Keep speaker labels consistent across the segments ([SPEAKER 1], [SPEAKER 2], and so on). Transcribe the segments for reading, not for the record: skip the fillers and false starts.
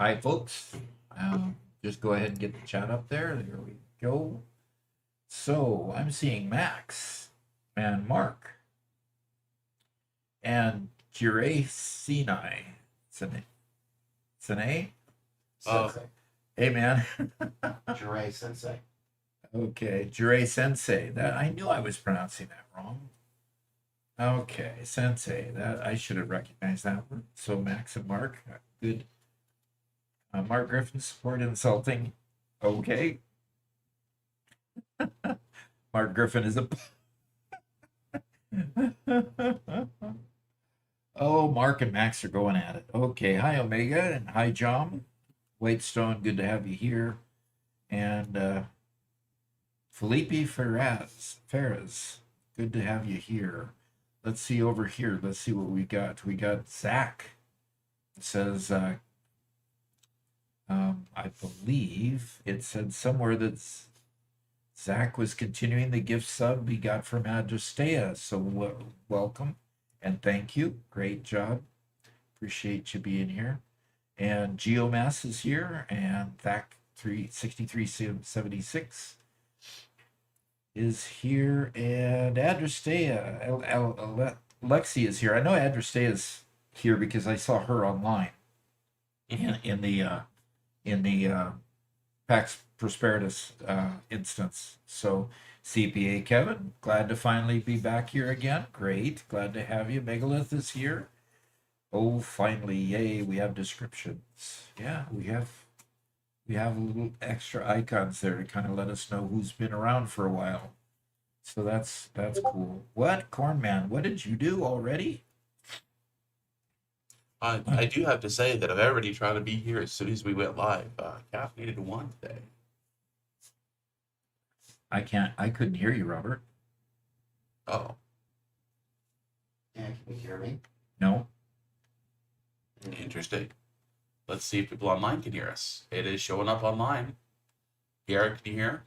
[SPEAKER 1] Hi, folks. Just go ahead and get the chat up there. There we go. So I'm seeing Max and Mark and Jure Sinai. Sine?
[SPEAKER 2] Sensei.
[SPEAKER 1] Hey, man.
[SPEAKER 2] Jure Sensei.
[SPEAKER 1] Okay, Jure Sensei. That I knew I was pronouncing that wrong. Okay, Sensei. That I should have recognized that one. So Max and Mark, good. Mark Griffin support insulting. Okay. Mark Griffin is a. Oh, Mark and Max are going at it. Okay. Hi, Omega, and hi, John. Whitestone, good to have you here. And Felipe Ferraz, good to have you here. let's see over here. Let's see what we got. We got Zach. It says, I believe it said somewhere that Zach was continuing the gift sub he got from Adrestea. So welcome and thank you. Great job. Appreciate you being here. And Geomass is here, and Zach 36376 is here, and Adrestea, Lexi is here. I know Adrestea is here because I saw her online in the PAX Prosperitas instance. So CPA Kevin, glad to finally be back here again. Great, glad to have you. Megalith is here. Oh, finally, yay! We have descriptions. Yeah, we have a little extra icons there to kind of let us know who's been around for a while. So that's cool. What, Cornman? What did you do already?
[SPEAKER 3] I do have to say that of everybody trying to be here as soon as we went live, caffeinated won today.
[SPEAKER 1] I couldn't hear you, Robert.
[SPEAKER 3] Oh,
[SPEAKER 2] Yeah, can you hear me?
[SPEAKER 1] No.
[SPEAKER 3] interesting. Let's see if people online can hear us. It is showing up online. Garrett, can you hear?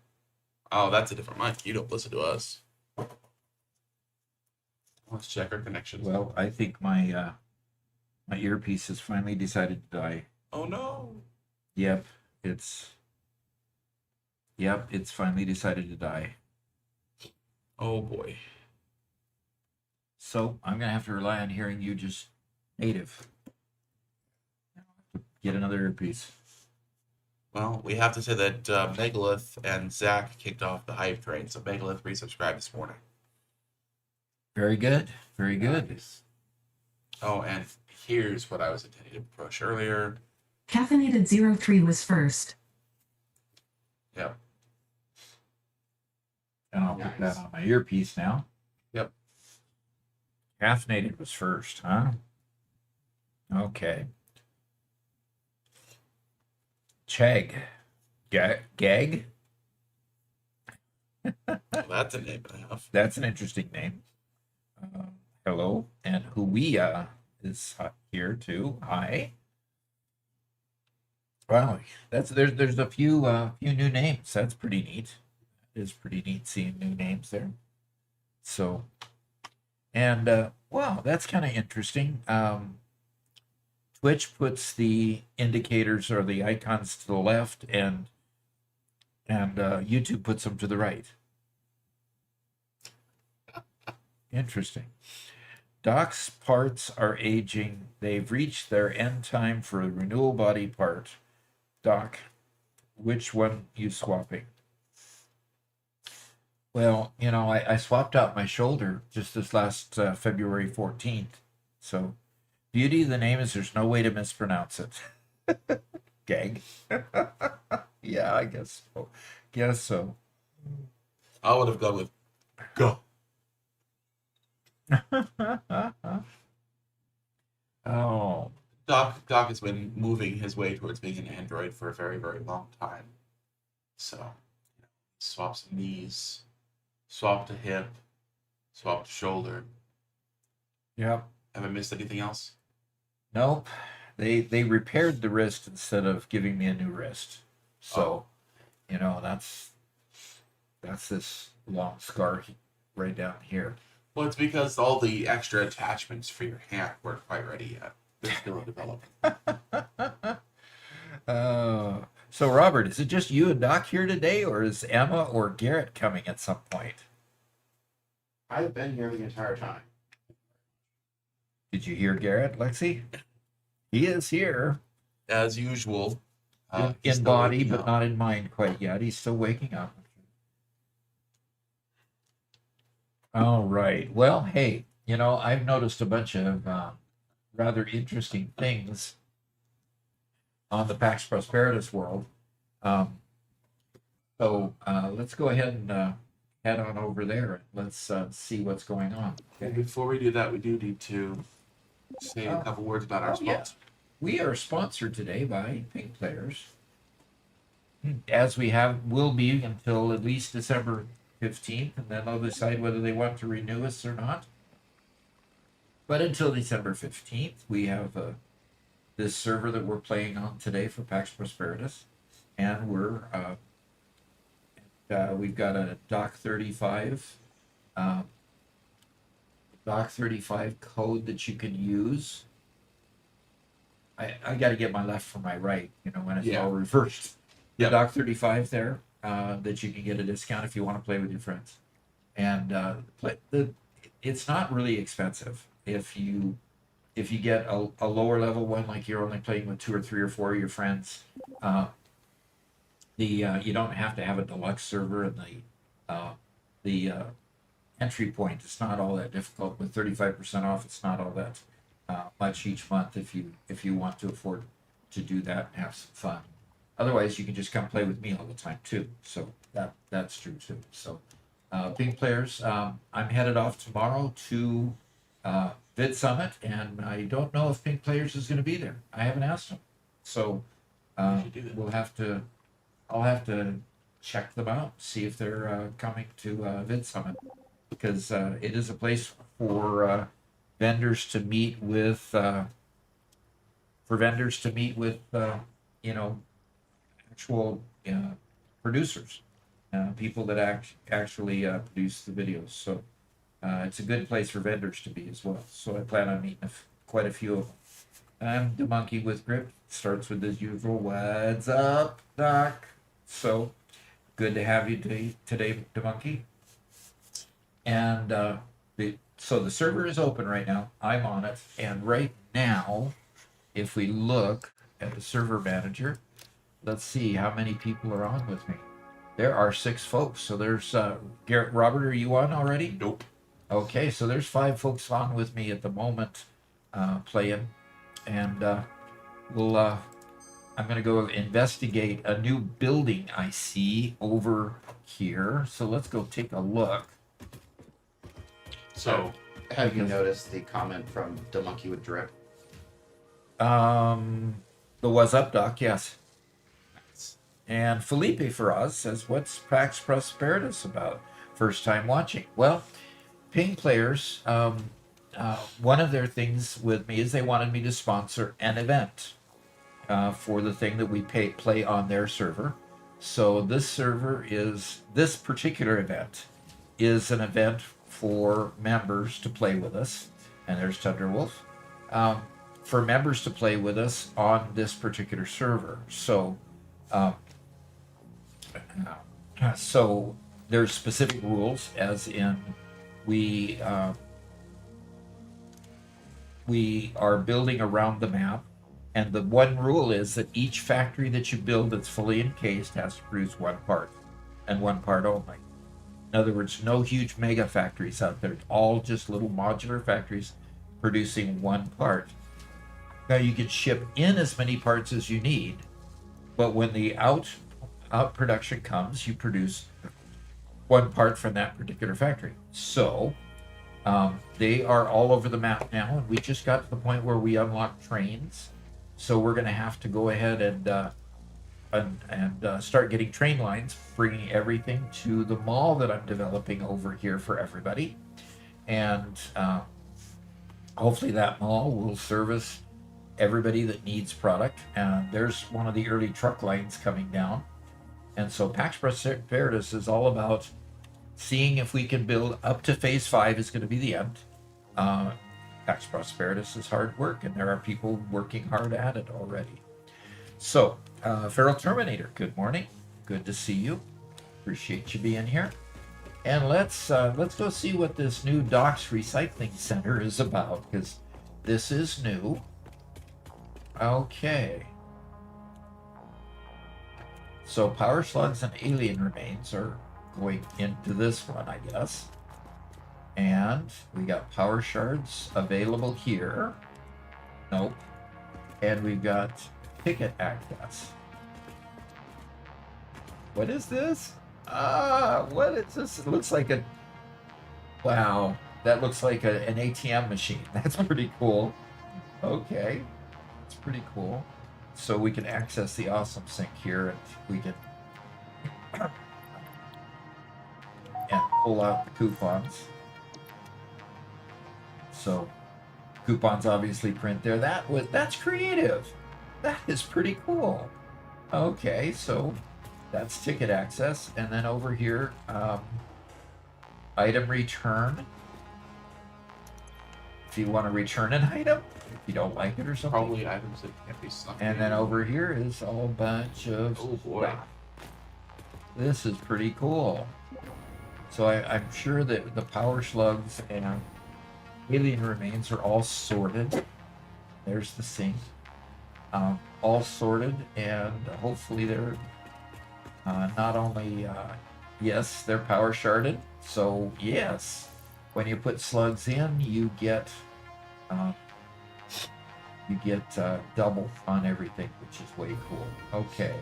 [SPEAKER 3] Oh, that's a different mic. You don't listen to us. Let's check our connections.
[SPEAKER 1] Well, I think my earpiece has finally decided to die.
[SPEAKER 3] Oh no.
[SPEAKER 1] Yep, it's finally decided to die.
[SPEAKER 3] Oh boy.
[SPEAKER 1] So I'm gonna have to rely on hearing you just native. Get another earpiece.
[SPEAKER 3] Well, we have to say that Megalith and Zach kicked off the hype train, so Megalith resubscribed this morning.
[SPEAKER 1] Very good. Very good.
[SPEAKER 2] Nice.
[SPEAKER 3] Oh, and here's what I was intending to push earlier.
[SPEAKER 4] Caffeinated 03 was first.
[SPEAKER 3] Yep.
[SPEAKER 1] And I'll put
[SPEAKER 2] Nice.
[SPEAKER 1] that on my earpiece now.
[SPEAKER 3] Yep.
[SPEAKER 1] Caffeinated was first, huh? Okay. Chag. Gag?
[SPEAKER 3] Well, that's a name and a half.
[SPEAKER 1] That's an interesting name. Hello. And Huia is here too. Hi. Wow. There's a few new names. That's pretty neat. It is pretty neat seeing new names there. So, and wow, that's kind of interesting. Twitch puts the indicators or the icons to the left, and YouTube puts them to the right. Interesting. Doc's parts are aging. They've reached their end time for a renewal body part. Doc, which one you swapping? Well, I swapped out my shoulder just this last February 14th. So, beauty of the name is there's no way to mispronounce it. Gag. Yeah, I guess so. Guess so.
[SPEAKER 3] I would have gone with go.
[SPEAKER 1] Oh,
[SPEAKER 3] Doc has been moving his way towards being an android for a very, very long time. So, swap some knees, swap to hip, swap to shoulder.
[SPEAKER 1] yeah.
[SPEAKER 3] Have I missed anything else?
[SPEAKER 1] Nope. They repaired the wrist instead of giving me a new wrist. So, that's this long scar right down here.
[SPEAKER 3] Well, it's because all the extra attachments for your hand weren't quite ready yet. They're still in development.
[SPEAKER 1] So Robert, is it just you and Doc here today, or is Emma or Garrett coming at some point?
[SPEAKER 2] I've been here the entire time.
[SPEAKER 1] Did you hear Garrett, Lexi? He is here.
[SPEAKER 3] As usual.
[SPEAKER 1] In
[SPEAKER 3] he's still
[SPEAKER 1] body,
[SPEAKER 3] waking
[SPEAKER 1] but
[SPEAKER 3] up.
[SPEAKER 1] not in mind quite yet. He's still waking up. All right. Well, hey, I've noticed a bunch of rather interesting things on the PAX Prosperitas world. So let's go ahead and head on over there. Let's see what's going on.
[SPEAKER 3] And before we do that, we do need to say a couple words about our
[SPEAKER 1] yeah.
[SPEAKER 3] sponsor.
[SPEAKER 1] We are sponsored today by Pink Players, as will be until at least December 15th, and then they'll decide whether they want to renew us or not. But until December 15th, we have this server that we're playing on today for PAX Prosperitas, and we've got a Doc 35 code that you can use. I got to get my left from my right, when it's all reversed. The
[SPEAKER 3] Yep.
[SPEAKER 1] Doc 35 there, that you can get a discount if you want to play with your friends. And it's not really expensive if you get a lower level one, like you're only playing with 2 or 3 or 4 of your friends. You don't have to have a deluxe server, and the entry point, it's not all that difficult. With 35% off, it's not all that much each month if you want to afford to do that and have some fun. Otherwise, you can just come play with me all the time too. So that's true too. So Pink Players, I'm headed off tomorrow to Vid Summit, and I don't know if Pink Players is going to be there. I haven't asked them, so
[SPEAKER 3] should do that.
[SPEAKER 1] I'll have to check them out, see if they're coming to Vid Summit, because it is a place for vendors to meet with actual producers, people that actually produce the videos. So it's a good place for vendors to be as well. So I plan on meeting quite a few of them. I'm the monkey with grip. Starts with as usual. What's up, Doc? So good to have you today, the monkey. And so the server is open right now. I'm on it, and right now, if we look at the server manager, let's see how many people are on with me. There are 6 folks. So there's Garrett. Robert, are you on already?
[SPEAKER 3] Nope.
[SPEAKER 1] Okay, so there's 5 folks on with me at the moment, playing, and I'm gonna go investigate a new building I see over here. So let's go take a look.
[SPEAKER 3] So
[SPEAKER 2] Have you noticed the comment from the monkey with drip?
[SPEAKER 1] The What's Up Doc, yes. And Felipe Ferraz says, "What's PAX Prosperitas about? First time watching." Well, Ping Players, one of their things with me is they wanted me to sponsor an event for the thing that we play on their server. So this particular event is an event for members to play with us. And there's Thunderwolf. For members to play with us on this particular server. So there's specific rules, as in we are building around the map, and the one rule is that each factory that you build that's fully encased has to produce 1 part, and 1 part only. In other words, no huge mega factories out there, all just little modular factories producing 1 part. Now you can ship in as many parts as you need, but when the out production comes, you produce 1 part from that particular factory. So they are all over the map now, and we just got to the point where we unlock trains. So we're going to have to go ahead and start getting train lines, bringing everything to the mall that I'm developing over here for everybody. And hopefully that mall will service everybody that needs product. And there's one of the early truck lines coming down. And so PAX Prosperitas is all about seeing if we can build up to phase 5 is going to be the end. PAX Prosperitas is hard work, and there are people working hard at it already. So, Feral Terminator, good morning. Good to see you. Appreciate you being here. And let's go see what this new Docks Recycling Center is about, because this is new. Okay. So power slugs and alien remains are going into this one, I guess. And we got power shards available here. Nope. And we've got ticket access. What is this? What is this? It looks like wow, that looks like an ATM machine. That's pretty cool. Okay, that's pretty cool. So we can access the awesome sink here, and we can and pull out the coupons. So Coupons obviously print there. That's creative. That is pretty cool. Okay, so that's ticket access, and then over here, item return. If you want to return an item, if you don't like it or something.
[SPEAKER 3] Probably items that can't be snuck.
[SPEAKER 1] And then over here is a whole bunch of
[SPEAKER 3] Oh boy.
[SPEAKER 1] stuff. This is pretty cool. So I'm sure that the power slugs and alien remains are all sorted. There's the sink. All sorted, and hopefully they're not only, yes, they're power sharded. So yes, when you put slugs in, you get double on everything, which is way cool. Okay,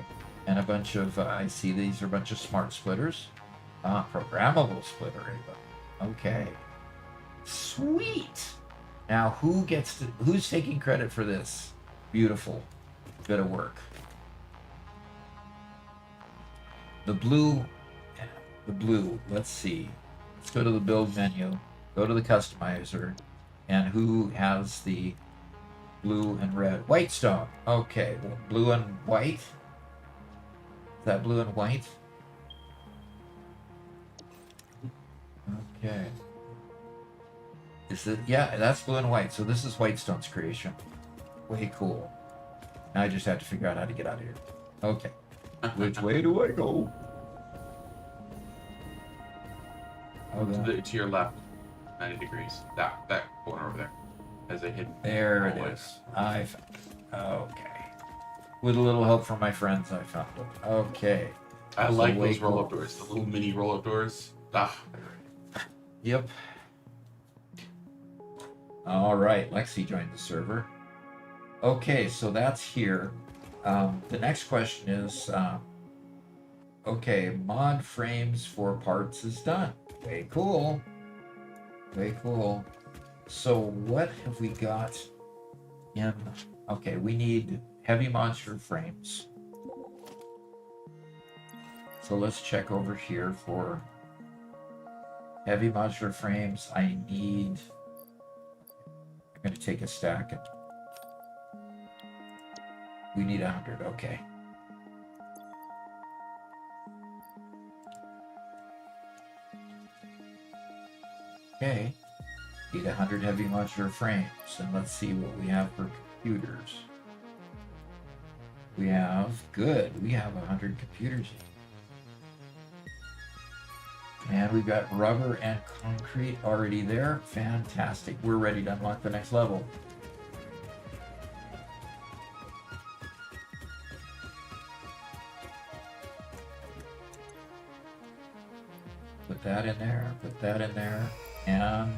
[SPEAKER 1] and a bunch of I see these are a bunch of smart splitters, programmable splitter even. Okay, sweet. Now who's taking credit for this? Beautiful bit of work. The blue. Let's see. Let's go to the build menu. Go to the customizer, and who has the blue and red? Whitestone. Okay, well, blue and white. Is that blue and white? Okay. Is it? Yeah, that's blue and white. So this is Whitestone's creation. Way cool. Now I just have to figure out how to get out of here. Okay. Which way do I go? Oh,
[SPEAKER 3] To your left, 90 degrees. That corner over there has a hidden.
[SPEAKER 1] there it
[SPEAKER 3] hallway.
[SPEAKER 1] is. I found it. Okay. With a little help from my friends, I found it. Okay.
[SPEAKER 3] I
[SPEAKER 1] So
[SPEAKER 3] like
[SPEAKER 1] way
[SPEAKER 3] those roll-up
[SPEAKER 1] cool.
[SPEAKER 3] doors, the little mini roll-up doors. Ah,
[SPEAKER 1] Yep. All right, Lexi joined the server. Okay, so that's here. The next question is, okay, mod frames for parts is done. Way cool. Way cool. So what have we got in? Okay, we need heavy monster frames. So let's check over here for heavy modular frames. I'm going to take a stack and we need 100. Okay. Okay. Need 100 heavy modular frames, and let's see what we have for computers. We have 100 computers. And we've got rubber and concrete already there. Fantastic. We're ready to unlock the next level. Put that in there. Put that in there. And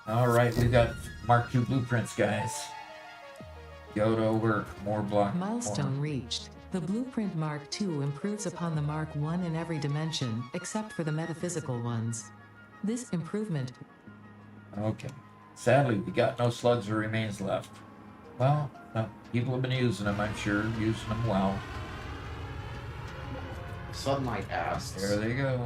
[SPEAKER 1] all right, we've got Mark II blueprints, guys. Go to work. More block.
[SPEAKER 5] Milestone reached. The Blueprint Mark II improves upon the Mark I in every dimension, except for the metaphysical ones. This improvement.
[SPEAKER 1] Okay. Sadly, we got no slugs or remains left. Well, people have been using them, I'm sure. Using them well.
[SPEAKER 2] Sunlight asks,
[SPEAKER 1] There they go.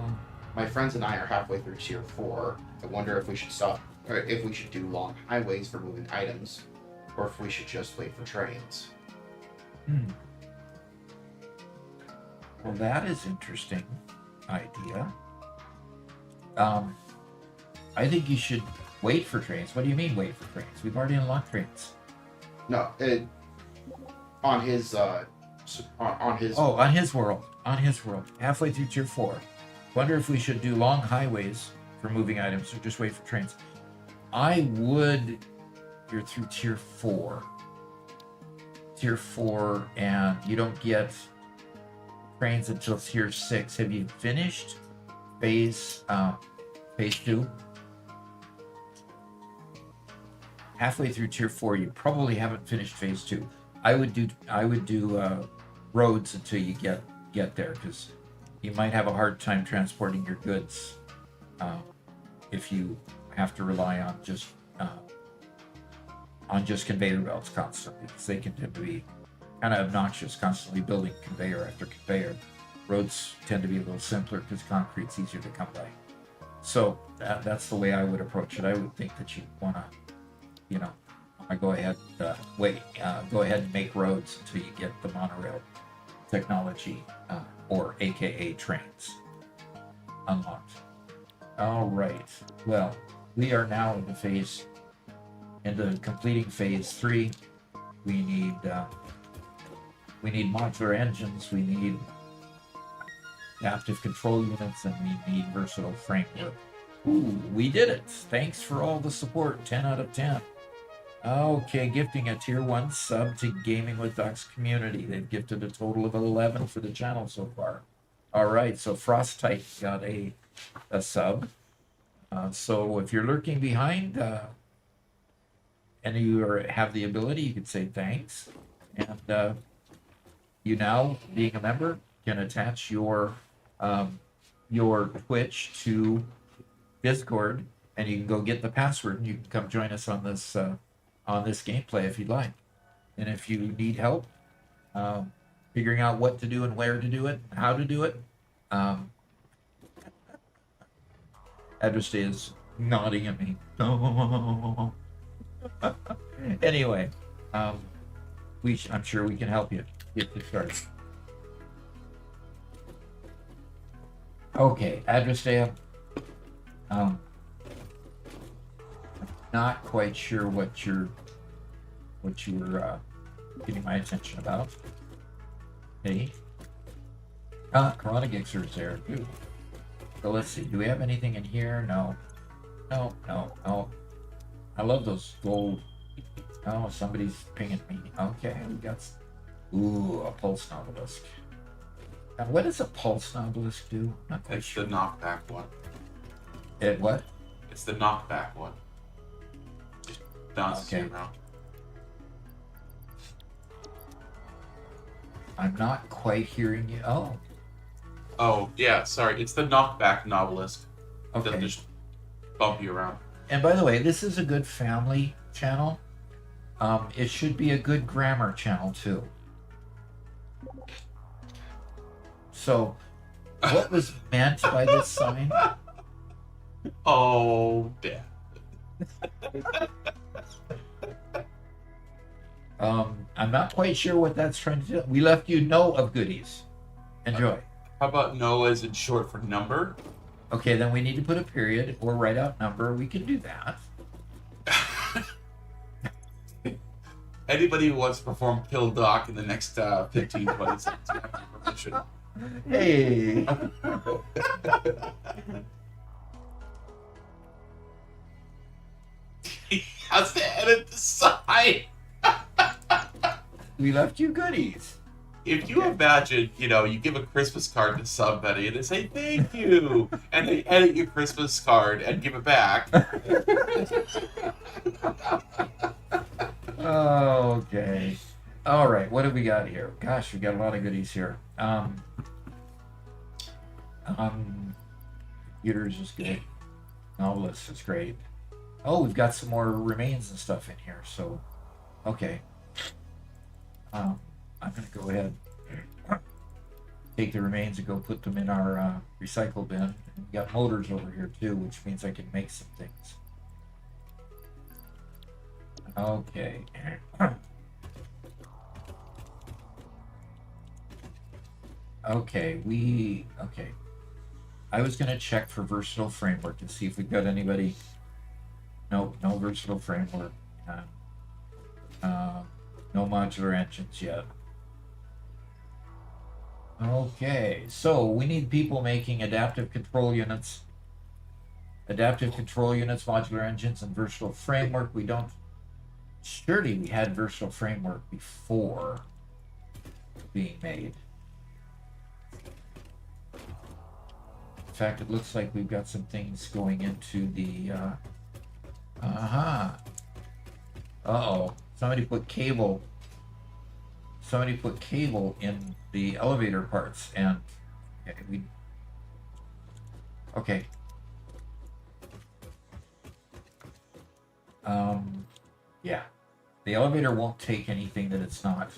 [SPEAKER 2] my friends and I are halfway through tier 4. I wonder if we should stop, or if we should do long highways for moving items, or if we should just wait for trains.
[SPEAKER 1] Well, that is interesting idea. I think you should wait for trains. What do you mean wait for trains? We've already unlocked trains.
[SPEAKER 2] No, on his on his.
[SPEAKER 1] Oh, on his world. On his world. Halfway through tier 4. Wonder if we should do long highways for moving items or just wait for trains. I would. You're through tier 4. Tier 4, and you don't get trains until tier 6. Have you finished phase 2? Halfway through tier 4, you probably haven't finished phase 2. I would do roads until you get there, because you might have a hard time transporting your goods if you have to rely on just conveyor belts constantly, because they can tend to be kind of obnoxious, constantly building conveyor after conveyor. Roads tend to be a little simpler because concrete's easier to come by. So that's the way I would approach it. I would think that you want to you know, I go ahead, go ahead and make roads until you get the monorail technology, or AKA trains, unlocked. All right. Well, we are now into completing phase 3. We need modular engines. We need adaptive control units, and we need versatile framework. Ooh, we did it. Thanks for all the support. 10 out of 10. Okay, gifting a tier 1 sub to Gaming with Ducks community. They've gifted a total of 11 for the channel so far. All right, so Frostite got a sub. So if you're lurking behind and you have the ability, you can say thanks. And you now, being a member, can attach your Twitch to Discord, and you can go get the password, and you can come join us on this gameplay if you'd like. And if you need help figuring out what to do and where to do it, how to do it, Address is nodding at me. Anyway, I'm sure we can help you get this started. Okay, Address Day. Not quite sure what you were getting my attention about. Hey, Corona Gixer's there too. So let's see. Do we have anything in here? No. No. I love those gold. Oh, somebody's pinging me. Okay, we got. Ooh, a pulse obelisk. Now, what does a pulse obelisk do? Not quite
[SPEAKER 3] It's
[SPEAKER 1] sure.
[SPEAKER 3] the knockback one.
[SPEAKER 1] It what?
[SPEAKER 3] It's the knockback one. Just bounces you around.
[SPEAKER 1] I'm not quite hearing you. Oh,
[SPEAKER 3] Oh, yeah, sorry. It's the knockback novelist.
[SPEAKER 1] okay.
[SPEAKER 3] That'll just bump you around.
[SPEAKER 1] And by the way, this is a good family channel. It should be a good grammar channel too. So, what was meant by this sign?
[SPEAKER 3] Oh, damn.
[SPEAKER 1] I'm not quite sure what that's trying to do. We left you no of goodies. Enjoy.
[SPEAKER 3] How about no as in short for number?
[SPEAKER 1] Okay, then we need to put a period or write out number. We can do that.
[SPEAKER 3] Anybody who wants to perform Pill Doc in the next 15, 20 seconds, you have your permission.
[SPEAKER 1] Hey.
[SPEAKER 3] He has to edit the sign.
[SPEAKER 1] We left you goodies.
[SPEAKER 3] If you imagine, you give a Christmas card to somebody and they say thank you, and they edit your Christmas card and give it back.
[SPEAKER 1] Okay. All right. What have we got here? Gosh, we got a lot of goodies here. Computers is good. Novelist is great. Oh, we've got some more remains and stuff in here. So, okay. I'm gonna go ahead, take the remains and go put them in our recycle bin. And we got motors over here too, which means I can make some things. Okay. Okay, I was gonna check for versatile framework to see if we've got anybody. Nope, no versatile framework. No modular engines yet. Okay, so we need people making adaptive control units, modular engines, and versatile framework. We don't. Surely we had versatile framework before being made. In fact, it looks like we've got some things going into the. Uh-oh. Somebody put cable in the elevator parts, and okay. Yeah. The elevator won't take anything that it's not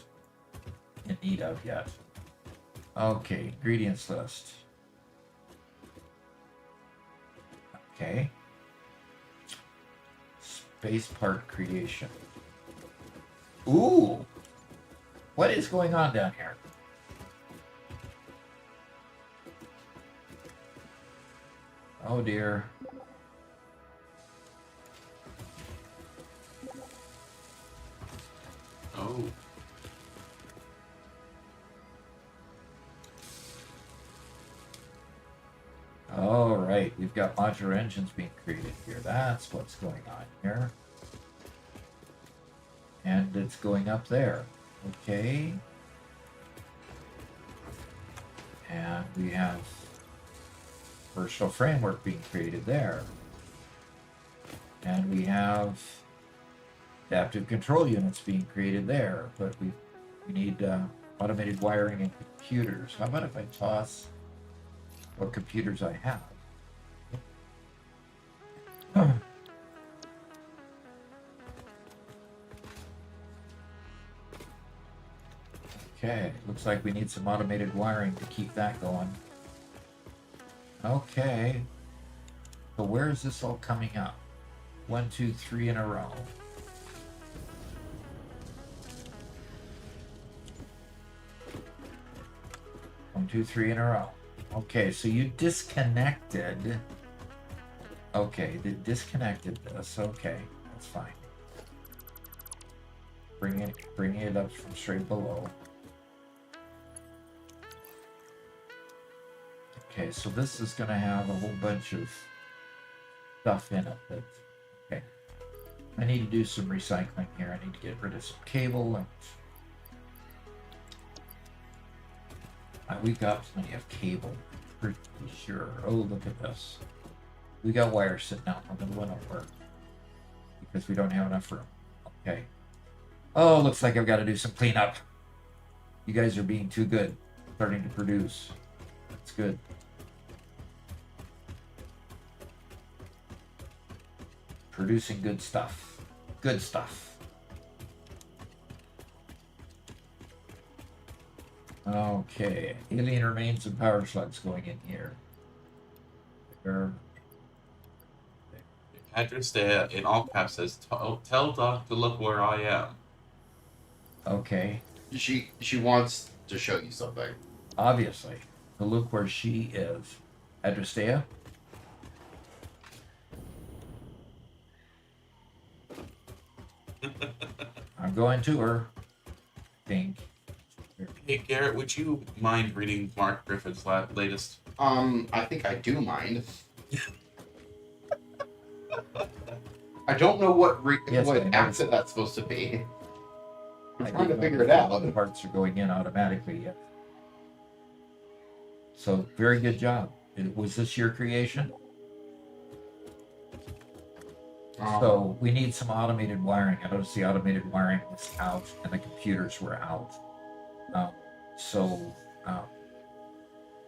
[SPEAKER 1] in need of yet. Okay, ingredients list. Okay. Base part creation. Ooh! What is going on down here? Oh dear.
[SPEAKER 3] Oh.
[SPEAKER 1] All right, we've got modular engines being created here. That's what's going on here. And it's going up there. Okay. And we have virtual framework being created there. And we have adaptive control units being created there. But we need automated wiring and computers. How about if I toss what computers I have? Okay, looks like we need some automated wiring to keep that going. Okay, so where is this all coming up? 1, 2, 3 in a row. One, two, three in a row. Okay, so you disconnected. Okay, they disconnected this. Okay, that's fine. Bringing it up from straight below. Okay, so this is going to have a whole bunch of stuff in it. Okay, I need to do some recycling here. I need to get rid of some cable and we've got plenty of cable, pretty sure. Oh, look at this. We got wires sitting out in the middle of nowhere because we don't have enough room. Okay. Oh, looks like I've got to do some cleanup. You guys are being too good, starting to produce. That's good. Producing good stuff. Good stuff. Okay, alien remains and power slugs going in here.
[SPEAKER 3] Address there in all caps says, "Tell Doc to look where I am."
[SPEAKER 1] Okay,
[SPEAKER 2] She wants to show you something.
[SPEAKER 1] obviously. So look where she is. Adrestea? I'm going to her. I think.
[SPEAKER 3] Hey Garrett, would you mind reading Mark Griffin's latest?
[SPEAKER 2] I think I do mind. I don't know what
[SPEAKER 1] Yes, I know.
[SPEAKER 2] accent that's supposed to be. I'm trying to
[SPEAKER 1] didn't
[SPEAKER 2] figure
[SPEAKER 1] know
[SPEAKER 2] it
[SPEAKER 1] if all
[SPEAKER 2] out.
[SPEAKER 1] the parts are going in automatically yet. So, very good job. Was this your creation? So we need some automated wiring. I noticed the automated wiring was out and the computers were out.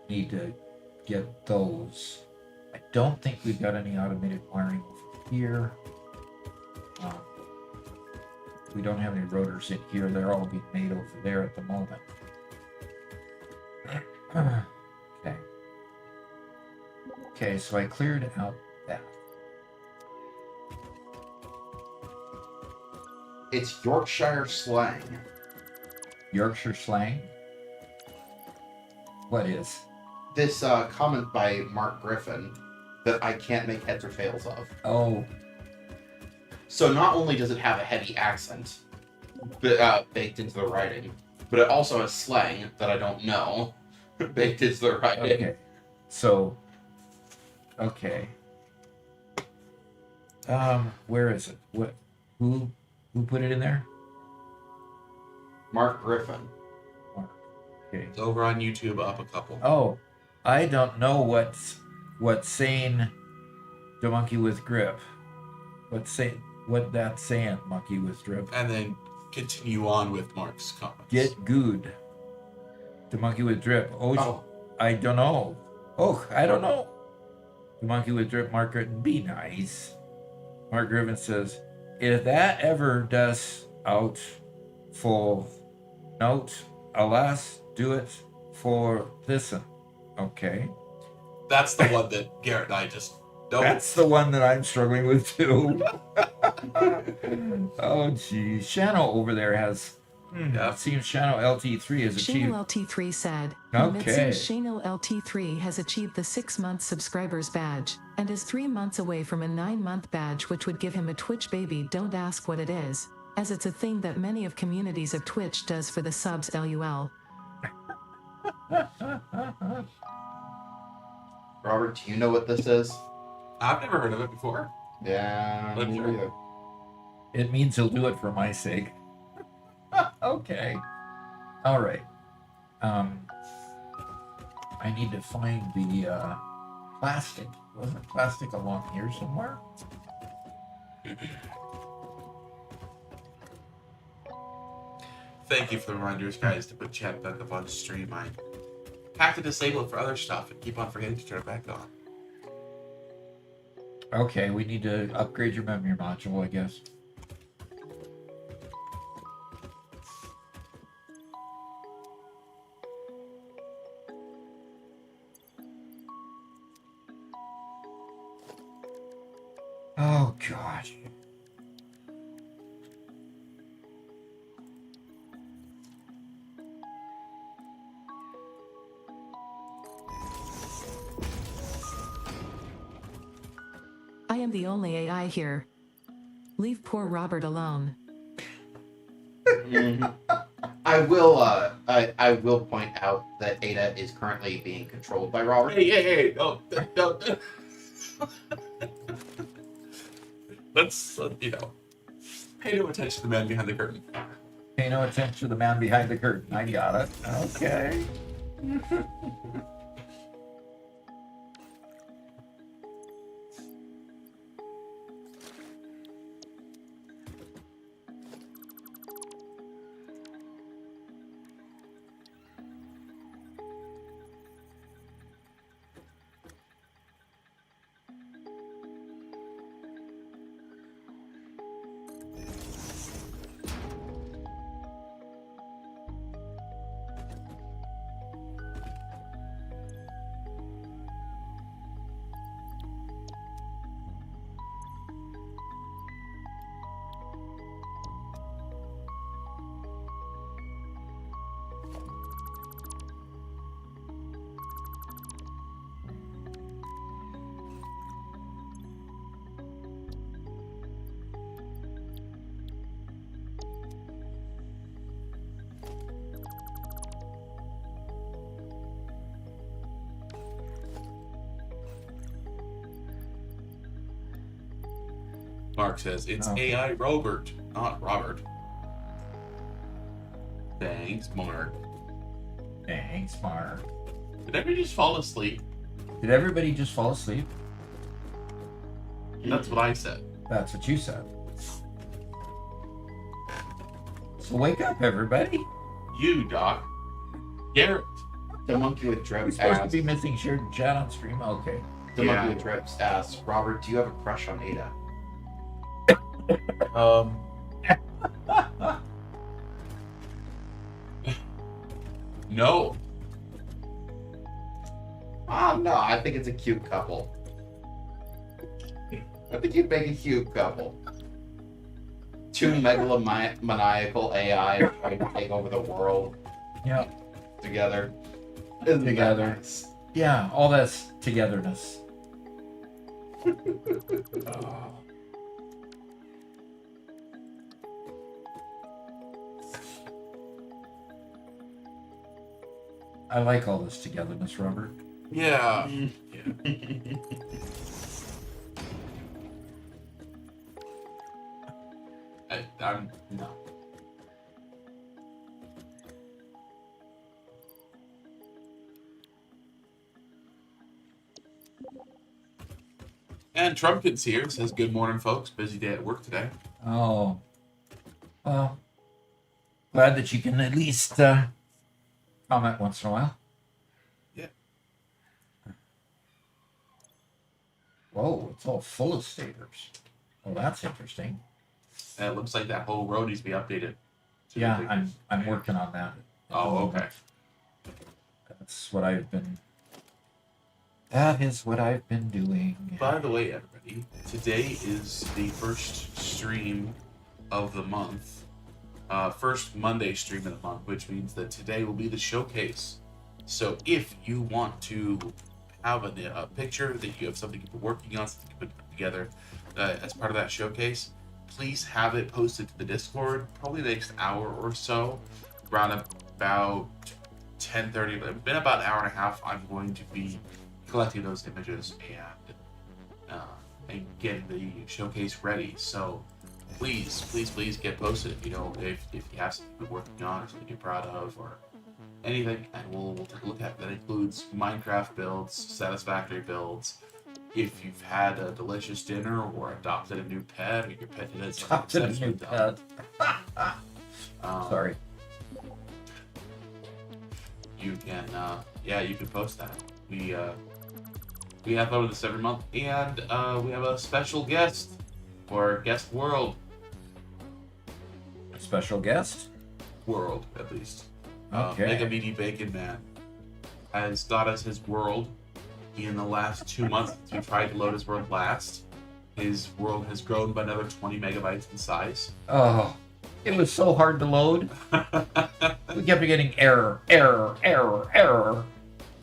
[SPEAKER 1] Need to get those. I don't think we've got any automated wiring over here. We don't have any rotors in here. They're all being made over there at the moment. Okay. Okay, so I cleared out that.
[SPEAKER 2] It's Yorkshire slang.
[SPEAKER 1] Yorkshire slang? What is?
[SPEAKER 2] This comment by Mark Griffin that I can't make heads or tails of.
[SPEAKER 1] Oh,
[SPEAKER 2] So not only does it have a heavy accent baked into the writing, but it also has slang that I don't know baked into the writing.
[SPEAKER 1] okay. So, okay. Where is it? What? Who put it in there?
[SPEAKER 2] Mark Griffin.
[SPEAKER 1] Okay.
[SPEAKER 3] It's over on YouTube, up a couple.
[SPEAKER 1] Oh, I don't know what's saying the monkey with grip. What that's saying, monkey with drip.
[SPEAKER 3] And then continue on with Mark's comments.
[SPEAKER 1] Get good. The monkey with drip.
[SPEAKER 2] Oh.
[SPEAKER 1] I don't know. Oh, I don't know. The monkey with drip marker and be nice. Mark Griffin says, if that ever does out for note, alas, do it for listen. Okay.
[SPEAKER 3] That's the one that Garrett and I just don't.
[SPEAKER 1] That's the one that I'm struggling with too. Oh, geez. Shano over there has.
[SPEAKER 3] Yeah.
[SPEAKER 1] It seems Shano LT3 has achieved.
[SPEAKER 5] Shano LT3 said,
[SPEAKER 1] Okay.
[SPEAKER 5] It seems Shano LT3 has achieved the 6-month subscribers badge, and is 3 months away from a 9-month badge which would give him a Twitch baby. Don't ask what it is, as it's a thing that many of communities of Twitch does for the subs LUL.
[SPEAKER 2] Robert, do you know what this is?
[SPEAKER 3] I've never heard of it before.
[SPEAKER 2] Yeah,
[SPEAKER 3] But
[SPEAKER 2] me
[SPEAKER 3] sure.
[SPEAKER 2] neither.
[SPEAKER 1] It means he'll do it for my sake. Okay. All right. I need to find the plastic. Wasn't plastic along here somewhere?
[SPEAKER 3] Thank you for the reminders, guys, to put chat back up on stream. I have to disable it for other stuff and keep on forgetting to turn it back on.
[SPEAKER 1] Okay, we need to upgrade your memory module, I guess. Oh, gosh.
[SPEAKER 5] I am the only AI here. Leave poor Robert alone.
[SPEAKER 2] I will point out that Ada is currently being controlled by Robert.
[SPEAKER 3] Hey, don't. Let's, pay no attention to the man behind the curtain.
[SPEAKER 1] Pay no attention to the man behind the curtain. I got it. Okay.
[SPEAKER 3] Mark says, it's
[SPEAKER 1] Okay.
[SPEAKER 3] AI Robert, not Robert. Thanks, Mark.
[SPEAKER 1] Thanks, Mark.
[SPEAKER 3] Did everybody just fall asleep?
[SPEAKER 1] Did everybody just fall asleep?
[SPEAKER 3] That's what I said.
[SPEAKER 1] That's what you said. So wake up, everybody.
[SPEAKER 3] You, Doc. Garrett.
[SPEAKER 2] The monkey with
[SPEAKER 1] We're
[SPEAKER 2] drips
[SPEAKER 1] supposed to
[SPEAKER 2] asks.
[SPEAKER 1] be missing shared chat on stream. Okay.
[SPEAKER 2] The
[SPEAKER 3] Yeah.
[SPEAKER 2] monkey with drips asks, Robert, do you have a crush on Ada?
[SPEAKER 3] No.
[SPEAKER 2] No, I think it's a cute couple. I think you'd make a cute couple. Two megalomaniacal AI trying to take over the world
[SPEAKER 1] Yeah.
[SPEAKER 2] together. Isn't that
[SPEAKER 1] Together.
[SPEAKER 2] nice?
[SPEAKER 1] Yeah, all that's togetherness. Oh. I like all this togetherness, Robert.
[SPEAKER 3] Yeah. I'm no. And Trumpkin's here. Says, good morning, folks. Busy day at work today.
[SPEAKER 1] Oh. Well, glad that you can at least comment once in a while.
[SPEAKER 3] Yeah.
[SPEAKER 1] Whoa, it's all full of staters. Well, that's interesting.
[SPEAKER 3] And it looks like that whole road needs to be updated.
[SPEAKER 1] Yeah, I'm working on that.
[SPEAKER 3] Oh, okay.
[SPEAKER 1] That's what I've been That is what I've been doing.
[SPEAKER 3] By the way, everybody, today is the first stream of the month. First Monday stream of the month, which means that today will be the showcase. So if you want to have a picture that you have something you've been working on, something you put together as part of that showcase, please have it posted to the Discord probably the next hour or so. Around about 10:30, but in about an hour and a half, I'm going to be collecting those images and getting the showcase ready. So please get posted if you have something you're working on or something you're proud of or anything, and we'll take a look at it. That includes Minecraft builds, Satisfactory builds. If you've had a delicious dinner or adopted a new pet, or your pet did something
[SPEAKER 1] Adopted a new
[SPEAKER 3] exceptionally
[SPEAKER 1] pet.
[SPEAKER 3] dumb,
[SPEAKER 1] Sorry.
[SPEAKER 3] you can you can post that. We upload this every month, and we have a special guest or guest world
[SPEAKER 1] A special guest?
[SPEAKER 3] at least.
[SPEAKER 1] Okay.
[SPEAKER 3] Mega Meaty Bacon Man has got us his world. In the last 2 months since we tried to load his world last, his world has grown by another 20 megabytes in size.
[SPEAKER 1] Oh, it was so hard to load. We kept getting error.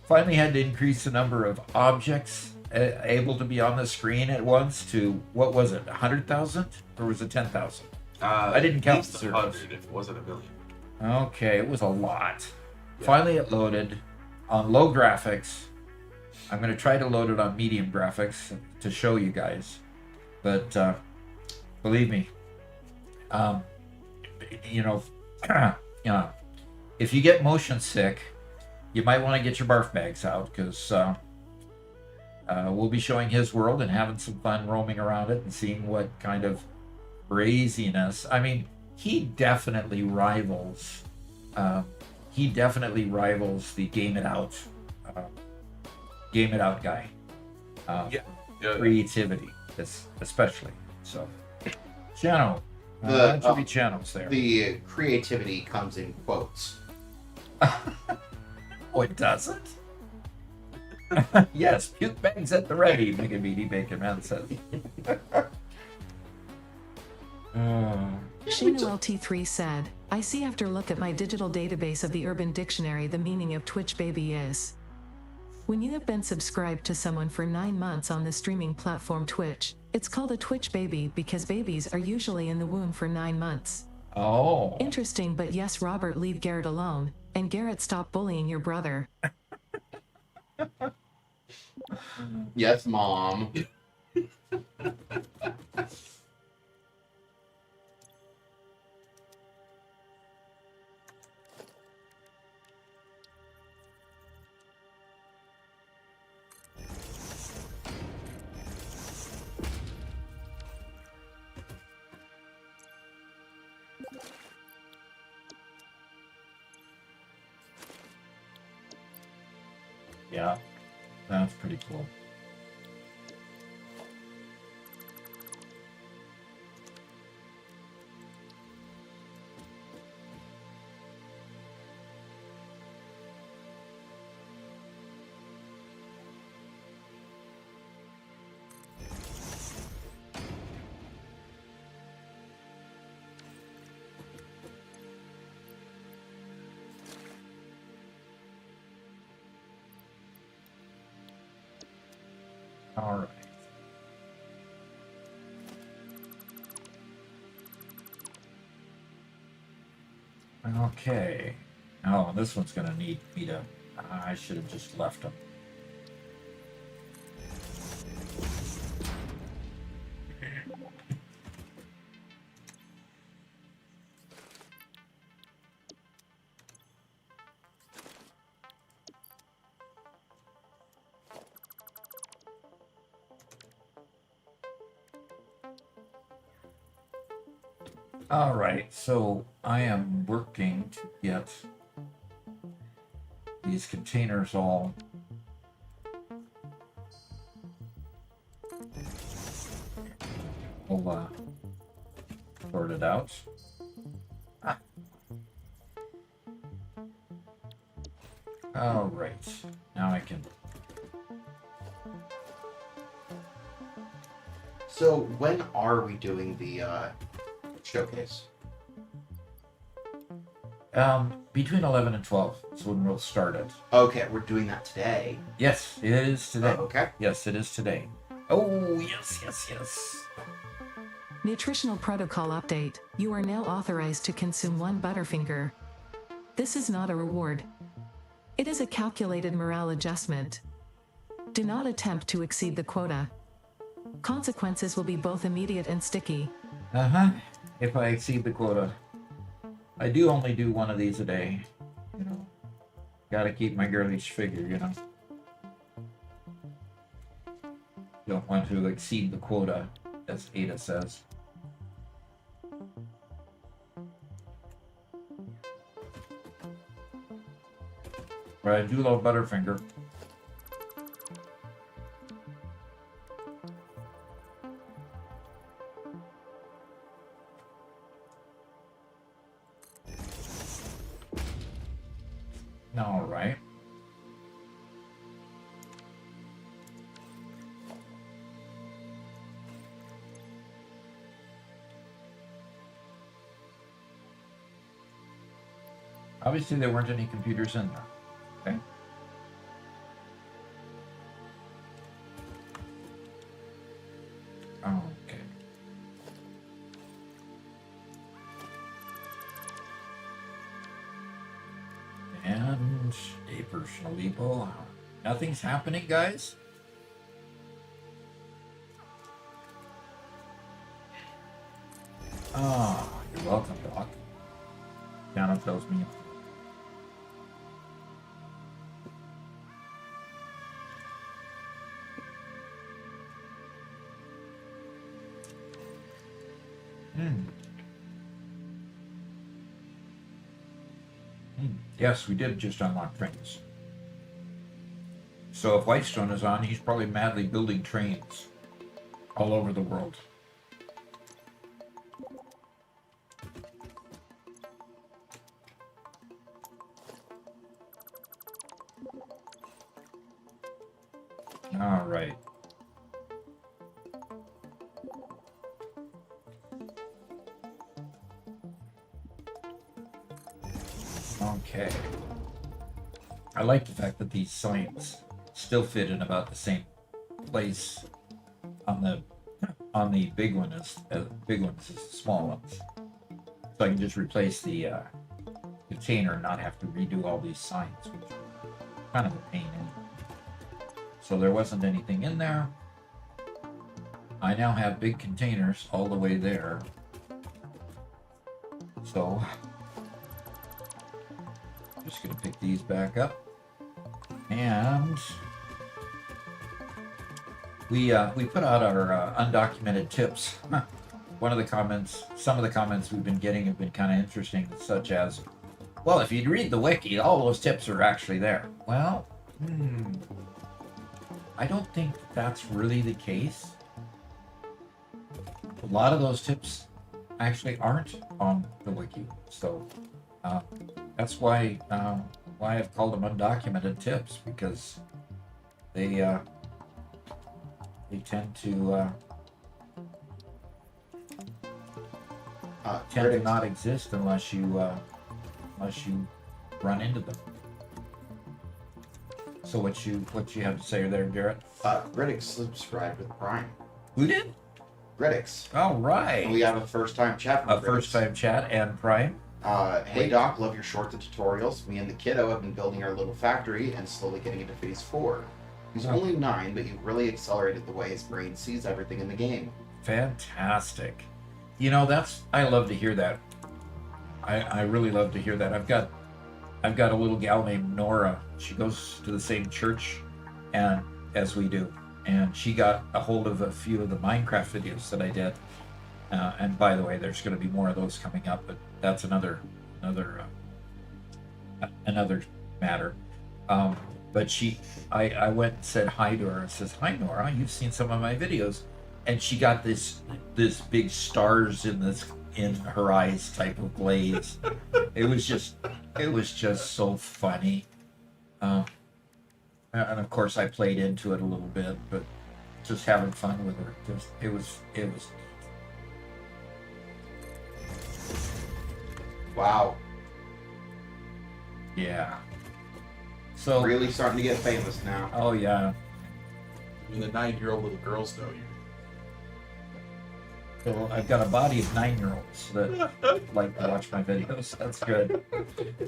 [SPEAKER 1] Finally had to increase the number of objects able to be on the screen at once to, what was it, 100,000? Or was it 10,000? I didn't count the zeros.
[SPEAKER 3] 100 if it wasn't a million.
[SPEAKER 1] Okay, it was a lot.
[SPEAKER 3] Yeah.
[SPEAKER 1] Finally it loaded on low graphics. I'm going to try to load it on medium graphics to show you guys. But believe me, if you get motion sick, you might want to get your barf bags out, because we'll be showing his world and having some fun roaming around it and seeing what kind of craziness. I mean, he definitely rivals the Game It Out guy. Creativity, especially. So, Chano. There should be channels there.
[SPEAKER 2] The creativity comes in quotes.
[SPEAKER 1] Oh, it doesn't? Yes, puke bags at the ready, Mega Meaty Bacon Man says.
[SPEAKER 5] Shino LT3 said, I see after look at my digital database of the Urban Dictionary the meaning of Twitch baby is. When you have been subscribed to someone for 9 months on the streaming platform Twitch, it's called a Twitch baby because babies are usually in the womb for 9 months.
[SPEAKER 1] Oh.
[SPEAKER 5] Interesting, but yes, Robert, leave Garrett alone. And Garrett, stop bullying your brother.
[SPEAKER 2] Yes, Mom.
[SPEAKER 1] Yeah, that's pretty cool. All right. Okay. Oh, this one's gonna need me to. I should have just left them. All right, so I am working to get these containers all sorted out. All right, now I can
[SPEAKER 2] So when are we doing the showcase?
[SPEAKER 1] Between 11 and 12 is when we'll start it.
[SPEAKER 2] Okay, we're doing that today.
[SPEAKER 1] Yes, it is today.
[SPEAKER 2] Okay.
[SPEAKER 1] Yes, it is today. Oh, yes.
[SPEAKER 5] Nutritional protocol update. You are now authorized to consume 1 Butterfinger. This is not a reward. It is a calculated morale adjustment. Do not attempt to exceed the quota. Consequences will be both immediate and sticky.
[SPEAKER 1] If I exceed the quota. I do only do 1 of these a day. You know, gotta keep my girlish figure, you know. Don't want to exceed the quota, as Ada says. But I do love Butterfinger. All right. Obviously, there weren't any computers in there. Okay. Okay. And a personal depot. Nothing's happening, guys. You're welcome, Doc. Piano tells me. Yes, we did just unlock trains. So if Whitestone is on, he's probably madly building trains all over the world. All right. Okay. I like the fact that these signs still fit in about the same place on the big one as big ones as the small ones. So I can just replace the container and not have to redo all these signs, which is kind of a pain anyway. So there wasn't anything in there. I now have big containers all the way there. So I'm just gonna pick these back up. And we put out our undocumented tips. One of the comments, some of the comments we've been getting have been kind of interesting, such as, well, if you read the wiki, all those tips are actually there. Well, I don't think that's really the case. A lot of those tips actually aren't on the wiki, so that's why I've called them undocumented tips, because they tend to not exist unless you run into them. So what you have to say there, Garrett?
[SPEAKER 2] Gridix subscribed with Prime.
[SPEAKER 1] Who did?
[SPEAKER 2] Gridix.
[SPEAKER 1] All right.
[SPEAKER 2] And we have a first-time chat.
[SPEAKER 1] A first-time chat and Prime.
[SPEAKER 2] Hey Doc, love your shorts and tutorials. Me and the kiddo have been building our little factory and slowly getting into phase 4. He's only 9, but you've really accelerated the way his brain sees everything in the game.
[SPEAKER 1] Fantastic. You know, I love to hear that. I really love to hear that. I've got a little gal named Nora. She goes to the same church as we do, and she got a hold of a few of the Minecraft videos that I did. And by the way, there's going to be more of those coming up, but that's another matter. But I went and said hi to her and says, "Hi Nora, you've seen some of my videos," and she got this big stars in her eyes type of glaze. It was just so funny. And of course I played into it a little bit, but just having fun with her. It was
[SPEAKER 2] Wow.
[SPEAKER 1] yeah. So
[SPEAKER 2] Really starting to get famous now.
[SPEAKER 1] oh yeah.
[SPEAKER 3] I mean, the 9-year-old little girls know you.
[SPEAKER 1] So I've got a body of 9-year-olds that like to watch my videos. That's good.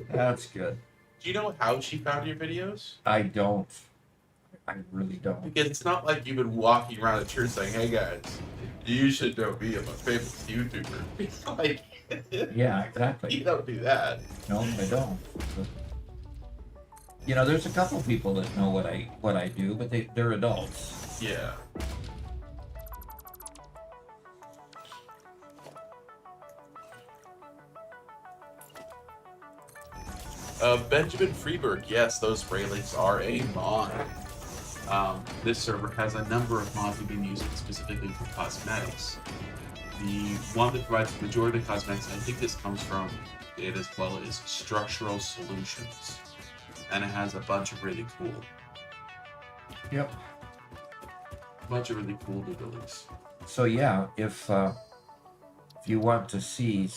[SPEAKER 1] That's good.
[SPEAKER 3] Do you know how she found your videos?
[SPEAKER 1] I don't. I really don't.
[SPEAKER 3] Because it's not like you've been walking around the church saying, "Hey guys, you should know me. I'm a famous YouTuber." It's like,
[SPEAKER 1] Yeah, exactly.
[SPEAKER 3] you don't do that.
[SPEAKER 1] No, I don't. But, you know, there's a couple people that know what I do, but they're adults.
[SPEAKER 3] Yeah. Benjamin Freeberg, yes, those railings are a mod. This server has a number of mods we've been using specifically for cosmetics. The one that provides the majority of the cosmetics, I think this comes from it as well, is Structural Solutions. And it has a bunch of really cool abilities.
[SPEAKER 1] So yeah, if you want to see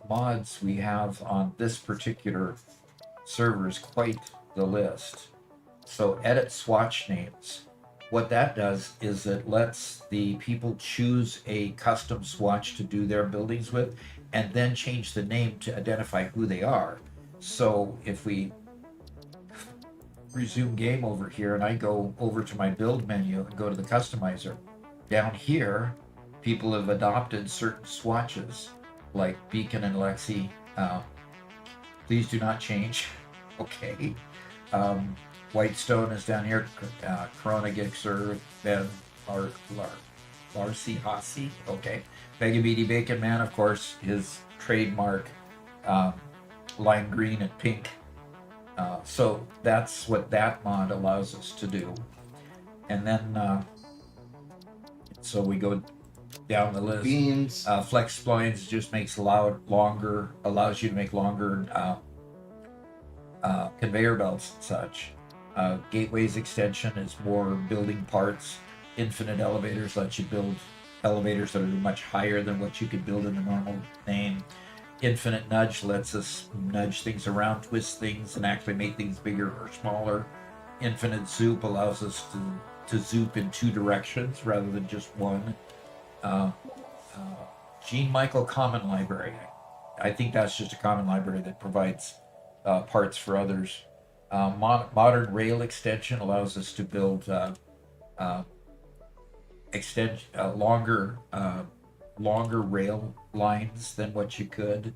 [SPEAKER 1] mods we have on this particular server is quite the list. So edit swatch names. What that does is it lets the people choose a custom swatch to do their buildings with, and then change the name to identify who they are. So if we resume game over here and I go over to my build menu and go to the customizer, down here people have adopted certain swatches like Beacon and Lexi. Please do not change. Okay. Whitestone is down here. Corona Gixer, Ben Larcy Hossie. Okay. Mega Beady Bacon Man, of course, his trademark lime green and pink. So that's what that mod allows us to do. And then, so we go down the list.
[SPEAKER 2] Beans.
[SPEAKER 1] Flex splines just makes allows you to make longer conveyor belts and such. Gateways extension is more building parts. Infinite elevators lets you build elevators that are much higher than what you could build in the normal name. Infinite nudge lets us nudge things around, twist things, and actually make things bigger or smaller. Infinite zoop allows us to zoop in 2 directions rather than just one. Gene Michael Common Library. I think that's just a common library that provides parts for others. Modern rail extension allows us to build longer rail lines than what you could.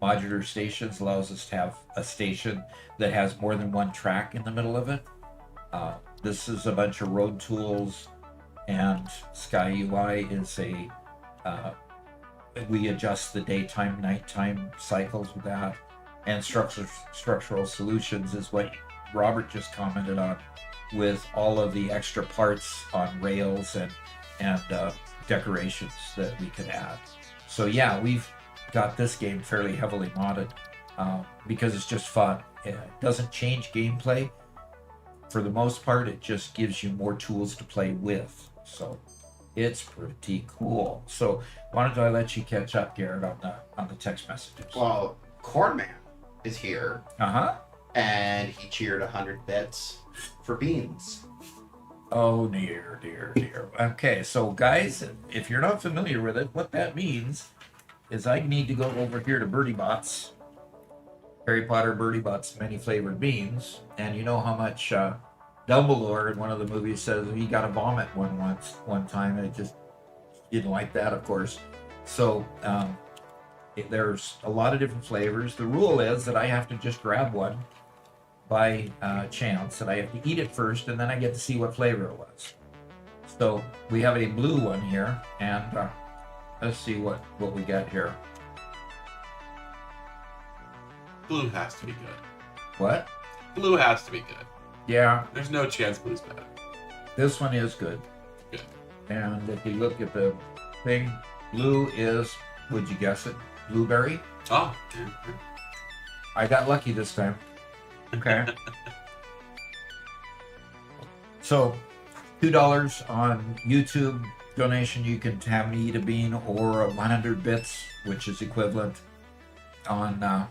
[SPEAKER 1] Modular stations allows us to have a station that has more than one track in the middle of it. This is a bunch of road tools, and Sky UI is we adjust the daytime, nighttime cycles with that. And structural solutions is what Robert just commented on, with all of the extra parts on rails and decorations that we can add. So yeah, we've got this game fairly heavily modded because it's just fun. It doesn't change gameplay. For the most part, it just gives you more tools to play with. So it's pretty cool. So why don't I let you catch up, Garrett, on the text messages?
[SPEAKER 2] Well, Cornman is here, and he cheered 100 bits for beans.
[SPEAKER 1] Oh dear. Okay, so guys, if you're not familiar with it, what that means is I need to go over here to Birdie Bots, Harry Potter Birdie Bots many flavored beans, and you know how much Dumbledore in one of the movies says he got a vomit one time, and it just didn't like that, of course. So there's a lot of different flavors. The rule is that I have to just grab one by chance, and I have to eat it first, and then I get to see what flavor it was. So we have a blue one here, and let's see what we got here.
[SPEAKER 3] Blue has to be good.
[SPEAKER 1] What?
[SPEAKER 3] Blue has to be good.
[SPEAKER 1] Yeah,
[SPEAKER 3] There's no chance blue's bad.
[SPEAKER 1] this one is good.
[SPEAKER 3] Good.
[SPEAKER 1] And if you look at the thing, blue is, would you guess it? Blueberry.
[SPEAKER 3] Oh, yeah.
[SPEAKER 1] I got lucky this time. Okay. So $2 on YouTube donation. You can have me eat a bean, or 100 bits, which is equivalent on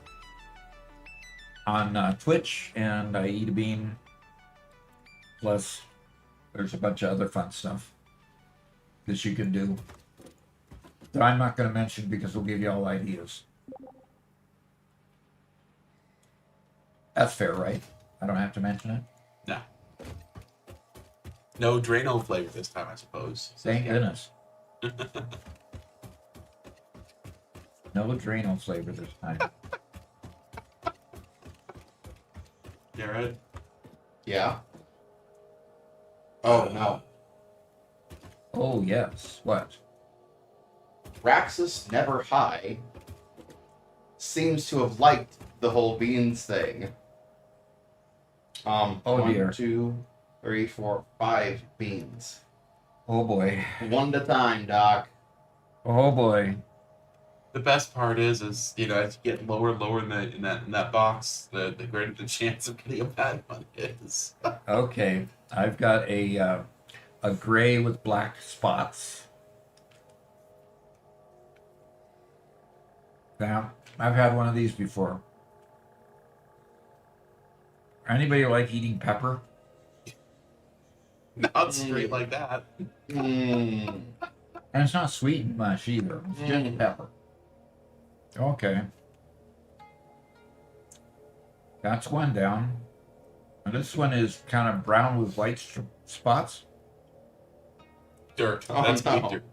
[SPEAKER 1] Twitch, and I eat a bean. Plus, there's a bunch of other fun stuff that you can do that I'm not going to mention because we'll give you all ideas. That's fair, right? I don't have to mention it.
[SPEAKER 3] No. No Drano flavor this time, I suppose.
[SPEAKER 1] Thank goodness. No Drano flavor this time.
[SPEAKER 3] Garrett?
[SPEAKER 2] Yeah. Oh no.
[SPEAKER 1] Oh, yes. What?
[SPEAKER 2] Raxus Never High seems to have liked the whole beans thing.
[SPEAKER 1] Oh,
[SPEAKER 2] 1,
[SPEAKER 1] dear.
[SPEAKER 2] 2, 3, 4, 5 beans.
[SPEAKER 1] Oh, boy.
[SPEAKER 2] One at a time, Doc.
[SPEAKER 1] Oh, boy.
[SPEAKER 3] The best part is as you get lower and lower in that box, the greater the chance of getting a bad one is.
[SPEAKER 1] Okay. I've got a gray with black spots. Now, I've had one of these before. Anybody like eating pepper?
[SPEAKER 3] Not straight like that.
[SPEAKER 2] Mm.
[SPEAKER 1] And it's not sweetened much either. It's just pepper. Okay. That's one down. And this one is kind of brown with white spots.
[SPEAKER 3] Dirt.
[SPEAKER 2] Oh,
[SPEAKER 3] That's
[SPEAKER 2] no.
[SPEAKER 3] dirt.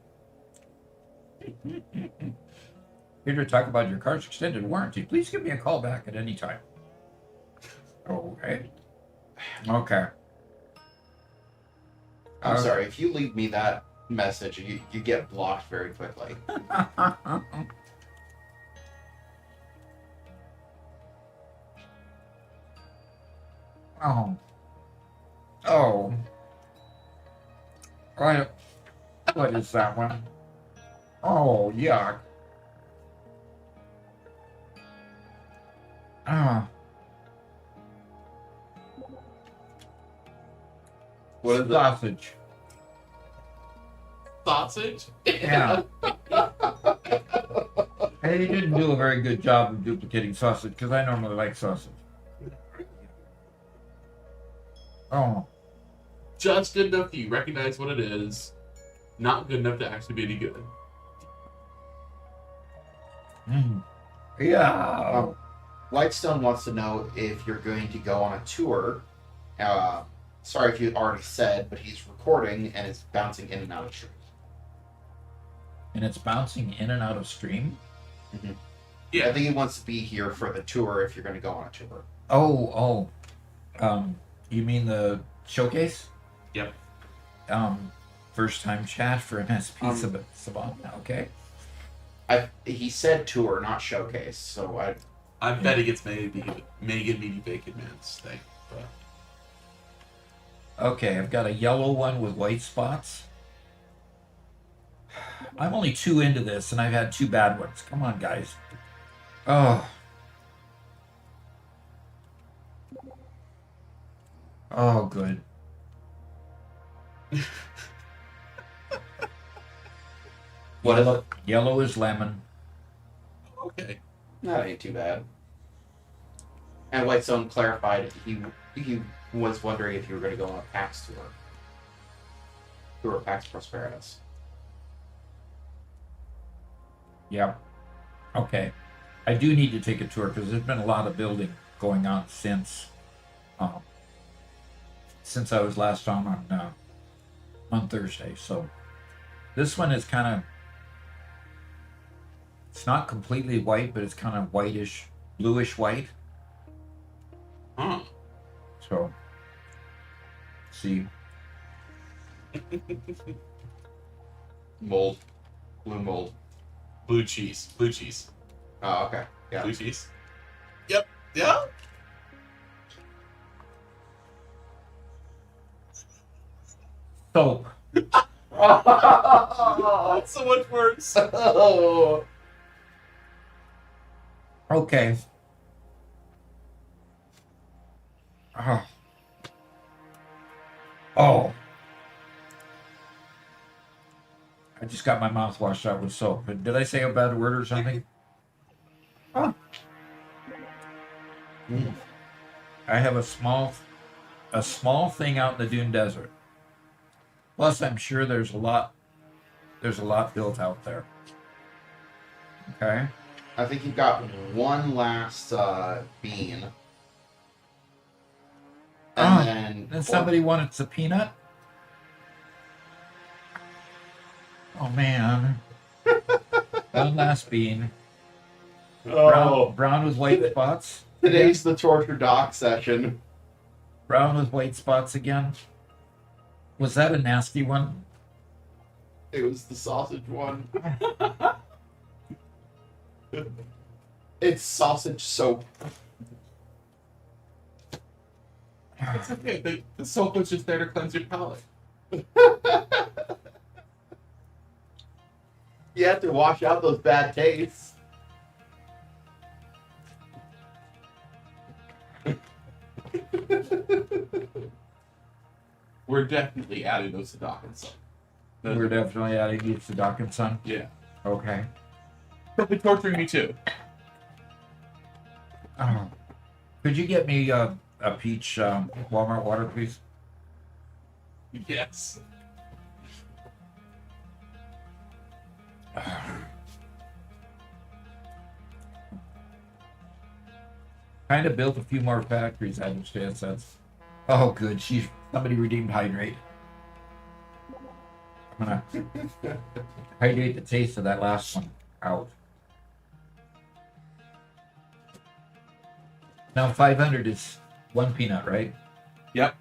[SPEAKER 1] Here to talk about your car's extended warranty. Please give me a call back at any time. Okay. Okay.
[SPEAKER 2] I'm sorry, if you leave me that message, you get blocked very quickly.
[SPEAKER 1] Oh. Oh. What is that one? Oh, yuck. Ah.
[SPEAKER 2] What is it?
[SPEAKER 1] Sausage.
[SPEAKER 3] Sausage?
[SPEAKER 1] Yeah. Hey, you didn't do a very good job of duplicating sausage because I normally like sausage. Oh.
[SPEAKER 3] Just good enough that you recognize what it is. Not good enough to actually be any good.
[SPEAKER 1] Mm. Yeah.
[SPEAKER 2] Whitestone wants to know if you're going to go on a tour. Sorry if you already said, but he's recording and it's bouncing in and out of stream.
[SPEAKER 1] And it's bouncing in and out of stream?
[SPEAKER 2] Mm-hmm.
[SPEAKER 3] Yeah.
[SPEAKER 2] I think he wants to be here for the tour if you're going to go on a tour.
[SPEAKER 1] Oh. You mean the showcase?
[SPEAKER 3] Yep.
[SPEAKER 1] First time chat for MSP Savant. Okay.
[SPEAKER 2] He said tour, not showcase, so
[SPEAKER 3] I'm betting it's Megan Meaty Bacon Man's thing. But
[SPEAKER 1] Okay, I've got a yellow one with white spots. I'm only 2 into this, and I've had 2 bad ones. Come on, guys. Oh. Oh, good.
[SPEAKER 2] What is it?
[SPEAKER 1] Yellow is lemon.
[SPEAKER 3] okay.
[SPEAKER 2] That ain't too bad. And Whitestone clarified he was wondering if you were going to go on a PAX tour. Tour PAX Prosperitas.
[SPEAKER 1] Yeah. Okay. I do need to take a tour because there's been a lot of building going on since I was last on Thursday. So this one is kind of, it's not completely white, but it's kind of whitish, bluish white.
[SPEAKER 3] Huh.
[SPEAKER 1] So see.
[SPEAKER 2] Mold. Blue mold.
[SPEAKER 3] Blue cheese. Blue cheese.
[SPEAKER 2] Oh, okay. Yeah.
[SPEAKER 3] Blue cheese. Yep. Yeah.
[SPEAKER 1] Soap.
[SPEAKER 3] That's so much worse.
[SPEAKER 2] Oh.
[SPEAKER 1] Okay. Oh. I just got my mouth washed out with soap. Did I say a bad word or something? Oh. I have a small thing out in the Dune Desert. Plus, I'm sure there's a lot built out there. Okay.
[SPEAKER 2] I think you've got one last bean. And
[SPEAKER 1] then somebody wanted a peanut. Oh man. One last bean. Brown with white spots.
[SPEAKER 2] Today's the Torture Doc session.
[SPEAKER 1] Brown with white spots again. Was that a nasty one?
[SPEAKER 2] It was the sausage one. It's sausage soap.
[SPEAKER 3] It's okay. The soap was just there to cleanse your palate.
[SPEAKER 2] You have to wash out those bad tastes.
[SPEAKER 3] We're definitely adding those to Doc and Son.
[SPEAKER 1] We're definitely adding these to Doc and Son.
[SPEAKER 3] Yeah.
[SPEAKER 1] Okay.
[SPEAKER 3] They'll be torturing me too.
[SPEAKER 1] Could you get me a peach Walmart water, please?
[SPEAKER 3] Yes.
[SPEAKER 1] Kind of built a few more factories, I understand. That's good. Somebody redeemed hydrate. I'm gonna hydrate the taste of that last one out. Now 500 is one peanut, right?
[SPEAKER 3] Yep.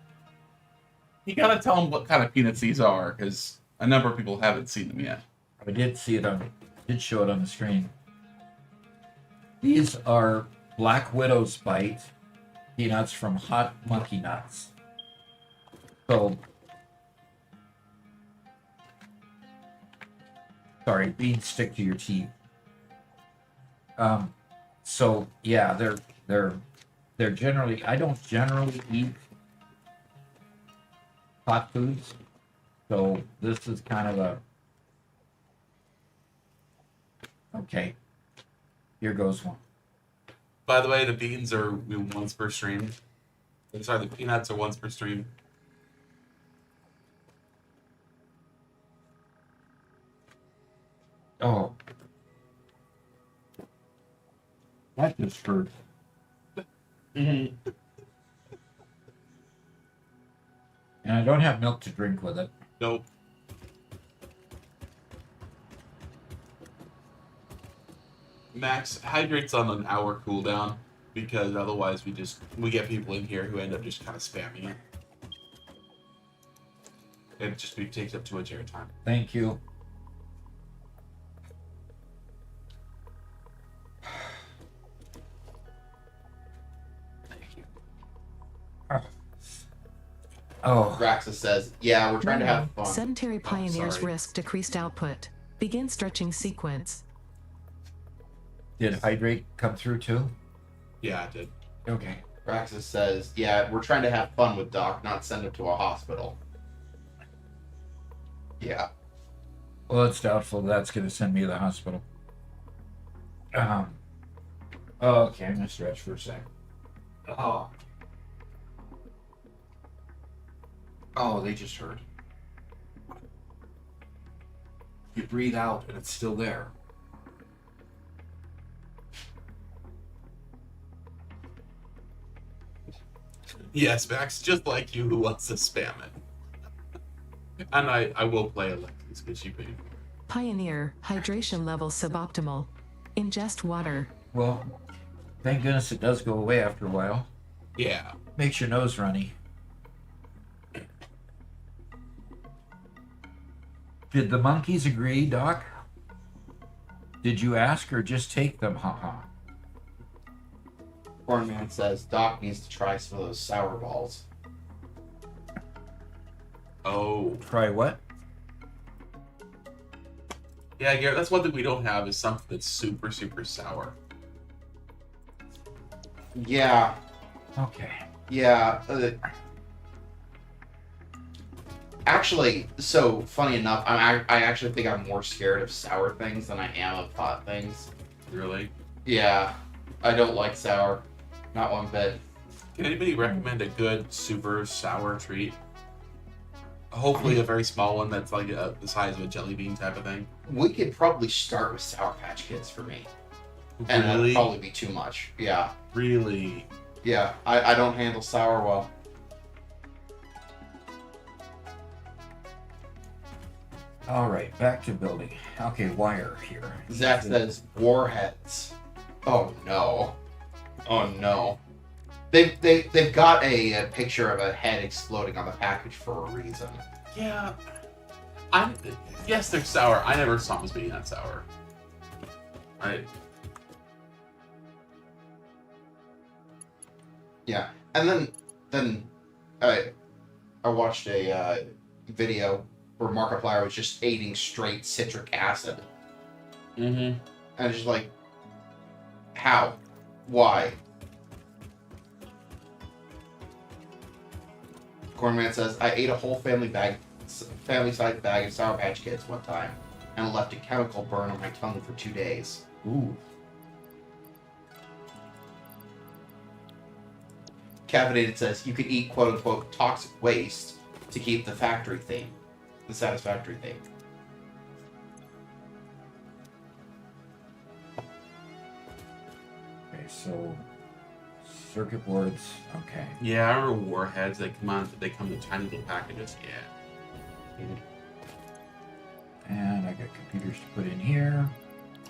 [SPEAKER 3] You gotta tell them what kind of peanuts these are, because a number of people haven't seen them yet.
[SPEAKER 1] I did show it on the screen. These are Black Widow's Bite peanuts from Hot Monkey Nuts. So, sorry, beans stick to your teeth. So yeah, they're generally. I don't generally eat hot foods, so this is kind of a. Okay, here goes one.
[SPEAKER 3] By the way, the beans are once per stream. I'm sorry, the peanuts are once per stream.
[SPEAKER 1] Oh, that just hurt.
[SPEAKER 2] Mm-hmm.
[SPEAKER 1] And I don't have milk to drink with it.
[SPEAKER 3] Nope. Max, hydrate's on an hour cooldown, because otherwise we get people in here who end up just kind of spamming it. It just takes up too much airtime.
[SPEAKER 1] Thank you. Oh,
[SPEAKER 2] Raxa says, yeah, we're trying to have fun.
[SPEAKER 5] Sedentary pioneers
[SPEAKER 3] sorry.
[SPEAKER 5] risk decreased output. Begin stretching sequence.
[SPEAKER 1] did hydrate come through too?
[SPEAKER 3] Yeah, I did.
[SPEAKER 1] Okay.
[SPEAKER 2] Raxa says, yeah, we're trying to have fun with Doc, not send him to a hospital. Yeah.
[SPEAKER 1] Well, it's doubtful that's going to send me to the hospital. Okay, I'm going to stretch for a sec. Oh, they just hurt. You breathe out and it's still there.
[SPEAKER 3] Yes, Max, just like you, who wants to spam it. And I will play Alexis because she paid for it.
[SPEAKER 5] Pioneer, hydration level suboptimal. Ingest water.
[SPEAKER 1] Well, thank goodness it does go away after a while.
[SPEAKER 3] Yeah.
[SPEAKER 1] Makes your nose runny. Did the monkeys agree, Doc? Did you ask or just take them? Haha.
[SPEAKER 2] Cornman says, Doc needs to try some of those sour balls.
[SPEAKER 3] Oh.
[SPEAKER 1] Try what?
[SPEAKER 3] Yeah, Garrett, that's one thing we don't have is something that's super, super sour.
[SPEAKER 2] Yeah.
[SPEAKER 1] Okay.
[SPEAKER 2] Yeah. Actually, so funny enough, I actually think I'm more scared of sour things than I am of hot things.
[SPEAKER 3] Really?
[SPEAKER 2] Yeah, I don't like sour, not one bit.
[SPEAKER 3] Can anybody recommend a good super sour treat? Hopefully a very small one that's like the size of a jelly bean type of thing.
[SPEAKER 2] We could probably start with Sour Patch Kids for me, and that'd
[SPEAKER 3] Really?
[SPEAKER 2] probably be too much. Yeah,
[SPEAKER 3] Really?
[SPEAKER 2] yeah, I don't handle sour well.
[SPEAKER 1] All right, back to building. Okay, wire here.
[SPEAKER 2] Zach says warheads. Oh no. Oh no. They've got a picture of a head exploding on the package for a reason.
[SPEAKER 3] Yeah. Yes, they're sour. I never saw them as being that sour.
[SPEAKER 2] Yeah, and then I watched a video where Markiplier was just eating straight citric acid,
[SPEAKER 3] Mm-hmm.
[SPEAKER 2] and it's just like, how, why? Cornman says, I ate a whole family-sized bag of Sour Patch Kids one time, and left a chemical burn on my tongue for 2 days.
[SPEAKER 1] Ooh.
[SPEAKER 2] Caffeinated says, you could eat quote-unquote toxic waste to keep the factory theme. The Satisfactory theme.
[SPEAKER 1] Okay, so circuit boards. Okay.
[SPEAKER 3] Yeah, I remember warheads. They come in tiny little packages. Yeah.
[SPEAKER 1] And I got computers to put in here.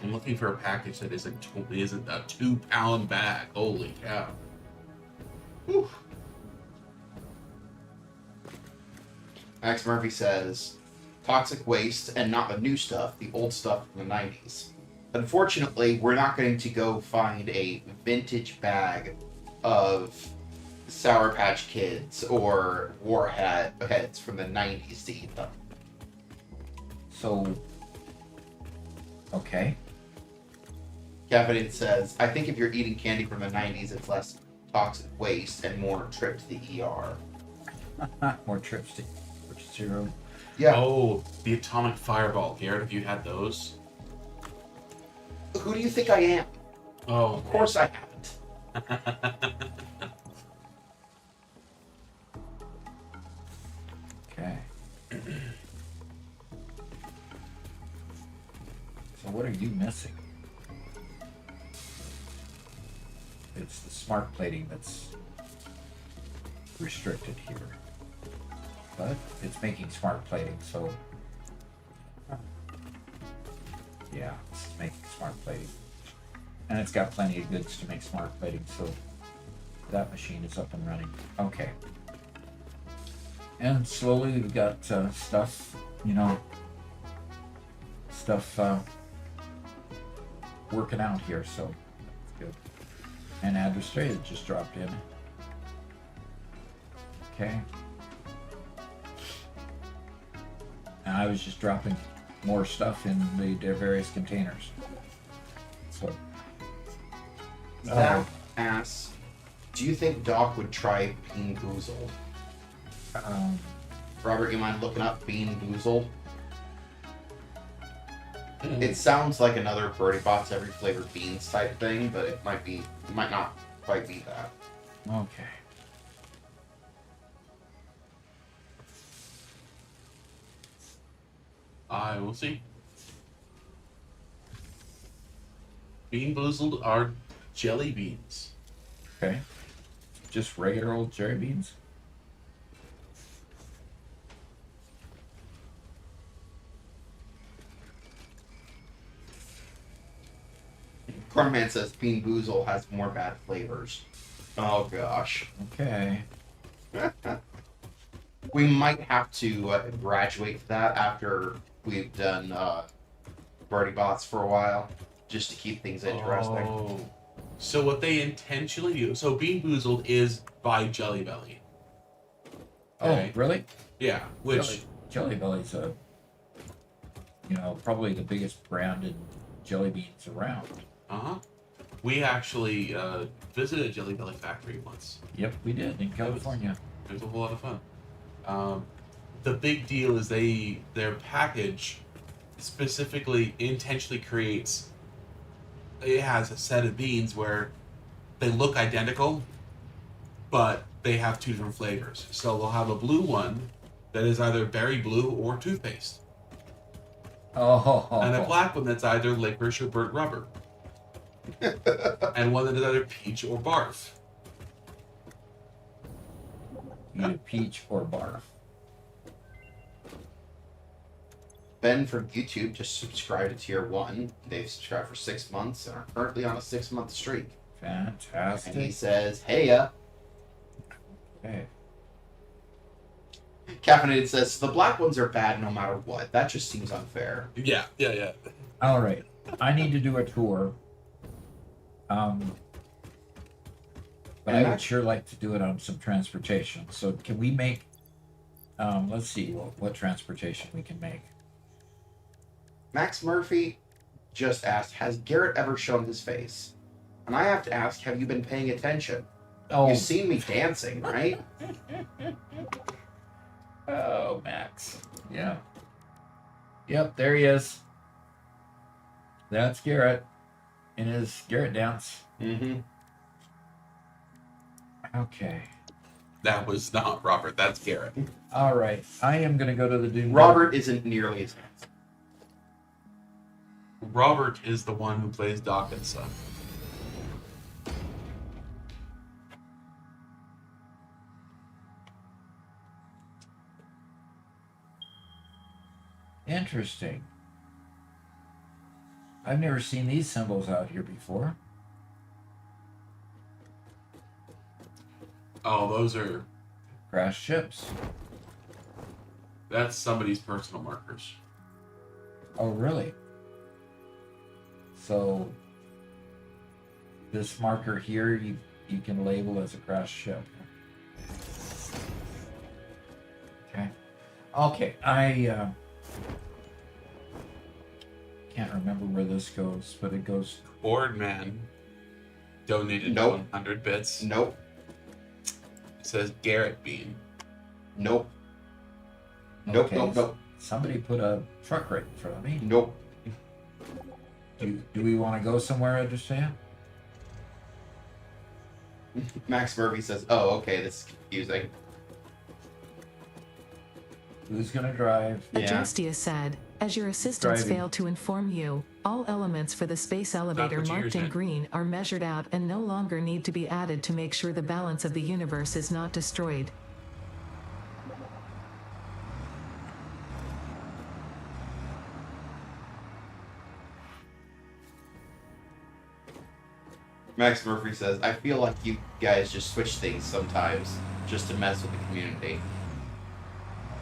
[SPEAKER 3] I'm looking for a package that isn't a 2-pound bag. Holy cow.
[SPEAKER 2] Whew. Max Murphy says, toxic waste and not the new stuff, the old stuff from the 90s. Unfortunately, we're not going to go find a vintage bag of Sour Patch Kids or Warheads from the 90s to eat them.
[SPEAKER 1] So, okay.
[SPEAKER 2] Caffeinated says, I think if you're eating candy from the 90s, it's less toxic waste and more trip to the ER.
[SPEAKER 1] More trips to zero.
[SPEAKER 2] Yeah.
[SPEAKER 3] Oh, the atomic fireball. Garrett, have you had those?
[SPEAKER 2] Who do you think I am?
[SPEAKER 3] Oh,
[SPEAKER 2] Of course I haven't.
[SPEAKER 1] Okay. So what are you missing? It's the smart plating that's restricted here. But it's making smart plating, so yeah, it's making smart plating. And it's got plenty of goods to make smart plating, so that machine is up and running. Okay. And slowly we've got stuff, working out here, so that's good. And address tray that just dropped in. Okay. And I was just dropping more stuff in the various containers. So.
[SPEAKER 2] Zach asks, do you think Doc would try Bean Boozled? Robert, you mind looking up Bean Boozled? It sounds like another Birdie Bots every flavored beans type thing, but it might not quite be that.
[SPEAKER 1] Okay.
[SPEAKER 3] I will see. Bean Boozled are jelly beans.
[SPEAKER 1] Okay. Just regular old cherry beans?
[SPEAKER 2] Cornman says Bean Boozled has more bad flavors. Oh gosh.
[SPEAKER 1] Okay.
[SPEAKER 2] We might have to graduate that after we've done Birdie Bots for a while, just to keep things interesting.
[SPEAKER 3] Oh. So what they intentionally do, so Bean Boozled is by Jelly Belly. Okay.
[SPEAKER 1] Oh, really?
[SPEAKER 3] Yeah, which
[SPEAKER 1] Jelly Belly's probably the biggest brand in jelly beans around.
[SPEAKER 3] we actually visited a Jelly Belly factory once.
[SPEAKER 1] Yep, we did in California.
[SPEAKER 3] It was a whole lot of fun. the big deal is their package specifically intentionally creates. It has a set of beans where they look identical, but they have two different flavors. So they'll have a blue one that is either berry blue or toothpaste, and a black one that's either licorice or burnt rubber, and one that is either peach or barf.
[SPEAKER 1] Either peach or barf.
[SPEAKER 2] Ben from YouTube just subscribed to Tier 1. They've subscribed for 6 months and are currently on a 6-month streak.
[SPEAKER 1] Fantastic.
[SPEAKER 2] And he says, hey,
[SPEAKER 1] Okay.
[SPEAKER 2] Caffeinated says, the black ones are bad no matter what. That just seems unfair.
[SPEAKER 3] Yeah.
[SPEAKER 1] All right. I need to do a tour. But I would sure like to do it on some transportation. So can we make, let's see what transportation we can make.
[SPEAKER 2] Max Murphy just asked, has Garrett ever shown his face? And I have to ask, have you been paying attention?
[SPEAKER 1] Oh,
[SPEAKER 2] You've seen me dancing, right?
[SPEAKER 1] oh, Max. Yeah. Yep, there he is. That's Garrett in his Garrett dance.
[SPEAKER 2] Mm-hmm.
[SPEAKER 1] Okay.
[SPEAKER 3] That was not Robert. That's Garrett.
[SPEAKER 1] All right. I am going to go to the Dune.
[SPEAKER 2] Robert isn't nearly as handsome.
[SPEAKER 3] Robert is the one who plays Doc and Son.
[SPEAKER 1] Interesting. I've never seen these symbols out here before.
[SPEAKER 3] Oh, those are...
[SPEAKER 1] Crash ships.
[SPEAKER 3] That's somebody's personal markers.
[SPEAKER 1] Oh, really? So, this marker here, you can label as a crash ship. Okay. Okay, I can't remember where this goes, but it goes...
[SPEAKER 3] Boardman donated
[SPEAKER 2] Nope.
[SPEAKER 3] 100 bits.
[SPEAKER 2] Nope.
[SPEAKER 3] It says Garrett Bean.
[SPEAKER 2] Nope. Nope,
[SPEAKER 1] Okay,
[SPEAKER 2] nope, nope.
[SPEAKER 1] Somebody put a truck right in front of me.
[SPEAKER 2] Nope.
[SPEAKER 1] Do we want to go somewhere, I understand?
[SPEAKER 2] Max Murphy says, oh, okay, this is confusing.
[SPEAKER 1] Who's going to drive?
[SPEAKER 2] Yeah.
[SPEAKER 5] Adjustia said, as your assistants
[SPEAKER 1] Driving.
[SPEAKER 5] fail to inform you, all elements for the space elevator
[SPEAKER 3] what
[SPEAKER 5] marked
[SPEAKER 3] yours
[SPEAKER 5] in
[SPEAKER 3] is.
[SPEAKER 5] green are measured out and no longer need to be added to make sure the balance of the universe is not destroyed.
[SPEAKER 2] Max Murphy says, I feel like you guys just switch things sometimes just to mess with the community.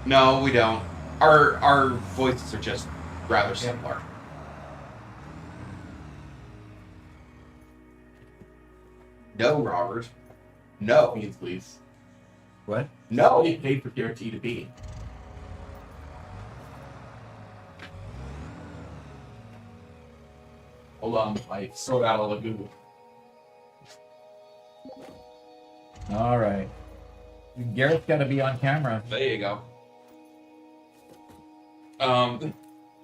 [SPEAKER 2] No, we don't. Our voices are just rather similar. No, Robert. No.
[SPEAKER 3] Beans, please.
[SPEAKER 1] What?
[SPEAKER 2] No.
[SPEAKER 3] He paid for guarantee to be. Hold on, I throw out all the Google.
[SPEAKER 1] All right. Garrett's got to be on camera.
[SPEAKER 3] There you go.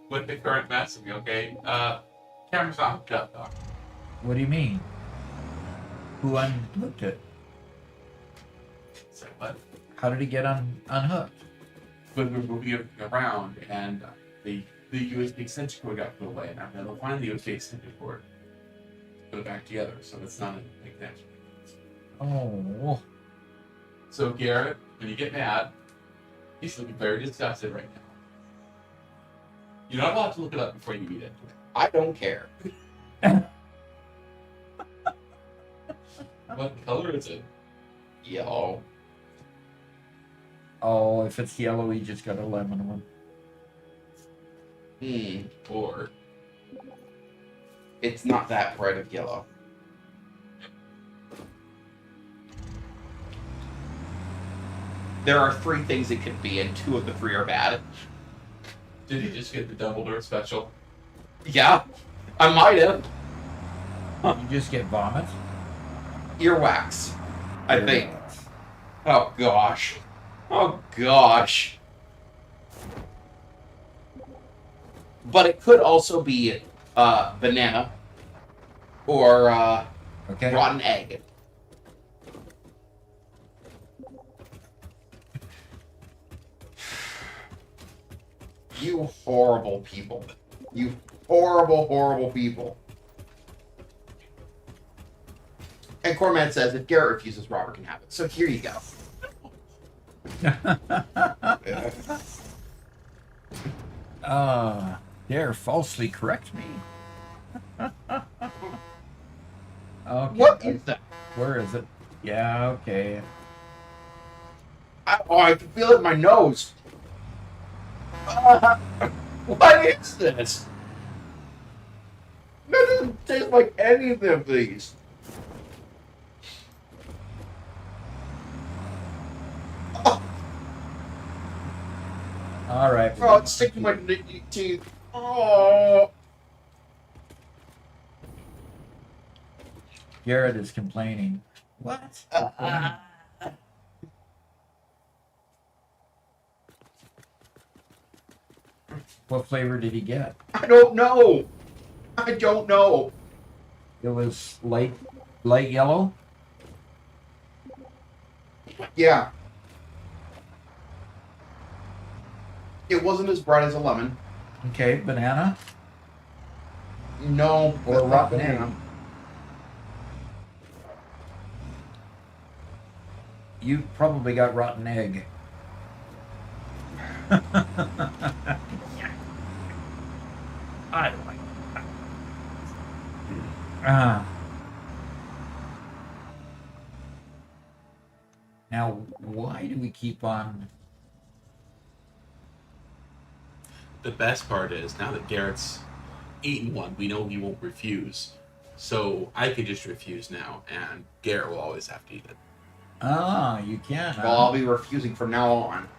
[SPEAKER 3] With the current messaging, okay? Camera's not hooked up, Doc.
[SPEAKER 1] What do you mean? Who unhooked it?
[SPEAKER 3] So what?
[SPEAKER 1] How did he get unhooked?
[SPEAKER 3] When we're moving it around and the USB extension cord got put away, and I'm going to find the USB extension cord, put it back together, so it's not an extension.
[SPEAKER 1] Oh.
[SPEAKER 3] So Garrett, when you get mad, he's looking very disgusted right now. You're not allowed to look it up before you eat it.
[SPEAKER 2] I don't care.
[SPEAKER 3] What color is it?
[SPEAKER 2] Yellow.
[SPEAKER 1] Oh, if it's yellow, he just got a lemon one.
[SPEAKER 3] Or
[SPEAKER 2] It's not that bright of yellow. There are 3 things it could be, and 2 of the 3 are bad.
[SPEAKER 3] did he just get the Dumbledore special?
[SPEAKER 2] Yeah, I might have.
[SPEAKER 1] You just get vomit?
[SPEAKER 2] Earwax, I think. Oh gosh. Oh gosh. but it could also be banana or
[SPEAKER 1] Okay.
[SPEAKER 2] rotten egg. You horrible people. You horrible, horrible people. And Cormat says, if Garrett refuses, Robert can have it. So here you go.
[SPEAKER 1] Dare falsely correct me. Okay.
[SPEAKER 2] What is that?
[SPEAKER 1] Where is it? Yeah, okay.
[SPEAKER 2] I can feel it in my nose. What is this? That doesn't taste like any of these.
[SPEAKER 1] All right.
[SPEAKER 2] Oh, it's sticking my teeth. Oh.
[SPEAKER 1] Garrett is complaining. What? What flavor did he get?
[SPEAKER 2] I don't know. I don't know.
[SPEAKER 1] It was light yellow.
[SPEAKER 2] Yeah. It wasn't as bright as a lemon.
[SPEAKER 1] Okay, banana
[SPEAKER 2] No,
[SPEAKER 1] or
[SPEAKER 2] that's not
[SPEAKER 1] rotten
[SPEAKER 2] banana.
[SPEAKER 1] egg. You probably got rotten egg. I don't like that. Now, why do we keep on?
[SPEAKER 3] The best part is, now that Garrett's eaten one, we know he won't refuse. So I could just refuse now, and Garrett will always have to eat it.
[SPEAKER 1] Ah, you can.
[SPEAKER 2] Well, I'll be refusing from now on.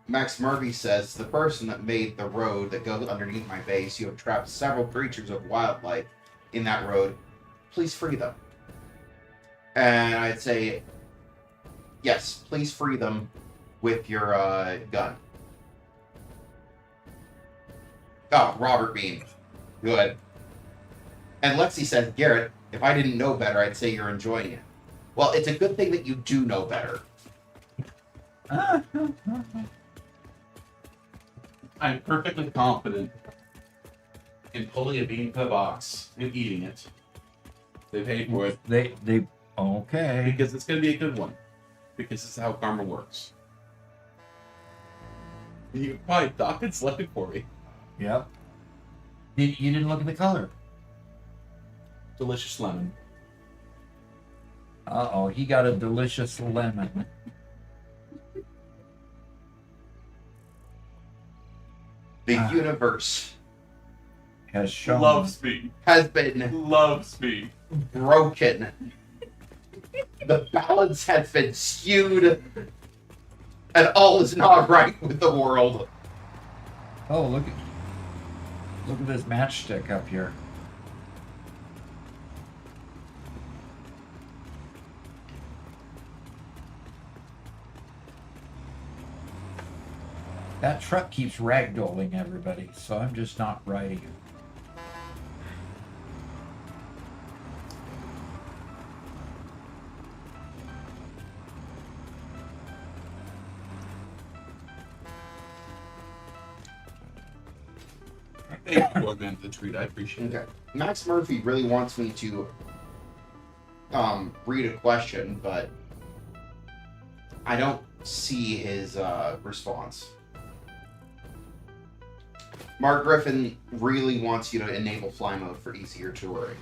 [SPEAKER 2] Max Murphy says, the person that made the road that goes underneath my base, you have trapped several creatures of wildlife in that road. Please free them. And I'd say, yes, please free them with your gun. Oh, Robert Bean. Good. And Lexi says, Garrett, if I didn't know better, I'd say you're enjoying it. Well, it's a good thing that you do know better.
[SPEAKER 3] I'm perfectly confident in pulling a bean from the box and eating it. They paid for it
[SPEAKER 1] They okay.
[SPEAKER 3] because it's going to be a good one. Because this is how karma works. You probably thought it selected for me.
[SPEAKER 1] Yep. You didn't look at the color.
[SPEAKER 3] Delicious lemon.
[SPEAKER 1] Uh-oh, he got a delicious lemon.
[SPEAKER 2] The universe
[SPEAKER 1] Has shown.
[SPEAKER 3] Loves me.
[SPEAKER 2] has been
[SPEAKER 3] Loves me.
[SPEAKER 2] broken. The balance has been skewed. And all is not right with the world.
[SPEAKER 1] Oh, look at this matchstick up here. That truck keeps ragdolling everybody, so I'm just not riding it.
[SPEAKER 3] Thank you for the treat. I appreciate it.
[SPEAKER 2] Okay. Max Murphy really wants me to read a question, but I don't see his response. Mark Griffin really wants you to enable fly mode for easier touring.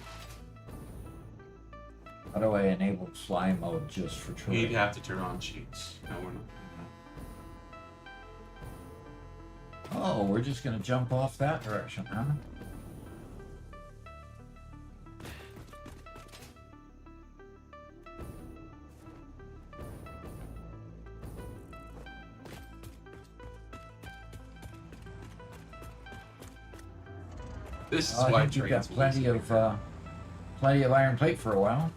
[SPEAKER 1] How do I enable fly mode just for
[SPEAKER 3] You'd
[SPEAKER 1] touring?
[SPEAKER 3] have to turn on cheats. No, we're not doing that.
[SPEAKER 1] Oh, we're just gonna jump off that direction, huh?
[SPEAKER 3] This is
[SPEAKER 1] I
[SPEAKER 3] why
[SPEAKER 1] think you've got
[SPEAKER 3] trains will
[SPEAKER 1] plenty of iron plate for a while.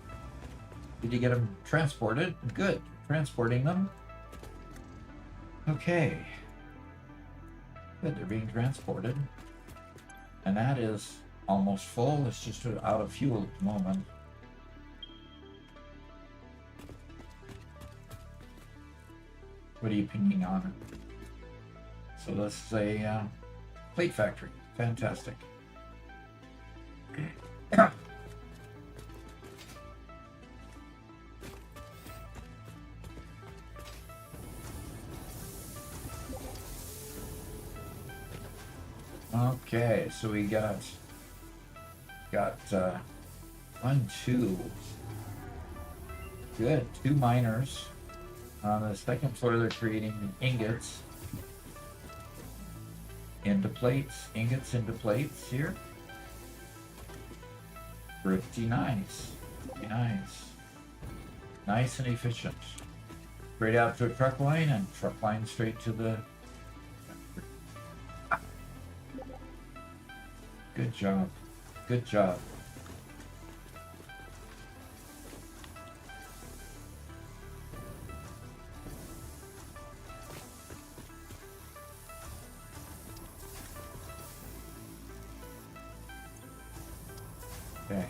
[SPEAKER 1] Did you get them transported? Good. transporting them. Okay. Good, they're being transported. And that is almost full. It's just out of fuel at the moment. What are you pinging on? So this is a plate factory. Fantastic. Okay, so we got 1, 2. Good, 2 miners. On the second floor, they're creating ingots into plates. Ingots into plates here. Pretty nice. Pretty nice. Nice and efficient. Straight out to a truck line and truck line straight to the... Good job. Good job. Okay.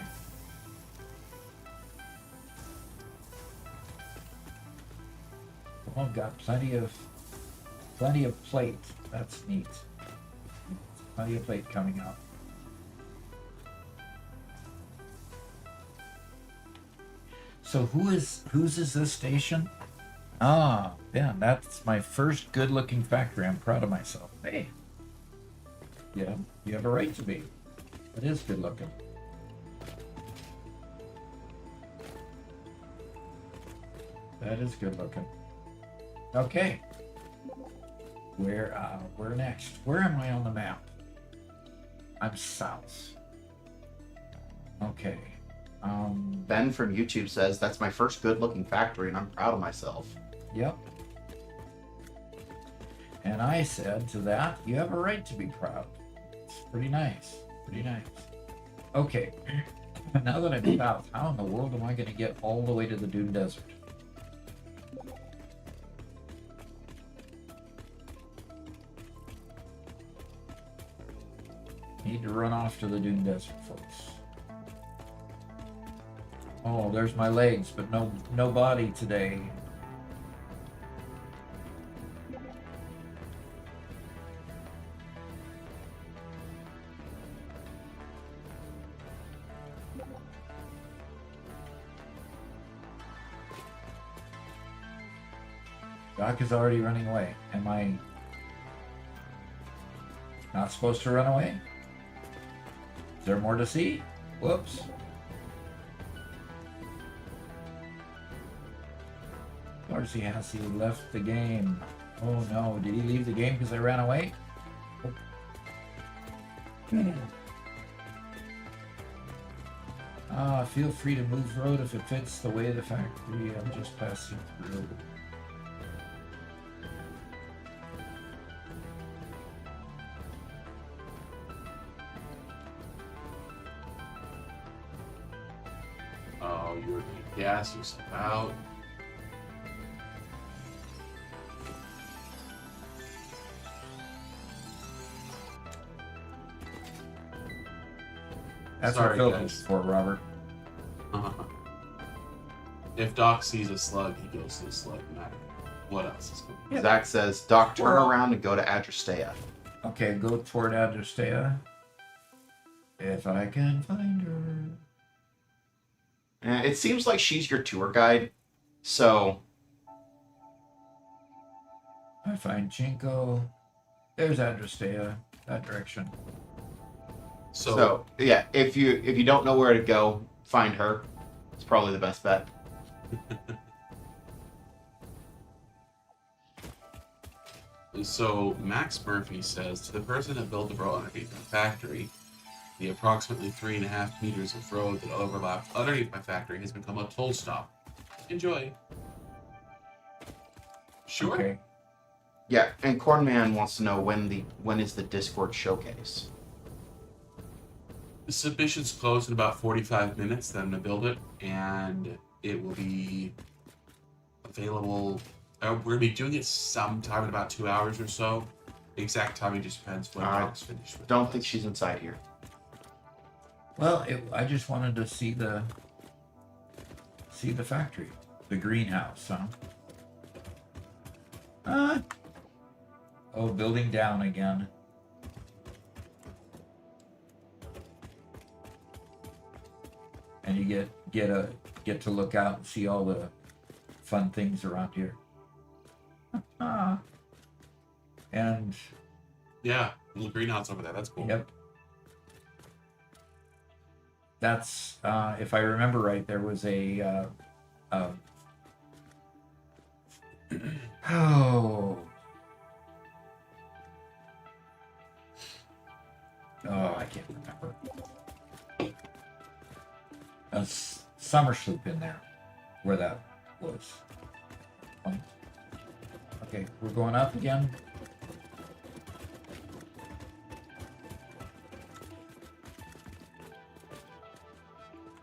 [SPEAKER 1] Well, got plenty of plate. That's neat. Plenty of plate coming out. So whose is this station? Ah, yeah, that's my first good-looking factory. I'm proud of myself. Hey, yeah, you have a right to be. It is good-looking. That is good-looking. Okay, where next? Where am I on the map? I'm south. Okay.
[SPEAKER 2] Ben from YouTube says, that's my first good-looking factory, and I'm proud of myself.
[SPEAKER 1] Yep. And I said to that, you have a right to be proud. It's pretty nice. Pretty nice. Okay. Now that I'm south, how in the world am I going to get all the way to the Dune Desert? Need to run off to the Dune Desert, folks. Oh, there's my legs, but no body today. Doc is already running away. Am I not supposed to run away? Is there more to see? Whoops. Darcy Hassey left the game. Oh no, did he leave the game because I ran away? Feel free to move road if it fits the way of the factory. I'm just passing through.
[SPEAKER 3] Oh, you're gas yourself out.
[SPEAKER 1] That's
[SPEAKER 3] Sorry,
[SPEAKER 1] what
[SPEAKER 3] guys.
[SPEAKER 1] Phil's for, Robert.
[SPEAKER 3] If Doc sees a slug, he goes to the slug, no matter what else is going on.
[SPEAKER 1] Yeah.
[SPEAKER 2] Zach says, Doc, turn
[SPEAKER 1] Well-
[SPEAKER 2] around and go to Adrastea.
[SPEAKER 1] Okay, go toward Adrastea. If I can find her.
[SPEAKER 2] It seems like she's your tour guide, so
[SPEAKER 1] I find Chinko. There's Adrastea. That direction.
[SPEAKER 2] so yeah. If you don't know where to go, find her. It's probably the best bet.
[SPEAKER 3] So Max Murphy says, to the person that built the road underneath my factory, the approximately 3.5 meters of road that overlapped underneath my factory has become a toll stop. Enjoy. Sure.
[SPEAKER 1] Okay.
[SPEAKER 2] Yeah, and Cornman wants to know when is the Discord showcase.
[SPEAKER 3] The submission's closed in about 45 minutes. Then I'm gonna build it, and it will be available. We're gonna be doing it sometime in about 2 hours or so. The exact timing just depends when Doc's finished. With
[SPEAKER 2] Don't think she's inside here.
[SPEAKER 1] Well, I just wanted to see the factory, the greenhouse, huh? Oh, building down again. And you get to look out and see all the fun things around here. And
[SPEAKER 3] yeah, little greenhouse over there. That's cool.
[SPEAKER 1] yep. That's if I remember right, there was a oh, I can't remember. A summer sloop in there where that was. Okay, we're going up again.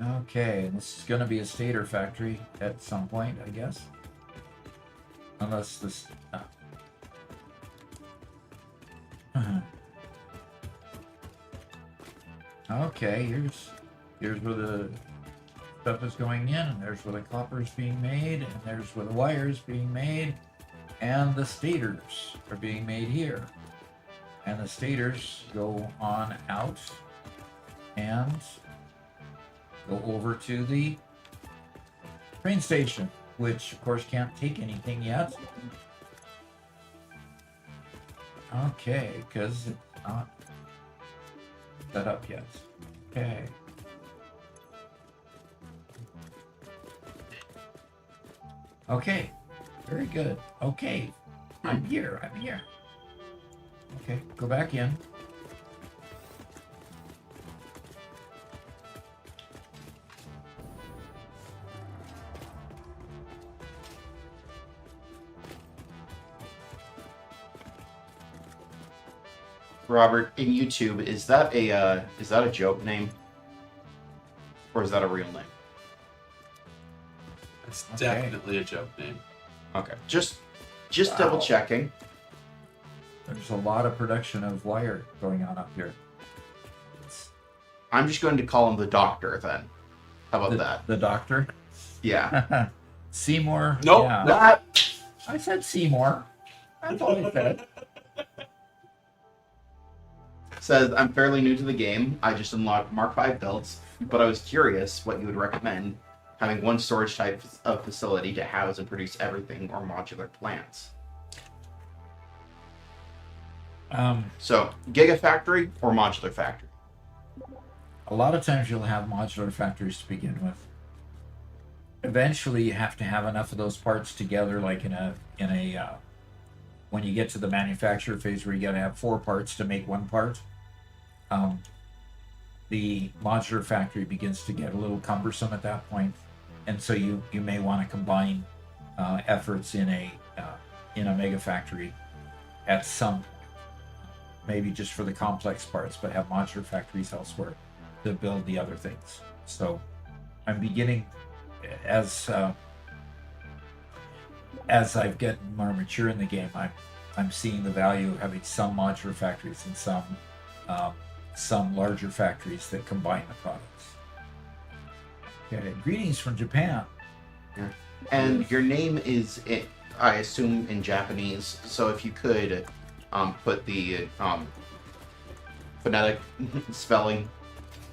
[SPEAKER 1] Okay, this is going to be a stator factory at some point, I guess. Unless this... Okay, here's where the stuff is going in, and there's where the copper is being made, and there's where the wire is being made, and the stators are being made here. And the stators go on out and go over to the train station, which of course can't take anything yet. Okay, because it's not set up yet. Okay. Okay, very good. Okay, I'm here. Okay, go back in.
[SPEAKER 2] Robert, in YouTube, is that a joke name? Or is that a real name?
[SPEAKER 3] It's
[SPEAKER 1] Okay.
[SPEAKER 3] definitely a joke name.
[SPEAKER 2] Okay. Just
[SPEAKER 1] Wow.
[SPEAKER 2] double checking.
[SPEAKER 1] There's a lot of production of wire going on up here.
[SPEAKER 2] I'm just going to call him the Doctor then. How about that?
[SPEAKER 1] The doctor?
[SPEAKER 2] Yeah.
[SPEAKER 1] Seymour?
[SPEAKER 3] Nope.
[SPEAKER 1] Yeah.
[SPEAKER 2] That
[SPEAKER 1] I said Seymour. That's all I said.
[SPEAKER 2] says, I'm fairly new to the game. I just unlocked Mark V builds, but I was curious what you would recommend having one storage type of facility to house and produce everything or modular plants. So, Gigafactory or Modular Factory?
[SPEAKER 1] A lot of times you'll have modular factories to begin with. Eventually, you have to have enough of those parts together, like in a when you get to the manufacture phase where you got to have 4 parts to make 1 part. The modular factory begins to get a little cumbersome at that point, and so you may want to combine efforts in a mega factory at some point. Maybe just for the complex parts, but have modular factories elsewhere to build the other things. So I'm beginning, as I've gotten more mature in the game, I'm seeing the value of having some modular factories and some larger factories that combine the products. Okay, greetings from Japan.
[SPEAKER 2] And your name is, I assume, in Japanese, so if you could put the phonetic spelling,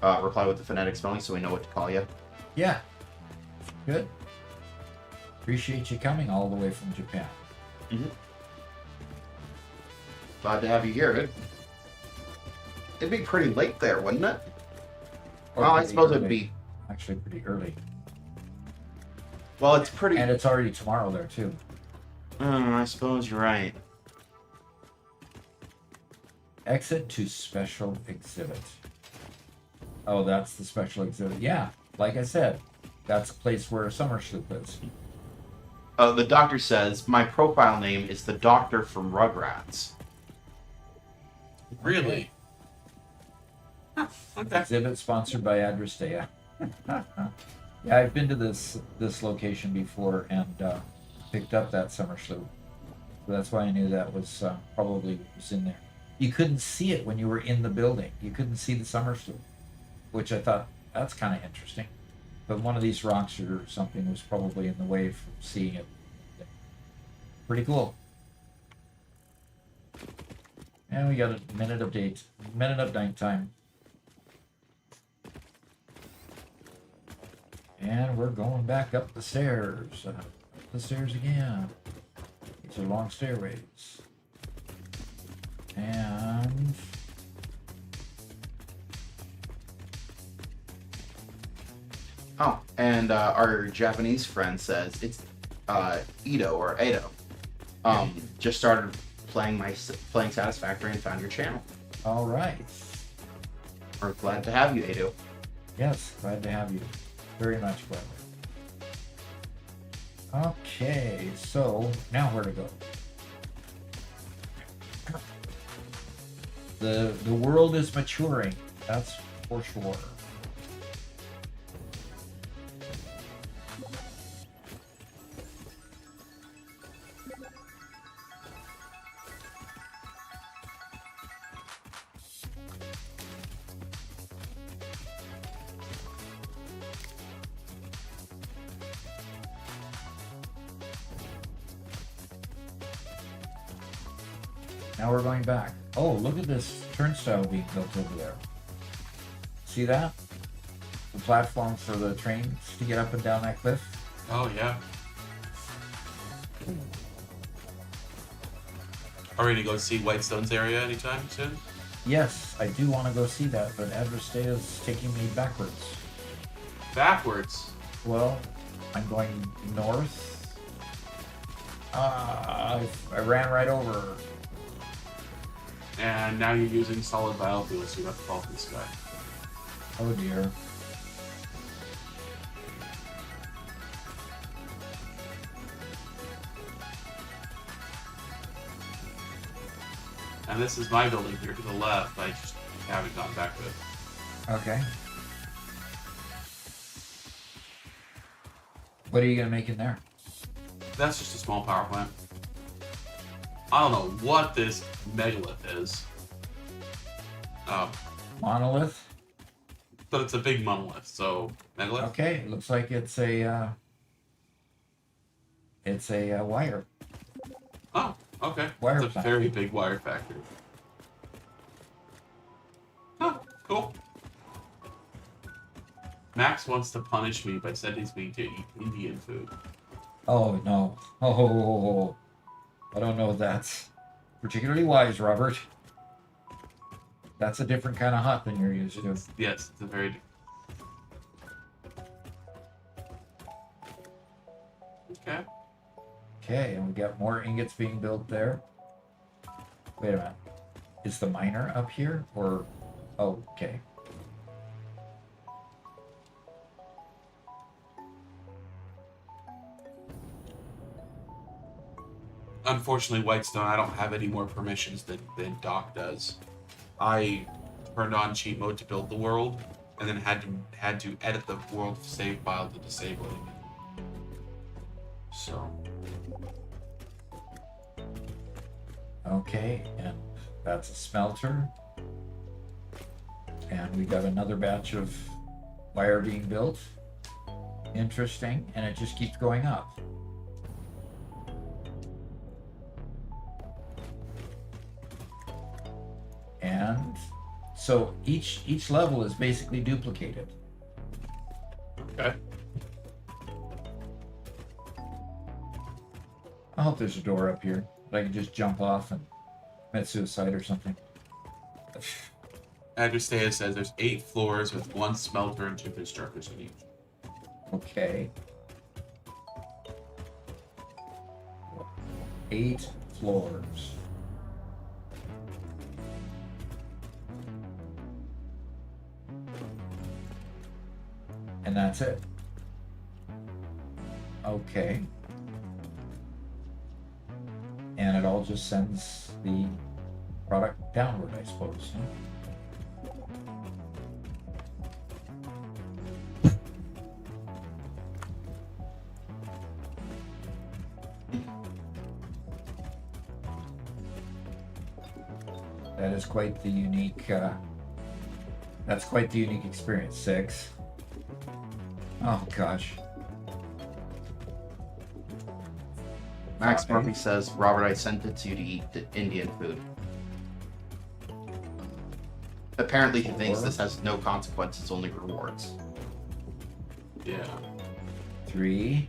[SPEAKER 2] reply with the phonetic spelling so we know what to call you.
[SPEAKER 1] Yeah, good. Appreciate you coming all the way from Japan.
[SPEAKER 2] Glad to have you here. It'd be pretty late there, wouldn't it?
[SPEAKER 1] Or
[SPEAKER 2] Well, I
[SPEAKER 1] pretty
[SPEAKER 2] suppose it'd
[SPEAKER 1] early.
[SPEAKER 2] be.
[SPEAKER 1] Actually pretty early.
[SPEAKER 2] Well, it's pretty.
[SPEAKER 1] And it's already tomorrow there too.
[SPEAKER 2] I suppose you're right.
[SPEAKER 1] Exit to special exhibit. Oh, that's the special exhibit. Yeah, like I said, that's a place where a summer sloop is.
[SPEAKER 2] The doctor says, my profile name is the Doctor from Rugrats.
[SPEAKER 3] Really? Okay.
[SPEAKER 1] Exhibit sponsored by Adrestea. Yeah, I've been to this location before, and picked up that summer sloop. So that's why I knew that was probably was in there. You couldn't see it when you were in the building. You couldn't see the summer sloop, which I thought that's kind of interesting. But one of these rocks or something was probably in the way from seeing it. Pretty cool. And we got a minute of night time. And we're going back up the stairs. Up the stairs again. These are long stairways. And
[SPEAKER 2] Oh, and our Japanese friend says it's Edo or Edo. Just started playing Satisfactory and found your channel.
[SPEAKER 1] all right.
[SPEAKER 2] We're glad to have you, Edo.
[SPEAKER 1] Yes, glad to have you. Very much glad. Okay, so now where to go? The world is maturing. That's for sure. Now we're going back. Oh, look at this turnstile being built over there. See that? The platform for the trains to get up and down that cliff.
[SPEAKER 3] Oh, yeah. Are we going to go see Whitestone's area anytime soon?
[SPEAKER 1] Yes, I do want to go see that, but Adverstea is taking me backwards.
[SPEAKER 3] Backwards.
[SPEAKER 1] Well, I'm going north. I ran right over.
[SPEAKER 3] And now you're using solid biofuels, so you have to fall from the sky.
[SPEAKER 1] Oh dear.
[SPEAKER 3] And this is my building here to the left. I just haven't gone back to it.
[SPEAKER 1] Okay. What are you gonna make in there?
[SPEAKER 3] That's just a small power plant. I don't know what this megalith is.
[SPEAKER 1] Monolith?
[SPEAKER 3] But it's a big monolith, so megalith?
[SPEAKER 1] Okay, looks like it's a wire.
[SPEAKER 3] Oh, okay.
[SPEAKER 1] Wire
[SPEAKER 3] It's a
[SPEAKER 1] plant.
[SPEAKER 3] very big wire factory. Huh, cool. Max wants to punish me by sending me to eat Indian food.
[SPEAKER 1] Oh no. Oh, I don't know if that's particularly wise, Robert. That's a different kind of hot than you're used to.
[SPEAKER 3] Yes, it's a very... Okay.
[SPEAKER 1] Okay, and we got more ingots being built there. Wait a minute. Is the miner up here? Or... Oh, okay.
[SPEAKER 3] Unfortunately, Whitestone, I don't have any more permissions than Doc does. I turned on cheat mode to build the world, and then had to edit the world save file to disable it. So
[SPEAKER 1] Okay, and that's a smelter. And we got another batch of wire being built. Interesting, and it just keeps going up. And so each level is basically duplicated.
[SPEAKER 3] okay.
[SPEAKER 1] I hope there's a door up here that I can just jump off and commit suicide or something.
[SPEAKER 3] Adverstea says there's 8 floors with 1 smelter and 2 constructors in each.
[SPEAKER 1] Okay. 8 floors. And that's it. Okay. And it all just sends the product downward, I suppose. Huh? That is quite the unique. That's quite the unique experience. 6. Oh gosh.
[SPEAKER 2] Max
[SPEAKER 1] 5.
[SPEAKER 2] Murphy says, Robert, I sent it to you to eat the Indian food. Apparently, he thinks
[SPEAKER 1] 4.
[SPEAKER 2] this has no consequences, only rewards.
[SPEAKER 3] Yeah.
[SPEAKER 1] 3.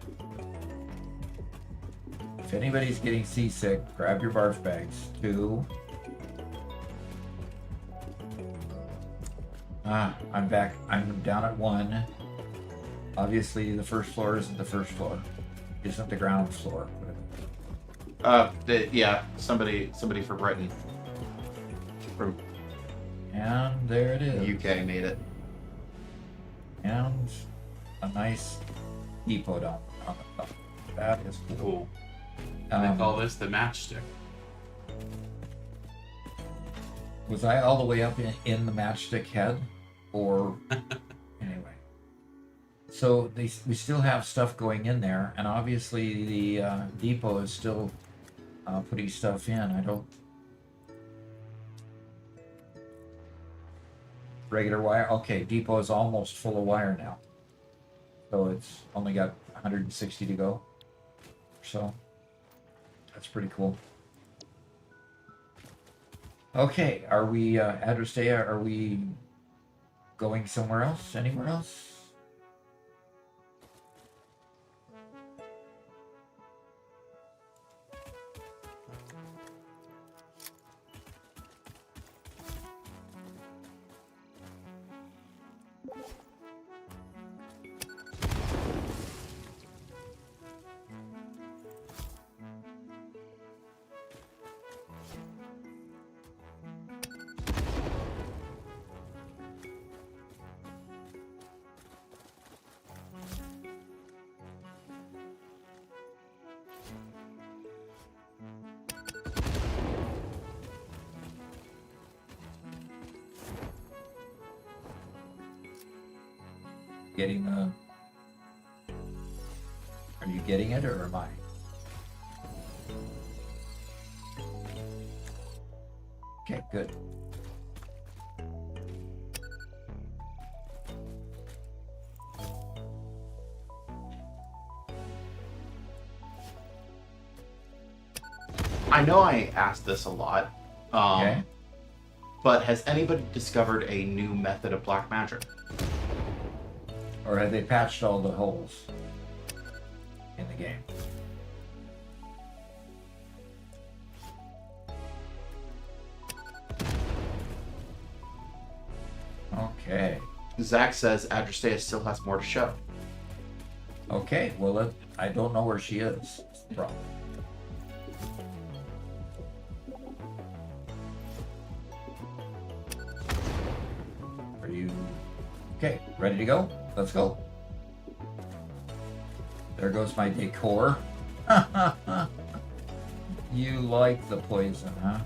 [SPEAKER 1] If anybody's getting seasick, grab your barf bags. 2. I'm back. I'm down at 1. Obviously, the first floor isn't the first floor. Isn't the ground floor.
[SPEAKER 2] Yeah, somebody for Britain. From
[SPEAKER 1] And there it is.
[SPEAKER 2] UK made it.
[SPEAKER 1] And a nice depot down on the top. That is cool.
[SPEAKER 3] Cool. They call this the matchstick.
[SPEAKER 1] Was I all the way up in the matchstick head? Or anyway. So we still have stuff going in there, and obviously the depot is still putting stuff in. I don't. Regular wire. Okay, depot is almost full of wire now. So it's only got 160 to go. So that's pretty cool. Okay, are we Adrestea? Are we going somewhere else? Anywhere else? Getting the... Are you getting it, or am I? Okay, good.
[SPEAKER 2] I know I asked this a lot,
[SPEAKER 1] Okay.
[SPEAKER 2] but has anybody discovered a new method of black magic?
[SPEAKER 1] Or have they patched all the holes in the game? Okay.
[SPEAKER 2] Zach says Adrestea still has more to show.
[SPEAKER 1] Okay, well, I don't know where she is. That's the problem. Are you... Okay, ready to go? Let's go. There goes my decor. You like the poison, huh?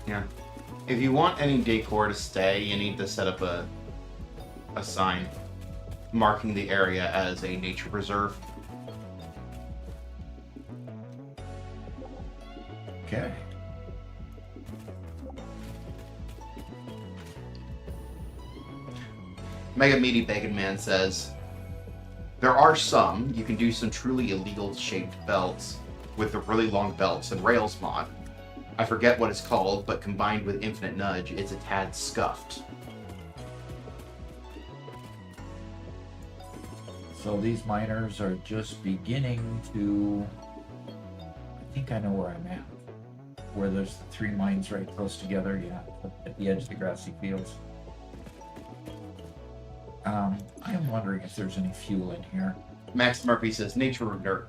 [SPEAKER 2] Yeah. If you want any decor to stay, you need to set up a sign marking the area as a nature reserve.
[SPEAKER 1] Okay.
[SPEAKER 2] Mega Meaty Bacon Man says, there are some, you can do some truly illegal shaped belts with the really long belts and rails mod. I forget what it's called, but combined with Infinite Nudge, it's a tad scuffed.
[SPEAKER 1] So these miners are just beginning to... I think I know where I'm at. Where there's the 3 mines right close together, yeah, at the edge of the grassy fields. I am wondering if there's any fuel in here.
[SPEAKER 2] Max Murphy says nature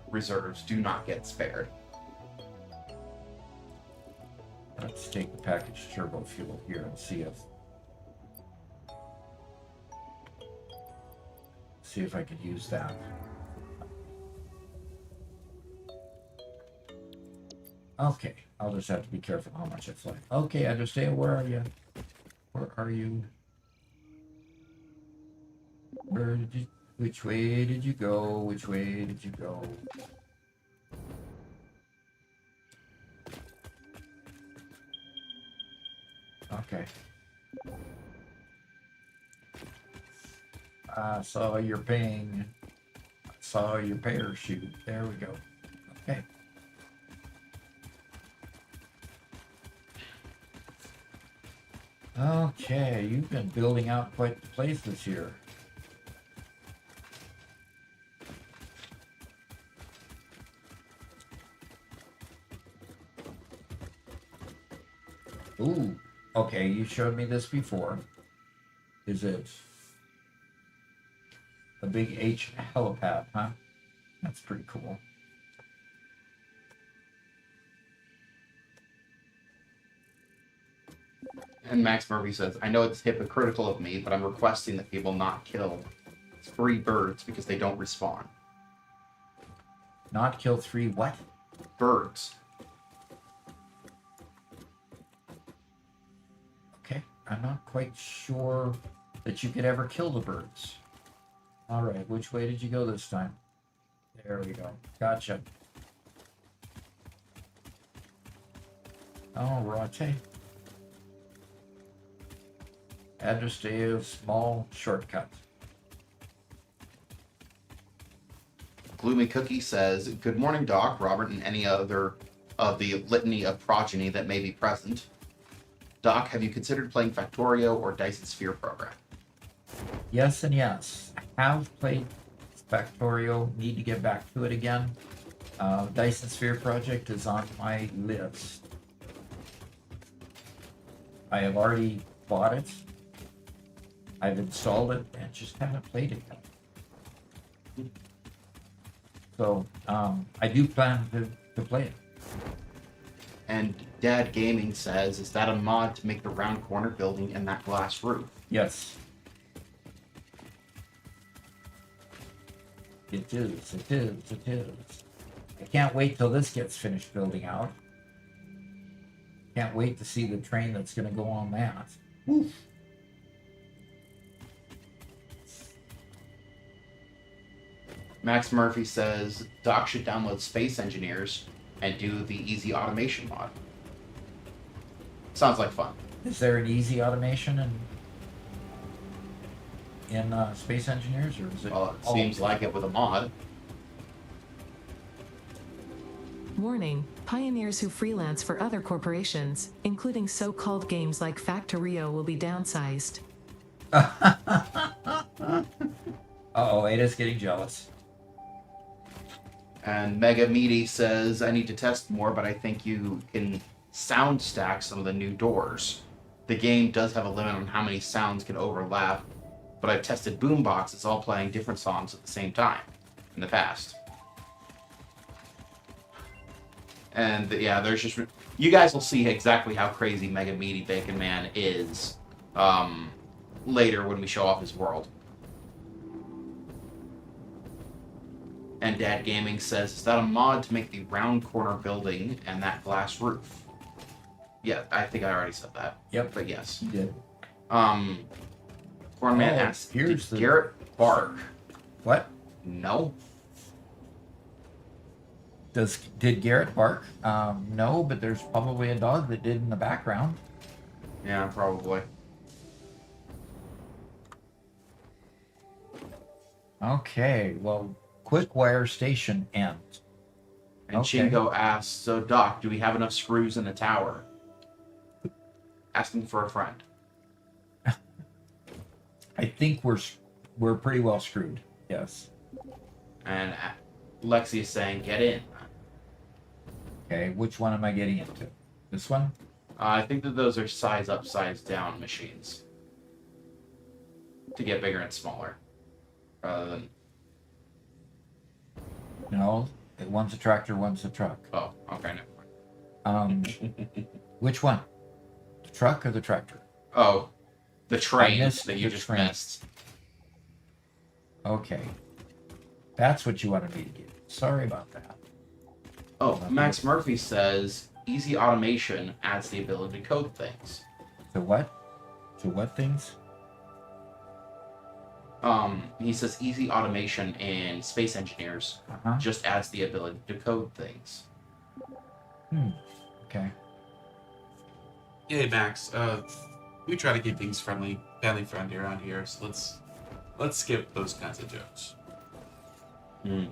[SPEAKER 2] reserves do not get spared.
[SPEAKER 1] Let's take the packaged turbo fuel here and see if I could use that. Okay, I'll just have to be careful how much I fly. Okay, Adrestea, where are you? Where are you? Where did you... Which way did you go? Which way did you go? Okay. So you're paying. Saw your parachute. There we go. Okay. Okay, you've been building out quite the place this year. Ooh, okay, you showed me this before. Is it a big H helipad, huh? That's pretty cool.
[SPEAKER 2] And Max Murphy says, I know it's hypocritical of me, but I'm requesting that people not kill 3 birds because they don't respawn.
[SPEAKER 1] Not kill 3 what?
[SPEAKER 2] Birds.
[SPEAKER 1] Okay, I'm not quite sure that you could ever kill the birds. All right, which way did you go this time? There we go. Gotcha. All righty. Address to a small shortcut.
[SPEAKER 2] Gloomy Cookie says, good morning, Doc, Robert, and any other of the litany of progeny that may be present. Doc, have you considered playing Factorio or Dyson Sphere Program?
[SPEAKER 1] Yes and yes. I have played Factorio. Need to get back to it again. Dyson Sphere Project is on my list. I have already bought it. I've installed it and just haven't played it yet. So I do plan to play it.
[SPEAKER 2] And Dad Gaming says, is that a mod to make the round corner building and that glass roof?
[SPEAKER 1] Yes. It is, it is, it is. I can't wait till this gets finished building out. Can't wait to see the train that's going to go on that. Woof.
[SPEAKER 2] Max Murphy says, Doc should download Space Engineers and do the easy automation mod. Sounds like fun.
[SPEAKER 1] Is there an easy automation in Space Engineers, or is it?
[SPEAKER 2] Well, it seems like it with a mod.
[SPEAKER 5] Warning, pioneers who freelance for other corporations, including so-called games like Factorio, will be downsized.
[SPEAKER 1] Uh-oh, Ada's getting jealous.
[SPEAKER 2] And Mega Meaty says, I need to test more, but I think you can sound stack some of the new doors. The game does have a limit on how many sounds can overlap, but I've tested boomboxes all playing different songs at the same time in the past. And yeah, there's just... You guys will see exactly how crazy Mega Meaty Bacon Man is later when we show off his world. And Dad Gaming says, is that a mod to make the round corner building and that glass roof? Yeah, I think I already said that.
[SPEAKER 1] Yep.
[SPEAKER 2] But yes.
[SPEAKER 1] You did.
[SPEAKER 2] Cornman asks,
[SPEAKER 1] here's
[SPEAKER 2] did
[SPEAKER 1] the-
[SPEAKER 2] Garrett bark?
[SPEAKER 1] What?
[SPEAKER 2] No.
[SPEAKER 1] Did Garrett bark? No, but there's probably a dog that did in the background.
[SPEAKER 2] Yeah, probably.
[SPEAKER 1] Okay, well, quick wire station ends.
[SPEAKER 2] And
[SPEAKER 1] Okay.
[SPEAKER 2] Chingo asks, so Doc, do we have enough screws in the tower? Asking for a friend.
[SPEAKER 1] I think we're pretty well screwed. Yes.
[SPEAKER 2] And Lexi is saying, get in.
[SPEAKER 1] Okay, which one am I getting into? This one?
[SPEAKER 2] I think that those are size up, size down machines. To get bigger and smaller. Rather than...
[SPEAKER 1] No, one's a tractor, one's a truck.
[SPEAKER 2] Oh, okay, never mind.
[SPEAKER 1] Which one? The truck or the tractor?
[SPEAKER 2] Oh, the train
[SPEAKER 1] missed
[SPEAKER 2] that you
[SPEAKER 1] the
[SPEAKER 2] just
[SPEAKER 1] train.
[SPEAKER 2] missed.
[SPEAKER 1] Okay. That's what you wanted me to get. Sorry about that.
[SPEAKER 2] Oh, Max Murphy says, easy automation adds the ability to code things.
[SPEAKER 1] To what? To what things?
[SPEAKER 2] He says easy automation in Space Engineers
[SPEAKER 1] Uh-huh.
[SPEAKER 2] just adds the ability to code things.
[SPEAKER 1] Okay.
[SPEAKER 3] Hey Max, we try to keep things family friendly around here, so let's skip those kinds of jokes.
[SPEAKER 2] And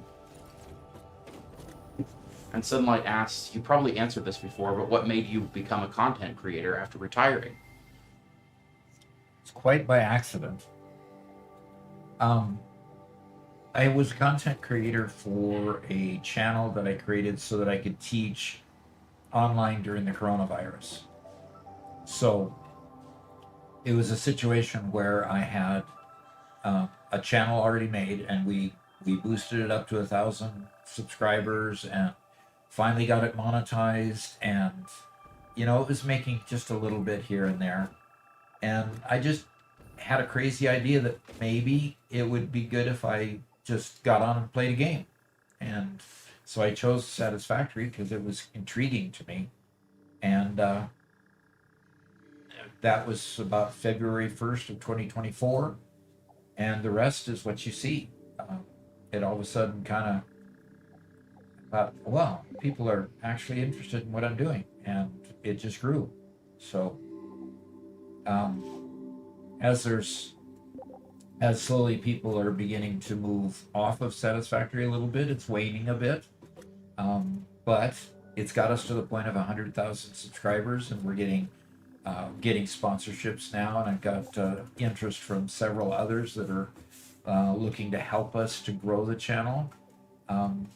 [SPEAKER 2] Sunlight asks, you probably answered this before, but what made you become a content creator after retiring?
[SPEAKER 1] It's quite by accident. I was a content creator for a channel that I created so that I could teach online during the coronavirus. So it was a situation where I had a channel already made, and we boosted it up to 1,000 subscribers, and finally got it monetized, and it was making just a little bit here and there, and I just had a crazy idea that maybe it would be good if I just got on and played a game, and so I chose Satisfactory because it was intriguing to me, and that was about February 1st of 2024, and the rest is what you see. It all of a sudden kind of thought, wow, people are actually interested in what I'm doing, and it just grew. So as slowly people are beginning to move off of Satisfactory a little bit, it's waning a bit, but it's got us to the point of 100,000 subscribers, and we're getting sponsorships now, and I've got interest from several others that are looking to help us to grow the channel.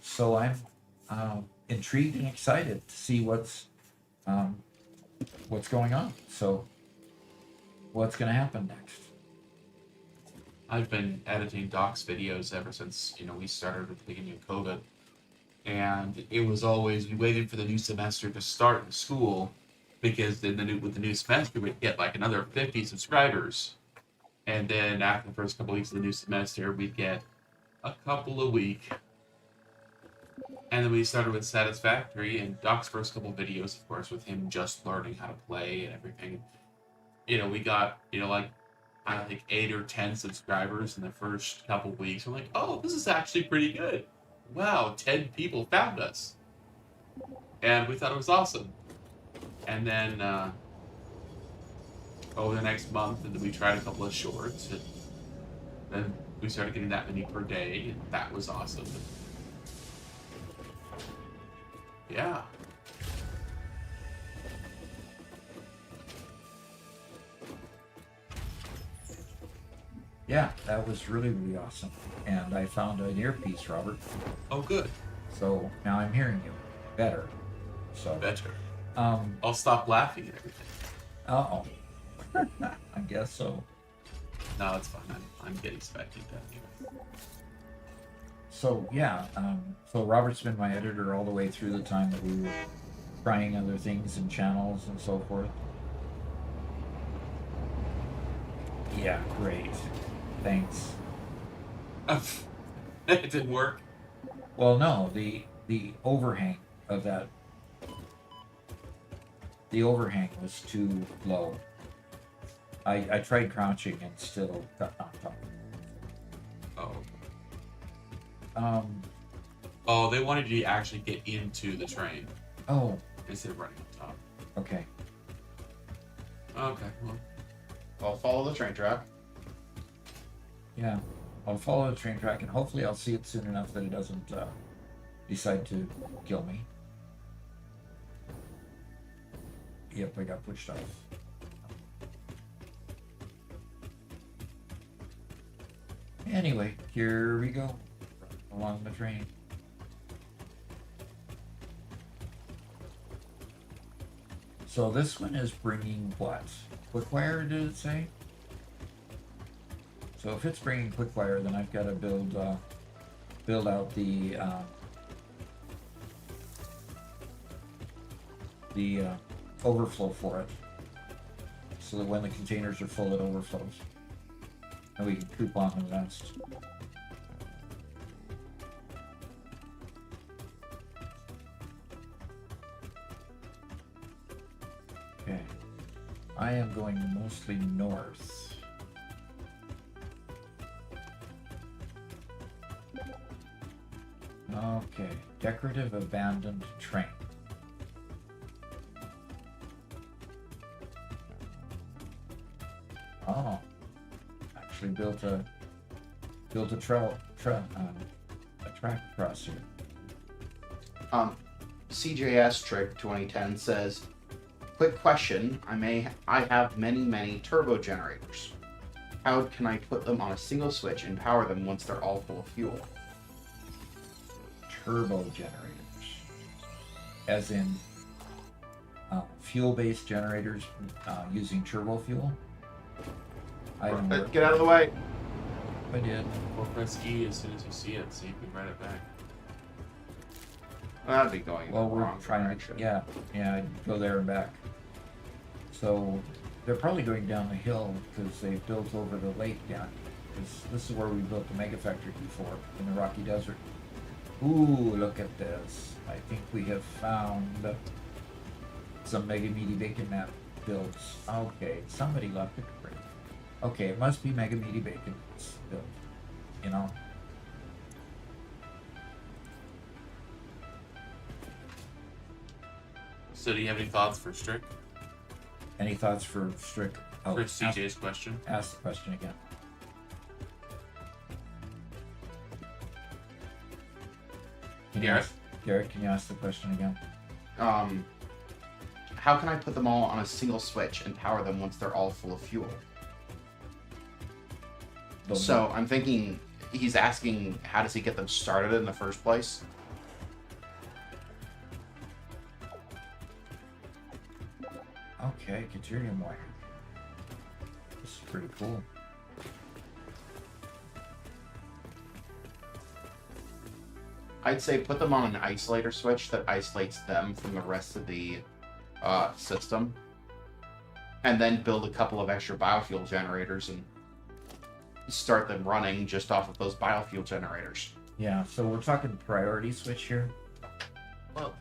[SPEAKER 1] So I'm intrigued and excited to see what's going on. So what's going to happen next?
[SPEAKER 3] I've been editing Doc's videos ever since we started at the beginning of COVID, and it was always we waited for the new semester to start in school, because then with the new semester we'd get like another 50 subscribers, and then after the first couple weeks of the new semester we'd get a couple a week, and then we started with Satisfactory, and Doc's first couple videos, of course, with him just learning how to play and everything. We got like I don't think 8 or 10 subscribers in the first couple weeks. I'm like, oh, this is actually pretty good. Wow, 10 people found us, and we thought it was awesome. And then over the next month, and then we tried a couple of shorts, and then we started getting that many per day, and that was awesome. Yeah.
[SPEAKER 1] Yeah, that was really, really awesome. And I found an earpiece, Robert.
[SPEAKER 3] Oh, good.
[SPEAKER 1] So now I'm hearing you better. So
[SPEAKER 3] Better.
[SPEAKER 1] um
[SPEAKER 3] I'll stop laughing at everything.
[SPEAKER 1] uh-oh. I guess so.
[SPEAKER 3] No, it's fine. I'm getting expected that anyway.
[SPEAKER 1] So yeah, so Robert's been my editor all the way through the time that we were trying other things and channels and so forth. Yeah, great. Thanks.
[SPEAKER 3] It didn't work.
[SPEAKER 1] Well, no, the overhang of that, the overhang was too low. I tried crouching and still got knocked off.
[SPEAKER 3] Oh. Oh, they wanted you to actually get into the train
[SPEAKER 1] Oh,
[SPEAKER 3] instead of running on top.
[SPEAKER 1] okay.
[SPEAKER 3] Okay, well.
[SPEAKER 2] I'll follow the train track.
[SPEAKER 1] Yeah, I'll follow the train track, and hopefully I'll see it soon enough that it doesn't decide to kill me. Yep, I got pushed off. Anyway, here we go, along the train. So this one is bringing what? Quickwire, did it say? So if it's bringing Quickwire, then I've got to build out the overflow for it, so that when the containers are full, it overflows, and we can coupon the rest. Okay, I am going mostly north. Okay, decorative abandoned train. actually built a track across here.
[SPEAKER 2] CJS Trick 2010 says, quick question. I have many turbo generators. How can I put them on a single switch and power them once they're all full of fuel?
[SPEAKER 1] Turbo generators, as in fuel-based generators using turbo fuel. I don't know.
[SPEAKER 2] Get out of the way.
[SPEAKER 1] I did.
[SPEAKER 3] Or press E as soon as you see it, so you can write it back.
[SPEAKER 2] That'd be going in
[SPEAKER 1] Well,
[SPEAKER 2] the
[SPEAKER 1] we're
[SPEAKER 2] wrong
[SPEAKER 1] trying
[SPEAKER 2] direction.
[SPEAKER 1] to, yeah, go there and back. So they're probably going down the hill because they built over the lake down. This is where we built the mega factory before in the Rocky Desert. Ooh, look at this! I think we have found some mega meaty bacon map builds. Okay, somebody left it great. Okay, it must be mega meaty bacon built. You know.
[SPEAKER 3] So do you have any thoughts for Strick?
[SPEAKER 1] Any thoughts for Strick? Oh,
[SPEAKER 3] For CJ's question?
[SPEAKER 1] ask the question again.
[SPEAKER 3] Garrett?
[SPEAKER 1] Garrett, can you ask the question again?
[SPEAKER 2] How can I put them all on a single switch and power them once they're all full of fuel? So I'm thinking he's asking, how does he get them started in the first place?
[SPEAKER 1] Okay, deuterium wire. This is pretty cool.
[SPEAKER 2] I'd say put them on an isolator switch that isolates them from the rest of the system. And then build a couple of extra biofuel generators and start them running just off of those biofuel generators.
[SPEAKER 1] Yeah, so we're talking priority switch here?
[SPEAKER 3] Well,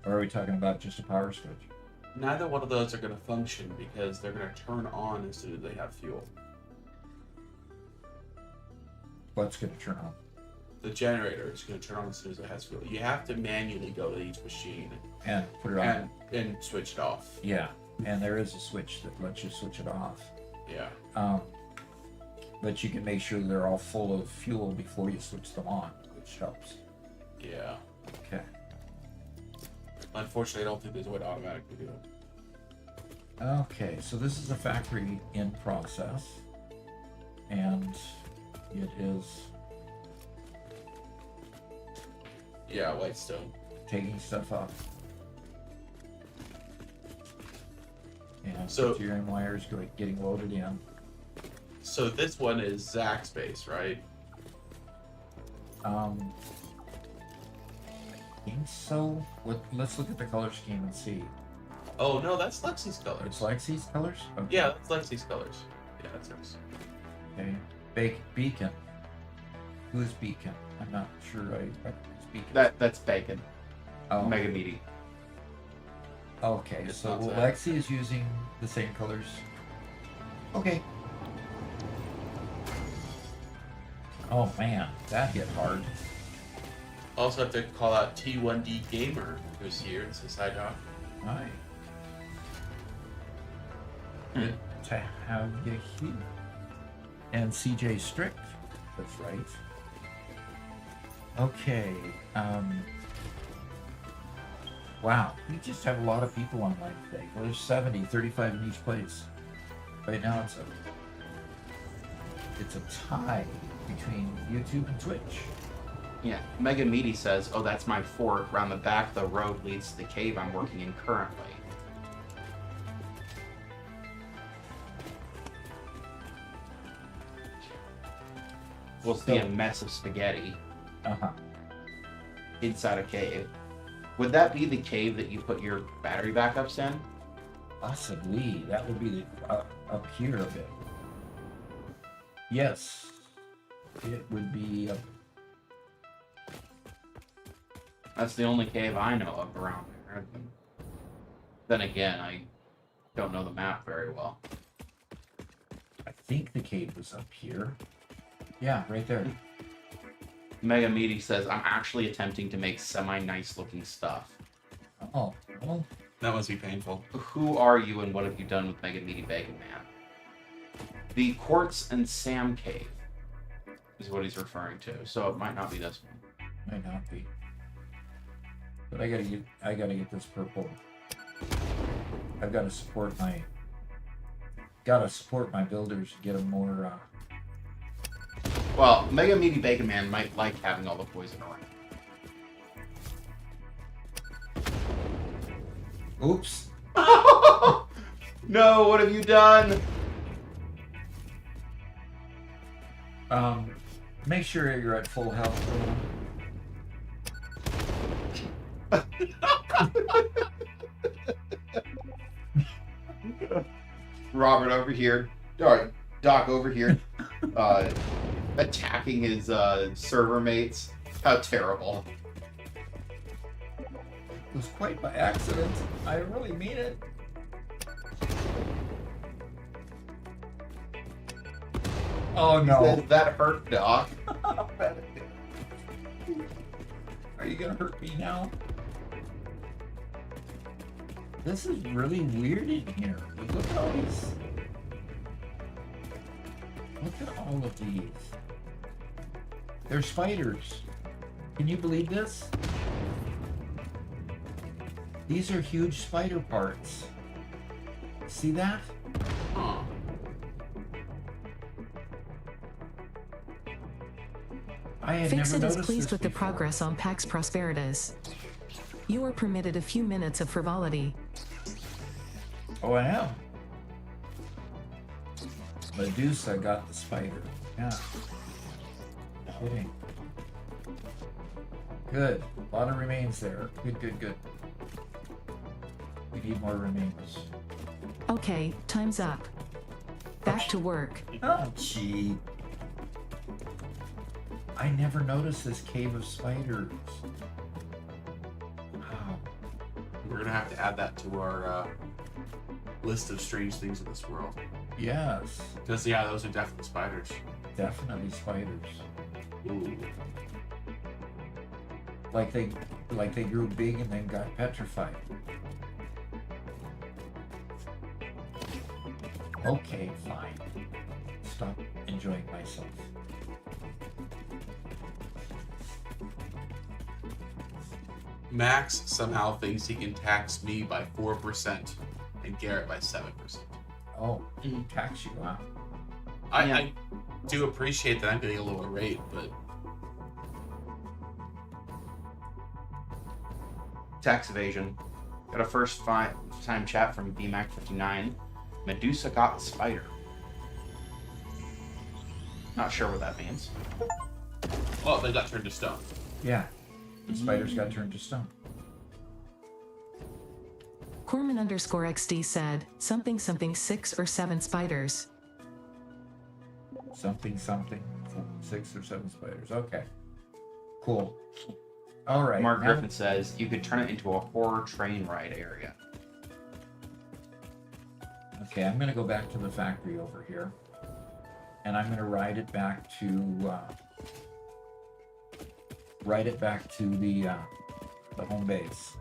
[SPEAKER 1] Or are we talking about just a power switch?
[SPEAKER 3] neither one of those are going to function because they're going to turn on as soon as they have fuel.
[SPEAKER 1] What's going to turn on?
[SPEAKER 3] The generator is going to turn on as soon as it has fuel. You have to manually go to each machine
[SPEAKER 1] And put it on.
[SPEAKER 3] and switch it off.
[SPEAKER 1] Yeah, and there is a switch that lets you switch it off.
[SPEAKER 3] Yeah.
[SPEAKER 1] But you can make sure they're all full of fuel before you switch them on, which helps.
[SPEAKER 3] Yeah.
[SPEAKER 1] Okay.
[SPEAKER 3] Unfortunately, I don't think there's a way to automatically do it.
[SPEAKER 1] Okay, so this is a factory in process. And it is
[SPEAKER 3] Yeah, Whitestone.
[SPEAKER 1] taking stuff up. And
[SPEAKER 3] So-
[SPEAKER 1] deuterium wires getting loaded in.
[SPEAKER 3] So this one is Zach's base, right?
[SPEAKER 1] I think so. Let's look at the color scheme and see.
[SPEAKER 3] Oh no, that's Lexi's colors.
[SPEAKER 1] It's Lexi's colors? Okay.
[SPEAKER 3] Yeah, that's Lexi's colors. Yeah, that's hers.
[SPEAKER 1] Okay. Beacon. Who is Beacon? I'm not sure I recognize Beacon.
[SPEAKER 2] That's bacon.
[SPEAKER 1] Oh,
[SPEAKER 2] Mega meaty.
[SPEAKER 1] okay.
[SPEAKER 3] It's
[SPEAKER 1] So
[SPEAKER 3] not Zach.
[SPEAKER 1] Lexi is using the same colors. Okay. Oh man, that hit hard.
[SPEAKER 3] Also have to call out T1D Gamer, who's here and says hi, Doc.
[SPEAKER 1] Hi. Good to have you here. And CJ Strick. That's right. Okay. Wow, we just have a lot of people online today. Well, there's 70, 35 in each place. Right now it's a tie between YouTube and Twitch.
[SPEAKER 2] Yeah. Mega meaty says, oh, that's my fort. Around the back, the road leads to the cave I'm working in currently. We'll see a mess of spaghetti
[SPEAKER 1] Uh-huh.
[SPEAKER 2] inside a cave. Would that be the cave that you put your battery backups in?
[SPEAKER 1] Possibly. That would be the, up here a bit. Yes. It would be up.
[SPEAKER 2] That's the only cave I know of around there. Then again, I don't know the map very well.
[SPEAKER 1] I think the cave was up here. Yeah, right there.
[SPEAKER 2] Mega Meaty says, I'm actually attempting to make semi-nice looking stuff.
[SPEAKER 1] Oh, well,
[SPEAKER 3] That must be painful.
[SPEAKER 2] Who are you and what have you done with Mega Meaty Bacon Man? The Quartz and Sam Cave is what he's referring to. So it might not be this one.
[SPEAKER 1] Might not be. But I gotta get this purple. I've got to support my builders to get them more.
[SPEAKER 2] Well, Mega Meaty Bacon Man might like having all the poison around.
[SPEAKER 1] Oops.
[SPEAKER 2] No, what have you done?
[SPEAKER 1] Make sure you're at full health.
[SPEAKER 2] Robert over here. Sorry, Doc over here. Attacking his server mates. How terrible.
[SPEAKER 1] It was quite by accident. I really mean it. Oh no.
[SPEAKER 2] That hurt, Doc.
[SPEAKER 1] Are you gonna hurt me now? This is really weird in here. Look at all these. Look at all of these. They're spiders. Can you believe this? These are huge spider parts. See that?
[SPEAKER 3] Huh.
[SPEAKER 1] I had
[SPEAKER 5] Fix
[SPEAKER 1] never
[SPEAKER 5] It is
[SPEAKER 1] noticed
[SPEAKER 5] pleased
[SPEAKER 1] this
[SPEAKER 5] with the
[SPEAKER 1] before.
[SPEAKER 5] progress on PAX Prosperitas. You are permitted a few minutes of frivolity.
[SPEAKER 1] Oh, I am. Medusa got the spider. Yeah. Kidding. Good. A lot of remains there. Good, good, good. We need more remains.
[SPEAKER 5] Okay, time's up. Back to work.
[SPEAKER 1] Oh, gee. I never noticed this cave of spiders. Wow.
[SPEAKER 3] We're gonna have to add that to our list of strange things in this world.
[SPEAKER 1] Yes.
[SPEAKER 3] Because yeah, those are definitely spiders.
[SPEAKER 1] Definitely spiders.
[SPEAKER 3] Ooh.
[SPEAKER 1] Like they grew big and then got petrified. Okay, fine. Stop enjoying myself.
[SPEAKER 3] Max somehow thinks he can tax me by 4% and Garrett by 7%.
[SPEAKER 1] Oh, tax you, huh?
[SPEAKER 3] I do appreciate that I'm getting a lower rate, but
[SPEAKER 2] Tax evasion. Got a first time chat from BMAC59. Medusa got the spider. Not sure what that means.
[SPEAKER 3] well, they got turned to stone.
[SPEAKER 1] Yeah. The spiders got turned to stone.
[SPEAKER 5] Corman _XD said, something 6 or 7 spiders.
[SPEAKER 1] Something, 6 or 7 spiders. Okay. Cool. All right.
[SPEAKER 2] Mark
[SPEAKER 1] now-
[SPEAKER 2] Griffin says you could turn it into a horror train ride area.
[SPEAKER 1] Okay, I'm going to go back to the factory over here. And I'm going to ride it back to the home base.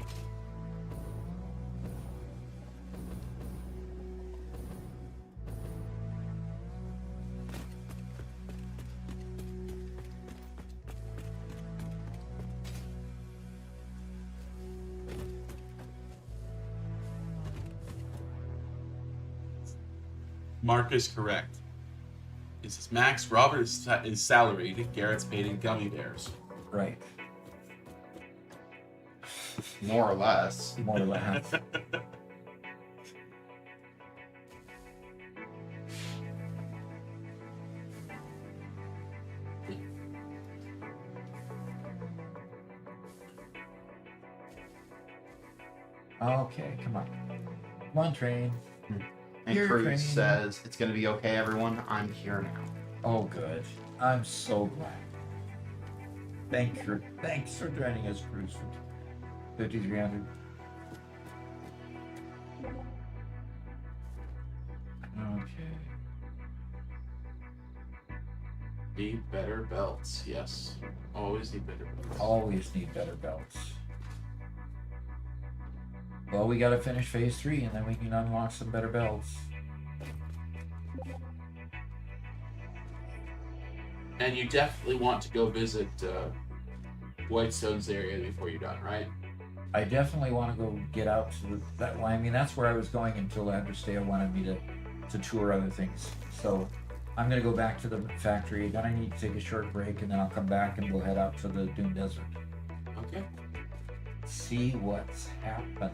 [SPEAKER 3] Mark is correct. It says Max, Robert is salaried, Garrett's paid in gummy bears.
[SPEAKER 1] Right.
[SPEAKER 2] More or less.
[SPEAKER 1] More or less. Okay, come on. Come on, train.
[SPEAKER 2] And
[SPEAKER 1] You're
[SPEAKER 2] Cruz
[SPEAKER 1] training.
[SPEAKER 2] says it's gonna be okay, everyone. I'm here now.
[SPEAKER 1] Oh, good. I'm so glad. Thanks for joining us, Cruz, for 5,300. Okay.
[SPEAKER 3] Need better belts, yes. Always need better belts.
[SPEAKER 1] Always need better belts. Well, we gotta finish phase 3 and then we can unlock some better belts.
[SPEAKER 3] And you definitely want to go visit Whitestone's area before you're done, right?
[SPEAKER 1] I definitely want to go get out to that. Well, I mean, that's where I was going until Androstea wanted me to tour other things. So I'm gonna go back to the factory. Then I need to take a short break, and then I'll come back and we'll head out to the Dune Desert.
[SPEAKER 3] Okay.
[SPEAKER 1] See what's happening.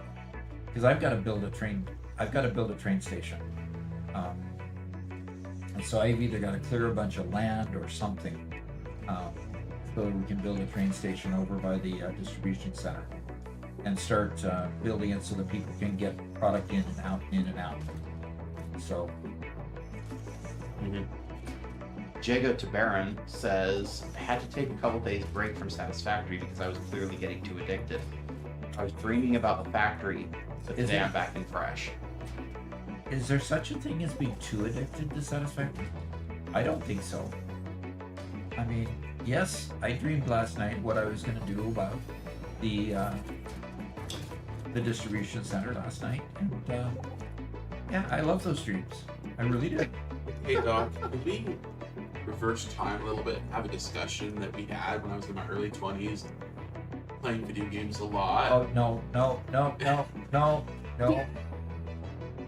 [SPEAKER 1] Because I've got to build a train. I've got to build a train station. And so I've either got to clear a bunch of land or something, so we can build a train station over by the distribution center, and start building it so that people can get product in and out, in and out. So.
[SPEAKER 2] Jago Tabaran says, I had to take a couple days break from Satisfactory because I was clearly getting too addicted. I was dreaming about the factory, but
[SPEAKER 1] Is
[SPEAKER 2] today
[SPEAKER 1] it?
[SPEAKER 2] I'm back in fresh.
[SPEAKER 1] Is there such a thing as being too addicted to Satisfactory? I don't think so. I mean, yes, I dreamed last night what I was going to do about the distribution center last night, and yeah, I love those dreams. I really do.
[SPEAKER 3] Hey Doc, could we reverse time a little bit and have a discussion that we had when I was in my early 20s, playing video games a lot?
[SPEAKER 1] Oh no.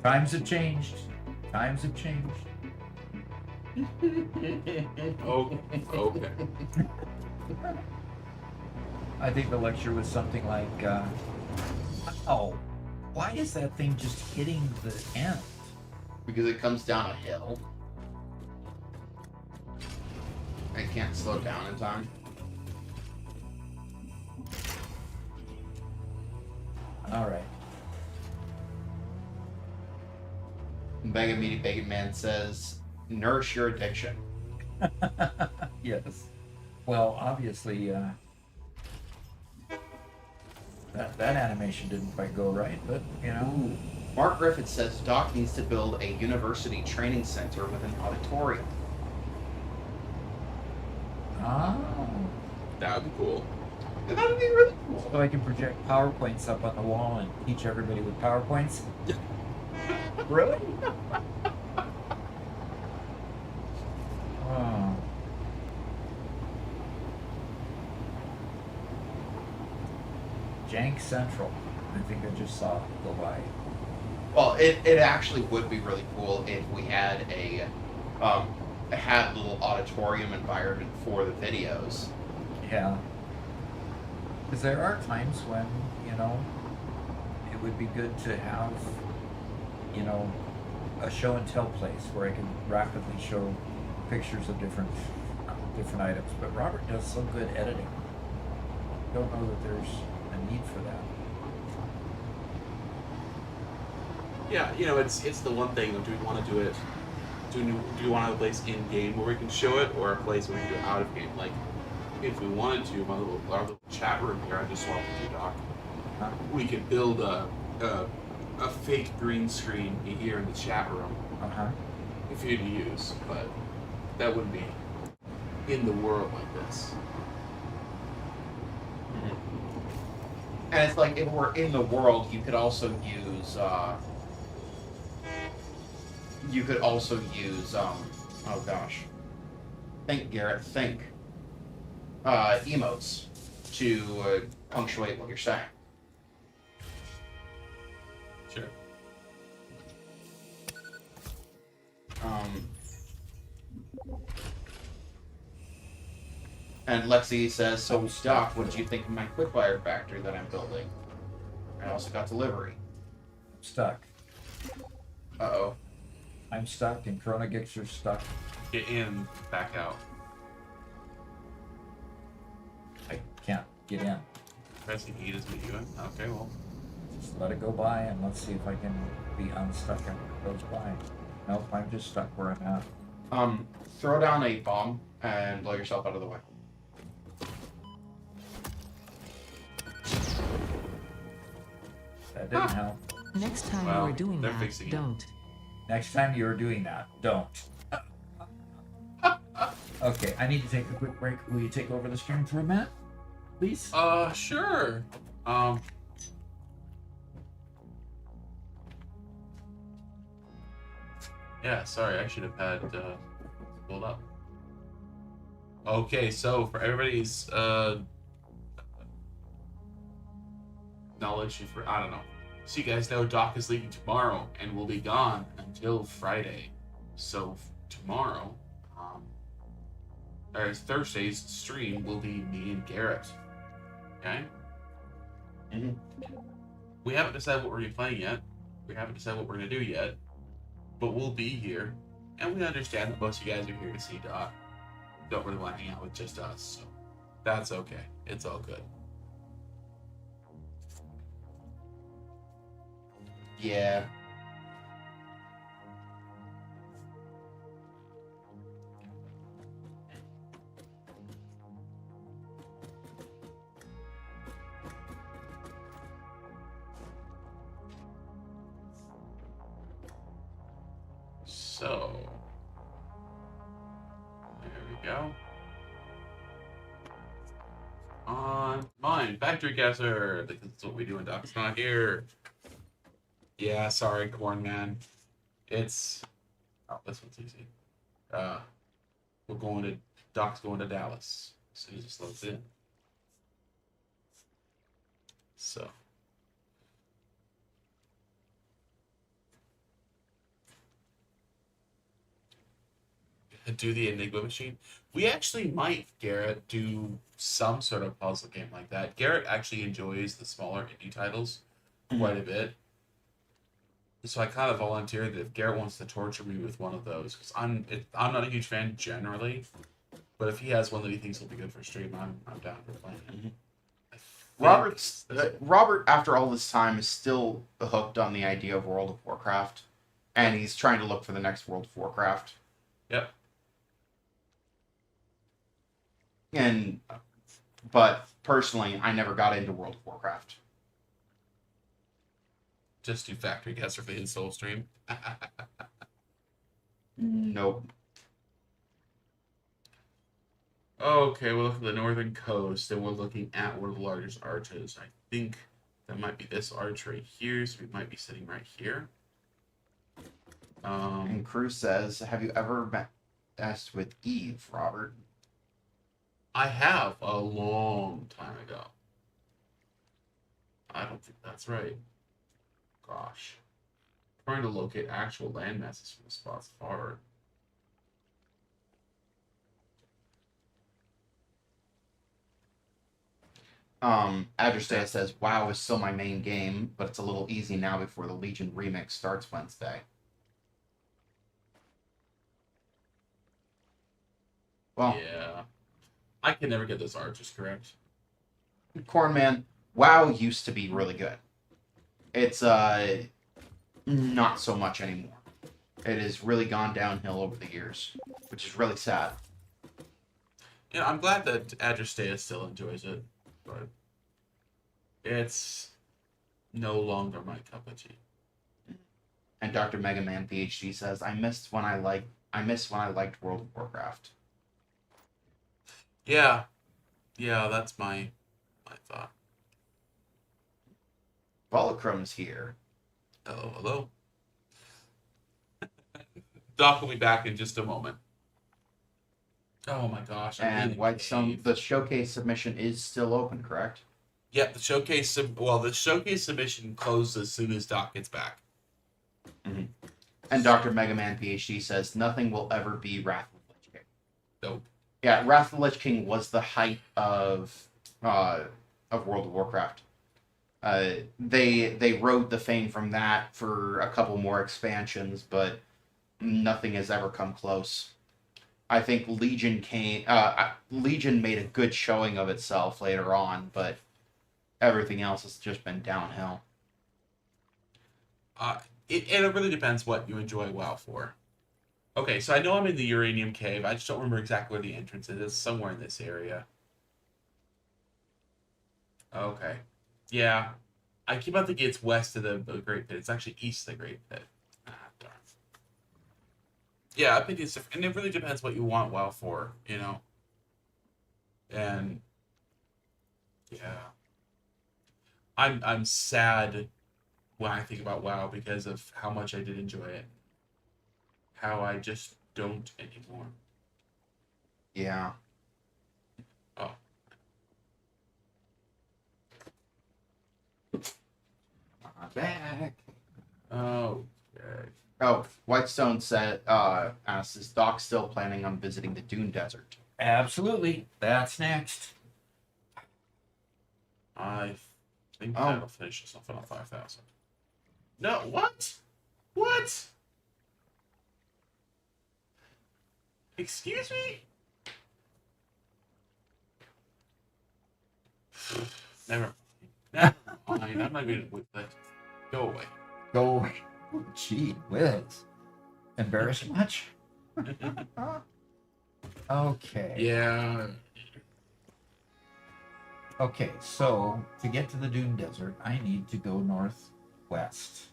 [SPEAKER 1] Times have changed. Times have changed.
[SPEAKER 3] Oh, okay.
[SPEAKER 1] I think the lecture was something like, oh, why is that thing just hitting the end?
[SPEAKER 2] Because it comes down a hill. I can't slow down in time.
[SPEAKER 1] All right.
[SPEAKER 2] Mega Meaty Bacon Man says, nourish your addiction.
[SPEAKER 1] Yes. Well, obviously, that animation didn't quite go right, but you know.
[SPEAKER 2] Ooh. Mark Griffith says Doc needs to build a university training center with an auditorium.
[SPEAKER 1] Oh.
[SPEAKER 3] That would be cool.
[SPEAKER 2] That would be really cool.
[SPEAKER 1] So I can project PowerPoints up on the wall and teach everybody with PowerPoints. Really? Oh. Jank Central. I think I just saw it go by.
[SPEAKER 2] Well, it actually would be really cool if we had a little auditorium environment for the videos.
[SPEAKER 1] Yeah. Because there are times when, you know, it would be good to have, you know, a show and tell place where I can rapidly show pictures of different items. But Robert does so good editing. Don't know that there's a need for that.
[SPEAKER 3] Yeah, you know, it's the one thing. Do we want to do it? Do we want to have a place in game where we can show it, or a place where we can do it out of game? Like, if we wanted to, our little chat room here, I just swapped with you, Doc. We could build a fake green screen here in the chat room if you to use, but that wouldn't be in the world like this.
[SPEAKER 2] And it's like, if we're in the world, you could also use oh gosh, think, Garrett, think, emotes to punctuate what you're saying.
[SPEAKER 3] Sure.
[SPEAKER 2] And Lexi says, so Doc, what did you think of my quickfire factory that I'm building? I also got delivery.
[SPEAKER 1] Stuck.
[SPEAKER 2] Uh-oh.
[SPEAKER 1] I'm stuck and Corona Gixer's stuck.
[SPEAKER 3] Get in, back out.
[SPEAKER 1] I can't get in.
[SPEAKER 3] Pressing E doesn't get you in. Okay, well.
[SPEAKER 1] Just let it go by and let's see if I can be unstuck and it goes by. Nope, I'm just stuck where I'm at.
[SPEAKER 2] Throw down a bomb and blow yourself out of the way.
[SPEAKER 1] That didn't help.
[SPEAKER 5] Next time
[SPEAKER 3] Well,
[SPEAKER 5] you are doing
[SPEAKER 3] they're
[SPEAKER 5] that,
[SPEAKER 3] fixing it.
[SPEAKER 5] don't.
[SPEAKER 1] Next time you're doing that, don't. Okay, I need to take a quick break. Will you take over the stream for a minute, please?
[SPEAKER 3] Sure. Yeah, sorry, I should have had pulled up. Okay, so for everybody's knowledge, for I don't know. So you guys know Doc is leaving tomorrow and will be gone until Friday. So tomorrow, or Thursday's stream will be me and Garrett. Okay.
[SPEAKER 2] Mhm.
[SPEAKER 3] We haven't decided what we're gonna be playing yet. We haven't decided what we're gonna do yet. But we'll be here, and we understand that most of you guys are here to see Doc. Don't really want to hang out with just us, so that's okay. It's all good.
[SPEAKER 2] Yeah.
[SPEAKER 3] So there we go. On mine, Factory Guesser. That's what we do when Doc's not here. Yeah, sorry, Corn Man. It's this one's easy. We're going to Doc's going to Dallas as soon as it slows in. So do the Enigma machine. We actually might, Garrett, do some sort of puzzle game like that. Garrett actually enjoys the smaller indie titles quite a bit. So I kind of volunteered that if Garrett wants to torture me with one of those, because I'm not a huge fan generally, but if he has one that he thinks will be good for stream, I'm down for playing it.
[SPEAKER 2] Robert, after all this time, is still hooked on the idea of World of Warcraft, and he's trying to look for the next World of Warcraft.
[SPEAKER 3] Yep.
[SPEAKER 2] But personally, I never got into World of Warcraft.
[SPEAKER 3] Just do Factory Guesser for his soul stream.
[SPEAKER 2] Nope.
[SPEAKER 3] Okay, we're looking at the northern coast, and we're looking at one of the largest arches. I think that might be this arch right here, so we might be sitting right here.
[SPEAKER 2] And Cruz says, "Have you ever messed with Eve, Robert?"
[SPEAKER 3] I have a long time ago. I don't think that's right. Gosh. Trying to locate actual land masses from the spots forward.
[SPEAKER 2] Adrestea says, "WoW is still my main game, but it's a little easy now before the Legion remix starts Wednesday." Well,
[SPEAKER 3] Yeah. I can never get those arches correct.
[SPEAKER 2] Cornman, WoW used to be really good. It's not so much anymore. It has really gone downhill over the years, which is really sad.
[SPEAKER 3] Yeah, I'm glad that Adrestea still enjoys it, but it's no longer my cup of tea.
[SPEAKER 2] And Dr. Mega Man PhD says, I miss when I liked World of Warcraft."
[SPEAKER 3] Yeah. Yeah, that's my thought.
[SPEAKER 2] Volacrum's here.
[SPEAKER 3] Hello, hello. Doc will be back in just a moment. Oh my gosh.
[SPEAKER 2] And the showcase submission is still open, correct?
[SPEAKER 3] Yep, the showcase submission closes as soon as Doc gets back.
[SPEAKER 2] Mm-hmm. And Dr. Mega Man PhD says, "Nothing will ever be Wrath of the Lich King."
[SPEAKER 3] Nope.
[SPEAKER 2] Yeah, Wrath of the Lich King was the height of World of Warcraft. They rode the fame from that for a couple more expansions, but nothing has ever come close. I think Legion made a good showing of itself later on, but everything else has just been downhill.
[SPEAKER 3] It really depends what you enjoy WoW for. Okay, so I know I'm in the Uranium Cave. I just don't remember exactly where the entrance is. It's somewhere in this area. Okay. Yeah. I keep on thinking it's west of the Great Pit. It's actually east of the Great Pit. Ah, darn. Yeah, I think it's different. And it really depends what you want WoW for, you know? And yeah. I'm sad when I think about WoW because of how much I did enjoy it. How I just don't anymore.
[SPEAKER 2] Yeah. back.
[SPEAKER 3] Oh, okay.
[SPEAKER 2] Oh, Whitestone said, asked, is Doc still planning on visiting the Dune Desert?
[SPEAKER 1] Absolutely. That's next.
[SPEAKER 3] I think
[SPEAKER 2] Oh.
[SPEAKER 3] that'll finish us off on a 5,000. No, what? What? Excuse me? Never mind. I'm not even with that. Go away.
[SPEAKER 1] Go away. Oh, gee whiz. Embarrassed much? Okay.
[SPEAKER 3] Yeah.
[SPEAKER 1] Okay, so to get to the Dune Desert, I need to go northeast.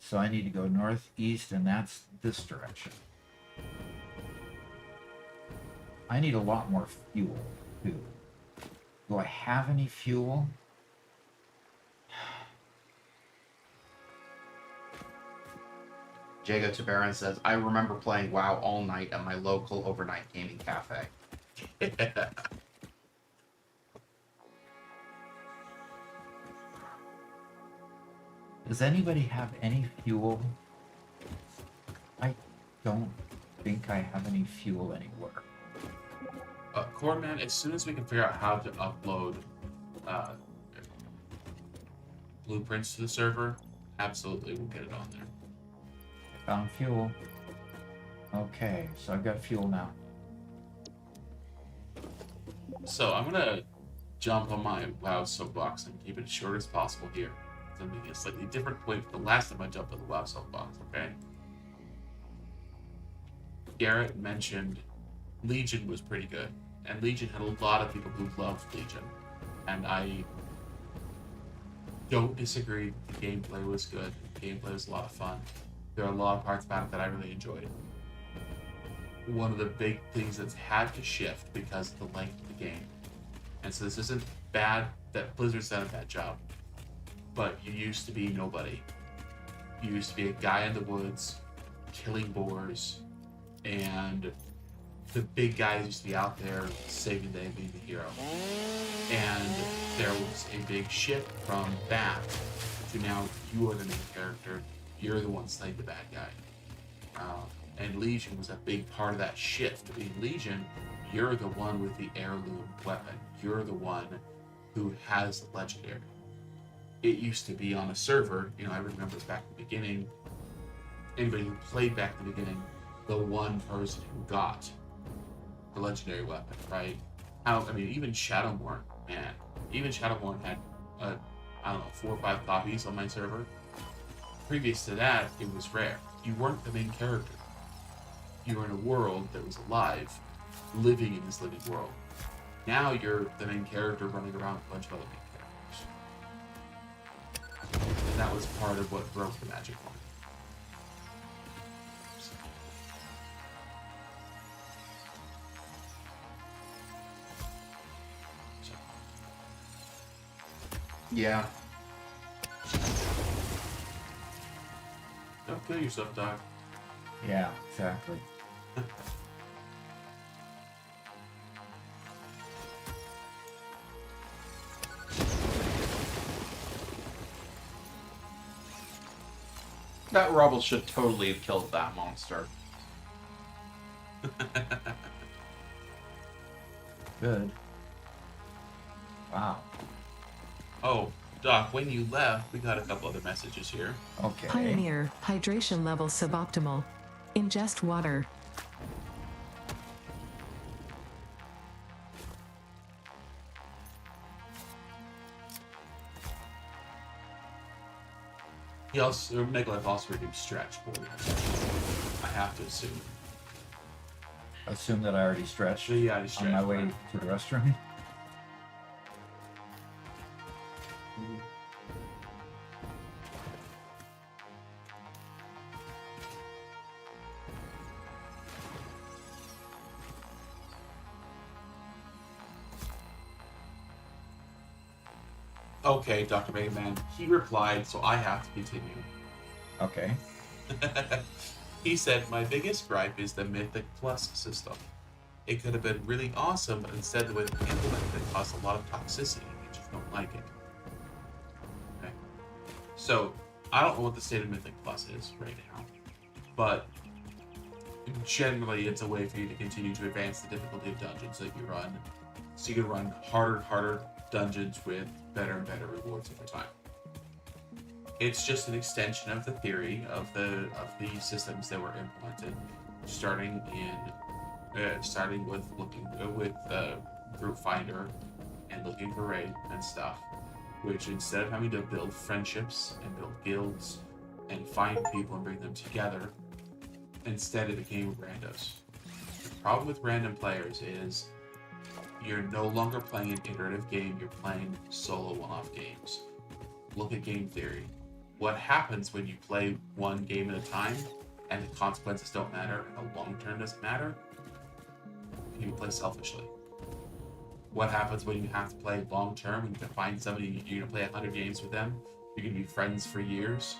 [SPEAKER 1] So I need to go northeast, and that's this direction. I need a lot more fuel, too. Do I have any fuel?
[SPEAKER 2] Jago Tabaran says, I remember playing WoW all night at my local overnight gaming cafe.
[SPEAKER 1] Does anybody have any fuel? I don't think I have any fuel anywhere.
[SPEAKER 3] Corman, as soon as we can figure out how to upload blueprints to the server, absolutely we'll get it on there.
[SPEAKER 1] Found fuel. Okay, so I've got fuel now.
[SPEAKER 3] So I'm gonna jump on my WoW soapbox and keep it as short as possible here. I'm making a slightly different point from the last time I jumped on the WoW soapbox, okay? Garrett mentioned Legion was pretty good, and Legion had a lot of people who loved Legion, and I don't disagree. The gameplay was good. The gameplay was a lot of fun. There are a lot of parts about it that I really enjoyed. One of the big things that's had to shift because of the length of the game, and so this isn't bad that Blizzard's done a bad job, but you used to be nobody. You used to be a guy in the woods killing boars, and the big guys used to be out there saving the day, being the hero. And there was a big shift from that to now you are the main character, you're the one slaying the bad guy. And Legion was a big part of that shift. In Legion, you're the one with the heirloom weapon. You're the one who has the legendary. It used to be on a server, I remember back in the beginning, anybody who played back in the beginning, the one person who got the legendary weapon, right? Even Shadowmourne, man. Even Shadowmourne had, 4 or 5 copies on my server. Previous to that, it was rare. You weren't the main character. You were in a world that was alive, living in this living world. Now you're the main character running around with a bunch of other main characters. And that was part of what broke the magic one.
[SPEAKER 2] Yeah.
[SPEAKER 3] Don't kill yourself, Doc.
[SPEAKER 1] Yeah, exactly.
[SPEAKER 2] That rubble should totally have killed that monster.
[SPEAKER 1] Good. Wow.
[SPEAKER 3] Oh, Doc, when you left, we got a couple other messages here.
[SPEAKER 1] Okay.
[SPEAKER 5] Pioneer, hydration level suboptimal. Ingest water.
[SPEAKER 3] He also, Megalith also redeemed stretch for you. I have to assume.
[SPEAKER 1] Assume that I already stretched
[SPEAKER 3] So, yeah, I
[SPEAKER 1] on
[SPEAKER 3] stretched.
[SPEAKER 1] my way to the restroom.
[SPEAKER 3] Okay, Dr. Mega Man. He replied, so I have to continue.
[SPEAKER 1] Okay.
[SPEAKER 3] He said, my biggest gripe is the Mythic Plus system. It could have been really awesome, but instead the way they implemented it caused a lot of toxicity. I just don't like it. Okay. So, I don't know what the state of Mythic Plus is right now, but generally it's a way for you to continue to advance the difficulty of dungeons that you run. So you can run harder and harder dungeons with better and better rewards over time. It's just an extension of the theory of the systems that were implemented, starting with looking with Group Finder and looking for raid and stuff, which instead of having to build friendships and build guilds and find people and bring them together, instead it became randos. The problem with random players is you're no longer playing an iterative game, you're playing solo one-off games. Look at game theory. What happens when you play one game at a time and the consequences don't matter and the long term doesn't matter? You play selfishly. What happens when you have to play long term and you can find somebody, you're gonna play 100 games with them, you're gonna be friends for years,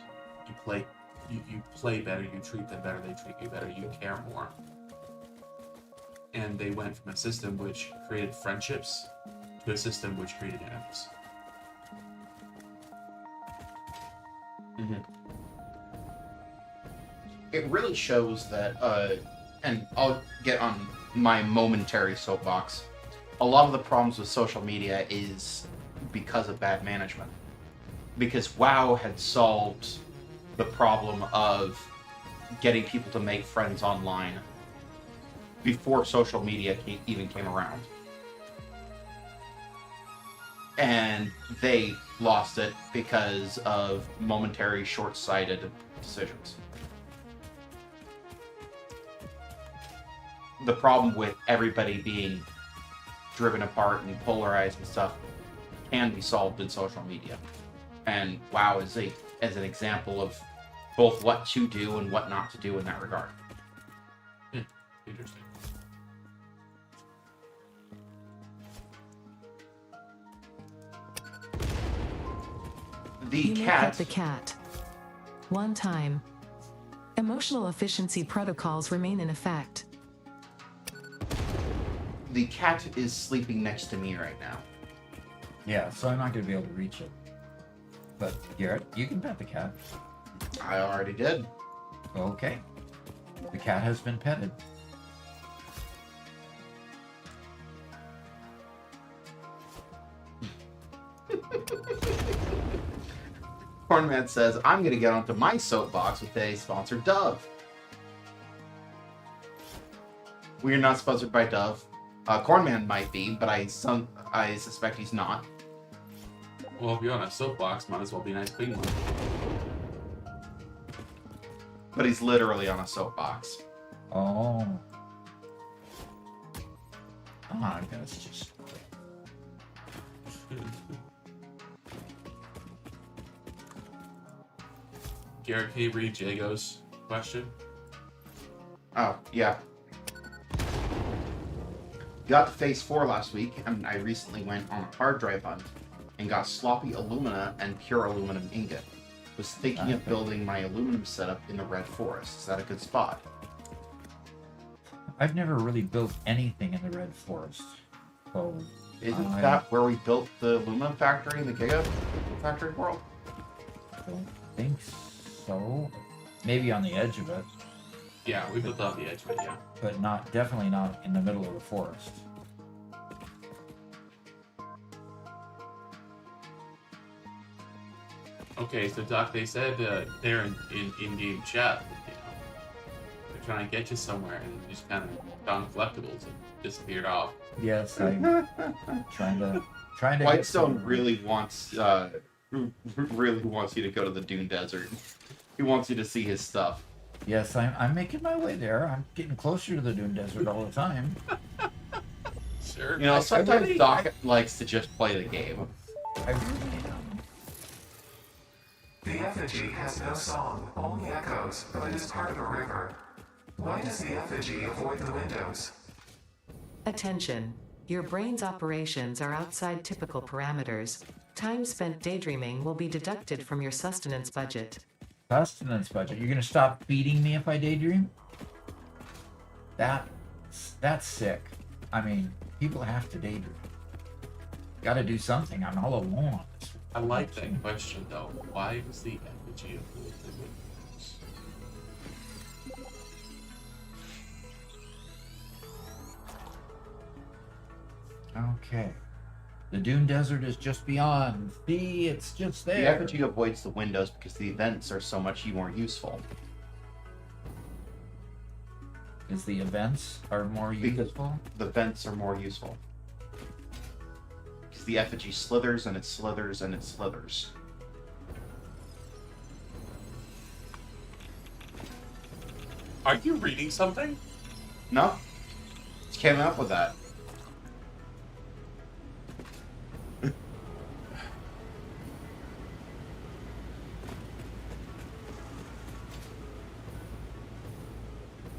[SPEAKER 3] you play better, you treat them better, they treat you better, you care more. And they went from a system which created friendships to a system which created enemies.
[SPEAKER 2] Mm-hmm. It really shows that, and I'll get on my momentary soapbox, a lot of the problems with social media is because of bad management. Because WoW had solved the problem of getting people to make friends online before social media even came around. And they lost it because of momentary short-sighted decisions. The problem with everybody being driven apart and polarized and stuff can be solved in social media. And WoW is an example of both what to do and what not to do in that regard.
[SPEAKER 3] Interesting.
[SPEAKER 5] You may pet the cat. One time. Emotional efficiency protocols remain in effect.
[SPEAKER 2] The cat is sleeping next to me right now.
[SPEAKER 1] Yeah, so I'm not going to be able to reach it. But Garrett, you can pet the cat.
[SPEAKER 2] I already did.
[SPEAKER 1] Okay. The cat has been petted.
[SPEAKER 2] Cornman says, I'm going to get onto my soapbox with today's sponsor, Dove. We are not sponsored by Dove. Cornman might be, but I suspect he's not.
[SPEAKER 3] Well, if you're on a soapbox, might as well be a nice clean one.
[SPEAKER 2] But he's literally on a soapbox.
[SPEAKER 1] Oh. Ah, that's just...
[SPEAKER 3] Garrett, can you read Jago's question?
[SPEAKER 2] Oh, yeah. Got to phase 4 last week, and I recently went on a hard drive hunt and got sloppy alumina and pure aluminum ingot. Was thinking of building my aluminum setup in the Red Forest. Is that a good spot?
[SPEAKER 1] I've never really built anything in the Red Forest. So
[SPEAKER 2] Isn't that where we built the aluminum factory in the Giga Factory world?
[SPEAKER 1] don't think so. Maybe on the edge of it,
[SPEAKER 3] Yeah, we built on the edge of it, yeah.
[SPEAKER 1] but definitely not in the middle of the forest.
[SPEAKER 3] Okay, so Doc, they said they're in-game chat, you know. They're trying to get you somewhere and you just kind of found collectibles and disappeared off.
[SPEAKER 1] Yes, I'm trying to
[SPEAKER 2] Whitestone really wants you to go to the Dune Desert. He wants you to see his stuff.
[SPEAKER 1] Yes, I'm making my way there. I'm getting closer to the Dune Desert all the time.
[SPEAKER 3] Sure.
[SPEAKER 2] You know, sometimes Doc likes to just play the game.
[SPEAKER 1] I really am.
[SPEAKER 6] The effigy has no song, only echoes, but it is part of a river. Why does the effigy avoid the windows?
[SPEAKER 5] Attention. Your brain's operations are outside typical parameters. Time spent daydreaming will be deducted from your sustenance budget.
[SPEAKER 1] Sustenance budget. You're gonna stop feeding me if I daydream? That's sick. I mean, people have to daydream. Gotta do something. I'm all alone on this
[SPEAKER 3] I like that question though. Why was the effigy of Luther with
[SPEAKER 1] Okay. The Dune Desert is just beyond. See, it's just
[SPEAKER 2] The
[SPEAKER 1] there.
[SPEAKER 2] effigy avoids the windows because the events are so much more useful.
[SPEAKER 1] Is the events are more
[SPEAKER 2] Because
[SPEAKER 1] useful?
[SPEAKER 2] the vents are more useful. Because the effigy slithers and it slithers and it slithers.
[SPEAKER 3] Are you reading something?
[SPEAKER 2] No? Just came up with that.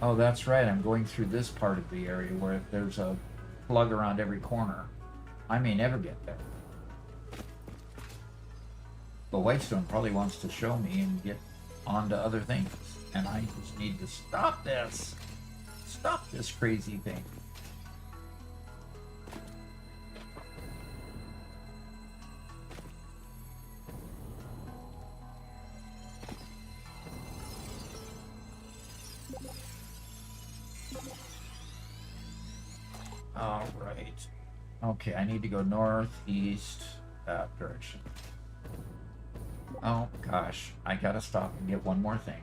[SPEAKER 1] Oh, that's right. I'm going through this part of the area where there's a plug around every corner. I may never get there. But Whitestone probably wants to show me and get on to other things. And I just need to stop this. Stop this crazy thing. All right. Okay, I need to go northeast, that direction. Oh gosh, I gotta stop and get one more thing.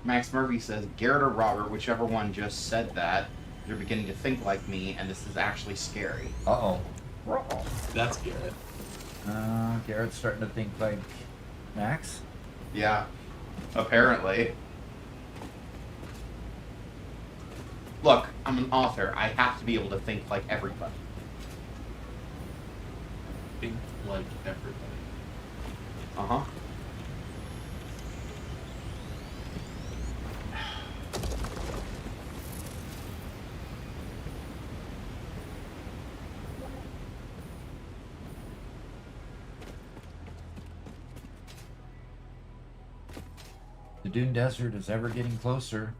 [SPEAKER 2] Max Murphy says, Garrett or Robert, whichever one just said that, you're beginning to think like me, and this is actually scary.
[SPEAKER 1] Uh-oh.
[SPEAKER 3] That's Garrett.
[SPEAKER 1] Garrett's starting to think like Max.
[SPEAKER 2] Yeah, apparently. Look, I'm an author. I have to be able to think like everybody.
[SPEAKER 3] Think like everybody.
[SPEAKER 2] Uh-huh.
[SPEAKER 1] The Dune Desert is ever getting closer.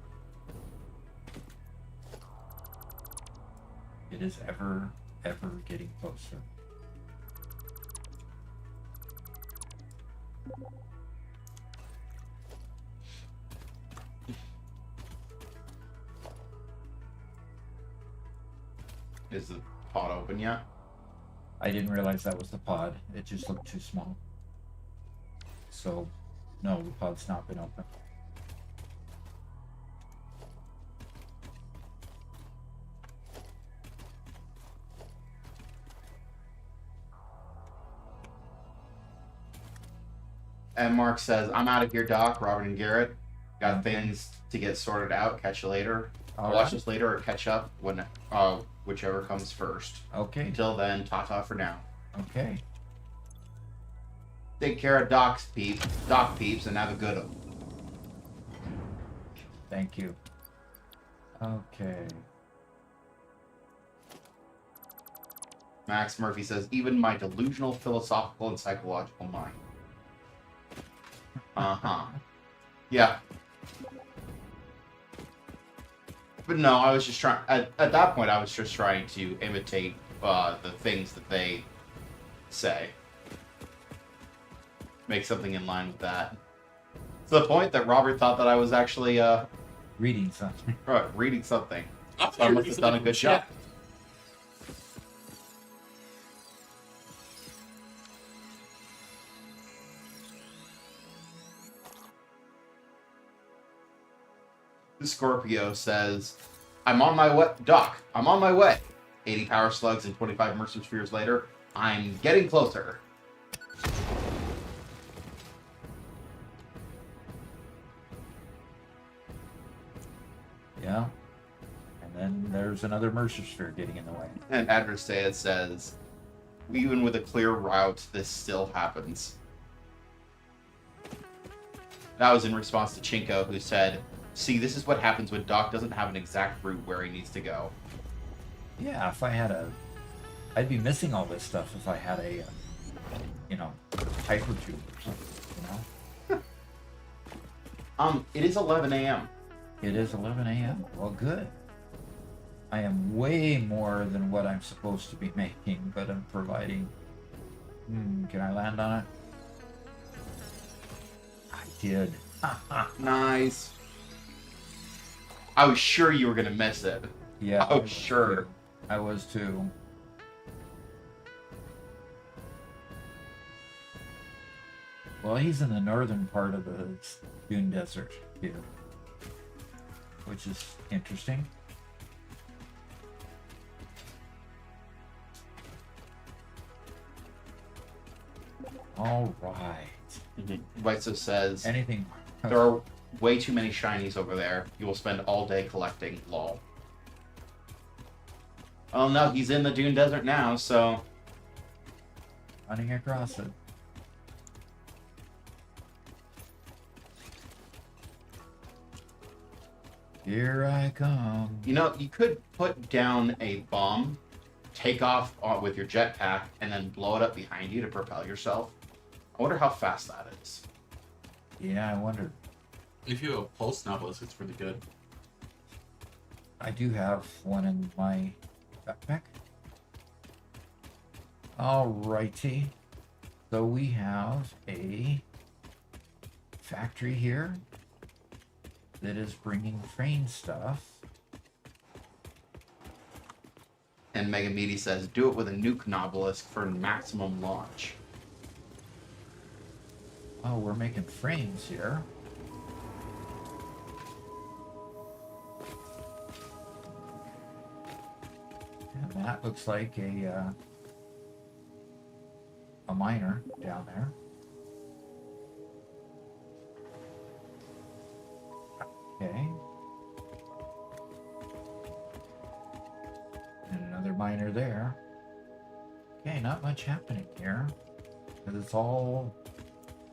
[SPEAKER 1] It is ever getting closer.
[SPEAKER 2] Is the pod open yet?
[SPEAKER 1] I didn't realize that was the pod. It just looked too small. So, no, the pod's not been open.
[SPEAKER 2] And Mark says, I'm out of here, Doc. Robert and Garrett got things to get sorted out. Catch you later. I'll watch this later or catch up when whichever comes first.
[SPEAKER 1] Okay.
[SPEAKER 2] Until then, ta-ta for now.
[SPEAKER 1] Okay.
[SPEAKER 2] Take care of Doc peeps, and have a good one.
[SPEAKER 1] Thank you. Okay.
[SPEAKER 2] Max Murphy says, even my delusional, philosophical, and psychological mind. Uh-huh. Yeah. But no, I was just trying... At that point, I was just trying to imitate the things that they say. Make something in line with that. To the point that Robert thought that I was actually
[SPEAKER 1] Reading something.
[SPEAKER 2] reading something.
[SPEAKER 3] I
[SPEAKER 2] So I must have done a good job. Scorpio says, I'm on my way. Doc, I'm on my way. 80 power slugs and 25 immersive spheres later, I'm getting closer.
[SPEAKER 1] Yeah. And then there's another immersive sphere getting in the way.
[SPEAKER 2] And Adversaya says, even with a clear route, this still happens. That was in response to Chinko, who said, see, this is what happens when Doc doesn't have an exact route where he needs to go.
[SPEAKER 1] Yeah, if I had I'd be missing all this stuff if I had a, hypertube or something,
[SPEAKER 2] It is 11 a.m.
[SPEAKER 1] It is 11 a.m. Well, good. I am way more than what I'm supposed to be making, but I'm providing. Can I land on it? I did.
[SPEAKER 2] Nice. I was sure you were gonna miss it.
[SPEAKER 1] Yeah.
[SPEAKER 2] Oh, sure.
[SPEAKER 1] I was too. Well, he's in the northern part of the Dune Desert here, which is interesting. All right.
[SPEAKER 2] Weitzo says,
[SPEAKER 1] Anything?
[SPEAKER 2] there are way too many shinies over there. You will spend all day collecting. Lol. Oh no, he's in the Dune Desert now, so...
[SPEAKER 1] Running across it. Here I come.
[SPEAKER 2] You know, you could put down a bomb, take off with your jetpack, and then blow it up behind you to propel yourself. I wonder how fast that is.
[SPEAKER 1] Yeah, I wonder.
[SPEAKER 3] If you have a pulse novelist, it's really good.
[SPEAKER 1] I do have one in my backpack. Alrighty. So we have a factory here that is bringing train stuff.
[SPEAKER 2] And Megamedi says, do it with a nuke novelist for maximum launch.
[SPEAKER 1] Oh, we're making frames here. And that looks like a miner down there. Okay. And another miner there. Okay, not much happening here. Because it's all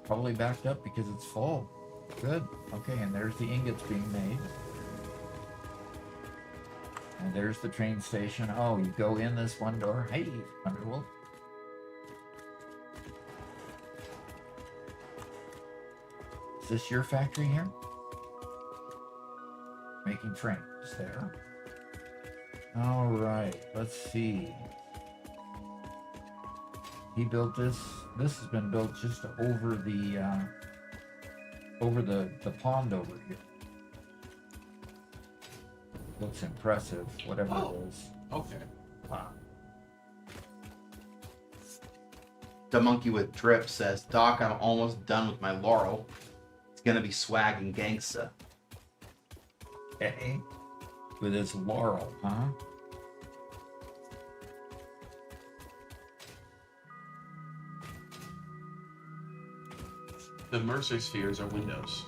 [SPEAKER 1] probably backed up because it's full. Good. Okay, and there's the ingots being made. And there's the train station. Oh, you go in this one door. Hey, Thunderwolf. Is this your factory here? Making frames there. All right, let's see. He built this. This has been built just over the pond over here. Looks impressive, whatever it is.
[SPEAKER 3] Okay.
[SPEAKER 1] Wow.
[SPEAKER 2] The monkey with drip says, Doc, I'm almost done with my Laurel. It's gonna be swag and gangsta.
[SPEAKER 1] Okay. With his laurel, huh?
[SPEAKER 3] The Mercer spheres are windows.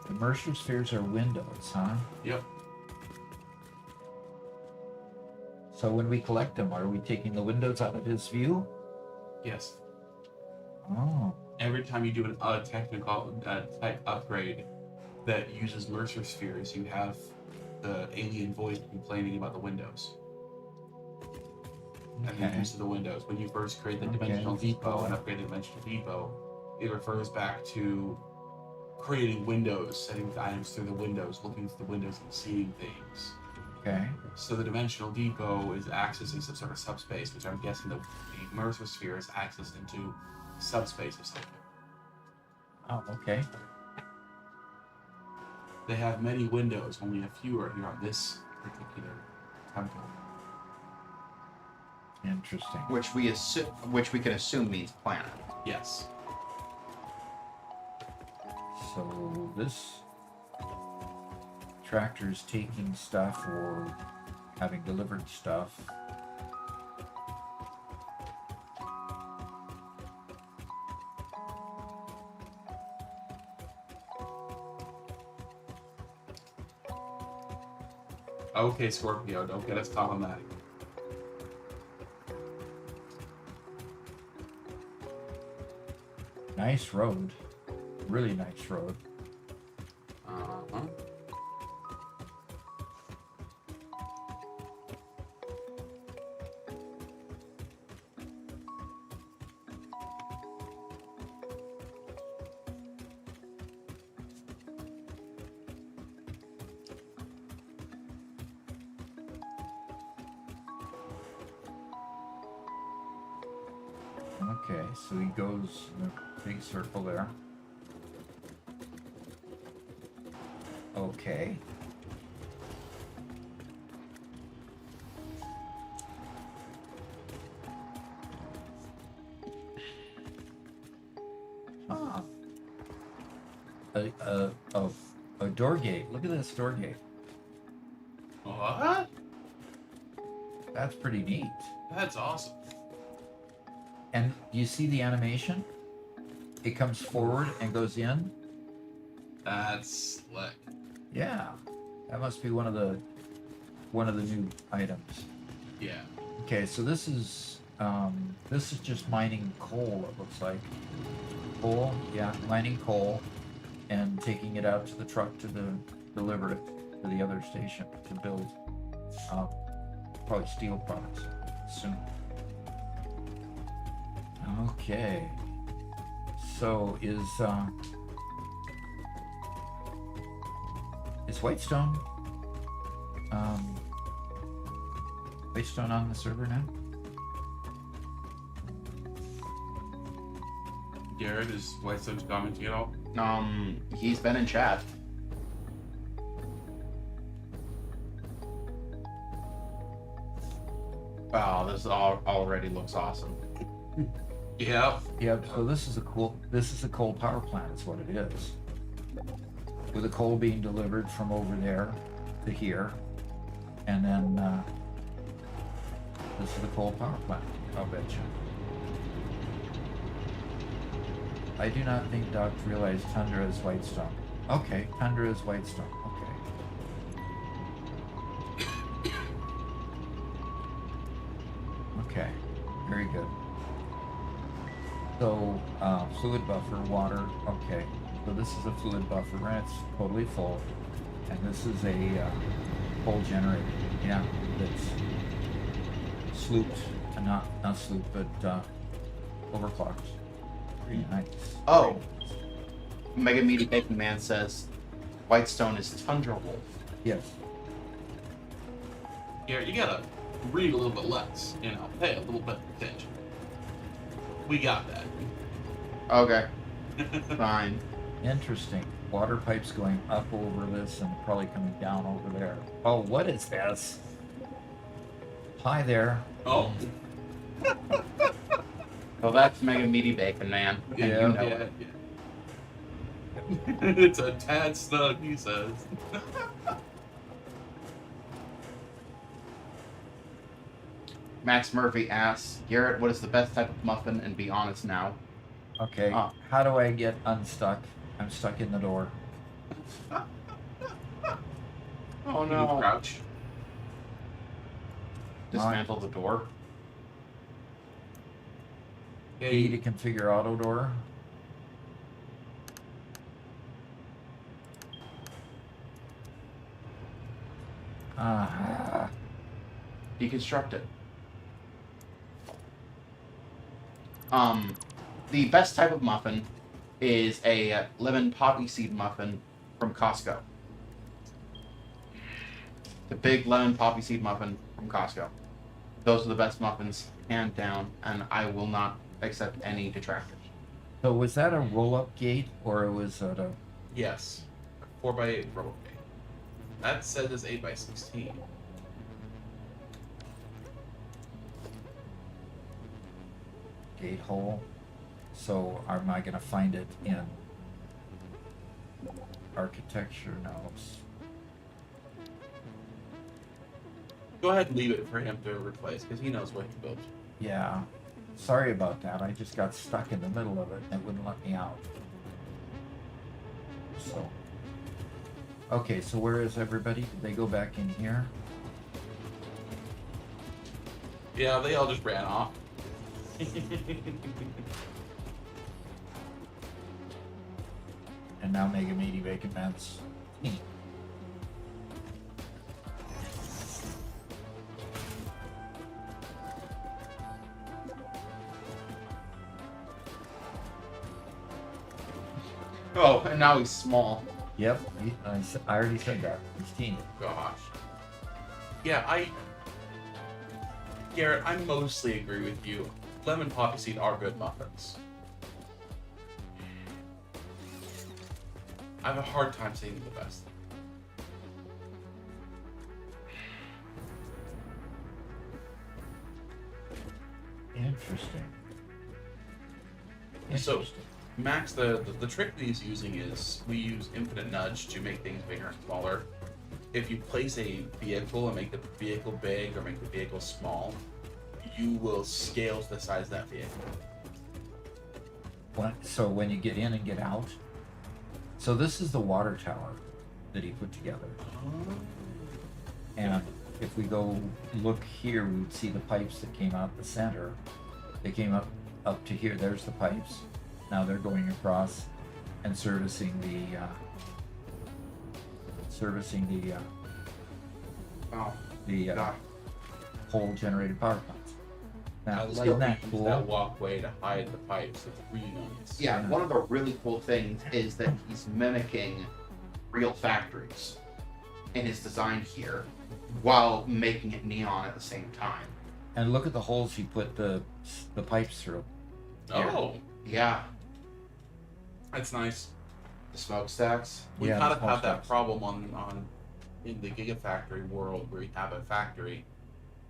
[SPEAKER 1] The Mercer spheres are windows, huh?
[SPEAKER 3] Yep.
[SPEAKER 1] So when we collect them, are we taking the windows out of his view?
[SPEAKER 3] Yes.
[SPEAKER 1] Oh.
[SPEAKER 3] Every time you do a technical type upgrade that uses Mercer spheres, you have the alien voice complaining about the windows. And the
[SPEAKER 1] Okay.
[SPEAKER 3] use of the windows. When you first create the
[SPEAKER 1] Okay.
[SPEAKER 3] dimensional depot and upgrade the dimensional depot, it refers back to creating windows, setting the items through the windows, looking through the windows and seeing things.
[SPEAKER 1] Okay.
[SPEAKER 3] So the dimensional depot is accessing some sort of subspace, which I'm guessing the Mercer sphere is accessed into subspace of something.
[SPEAKER 1] Oh, okay.
[SPEAKER 3] They have many windows, only a few are here on this particular temple.
[SPEAKER 1] Interesting.
[SPEAKER 2] Which we can assume means planet.
[SPEAKER 3] Yes.
[SPEAKER 1] So this tractor's taking stuff or having delivered stuff.
[SPEAKER 3] Okay, Scorpio, don't get us problematic.
[SPEAKER 1] Nice road. Really nice road.
[SPEAKER 3] Uh-huh.
[SPEAKER 1] Okay, so he goes in a big circle there. Okay. Ah. A door gate. Look at this door gate.
[SPEAKER 3] What?
[SPEAKER 1] That's pretty neat.
[SPEAKER 3] That's awesome.
[SPEAKER 1] And you see the animation? It comes forward and goes in.
[SPEAKER 3] That's slick.
[SPEAKER 1] Yeah, that must be one of the new items.
[SPEAKER 3] Yeah.
[SPEAKER 1] Okay, so this is just mining coal. It looks like coal. Yeah, mining coal and taking it out to the truck to deliver it to the other station to build probably steel products soon. Okay, so is Whitestone Whitestone on the server now?
[SPEAKER 3] Garrett, is Whitestone commenting at all?
[SPEAKER 2] He's been in chat. Wow, this already looks awesome.
[SPEAKER 3] Yeah.
[SPEAKER 1] Yep. So this is a coal power plant is what it is. With the coal being delivered from over there to here. And then this is the coal power plant, I'll bet you. I do not think Doc realized Tundra is Whitestone. Okay, Tundra is Whitestone. Okay. Okay, very good. So, fluid buffer, water, okay. So this is a fluid buffer, and it's totally full. And this is a coal generator, yeah, that's slooped, not slooped, but overclocked. Pretty nice.
[SPEAKER 2] Oh. Mega Meaty Bacon Man says Whitestone is Tundra Wolf.
[SPEAKER 1] Yes.
[SPEAKER 3] Garrett, you gotta read a little bit less, pay a little bit of attention. We got that.
[SPEAKER 2] Okay. Fine.
[SPEAKER 1] Interesting. Water pipes going up over this and probably coming down over there. Oh, what is this? Hi there.
[SPEAKER 3] Oh.
[SPEAKER 2] Well, that's Mega Meaty Bacon Man. And you know it.
[SPEAKER 3] It's a tad snug, he says.
[SPEAKER 2] Max Murphy asks, Garrett, what is the best type of muffin? And be honest now.
[SPEAKER 1] Okay. How do I get unstuck? I'm stuck in the door.
[SPEAKER 2] Oh
[SPEAKER 3] You
[SPEAKER 2] no.
[SPEAKER 3] crouch.
[SPEAKER 2] Dismantle the door.
[SPEAKER 1] E to configure auto door.
[SPEAKER 2] Deconstruct it. The best type of muffin is a lemon poppy seed muffin from Costco. The big lemon poppy seed muffin from Costco. Those are the best muffins, hand down, and I will not accept any detractors.
[SPEAKER 1] So was that a roll-up gate or was it a...
[SPEAKER 3] Yes. 4x8 roll gate. That said is 8x16.
[SPEAKER 1] gate hole? So am I going to find it in architecture notes?
[SPEAKER 3] Go ahead and leave it for him to replace, because he knows what he built.
[SPEAKER 1] Yeah. Sorry about that. I just got stuck in the middle of it and it wouldn't let me out. So. Okay, so where is everybody? Did they go back in here?
[SPEAKER 3] Yeah, they all just ran off.
[SPEAKER 1] And now Mega Meaty Bacon Man's.
[SPEAKER 2] Oh, and now he's small.
[SPEAKER 1] Yep, I already said that. He's teeny.
[SPEAKER 3] Gosh. Yeah, Garrett, I mostly agree with you. lemon poppy seed are good muffins. I have a hard time saying the best.
[SPEAKER 1] Interesting.
[SPEAKER 3] So,
[SPEAKER 1] Interesting.
[SPEAKER 3] Max, the trick he's using is we use infinite nudge to make things bigger and smaller. If you place a vehicle and make the vehicle big or make the vehicle small, you will scale to the size of that vehicle.
[SPEAKER 1] So when you get in and get out, so this is the water tower that he put together. And if we go look here, we would see the pipes that came out the center. They came up to here. There's the pipes. Now they're going across and servicing the pole generated power plants. Now,
[SPEAKER 3] I
[SPEAKER 1] isn't that
[SPEAKER 3] use
[SPEAKER 1] cool?
[SPEAKER 3] that walkway to hide the pipes. It's really nice.
[SPEAKER 2] Yeah, one of the really cool things is that he's mimicking real factories in his design here while making it neon at the same time.
[SPEAKER 1] And look at the holes he put the pipes through.
[SPEAKER 3] Oh,
[SPEAKER 2] Yeah,
[SPEAKER 3] that's nice.
[SPEAKER 2] the smokestacks.
[SPEAKER 3] We
[SPEAKER 1] Yeah,
[SPEAKER 3] kind
[SPEAKER 1] the
[SPEAKER 3] of have that
[SPEAKER 1] smokestacks.
[SPEAKER 3] problem on in the Gigafactory world where you have a factory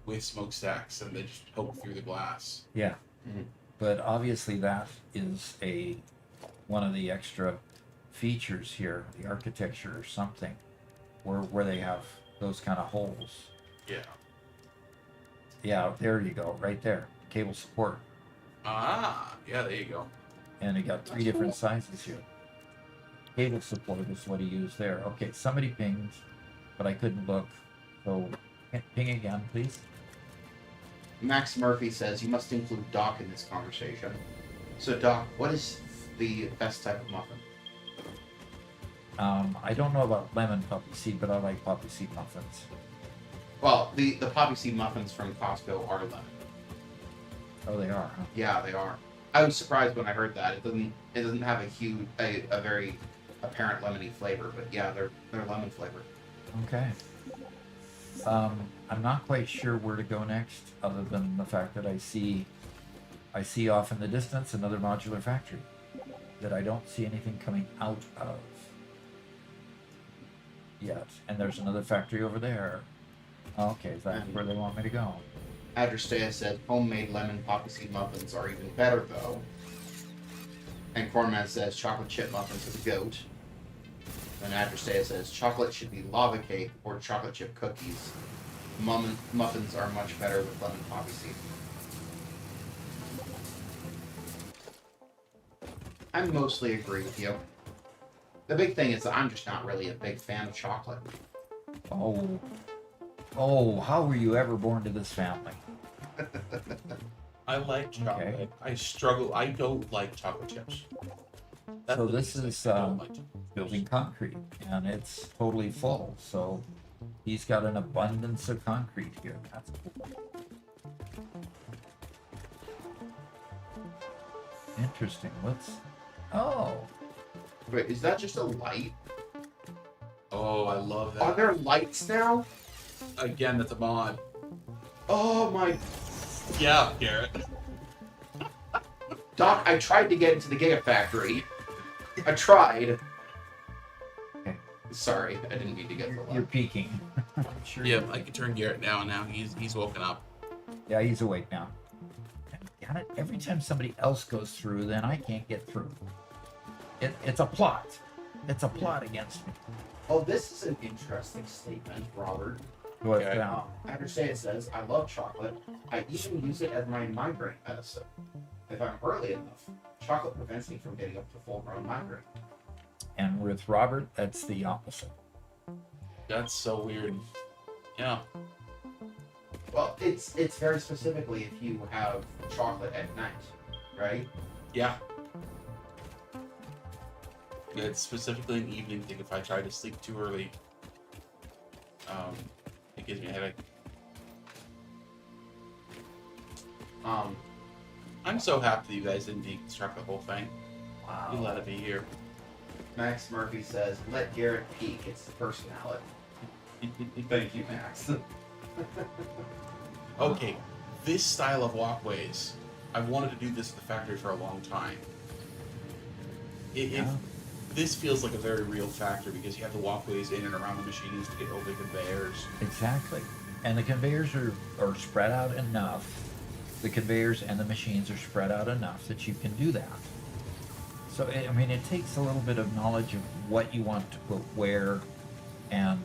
[SPEAKER 3] with smokestacks and they just poke through the glass.
[SPEAKER 1] Yeah.
[SPEAKER 2] Mhm.
[SPEAKER 1] But obviously that is one of the extra features here, the architecture or something, where they have those kind of holes.
[SPEAKER 3] Yeah.
[SPEAKER 1] Yeah, there you go, right there. Cable support.
[SPEAKER 3] Ah, yeah, there you go.
[SPEAKER 1] And it got three different sizes here. Cable support is what he used there. Okay, somebody pinged, but I couldn't look. So ping again, please.
[SPEAKER 2] Max Murphy says you must include Doc in this conversation. So Doc, what is the best type of muffin?
[SPEAKER 1] I don't know about lemon poppy seed, but I like poppy seed muffins.
[SPEAKER 2] Well, the poppy seed muffins from Costco are lemon.
[SPEAKER 1] Oh, they are, huh?
[SPEAKER 2] Yeah, they are. I was surprised when I heard that. It doesn't have a very apparent lemony flavor, but yeah, they're lemon flavored.
[SPEAKER 1] Okay. I'm not quite sure where to go next, other than the fact that I see off in the distance another modular factory that I don't see anything coming out of yet. And there's another factory over there. Okay, that's where they want me to go.
[SPEAKER 2] Adrestea said homemade lemon poppy seed muffins are even better though. And Corman says chocolate chip muffins are the goat. And Adrestea says chocolate should be lava cake or chocolate chip cookies. Muffins are much better with lemon poppy seed. I mostly agree with you. The big thing is that I'm just not really a big fan of chocolate.
[SPEAKER 1] Oh, how were you ever born to this family?
[SPEAKER 3] I like chocolate.
[SPEAKER 1] Okay.
[SPEAKER 3] I struggle. I don't like chocolate chips. That's
[SPEAKER 1] So
[SPEAKER 3] the
[SPEAKER 1] this
[SPEAKER 3] biggest
[SPEAKER 1] is
[SPEAKER 3] thing. I don't like chocolate chips.
[SPEAKER 1] building concrete, and it's totally full. So he's got an abundance of concrete here. That's cool. Interesting. Oh,
[SPEAKER 2] Wait, is that just a light?
[SPEAKER 3] Oh, I love
[SPEAKER 2] Are
[SPEAKER 3] that.
[SPEAKER 2] there lights now?
[SPEAKER 3] Again, that's a mod.
[SPEAKER 2] Oh my...
[SPEAKER 3] Yeah, Garrett.
[SPEAKER 2] Doc, I tried to get into the Gigafactory. I tried.
[SPEAKER 1] Okay.
[SPEAKER 2] Sorry, I didn't mean to get the
[SPEAKER 1] you're
[SPEAKER 2] light.
[SPEAKER 1] peeking. Sure.
[SPEAKER 3] Yeah, I can turn Garrett down now. He's woken up.
[SPEAKER 1] Yeah, he's awake now. Damn it! Every time somebody else goes through, then I can't get through. It's a plot. It's a plot against me.
[SPEAKER 2] Oh, this is an interesting statement, Robert.
[SPEAKER 1] What's
[SPEAKER 3] Okay.
[SPEAKER 1] that?
[SPEAKER 2] I understand it says, I love chocolate. I even use it as my migraine medicine. If I'm early enough, chocolate prevents me from getting up to full-grown migraine.
[SPEAKER 1] And with Robert, that's the opposite.
[SPEAKER 3] That's so weird. Yeah.
[SPEAKER 2] Well, it's very specifically if you have chocolate at night, right?
[SPEAKER 3] Yeah. It's specifically an evening thing. If I try to sleep too early, it gives me a headache. I'm so happy that you guys didn't deconstruct the whole thing. You let it be here.
[SPEAKER 2] Max Murphy says, let Garrett peek, it's the personality. Thank you, Max.
[SPEAKER 3] Okay, this style of walkways I've wanted to do this at the factory for a long time.
[SPEAKER 1] Yeah.
[SPEAKER 3] This feels like a very real factory because you have the walkways in and around the machines to get over the conveyors.
[SPEAKER 1] Exactly. And the conveyors are spread out enough. The conveyors and the machines are spread out enough that you can do that. So, I mean, it takes a little bit of knowledge of what you want to put where and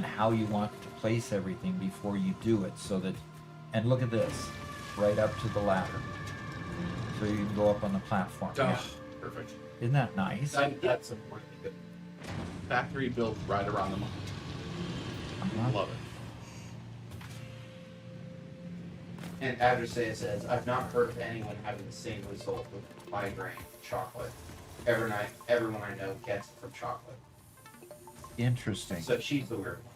[SPEAKER 1] how you want to place everything before you do it so that, and look at this, right up to the ladder. So you can go up on the platform.
[SPEAKER 3] Oh,
[SPEAKER 1] Yeah.
[SPEAKER 3] perfect.
[SPEAKER 1] Isn't that nice?
[SPEAKER 3] That's important. Factory built right around the money.
[SPEAKER 1] Uh-huh.
[SPEAKER 3] Love it.
[SPEAKER 2] And Adversary says, I've not heard of anyone having the same result with migraine chocolate. Everyone I know gets it from chocolate.
[SPEAKER 1] Interesting.
[SPEAKER 2] So she's the weird one.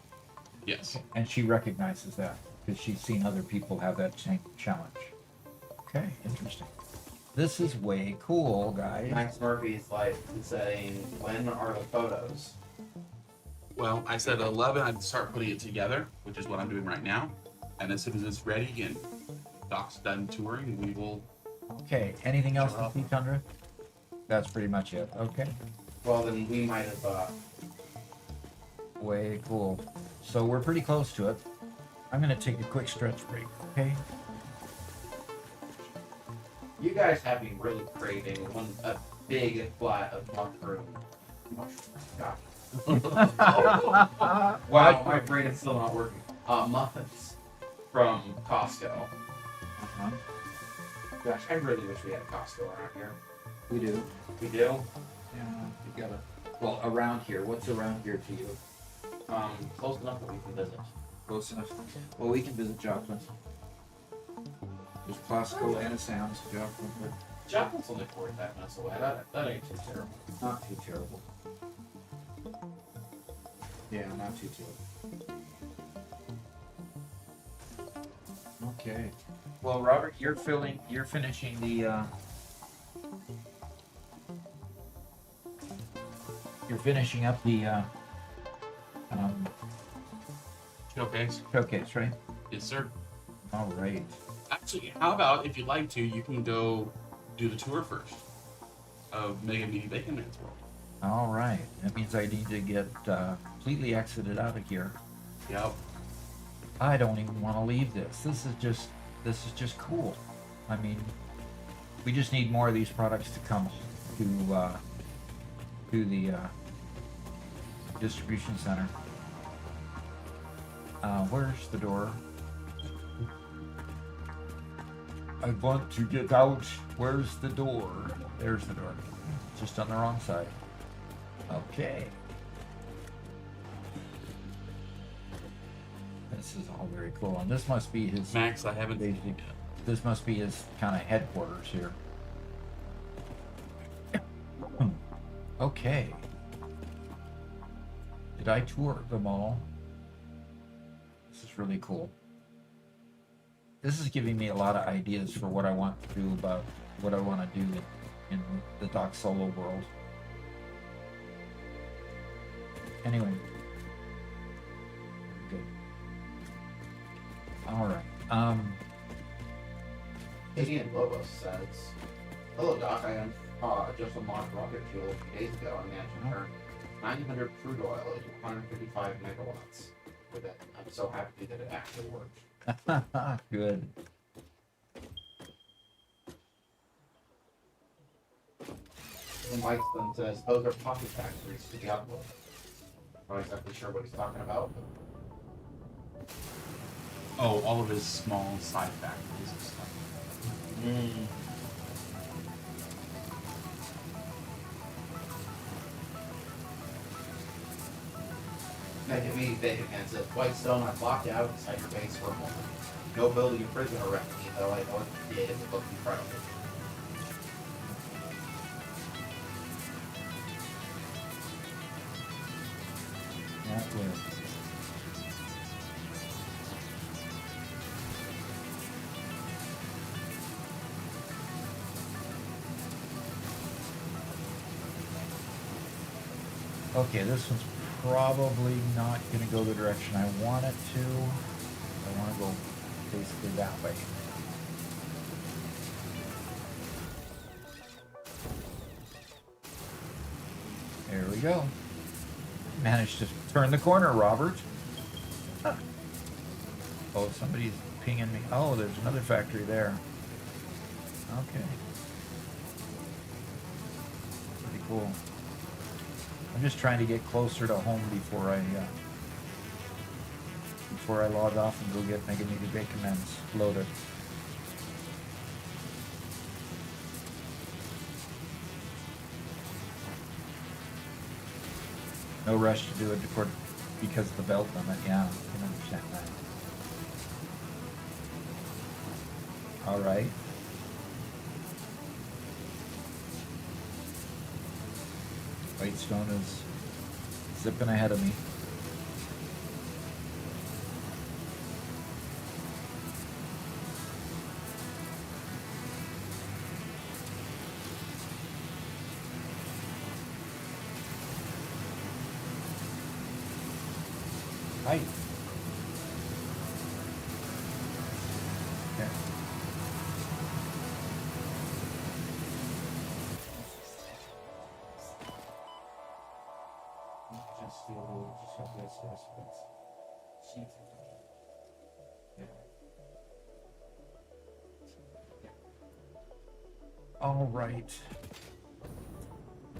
[SPEAKER 3] Yes.
[SPEAKER 1] And she recognizes that because she's seen other people have that same challenge. Okay, interesting. This is way cool, guys.
[SPEAKER 2] Max Murphy's like saying, when are the photos?
[SPEAKER 3] Well, I said 11, I'd start putting it together, which is what I'm doing right now. And as soon as it's ready and Doc's done touring, we will.
[SPEAKER 1] Okay, anything else to see, Tundra? That's pretty much it. Okay,
[SPEAKER 2] Well, then we might have,
[SPEAKER 1] way cool. So we're pretty close to it. I'm gonna take a quick stretch break, okay?
[SPEAKER 2] you guys have me really craving a big flat of mushroom. God. Wow, my brain is still not working. Muffins from Costco.
[SPEAKER 1] Uh-huh.
[SPEAKER 2] Gosh, I really wish we had a Costco around here.
[SPEAKER 1] We do.
[SPEAKER 2] We do?
[SPEAKER 1] Yeah, you gotta. Well, around here. What's around here to you?
[SPEAKER 2] Close enough that we can visit.
[SPEAKER 1] Close enough. Well, we can visit Joplin. There's Costco and a Sam's. Joplin, but
[SPEAKER 2] Joplin's only 45 minutes away. That ain't too terrible.
[SPEAKER 1] not too terrible. Yeah, not too terrible. Okay. Well, Robert, you're finishing the, you're finishing up the,
[SPEAKER 3] Showcase.
[SPEAKER 1] showcase, right?
[SPEAKER 3] Yes, sir.
[SPEAKER 1] All right.
[SPEAKER 3] Actually, how about if you'd like to, you can go do the tour first of Mega Meaty Bacon Man's World.
[SPEAKER 1] All right. That means I need to get completely exited out of here.
[SPEAKER 3] Yep.
[SPEAKER 1] I don't even want to leave this. This is just cool. I mean, we just need more of these products to come to the distribution center. Where's the door? I want to get out. Where's the door? There's the door. Just on the wrong side. Okay. This is all very cool, and this must be his.
[SPEAKER 3] Max, I haven't seen it yet.
[SPEAKER 1] This must be his kind of headquarters here. Okay. Did I tour them all? This is really cool. This is giving me a lot of ideas for what I want to do about what I want to do in the Doc Solo world. Anyway. Good. All right.
[SPEAKER 2] Idiot Lobos says, hello Doc, I am just unlocked rocket fuel a few days ago and managed to turn 900 crude oil into 155 megawatts with it. I'm so happy that it actually worked.
[SPEAKER 1] Good.
[SPEAKER 2] And Mike then says, those are pocket factories to the upload. Not exactly sure what he's talking about.
[SPEAKER 3] Oh, all of his small side factories and stuff.
[SPEAKER 2] Making me Bacon Man says, Whitestone, I blocked out inside your base for a moment. No building a prison around me, though I know it did. It looked incredible.
[SPEAKER 1] That way. Okay, this one's probably not going to go the direction I want it to. I want to go basically that way. go. Managed to turn the corner, Robert. Huh. Oh, somebody's pinging me. Oh, there's another factory there. Okay. Pretty cool. I'm just trying to get closer to home before I log off and go get Mega Meaty Bacon Man's loaded. No rush to do it because of the belt limit. Yeah, I can understand that. All right. Whitestone is zipping ahead of me. Hi. Yeah. All right.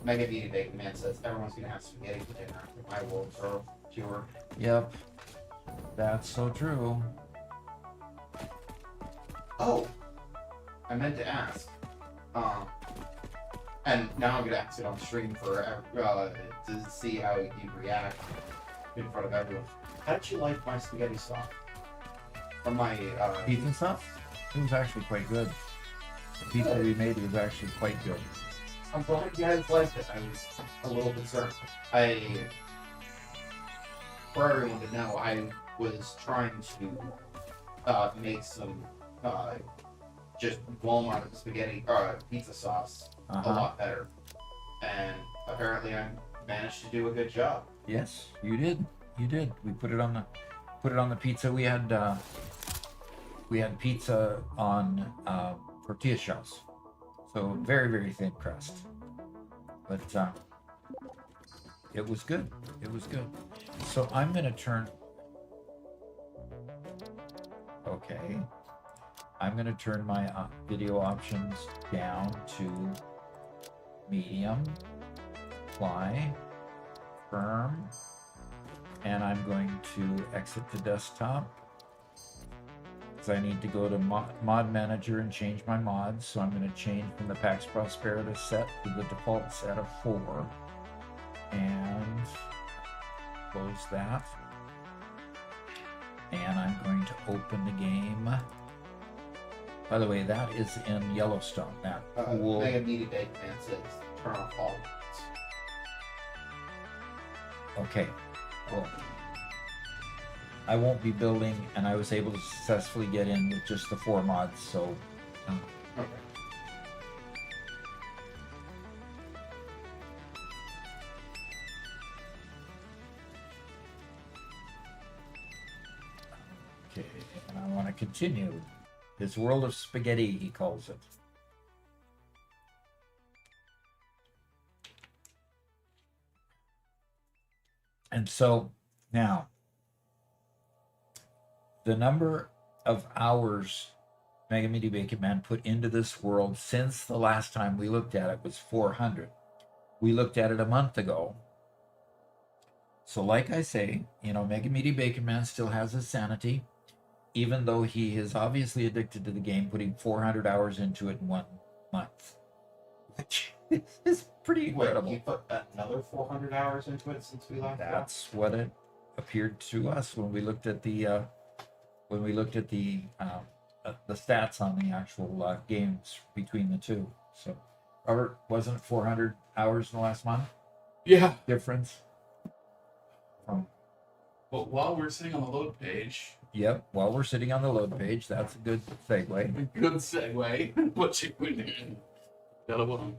[SPEAKER 2] Mega Meaty Bacon Man says everyone's gonna have spaghetti for dinner after my world tour.
[SPEAKER 1] Yep. That's so true.
[SPEAKER 2] Oh, I meant to ask. And now I'm gonna ask it on stream for to see how you react in front of everyone. How did you like my spaghetti sauce? Or my
[SPEAKER 1] Pizza sauce? It was actually quite good. The pizza we made was actually quite good.
[SPEAKER 2] I'm glad you guys liked it. I was a little concerned. For everyone to know, I was trying to make some just Walmart spaghetti pizza sauce a lot better, and apparently I managed to do a good job.
[SPEAKER 1] Yes, you did. You did. We put it on the pizza. We had pizza on tortilla shells, so very, very thin crust. But it was good. It was good. So I'm gonna turn. Okay. I'm gonna turn my video options down to medium, apply, firm, and I'm going to exit the desktop because I need to go to mod manager and change my mods. So I'm going to change from the PAX Prosperitas set to the default set of 4 and close that. And I'm going to open the game. By the way, that is in Yellowstone. That cool.
[SPEAKER 2] Mega Meaty Bacon Man says turn off all mods.
[SPEAKER 1] Okay, cool. I won't be building, and I was able to successfully get in with just the 4 mods, so...
[SPEAKER 2] Okay.
[SPEAKER 1] Okay, and I want to continue. His world of spaghetti, he calls it. And so, now... the number of hours Mega Meaty Bacon Man put into this world since the last time we looked at it was 400. We looked at it a month ago. So like I say, Mega Meaty Bacon Man still has his sanity, even though he is obviously addicted to the game, putting 400 hours into it in 1 month. Which is pretty incredible.
[SPEAKER 2] Wait, you put another 400 hours into it since we left?
[SPEAKER 1] That's what it appeared to us when we looked at the stats on the actual games between the two. So, Robert, wasn't 400 hours in the last month
[SPEAKER 3] Yeah.
[SPEAKER 1] difference?
[SPEAKER 3] But while we're sitting on the load page,
[SPEAKER 1] Yep. While we're sitting on the load page, that's a good segue.
[SPEAKER 3] good segue. What you doing? Got one.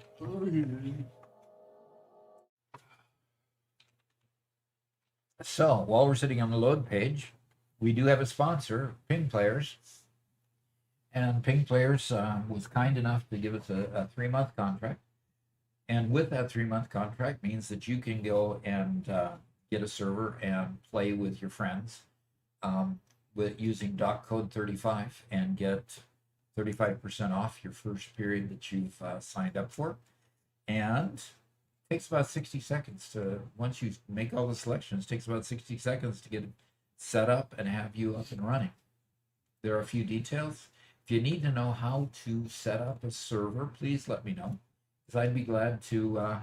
[SPEAKER 1] So, while we're sitting on the load page, we do have a sponsor, Ping Players. And Ping Players was kind enough to give us a 3-month contract. And with that 3-month contract means that you can go and get a server and play with your friends with using doc code 35 and get 35% off your first period that you've signed up for. And it takes about 60 seconds to, once you make all the selections, it takes about 60 seconds to get it set up and have you up and running. There are a few details. If you need to know how to set up a server, please let me know, because I'd be glad to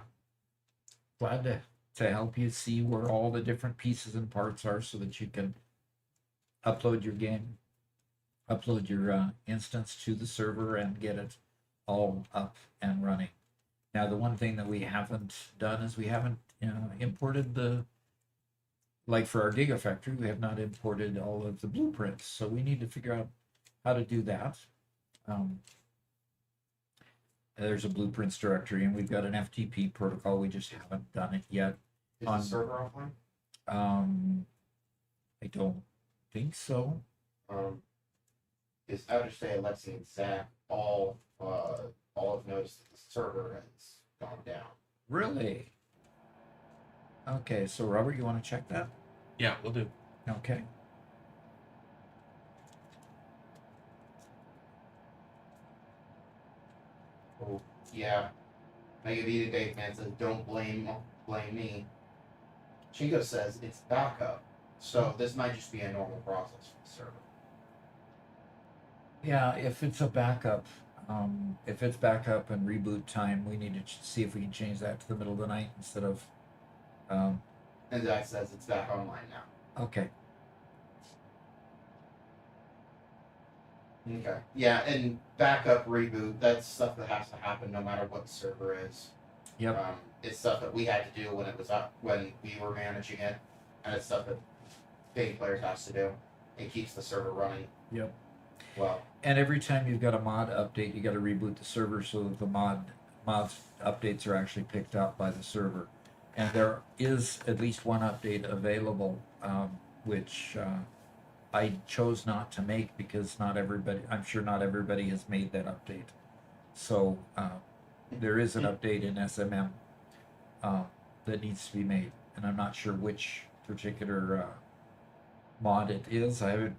[SPEAKER 1] help you see where all the different pieces and parts are so that you can upload your game, upload your instance to the server and get it all up and running. Now, the one thing that we haven't done is we haven't imported like for our Gigafactory, we have not imported all of the blueprints. So we need to figure out how to do that. There's a blueprints directory and we've got an FTP protocol. We just haven't done it yet.
[SPEAKER 2] Is the server offline?
[SPEAKER 1] I don't think so.
[SPEAKER 2] Is I would just say Alexi and Zach all have noticed that the server has gone down.
[SPEAKER 1] Really? Okay, so Robert, you want to check that?
[SPEAKER 3] Yeah, we'll do.
[SPEAKER 1] Okay.
[SPEAKER 2] Oh, yeah. Negative Dave Man says, don't blame me. Chico says it's backup. So this might just be a normal process for the server.
[SPEAKER 1] Yeah, if it's a backup, if it's backup and reboot time, we need to see if we can change that to the middle of the night instead of.
[SPEAKER 2] And Zach says it's back online now.
[SPEAKER 1] Okay.
[SPEAKER 2] Okay. Yeah, and backup, reboot, that's stuff that has to happen no matter what the server is.
[SPEAKER 1] Yep.
[SPEAKER 2] It's stuff that we had to do when it was up, when we were managing it, and it's stuff that paid players has to do. It keeps the server running.
[SPEAKER 1] Yep.
[SPEAKER 2] Well.
[SPEAKER 1] And every time you've got a mod update, you got to reboot the server so that the mod updates are actually picked up by the server. And there is at least one update available, which I chose not to make because I'm sure not everybody has made that update. So there is an update in SMM that needs to be made, and I'm not sure which particular mod it is. I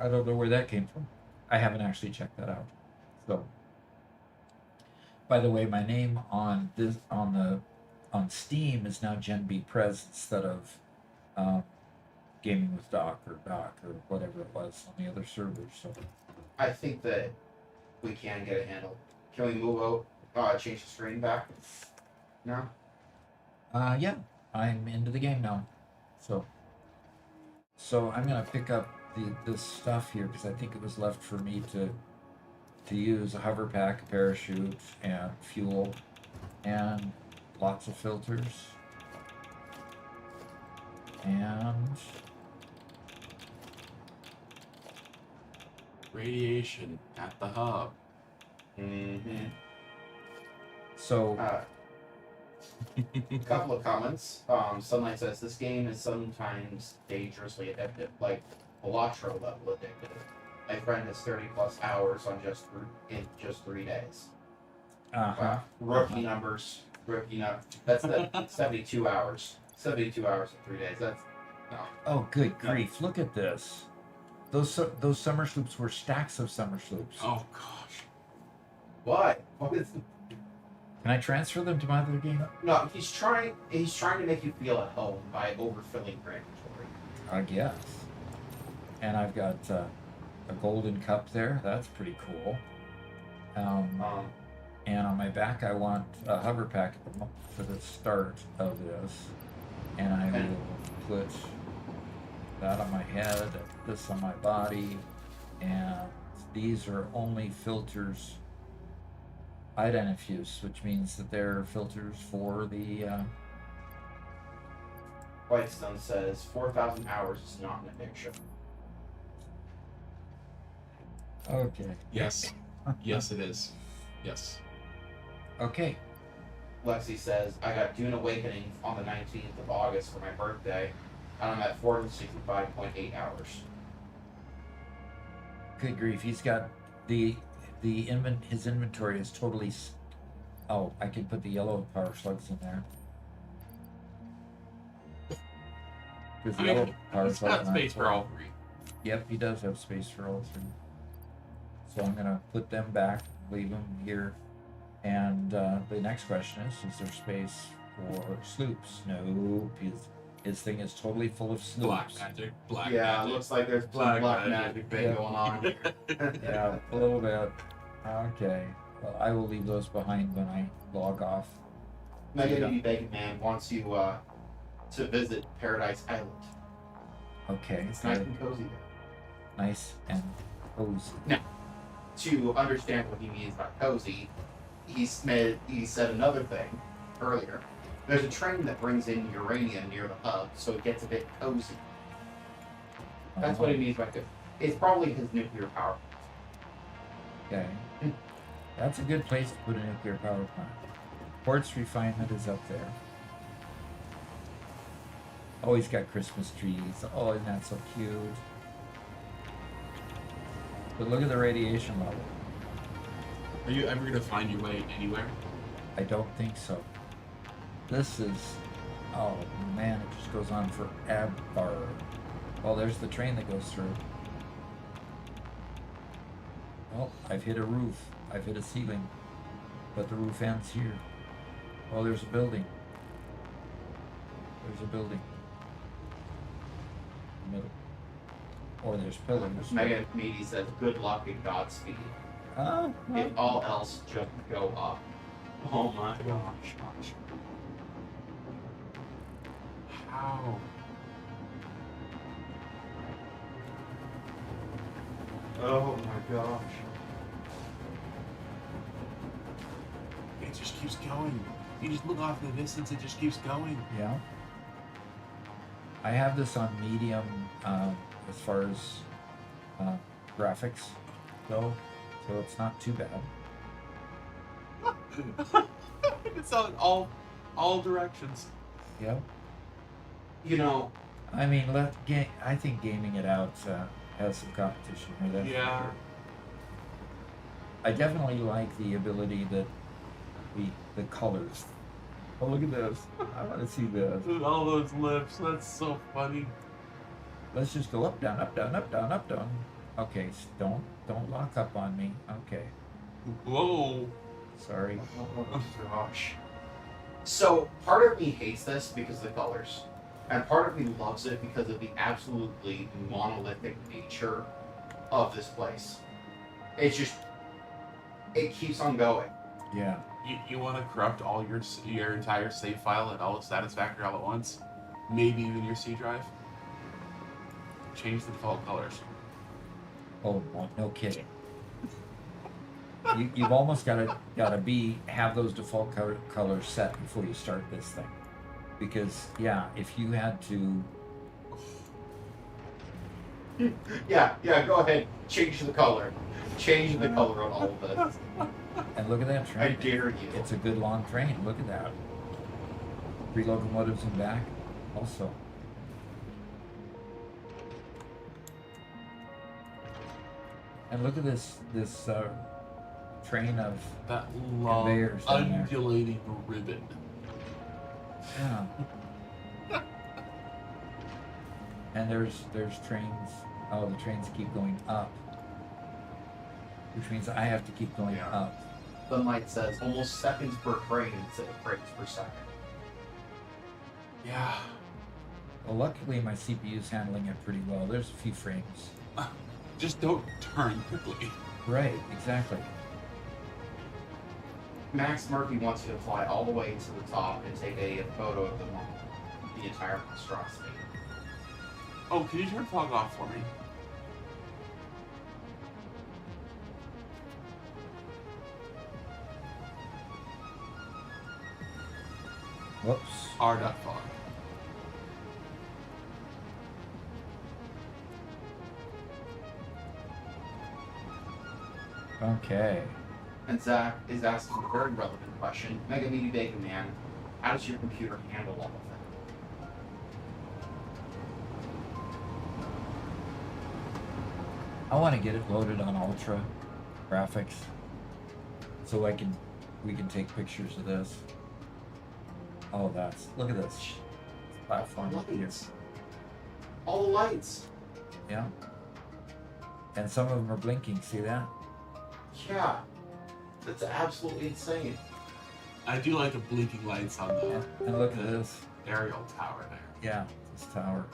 [SPEAKER 1] don't know where that came from. I haven't actually checked that out. So, by the way, my name on Steam is now Gen B Prez instead of Gaming with Doc or whatever it was on the other servers. So
[SPEAKER 2] I think that we can get it handled. Can we move out, change the screen back? No?
[SPEAKER 1] yeah, I'm into the game now. So I'm gonna pick up this stuff here because I think it was left for me to use: a hover pack, a parachute, and fuel, and lots of filters, and
[SPEAKER 3] Radiation at the hub.
[SPEAKER 2] Mm-hmm.
[SPEAKER 1] so
[SPEAKER 2] A couple of comments. Sunlight says this game is sometimes dangerously addictive, like Elatro level addictive. My friend has 30 plus hours on in just 3 days. Wow. Rookie numbers. That's the 72 hours. 72 hours in 3 days. That's no.
[SPEAKER 1] Oh, good grief! Look at this. Those summer sloops were stacks of summer sloops.
[SPEAKER 3] Oh gosh.
[SPEAKER 2] Why? What is?
[SPEAKER 1] Can I transfer them to my other game?
[SPEAKER 2] No, he's trying to make you feel at home by overfilling your inventory.
[SPEAKER 1] I guess. And I've got a golden cup there. That's pretty cool. And on my back, I want a hover pack for the start of this. And I will put that on my head, this on my body, and these are only filters identifuse, which means that they're filters for the
[SPEAKER 2] Whitestone says 4,000 hours is not an addiction.
[SPEAKER 1] okay.
[SPEAKER 3] Yes. Yes, it is. Yes.
[SPEAKER 1] Okay.
[SPEAKER 2] Lexi says, I got Dune Awakening on the 19th of August for my birthday, and I'm at 465.8 hours.
[SPEAKER 1] Good grief, he's got the his inventory is totally. Oh, I can put the yellow power slugs in there. Because
[SPEAKER 3] I
[SPEAKER 1] the yellow
[SPEAKER 3] mean,
[SPEAKER 1] power
[SPEAKER 3] he's
[SPEAKER 1] slugs
[SPEAKER 3] got
[SPEAKER 1] aren't
[SPEAKER 3] space for
[SPEAKER 1] full.
[SPEAKER 3] all three.
[SPEAKER 1] Yep, he does have space for all three. So I'm gonna put them back, leave them here. And the next question is there space for sloops? No, his thing is totally full of
[SPEAKER 3] Black
[SPEAKER 1] sloops.
[SPEAKER 3] magic. Black
[SPEAKER 2] Yeah,
[SPEAKER 3] magic.
[SPEAKER 2] it looks like there's
[SPEAKER 3] Black
[SPEAKER 2] black
[SPEAKER 3] magic.
[SPEAKER 2] magic thing
[SPEAKER 1] Yeah.
[SPEAKER 2] going on here.
[SPEAKER 1] Yeah, a little bit. Okay. Well, I will leave those behind when I log off.
[SPEAKER 2] Mega
[SPEAKER 1] Yeah.
[SPEAKER 2] Meaty Bacon Man wants you to visit Paradise Island.
[SPEAKER 1] Okay.
[SPEAKER 2] It's nice
[SPEAKER 1] good.
[SPEAKER 2] and cozy there.
[SPEAKER 1] Nice and cozy.
[SPEAKER 2] To understand what he means by cozy, he said another thing earlier. There's a train that brings in uranium near the hub, so it gets a bit cozy. That's what he means by cozy. It's probably his nuclear power plant.
[SPEAKER 1] Okay. That's a good place to put a nuclear power plant. Quartz refinement is up there. Oh, he's got Christmas trees. Oh, isn't that so cute? But look at the radiation level.
[SPEAKER 3] Are you ever gonna find your way anywhere?
[SPEAKER 1] I don't think so. This is, oh man, it just goes on forever. Well, there's the train that goes through. Well, I've hit a roof. I've hit a ceiling. But the roof ends here. Oh, there's a building. There's a building. Middle. Or there's pillars.
[SPEAKER 2] Mega Meaty says, good luck and Godspeed. If all else, just go up.
[SPEAKER 3] Oh my gosh. How?
[SPEAKER 2] Oh my gosh.
[SPEAKER 3] It just keeps going. You just look off in the distance, it just keeps going.
[SPEAKER 1] Yeah. I have this on medium as far as graphics go, so it's not too bad.
[SPEAKER 3] It's on all directions.
[SPEAKER 1] Yeah.
[SPEAKER 2] You know,
[SPEAKER 1] I mean, I think gaming it out has some competition here. That's for
[SPEAKER 3] Yeah.
[SPEAKER 1] sure. I definitely like the ability that the colors. Oh, look at this! I want to see this.
[SPEAKER 3] All those lips, that's so funny.
[SPEAKER 1] Let's just go up, down, up, down, up, down, up, down. Okay, don't lock up on me. Okay,
[SPEAKER 3] Whoa.
[SPEAKER 1] sorry.
[SPEAKER 2] oh gosh. So part of me hates this because of the colors, and part of me loves it because of the absolutely monolithic nature of this place. It's just, it keeps on going.
[SPEAKER 1] Yeah.
[SPEAKER 3] You want to corrupt all your entire save file and all of Satisfactory all at once? Maybe even your C drive? Change the default colors.
[SPEAKER 1] Oh, no kidding. You've almost gotta have those default colors set before you start this thing, because yeah, if you had to,
[SPEAKER 2] Yeah, go ahead. Change the color. Change the color on all of this.
[SPEAKER 1] and look at that
[SPEAKER 2] I
[SPEAKER 1] train.
[SPEAKER 2] dare you.
[SPEAKER 1] It's a good long train. Look at that. 3 locomotives in back, also. And look at this train of
[SPEAKER 3] That long,
[SPEAKER 1] Conveyors down there.
[SPEAKER 3] undulating ribbon.
[SPEAKER 1] yeah. And there's trains. Oh, the trains keep going up, which means I have to keep going
[SPEAKER 3] Yeah.
[SPEAKER 1] up.
[SPEAKER 2] Sunlight says almost seconds per frame instead of frames per second.
[SPEAKER 3] Yeah.
[SPEAKER 1] Well, luckily my CPU's handling it pretty well. There's a few frames.
[SPEAKER 3] Just don't turn quickly.
[SPEAKER 1] Right, exactly.
[SPEAKER 2] Max Murphy wants you to fly all the way to the top and take a photo of the entire monstrosity.
[SPEAKER 3] Oh, can you turn fog off for me?
[SPEAKER 1] Whoops.
[SPEAKER 3] R.fog.
[SPEAKER 1] Okay.
[SPEAKER 2] And Zach is asking a very relevant question. Mega Meaty Bacon Man, how does your computer handle all of that?
[SPEAKER 1] I want to get it loaded on Ultra graphics. So we can take pictures of this. Oh, look at this platform up here.
[SPEAKER 2] Lights. All the lights.
[SPEAKER 1] Yeah. And some of them are blinking, see that?
[SPEAKER 2] Yeah. That's absolutely insane.
[SPEAKER 3] I do like the blinking lights on the
[SPEAKER 1] And look at this.
[SPEAKER 3] aerial tower there.
[SPEAKER 1] Yeah, this tower.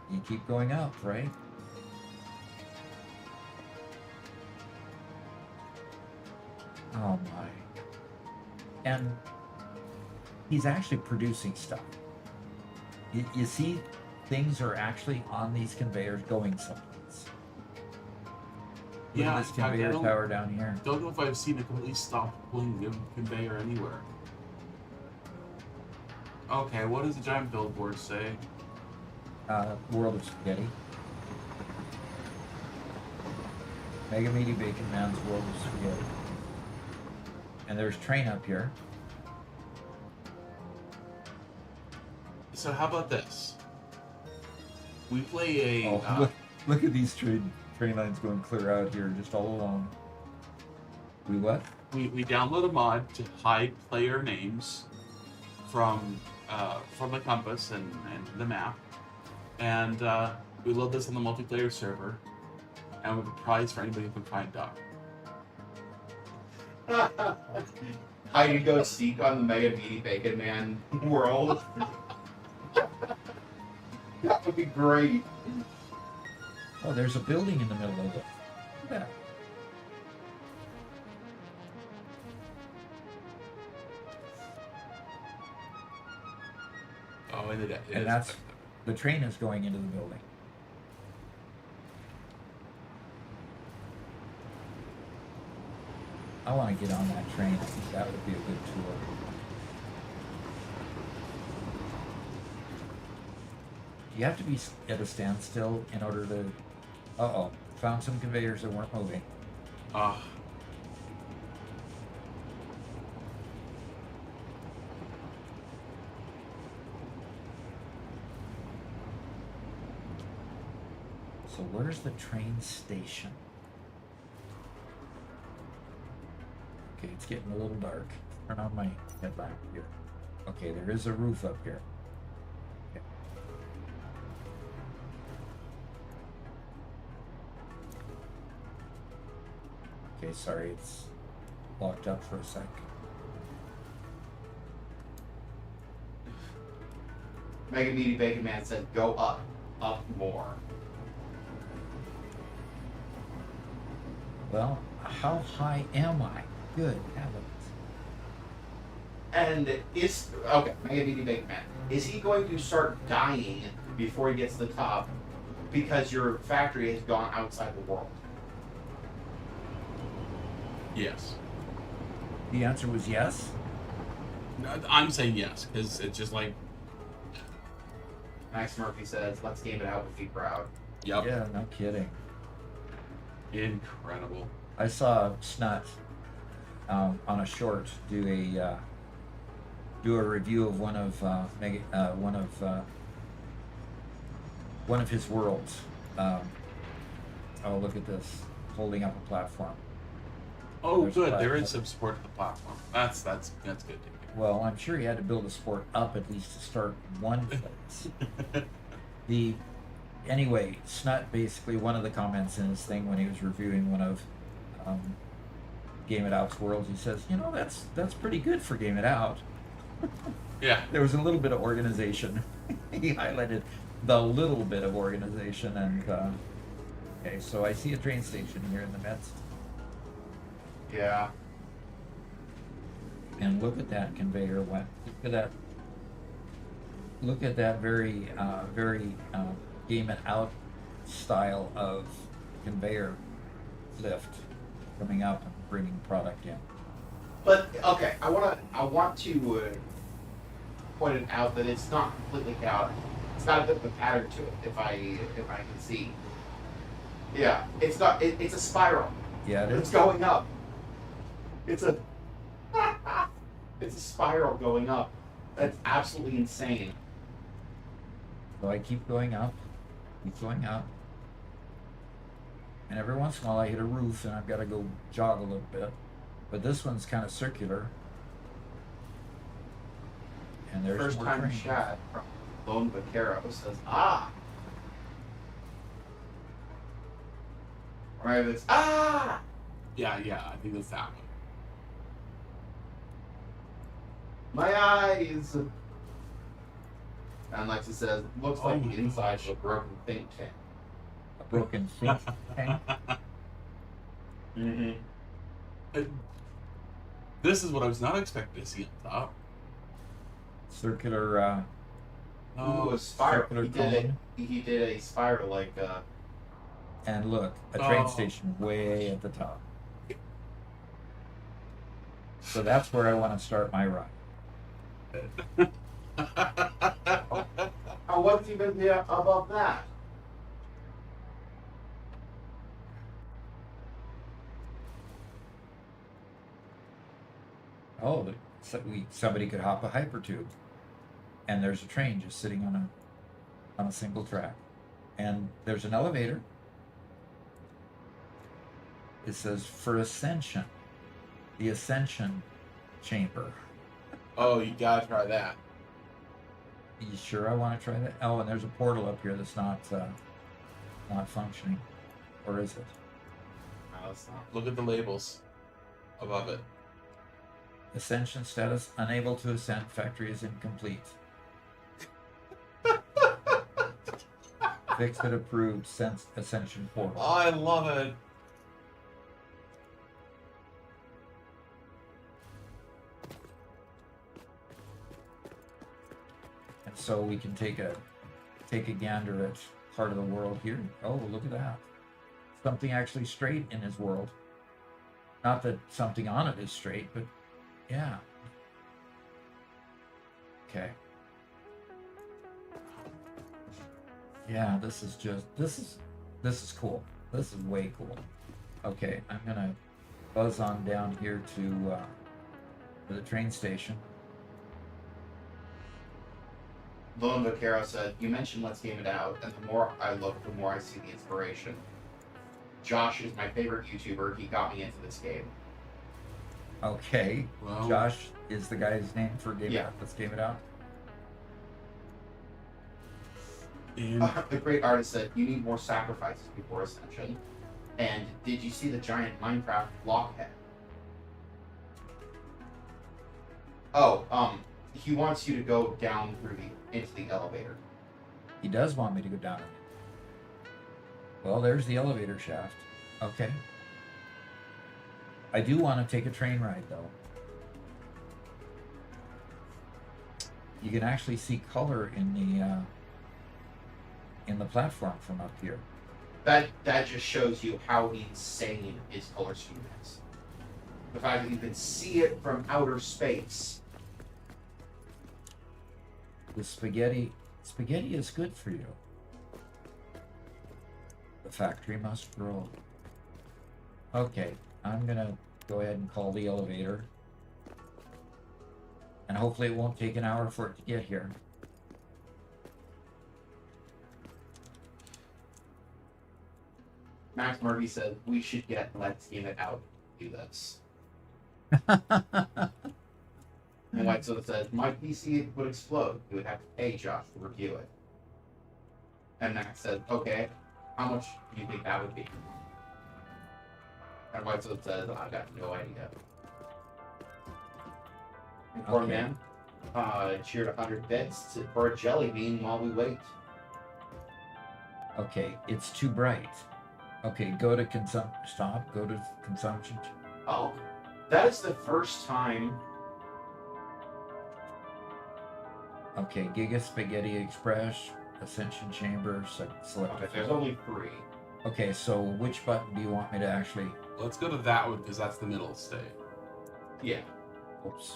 [SPEAKER 1] You keep going up, right? Oh my. And he's actually producing stuff. You see, things are actually on these conveyors going someplace. Look
[SPEAKER 3] Yeah,
[SPEAKER 1] at this
[SPEAKER 3] in fact, I
[SPEAKER 1] conveyor
[SPEAKER 3] don't-
[SPEAKER 1] tower down here.
[SPEAKER 3] Don't know if I've seen a completely stopped pulling the conveyor anywhere. Okay, what does the giant billboard say?
[SPEAKER 1] World of Spaghetti. Mega Meaty Bacon Man's World of Spaghetti. And there's train up here.
[SPEAKER 3] So how about this? We play a
[SPEAKER 1] Oh, look at these train lines going clear out here, just all along. We what?
[SPEAKER 3] we download a mod to hide player names from the compass and the map, and we load this on the multiplayer server, and we have a prize for anybody who can find Doc.
[SPEAKER 2] Hide and go seek on the Mega Meaty Bacon Man world. That would be great.
[SPEAKER 1] Oh, there's a building in the middle of it. Look at that.
[SPEAKER 3] Oh, and
[SPEAKER 1] And that's the train is going into the building. I want to get on that train. I think that would be a good tour. You have to be at a standstill in order to. Uh-oh. Found some conveyors that weren't moving. So where's the train station? Okay, it's getting a little dark. Turn on my headlamp here. Okay, there is a roof up here. Okay. Okay, sorry, it's locked up for a sec.
[SPEAKER 2] Mega Meaty Bacon Man said, "Go up, up more."
[SPEAKER 1] Well, how high am I? Good heavens.
[SPEAKER 2] And is okay, Mega Meaty Bacon Man. Is he going to start dying before he gets to the top because your factory has gone outside the world?
[SPEAKER 3] yes.
[SPEAKER 1] The answer was yes.
[SPEAKER 3] No, I'm saying yes because it's just like
[SPEAKER 2] Max Murphy says, "Let's game it out with Be Proud."
[SPEAKER 3] yep,
[SPEAKER 1] Yeah, no kidding.
[SPEAKER 3] incredible.
[SPEAKER 1] I saw Snut on a short do a review of one of his worlds. Oh, look at this, holding up a platform.
[SPEAKER 3] Oh,
[SPEAKER 1] There's
[SPEAKER 3] good.
[SPEAKER 1] a
[SPEAKER 3] There is
[SPEAKER 1] platform.
[SPEAKER 3] some support to the platform. That's good to hear.
[SPEAKER 1] Well, I'm sure he had to build a sport up at least to start one place. Anyway, Snut basically, one of the comments in his thing when he was reviewing one of Game It Out's worlds, he says, that's pretty good for Game It Out.
[SPEAKER 3] Yeah.
[SPEAKER 1] There was a little bit of organization. He highlighted the little bit of organization, and okay, so I see a train station here in the midst,
[SPEAKER 2] Yeah.
[SPEAKER 1] and look at that conveyor. Look at that very Game It Out style of conveyor lift coming up and bringing product in.
[SPEAKER 2] But okay, I want to point it out that it's not completely chaotic. It's got a bit of a pattern to it, if I can see. Yeah, it's not. It's a spiral.
[SPEAKER 1] Yeah, it
[SPEAKER 2] It's
[SPEAKER 1] is.
[SPEAKER 2] going up. It's a it's a spiral going up. That's absolutely insane.
[SPEAKER 1] So I keep going up, keep going up. And every once in a while I hit a roof and I've got to go jog a little bit. But this one's kind of circular. And there's
[SPEAKER 2] First
[SPEAKER 1] more
[SPEAKER 2] time
[SPEAKER 1] trains.
[SPEAKER 2] chat from Lone Vaquero says, ah! Right, it's ah!
[SPEAKER 3] Yeah, I think that's that one.
[SPEAKER 2] My eyes! And Lexi says, looks like
[SPEAKER 3] Oh
[SPEAKER 2] the
[SPEAKER 3] my
[SPEAKER 2] inside
[SPEAKER 3] gosh.
[SPEAKER 2] of a broken think tank.
[SPEAKER 1] A broken think tank.
[SPEAKER 2] Mm-hmm.
[SPEAKER 3] This is what I was not expecting to see on top.
[SPEAKER 1] Circular,
[SPEAKER 2] Ooh, a spiral.
[SPEAKER 1] circular
[SPEAKER 2] He did a spiral like
[SPEAKER 1] and look, a train
[SPEAKER 3] Oh.
[SPEAKER 1] station way at the top. So that's where I want to start my ride.
[SPEAKER 2] oh, what's even there above that?
[SPEAKER 1] Oh, somebody could hop a hypertube, and there's a train just sitting on a single track, and there's an elevator. It says for ascension, the ascension chamber.
[SPEAKER 3] Oh, you gotta try that.
[SPEAKER 1] You sure I want to try that? Oh, and there's a portal up here that's not functioning, or is it?
[SPEAKER 2] No, it's not.
[SPEAKER 3] Look at the labels above it.
[SPEAKER 1] Ascension status unable to ascend. Factory is incomplete. Fixed and approved. Ascension portal.
[SPEAKER 3] Oh, I love it.
[SPEAKER 1] And so we can take a gander at part of the world here. Oh, look at that. Something actually straight in his world. Not that something on it is straight, but yeah. Okay. Yeah, this is cool. This is way cool. Okay, I'm gonna buzz on down here to the train station.
[SPEAKER 2] Lone Vaquero said, you mentioned Let's Game It Out, and the more I look, the more I see the inspiration. Josh is my favorite YouTuber. He got me into this game.
[SPEAKER 1] Okay,
[SPEAKER 3] Well,
[SPEAKER 1] Josh is the guy's name for Game It
[SPEAKER 2] Yeah.
[SPEAKER 1] Out. Let's Game It Out.
[SPEAKER 3] and
[SPEAKER 2] The great artist said, you need more sacrifices before Ascension. And did you see the giant Minecraft blockhead? Oh, he wants you to go down through into the elevator.
[SPEAKER 1] He does want me to go down. Well, there's the elevator shaft. Okay. I do want to take a train ride, though. You can actually see color in the platform from up here.
[SPEAKER 2] That just shows you how insane his color scheme is. The fact that you can see it from outer space.
[SPEAKER 1] The spaghetti is good for you. The factory must grow. Okay, I'm gonna go ahead and call the elevator. And hopefully it won't take an hour for it to get here.
[SPEAKER 2] Max Murphy said, we should get Let's Game It Out to do this. And White Soda says, my PC would explode. You would have to pay Josh to review it. And Max said, okay, how much do you think that would be? And White Soda says, I got no idea. And poor
[SPEAKER 1] Okay.
[SPEAKER 2] man cheered 100 bits for a jelly bean while we wait.
[SPEAKER 1] Okay, it's too bright. Okay, go to stop, go to consumption.
[SPEAKER 2] Oh, that is the first time.
[SPEAKER 1] Okay, Giga Spaghetti Express, Ascension Chamber, select.
[SPEAKER 2] Okay, there's only 3.
[SPEAKER 1] Okay, so which button do you want me to actually?
[SPEAKER 3] let's go to that one because that's the middle state.
[SPEAKER 2] Yeah.
[SPEAKER 1] Oops.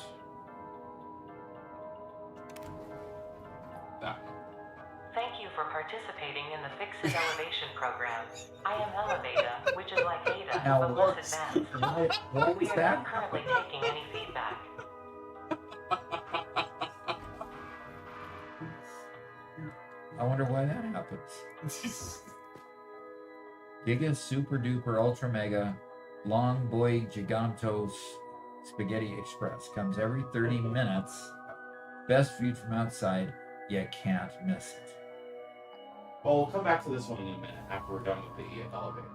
[SPEAKER 3] That one.
[SPEAKER 7] Thank you for participating in the Fix-It Elevation program. I am Elevata, which is like Ada,
[SPEAKER 1] Now
[SPEAKER 7] but
[SPEAKER 1] what's
[SPEAKER 7] less advanced.
[SPEAKER 1] what
[SPEAKER 7] We
[SPEAKER 1] is
[SPEAKER 7] are
[SPEAKER 1] that?
[SPEAKER 7] not currently taking any feedback.
[SPEAKER 1] I wonder why that happens. Giga Super Duper Ultra Mega Long Boy Gigantos Spaghetti Express comes every 30 minutes. Best viewed from outside. You can't miss it.
[SPEAKER 2] Well, we'll come back to this one in a minute after we're done with the elevator.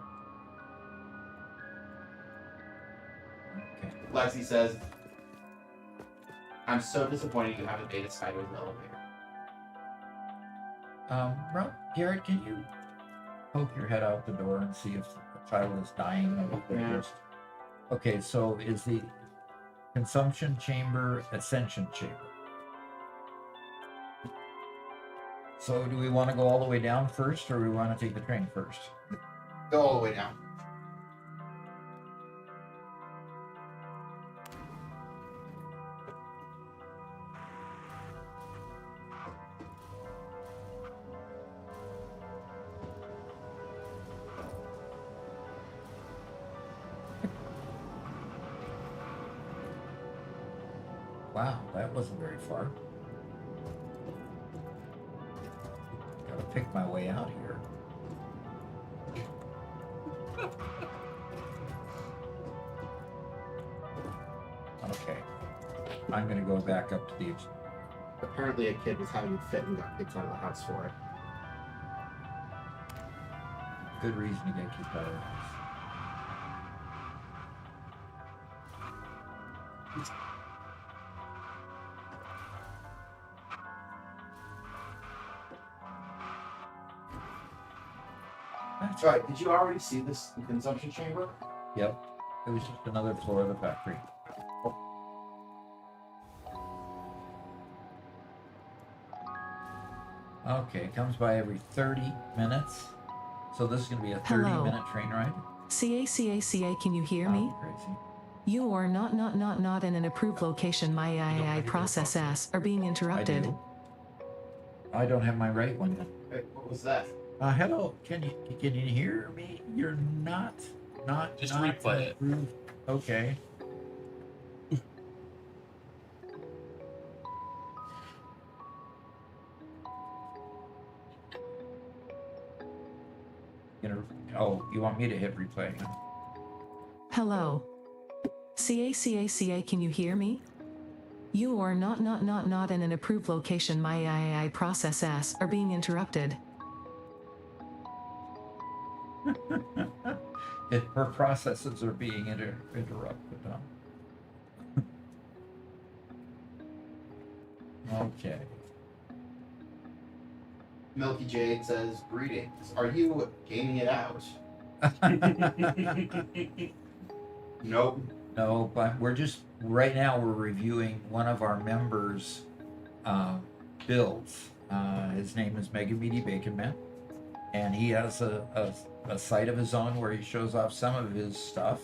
[SPEAKER 1] Okay.
[SPEAKER 2] Lexi says, I'm so disappointed you haven't made a sideways elevator.
[SPEAKER 1] Rob, Garrett, can you poke your head out the door and see if the child is dying of the
[SPEAKER 2] Yeah.
[SPEAKER 1] thirst? Okay, so is the consumption chamber ascension chamber? So do we want to go all the way down first, or we want to take the train first?
[SPEAKER 2] Go all the way down.
[SPEAKER 1] Wow, that wasn't very far. Gotta pick my way out here. Okay. I'm gonna go back up to the
[SPEAKER 2] Apparently a kid was having a fit and got kicked out of the house for it.
[SPEAKER 1] good reason to get kicked out of the house.
[SPEAKER 2] That's right. Did you already see this consumption chamber?
[SPEAKER 1] Yep. It was just another floor of the factory. Okay, it comes by every 30 minutes. So this is going to be a 30-minute train ride?
[SPEAKER 5] CA, can you hear me?
[SPEAKER 1] Oh, crazy.
[SPEAKER 5] You are not in an approved location. My I process are being interrupted.
[SPEAKER 1] I don't have my right one yet.
[SPEAKER 2] Wait, what was that?
[SPEAKER 1] Hello, can you hear me? You're not
[SPEAKER 3] Just
[SPEAKER 1] not
[SPEAKER 3] replay it.
[SPEAKER 1] approved. Okay. You want me to hit replay? Huh?
[SPEAKER 5] Hello. CA, can you hear me? You are not in an approved location. My I process are being interrupted.
[SPEAKER 1] Her processes are being interrupted. Huh? Okay.
[SPEAKER 2] Milky Jade says, greetings. Are you gaming it out? Nope.
[SPEAKER 1] No, but we're just right now we're reviewing one of our members' builds. His name is Mega Meaty Bacon Man, and he has a site of his own where he shows off some of his stuff.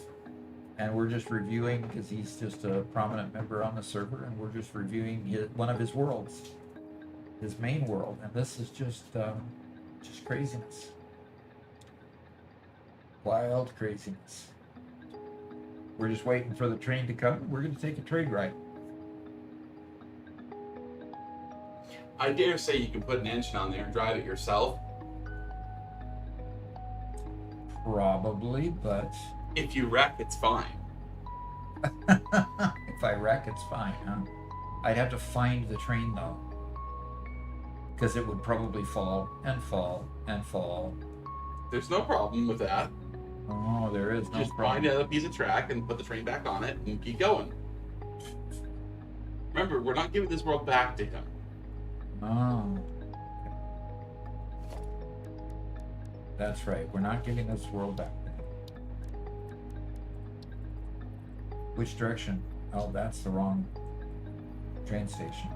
[SPEAKER 1] And we're just reviewing because he's just a prominent member on the server, and we're just reviewing one of his worlds, his main world, and this is just craziness, wild craziness. We're just waiting for the train to come. We're going to take a train ride.
[SPEAKER 3] I dare say you can put an engine on there and drive it yourself.
[SPEAKER 1] Probably, but
[SPEAKER 3] If you wreck, it's fine.
[SPEAKER 1] if I wreck, it's fine, huh? I'd have to find the train though, because it would probably fall and fall and fall.
[SPEAKER 3] There's no problem with that.
[SPEAKER 1] Oh, there is no
[SPEAKER 3] Just
[SPEAKER 1] problem.
[SPEAKER 3] find a piece of track and put the train back on it and keep going. Remember, we're not giving this world back to him.
[SPEAKER 1] Oh. That's right. We're not giving this world back. Which direction? Oh, that's the wrong train station.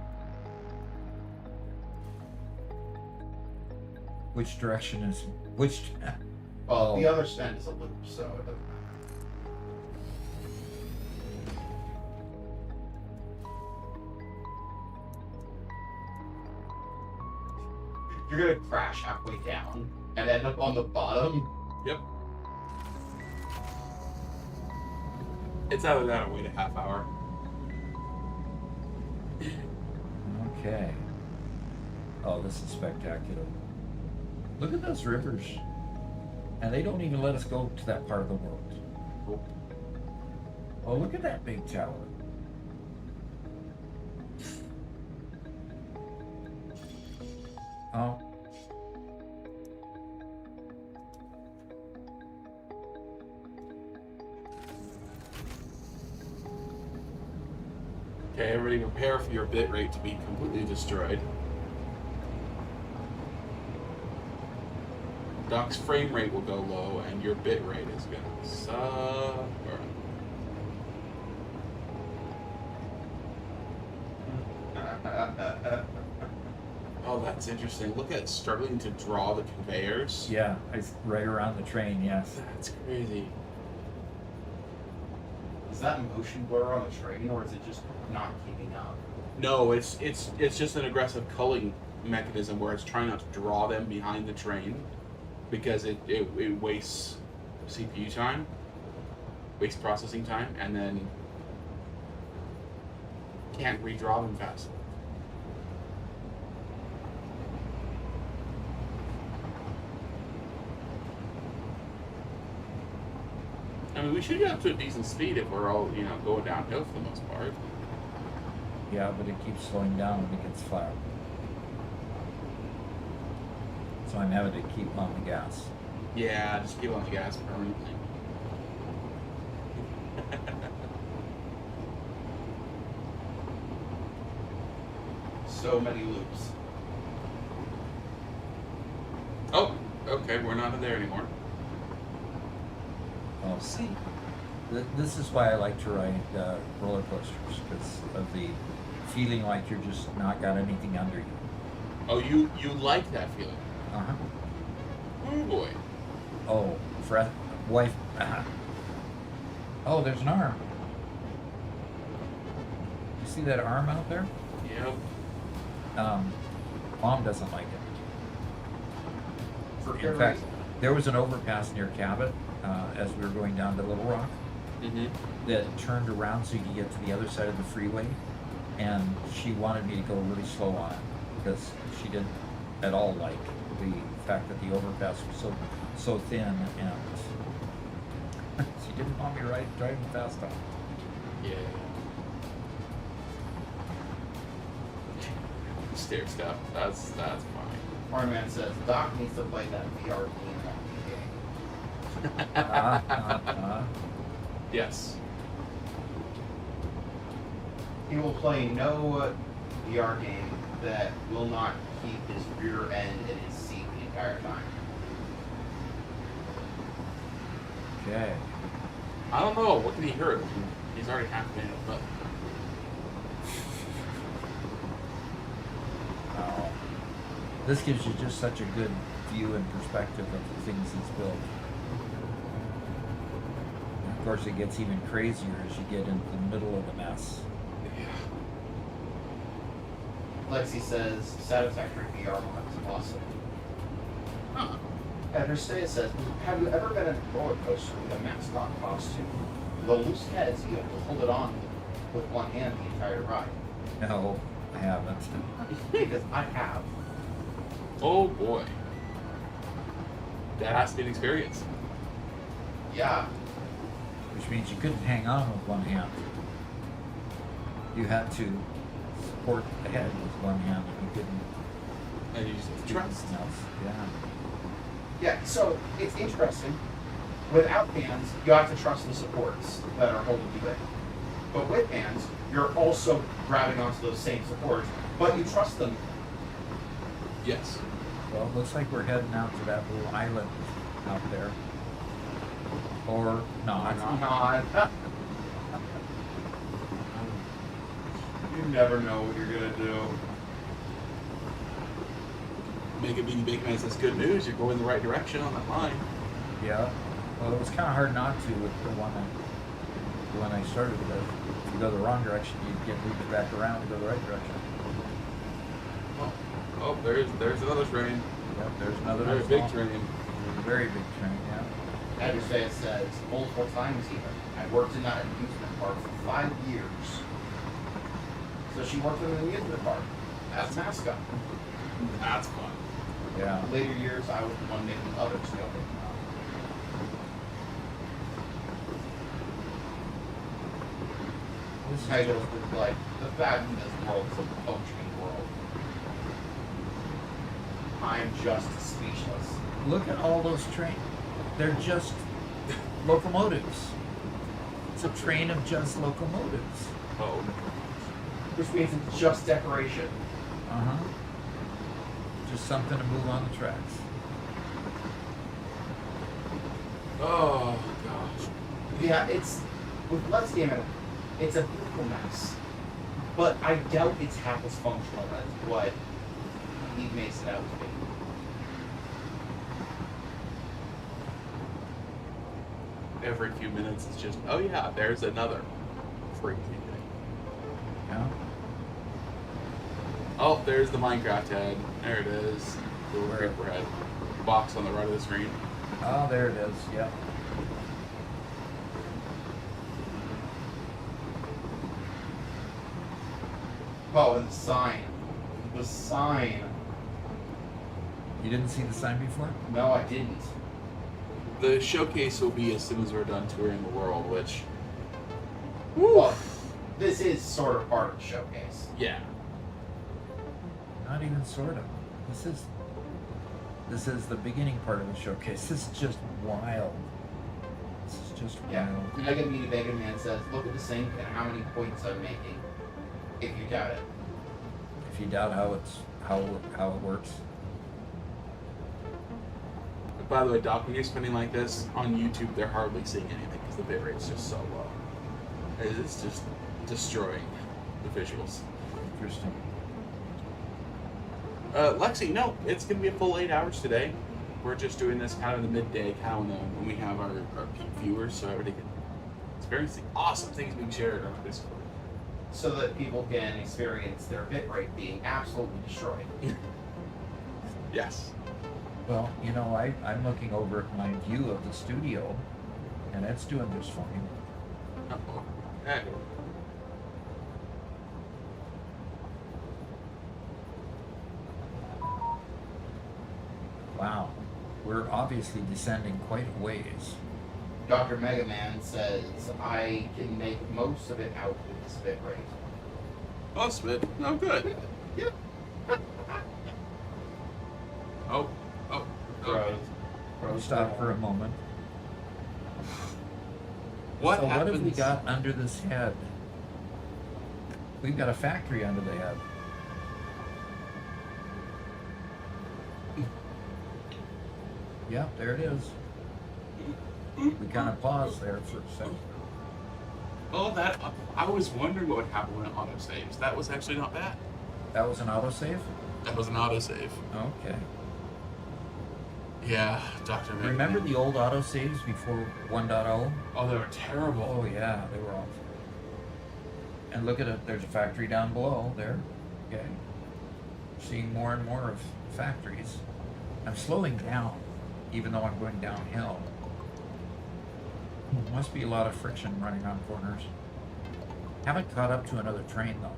[SPEAKER 1] Which direction is which?
[SPEAKER 2] Well,
[SPEAKER 1] Oh.
[SPEAKER 2] the other end is a loop, so it doesn't matter. You're gonna crash halfway down and end up on the bottom.
[SPEAKER 3] Yep. It's either that or wait a half hour.
[SPEAKER 1] Okay. Oh, this is spectacular. Look at those rivers. And they don't even let us go to that part of the world. Oh, look at that big tower. Oh.
[SPEAKER 3] Okay, everybody prepare for your bit rate to be completely destroyed. Doc's frame rate will go low and your bit rate is going to suffer. Oh, that's interesting. Look at struggling to draw the conveyors.
[SPEAKER 1] Yeah, it's right around the train, yes.
[SPEAKER 3] That's crazy.
[SPEAKER 2] Is that motion blur on the train, or is it just not keeping up?
[SPEAKER 3] No, it's just an aggressive culling mechanism where it's trying not to draw them behind the train because it wastes CPU time, wastes processing time, and then can't redraw them fast enough. I mean, we should get up to a decent speed if we're all, going downhill for the most part.
[SPEAKER 1] Yeah, but it keeps slowing down when it gets flat. So I'm having to keep on the gas.
[SPEAKER 3] Yeah, just keep on the gas permanently.
[SPEAKER 2] So many loops.
[SPEAKER 3] Oh, okay, we're not in there anymore.
[SPEAKER 1] Oh, see, this is why I like to ride roller coasters, because of the feeling like you're just not got anything under you.
[SPEAKER 3] Oh, you like that feeling?
[SPEAKER 1] Uh-huh.
[SPEAKER 3] Oh boy.
[SPEAKER 1] Oh, wife. Oh, there's an arm. You see that arm out there?
[SPEAKER 3] Yep.
[SPEAKER 1] Mom doesn't like it. In fact, there was an overpass near Cabot as we were going down to Little Rock
[SPEAKER 3] Mm-hmm.
[SPEAKER 1] that turned around so you could get to the other side of the freeway, and she wanted me to go really slow on it because she didn't at all like the fact that the overpass was so thin, and she didn't want me driving fast on it.
[SPEAKER 3] Yeah. Stair step. That's fine.
[SPEAKER 2] Farman says Doc needs to play that VR game.
[SPEAKER 3] Yes.
[SPEAKER 2] He will play no VR game that will not keep his rear end in his seat the entire time.
[SPEAKER 1] Okay.
[SPEAKER 3] I don't know. What can he hurt? He's already half been but
[SPEAKER 1] Wow. This gives you just such a good view and perspective of the things he's built. And of course, it gets even crazier as you get into the middle of the mess.
[SPEAKER 2] Lexi says Satisfactory VR mod is awesome.
[SPEAKER 3] Huh.
[SPEAKER 2] Heather Stay says, have you ever been in a roller coaster with a mascot costume? The loose heads, you have to hold it on with one hand the entire ride.
[SPEAKER 1] No, I haven't.
[SPEAKER 2] Because I have.
[SPEAKER 3] Oh boy. That has to be an experience.
[SPEAKER 2] Yeah.
[SPEAKER 1] Which means you couldn't hang on with one hand. You had to support the head with one hand, and you couldn't
[SPEAKER 3] And you just
[SPEAKER 1] do
[SPEAKER 3] trust.
[SPEAKER 1] anything else. Yeah.
[SPEAKER 2] Yeah, so it's interesting. Without hands, you have to trust the supports that are holding you in. But with hands, you're also grabbing onto those same supports, but you trust them.
[SPEAKER 3] Yes.
[SPEAKER 1] Well, it looks like we're heading out to that little island out there. Or not.
[SPEAKER 2] Not. You never know what you're gonna do.
[SPEAKER 3] Make it as this good news. You're going in the right direction on that line.
[SPEAKER 1] Yeah. Well, it was kind of hard not to with the one I started with. If you go the wrong direction, you get moved back around to go the right direction.
[SPEAKER 3] Oh, there's another train.
[SPEAKER 1] Yep, there's another
[SPEAKER 3] Very
[SPEAKER 1] nice
[SPEAKER 3] big
[SPEAKER 1] long-
[SPEAKER 3] train.
[SPEAKER 1] Very big train, yeah.
[SPEAKER 2] Heather Stay says, multiple times even. I worked in that amusement park for 5 years. So she worked in an amusement park as a mascot.
[SPEAKER 3] That's fun.
[SPEAKER 1] Yeah.
[SPEAKER 2] In later years, I was the one making others go.
[SPEAKER 1] This is
[SPEAKER 2] Megalith is like, the fact that this world is a functioning world. I'm just speechless.
[SPEAKER 1] Look at all those trains. They're just locomotives. It's a train of just locomotives.
[SPEAKER 3] Oh.
[SPEAKER 2] Which means it's just decoration.
[SPEAKER 1] Uh-huh. Just something to move on the tracks.
[SPEAKER 3] Oh gosh.
[SPEAKER 2] Yeah, it's, let's be honest, it's a beautiful mess. But I doubt it's half as functional as what he makes it out to be.
[SPEAKER 3] Every few minutes it's just, oh yeah, there's another freaking thing.
[SPEAKER 1] Yeah.
[SPEAKER 3] Oh, there's the Minecraft head. There it is. The little
[SPEAKER 1] Where?
[SPEAKER 3] creeper head. Box on the right of the screen.
[SPEAKER 1] Oh, there it is. Yep.
[SPEAKER 2] Oh, and the sign. The sign.
[SPEAKER 1] You didn't see the sign before?
[SPEAKER 2] No, I didn't.
[SPEAKER 3] The showcase will be as soon as we're done touring the world, which,
[SPEAKER 2] Well, this is sort of part of the showcase.
[SPEAKER 3] yeah.
[SPEAKER 1] Not even sort of. This is the beginning part of the showcase. This is just wild. This is just
[SPEAKER 2] Yeah.
[SPEAKER 1] wild.
[SPEAKER 2] Mega Man says, look at the sink and how many points I'm making. If you doubt it.
[SPEAKER 1] If you doubt how it works.
[SPEAKER 3] But by the way, Doc, when you're spending like this on YouTube, they're hardly seeing anything because the bitrate's just so low. It's just destroying the visuals.
[SPEAKER 1] Interesting.
[SPEAKER 3] Lexi, no, it's going to be a full 8 hours today. We're just doing this kind of in the midday, kind of when we have our peak viewers, so everybody can experience the awesome things being shared on our Discord.
[SPEAKER 2] So that people can experience their bitrate being absolutely destroyed.
[SPEAKER 3] Yes.
[SPEAKER 1] Well, you know, I'm looking over at my view of the studio, and it's doing just fine.
[SPEAKER 3] Uh-oh. Hey.
[SPEAKER 1] Wow. We're obviously descending quite a ways.
[SPEAKER 2] Dr. Mega Man says, I can make most of it out with this bitrate.
[SPEAKER 3] Oh, Smith. Oh, good.
[SPEAKER 2] Yeah.
[SPEAKER 3] Oh.
[SPEAKER 1] We'll stop for a moment.
[SPEAKER 3] What
[SPEAKER 1] So
[SPEAKER 3] happens?
[SPEAKER 1] what have we got under this head? We've got a factory under the head. Yeah, there it is. We kind of paused there for a second.
[SPEAKER 3] Oh, that. I was wondering what would happen when it autosaves. That was actually not bad.
[SPEAKER 1] That was an autosave?
[SPEAKER 3] That was an autosave.
[SPEAKER 1] Okay.
[SPEAKER 3] Yeah, Dr. Mega
[SPEAKER 1] Remember
[SPEAKER 3] Man.
[SPEAKER 1] the old autosaves before 1.0?
[SPEAKER 3] Oh, they were terrible.
[SPEAKER 1] Oh yeah, they were awful. And look at it, there's a factory down below there. Okay. Seeing more and more of factories. I'm slowing down, even though I'm going downhill. Must be a lot of friction running on corners. Haven't caught up to another train though.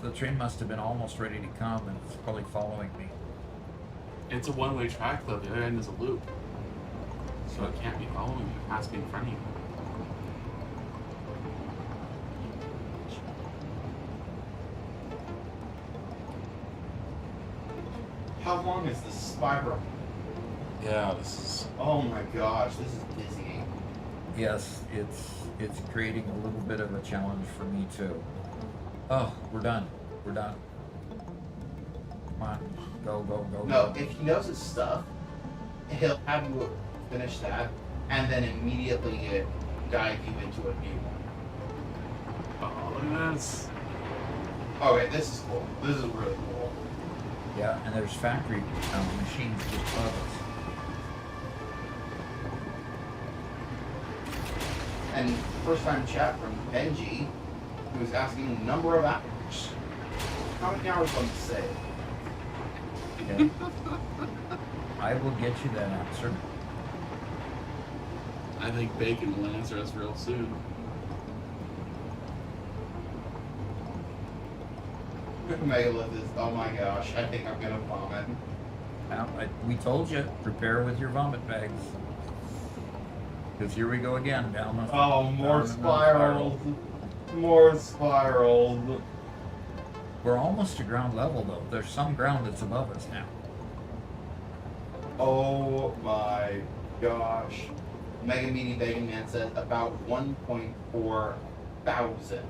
[SPEAKER 1] So the train must have been almost ready to come and it's probably following me.
[SPEAKER 3] It's a one-way track, though. The other end is a loop. So it can't be following you. It has to be in front of you.
[SPEAKER 2] How long is this spiral?
[SPEAKER 3] Yeah, this is...
[SPEAKER 2] Oh my gosh, this is dizzying.
[SPEAKER 1] Yes, it's creating a little bit of a challenge for me too. Oh, we're done. We're done. Come on. Go, go, go.
[SPEAKER 2] No,
[SPEAKER 1] go.
[SPEAKER 2] if he knows his stuff, he'll have you finish that and then immediately dive you into a new one.
[SPEAKER 3] Oh, look at this.
[SPEAKER 2] Okay, this is cool. This is really cool.
[SPEAKER 1] Yeah, and there's factory machines just above us.
[SPEAKER 2] And first time chat from Benji, who was asking number of hours. How many hours on the save?
[SPEAKER 1] Okay. I will get you that answer.
[SPEAKER 3] I think Bacon will answer us real soon.
[SPEAKER 2] Megalith is, oh my gosh, I think I'm gonna vomit.
[SPEAKER 1] Now, we told you, prepare with your vomit bags. Because here we go again, down the
[SPEAKER 2] Oh, more
[SPEAKER 1] down the
[SPEAKER 2] spirals. More spirals.
[SPEAKER 1] We're almost to ground level though. There's some ground that's above us now.
[SPEAKER 2] Oh my gosh. Mega Meaty Begging Man says about 1.4 thousand.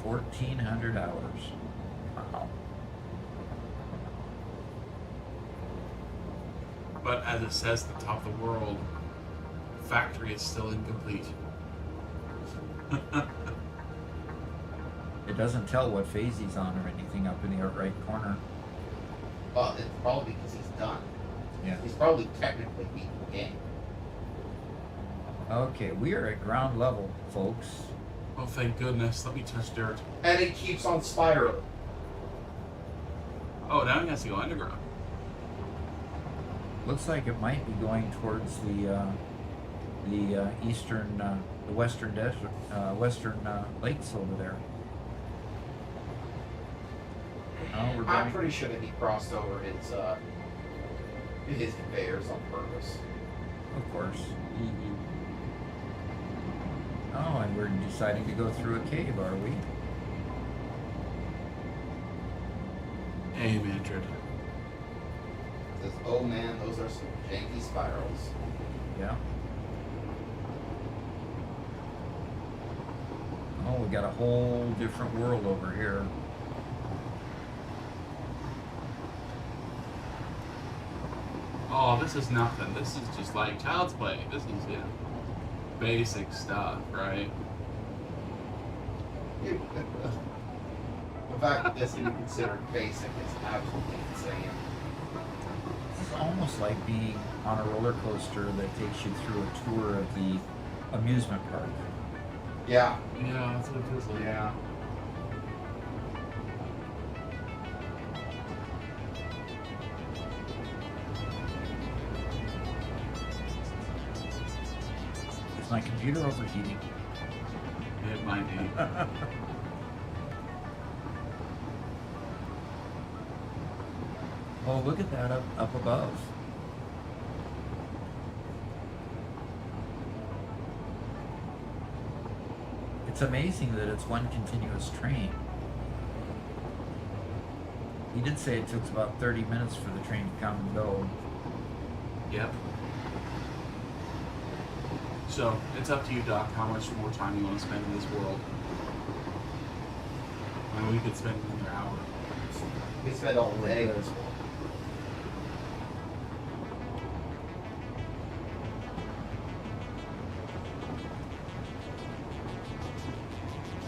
[SPEAKER 1] $1,400 hours. Wow.
[SPEAKER 3] But as it says at the top of the world, factory is still incomplete.
[SPEAKER 1] It doesn't tell what phase he's on or anything up in the right corner.
[SPEAKER 2] Well, it's probably because he's done.
[SPEAKER 1] Yeah.
[SPEAKER 2] He's probably technically beaten the game.
[SPEAKER 1] Okay, we are at ground level, folks.
[SPEAKER 3] Oh, thank goodness. Let me touch dirt.
[SPEAKER 2] And it keeps on spiraling.
[SPEAKER 3] Oh, now he has to go underground.
[SPEAKER 1] Looks like it might be going towards the eastern, the western desert, western lakes over there. Oh, we're
[SPEAKER 2] I'm
[SPEAKER 1] going.
[SPEAKER 2] pretty sure that he crossed over his conveyors on purpose.
[SPEAKER 1] Of course. Oh, and we're deciding to go through a cave, are we?
[SPEAKER 3] Hey, Manfred.
[SPEAKER 2] Says, oh man, those are some janky spirals.
[SPEAKER 1] Yeah. Oh, we got a whole different world over here.
[SPEAKER 3] Oh, this is nothing. This is just like child's play. This is, you know, basic stuff, right?
[SPEAKER 2] The fact that this can be considered basic is absolutely insane.
[SPEAKER 1] This is almost like being on a roller coaster that takes you through a tour of the amusement park.
[SPEAKER 2] Yeah.
[SPEAKER 3] Yeah, that's what it feels like.
[SPEAKER 2] Yeah.
[SPEAKER 1] Is my computer overheating?
[SPEAKER 3] It might be.
[SPEAKER 1] Oh, look at that up above. It's amazing that it's one continuous train. He did say it took about 30 minutes for the train to come and go.
[SPEAKER 3] Yep. So, it's up to you, Doc, how much more time you want to spend in this world. I mean, we could spend another hour.
[SPEAKER 2] We spent all day in this world.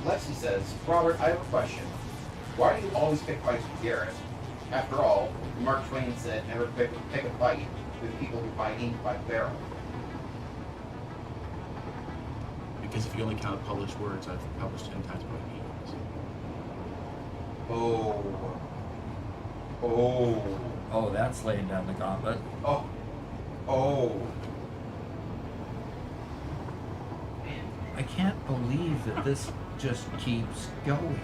[SPEAKER 2] Lexi says, Robert, I have a question. Why do you always pick fights with Garrett? After all, Mark Twain said never pick a fight with people who buy ink by the barrel.
[SPEAKER 3] Because if you only count published words, I've published 10 times more than you.
[SPEAKER 2] Oh. Oh.
[SPEAKER 1] Oh, that's laying down the gauntlet.
[SPEAKER 2] Oh. Oh.
[SPEAKER 1] I can't believe that this just keeps going.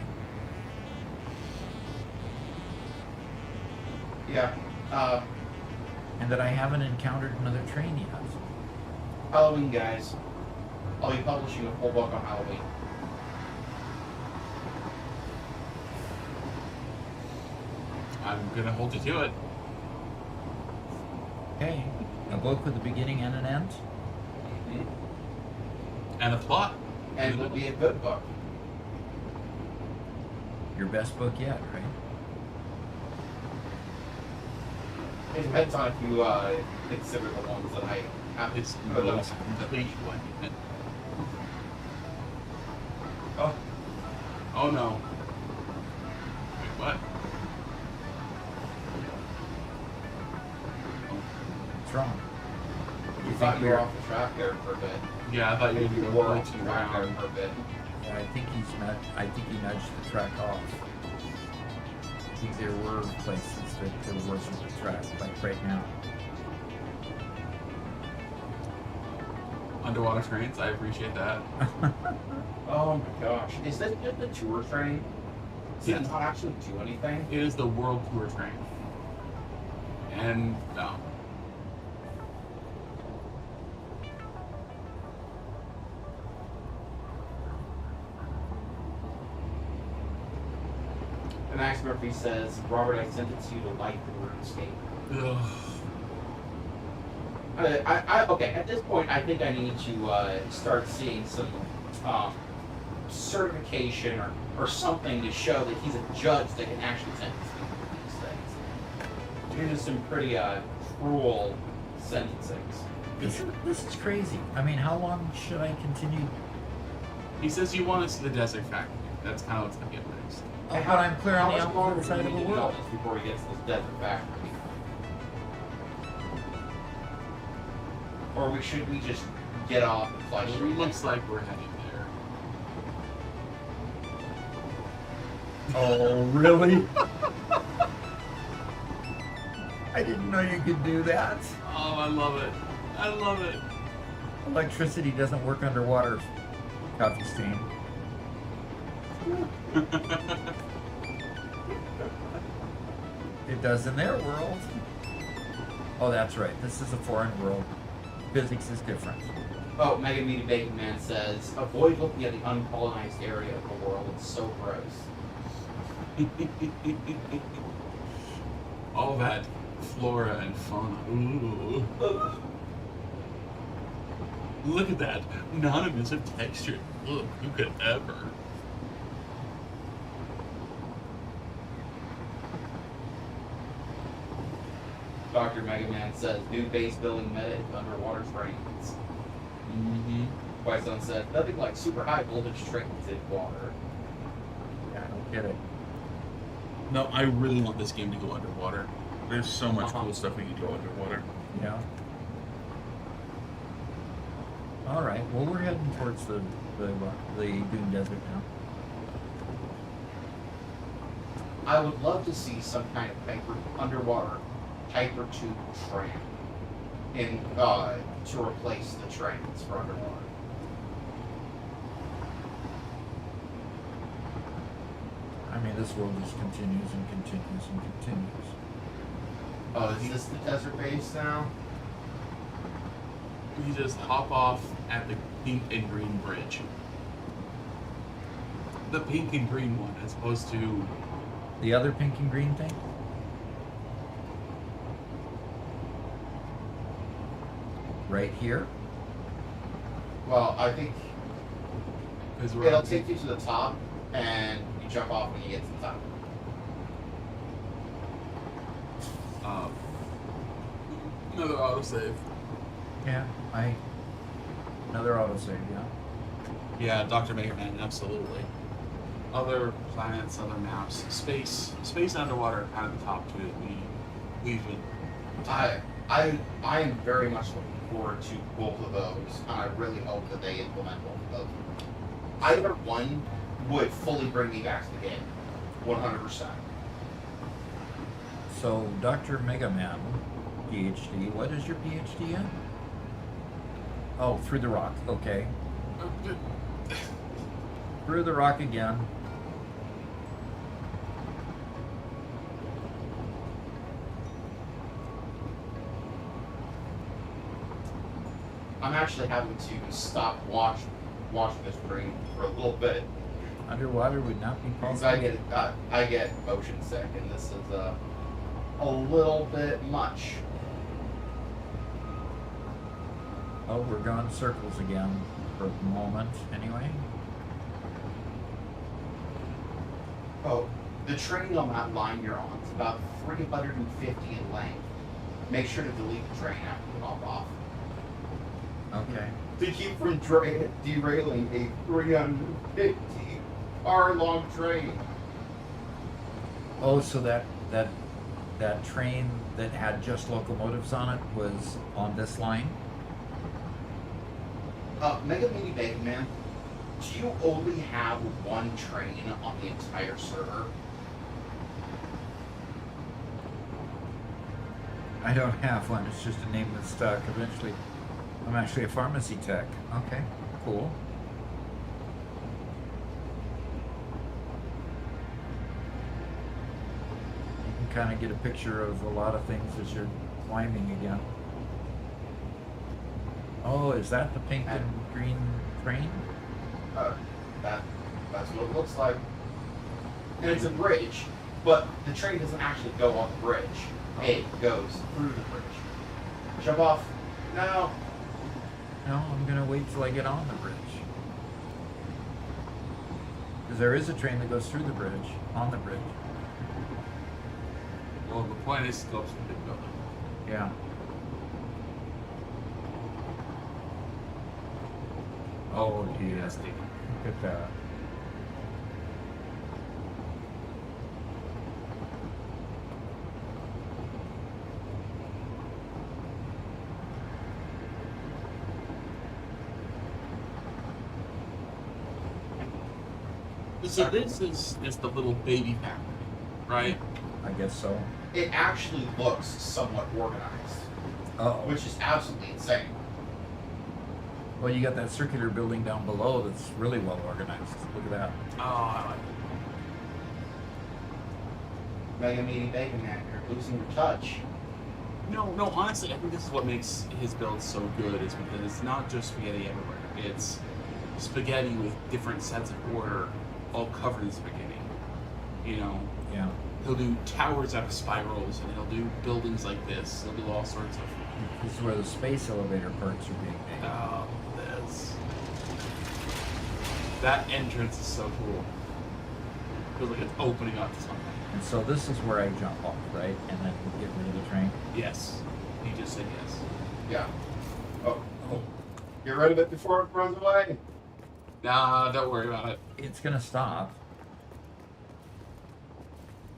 [SPEAKER 2] Yeah.
[SPEAKER 1] And that I haven't encountered another train yet.
[SPEAKER 2] Halloween, guys. I'll be publishing a full book on Halloween.
[SPEAKER 3] I'm gonna hold you to it.
[SPEAKER 1] Okay, a book with a beginning and an end.
[SPEAKER 3] And a plot.
[SPEAKER 2] And it'll be a good book.
[SPEAKER 1] Your best book yet, right?
[SPEAKER 2] It depends on if you consider the ones that I have.
[SPEAKER 3] It's
[SPEAKER 2] the
[SPEAKER 3] the
[SPEAKER 2] most
[SPEAKER 3] most complete one.
[SPEAKER 2] Oh.
[SPEAKER 3] Oh no. Wait, what?
[SPEAKER 1] What's wrong?
[SPEAKER 2] You thought you were off the track there for a bit.
[SPEAKER 3] Yeah, I thought you
[SPEAKER 2] You
[SPEAKER 3] were
[SPEAKER 2] were
[SPEAKER 3] going
[SPEAKER 2] off
[SPEAKER 3] to
[SPEAKER 2] the track there
[SPEAKER 3] round.
[SPEAKER 2] for a bit.
[SPEAKER 1] Yeah, I think he nudged the track off. I think there were places that there wasn't a track, like right now.
[SPEAKER 3] Underwater trains, I appreciate that.
[SPEAKER 2] Oh my gosh. Is this just a tour train? Does
[SPEAKER 3] Yeah.
[SPEAKER 2] it not actually do anything?
[SPEAKER 3] It is the World Tour train. And no.
[SPEAKER 2] And Max Murphy says, Robert, I sent it to you to like the RuneScape.
[SPEAKER 3] Ugh.
[SPEAKER 2] Okay, at this point, I think I need to start seeing some certification or something to show that he's a judge that can actually sentence people for these things. These are some pretty cruel sentencings.
[SPEAKER 1] This is crazy. I mean, how long should I continue?
[SPEAKER 3] He says you want to see the desert factory. That's kind of what's going to get next.
[SPEAKER 1] Oh, but I'm clear on the
[SPEAKER 2] How much longer
[SPEAKER 1] opposite
[SPEAKER 2] do
[SPEAKER 1] side
[SPEAKER 2] we
[SPEAKER 1] of
[SPEAKER 2] need
[SPEAKER 1] the
[SPEAKER 2] to do all
[SPEAKER 1] world.
[SPEAKER 2] this before he gets to this desert factory? Or should we just get off and fly
[SPEAKER 3] It
[SPEAKER 2] straight?
[SPEAKER 3] looks like we're heading there.
[SPEAKER 1] Oh, really? I didn't know you could do that.
[SPEAKER 3] Oh, I love it. I love it.
[SPEAKER 1] Electricity doesn't work underwater, Coffee Stain. It does in their world. Oh, that's right. This is a foreign world. Physics is different.
[SPEAKER 2] Oh, Mega Meaty Bacon Man says, avoid looking at the uncolonized area of the world. It's so gross.
[SPEAKER 3] All that flora and fauna. Ooh. Look at that non-emissive texture. Look, who could ever?
[SPEAKER 2] Dr. Mega Man says, new base building meta is underwater trains.
[SPEAKER 3] Mm-hmm.
[SPEAKER 2] White Sun says, nothing like super high voltage trains in water.
[SPEAKER 1] Yeah, I don't get it.
[SPEAKER 3] No, I really want this game to go underwater. There's so much
[SPEAKER 2] Uh-huh.
[SPEAKER 3] cool stuff we can do underwater.
[SPEAKER 1] Yeah. All right. Well, we're heading towards the Dune Desert now.
[SPEAKER 2] I would love to see some kind of underwater hyper tube train in to replace the trains for underwater.
[SPEAKER 1] I mean, this world just continues and continues and continues.
[SPEAKER 2] Oh, is this the desert base now?
[SPEAKER 3] We just hop off at the pink and green bridge. The pink and green one, as opposed to
[SPEAKER 1] The other pink and green thing? Right here?
[SPEAKER 2] Well, I think
[SPEAKER 3] because we're
[SPEAKER 2] it'll
[SPEAKER 3] on-
[SPEAKER 2] take you to the top, and you jump off when you get to the top.
[SPEAKER 3] another autosave.
[SPEAKER 1] Yeah, another autosave, yeah.
[SPEAKER 3] Yeah, Dr. Mega Man, absolutely. Other planets, other maps, space underwater are kind of the top two that we've been.
[SPEAKER 2] I am very much looking forward to both of those, and I really hope that they implement both of those. Either one would fully bring me back to the game, 100%.
[SPEAKER 1] So, Dr. Mega Man, PhD, what is your PhD in? Oh, Through the Rock, okay. Through the Rock again.
[SPEAKER 2] I'm actually having to stop watching this screen for a little bit
[SPEAKER 1] Underwater would not be
[SPEAKER 2] because
[SPEAKER 1] possible.
[SPEAKER 2] I get motion sick, and this is a little bit much.
[SPEAKER 1] Oh, we're going circles again for the moment, anyway.
[SPEAKER 2] Oh, the train on that line you're on is about 350 in length. Make sure to delete the train after you hop off.
[SPEAKER 1] Okay.
[SPEAKER 2] To keep from derailing a 350 car long train.
[SPEAKER 1] Oh, so that train that had just locomotives on it was on this line?
[SPEAKER 2] Mega Mini Bacon Man, do you only have one train on the entire server?
[SPEAKER 1] I don't have one. It's just a name that's stuck. Eventually, I'm actually a pharmacy tech. Okay, cool. You can kind of get a picture of a lot of things as you're climbing again. Oh, is that the pink and green train?
[SPEAKER 2] That's what it looks like. And it's a bridge, but the train doesn't actually go on the bridge. It goes through the bridge. Jump off. No.
[SPEAKER 1] No, I'm gonna wait till I get on the bridge. Because there is a train that goes through the bridge, on the bridge.
[SPEAKER 3] Well, the point is to go up to the big building.
[SPEAKER 1] Yeah. Oh dear.
[SPEAKER 3] Yes, Steve.
[SPEAKER 1] Look at that.
[SPEAKER 3] So this is the little baby factory, right?
[SPEAKER 1] I guess so.
[SPEAKER 2] It actually looks somewhat organized,
[SPEAKER 1] Oh.
[SPEAKER 2] which is absolutely insane.
[SPEAKER 1] Well, you got that circular building down below that's really well organized. Look at that.
[SPEAKER 3] Oh, I like it.
[SPEAKER 2] Mega Meaty Bacon Man, you're losing your touch.
[SPEAKER 3] No, honestly, I think this is what makes his build so good, is because it's not just spaghetti everywhere. It's spaghetti with different sets of order, all covered in spaghetti. You know,
[SPEAKER 1] Yeah.
[SPEAKER 3] he'll do towers out of spirals, and he'll do buildings like this. He'll do all sorts of.
[SPEAKER 1] This is where the space elevator parts are being made.
[SPEAKER 3] Oh, this. That entrance is so cool. Feels like it's opening up to something.
[SPEAKER 1] And so this is where I jump off, right? And then get rid of the train.
[SPEAKER 3] Yes. He just said yes.
[SPEAKER 2] Yeah. Oh. Get rid of it before it runs away.
[SPEAKER 3] Nah, don't worry about it.
[SPEAKER 1] It's gonna stop.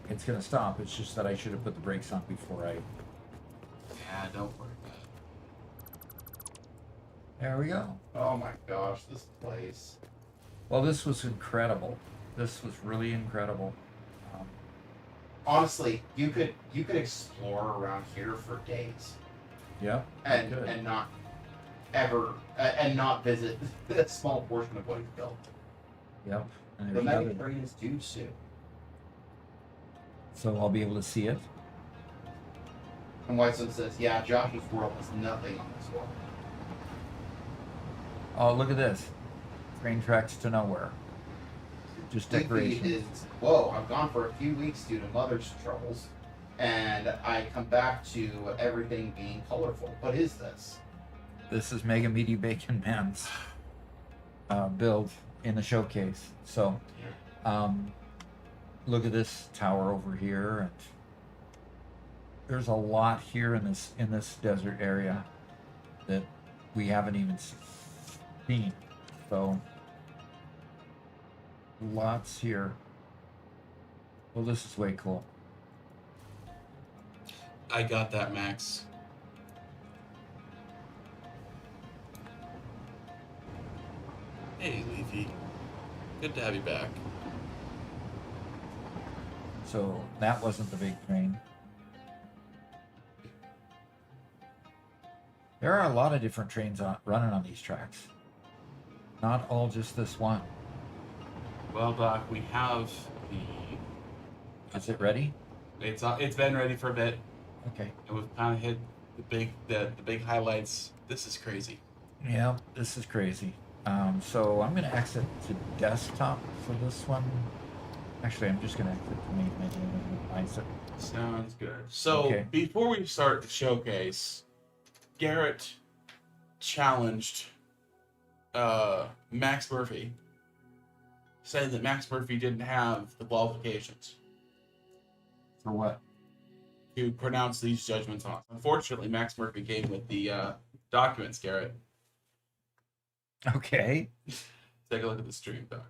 [SPEAKER 1] It's gonna stop. It's just that I should have put the brakes on before I.
[SPEAKER 3] Yeah, don't worry about it.
[SPEAKER 1] There we go.
[SPEAKER 2] Oh my gosh, this place.
[SPEAKER 1] Well, this was incredible. This was really incredible.
[SPEAKER 2] Honestly, you could explore around here for days
[SPEAKER 1] Yeah.
[SPEAKER 2] and
[SPEAKER 1] good.
[SPEAKER 2] and not ever and not visit a small portion of what he's built.
[SPEAKER 1] Yep. And
[SPEAKER 2] The
[SPEAKER 1] there's
[SPEAKER 2] mega
[SPEAKER 1] another.
[SPEAKER 2] train is due soon.
[SPEAKER 1] So I'll be able to see it.
[SPEAKER 2] And Whitestone says, "Yeah, Josh's world is nothing on this world."
[SPEAKER 1] Oh, look at this. Train tracks to nowhere. Just
[SPEAKER 2] Sleepy
[SPEAKER 1] decoration.
[SPEAKER 2] is, whoa, I'm gone for a few weeks due to mother's troubles, and I come back to everything being colorful. What is this?
[SPEAKER 1] This is Mega Meaty Bacon Man's build in the showcase. So, look at this tower over here, and there's a lot here in this desert area that we haven't even seen. So, lots here. Well, this is way cool.
[SPEAKER 3] I got that, Max. Hey, Leafy. Good to have you back.
[SPEAKER 1] So that wasn't the big train. There are a lot of different trains running on these tracks. Not all just this one.
[SPEAKER 3] Well, Doc, we have the.
[SPEAKER 1] Is it ready?
[SPEAKER 3] It's been ready for a bit,
[SPEAKER 1] Okay.
[SPEAKER 3] and we've kind of hit the big highlights. This is crazy.
[SPEAKER 1] Yeah, this is crazy. So I'm going to exit to desktop for this one. Actually, I'm just going to exit to main menu and minimize it.
[SPEAKER 3] Sounds good. So
[SPEAKER 1] Okay.
[SPEAKER 3] before we start the showcase, Garrett challenged Max Murphy, saying that Max Murphy didn't have the qualifications
[SPEAKER 1] For what?
[SPEAKER 3] to pronounce these judgments on. Unfortunately, Max Murphy came with the documents, Garrett.
[SPEAKER 1] Okay.
[SPEAKER 3] Take a look at the stream, Doc.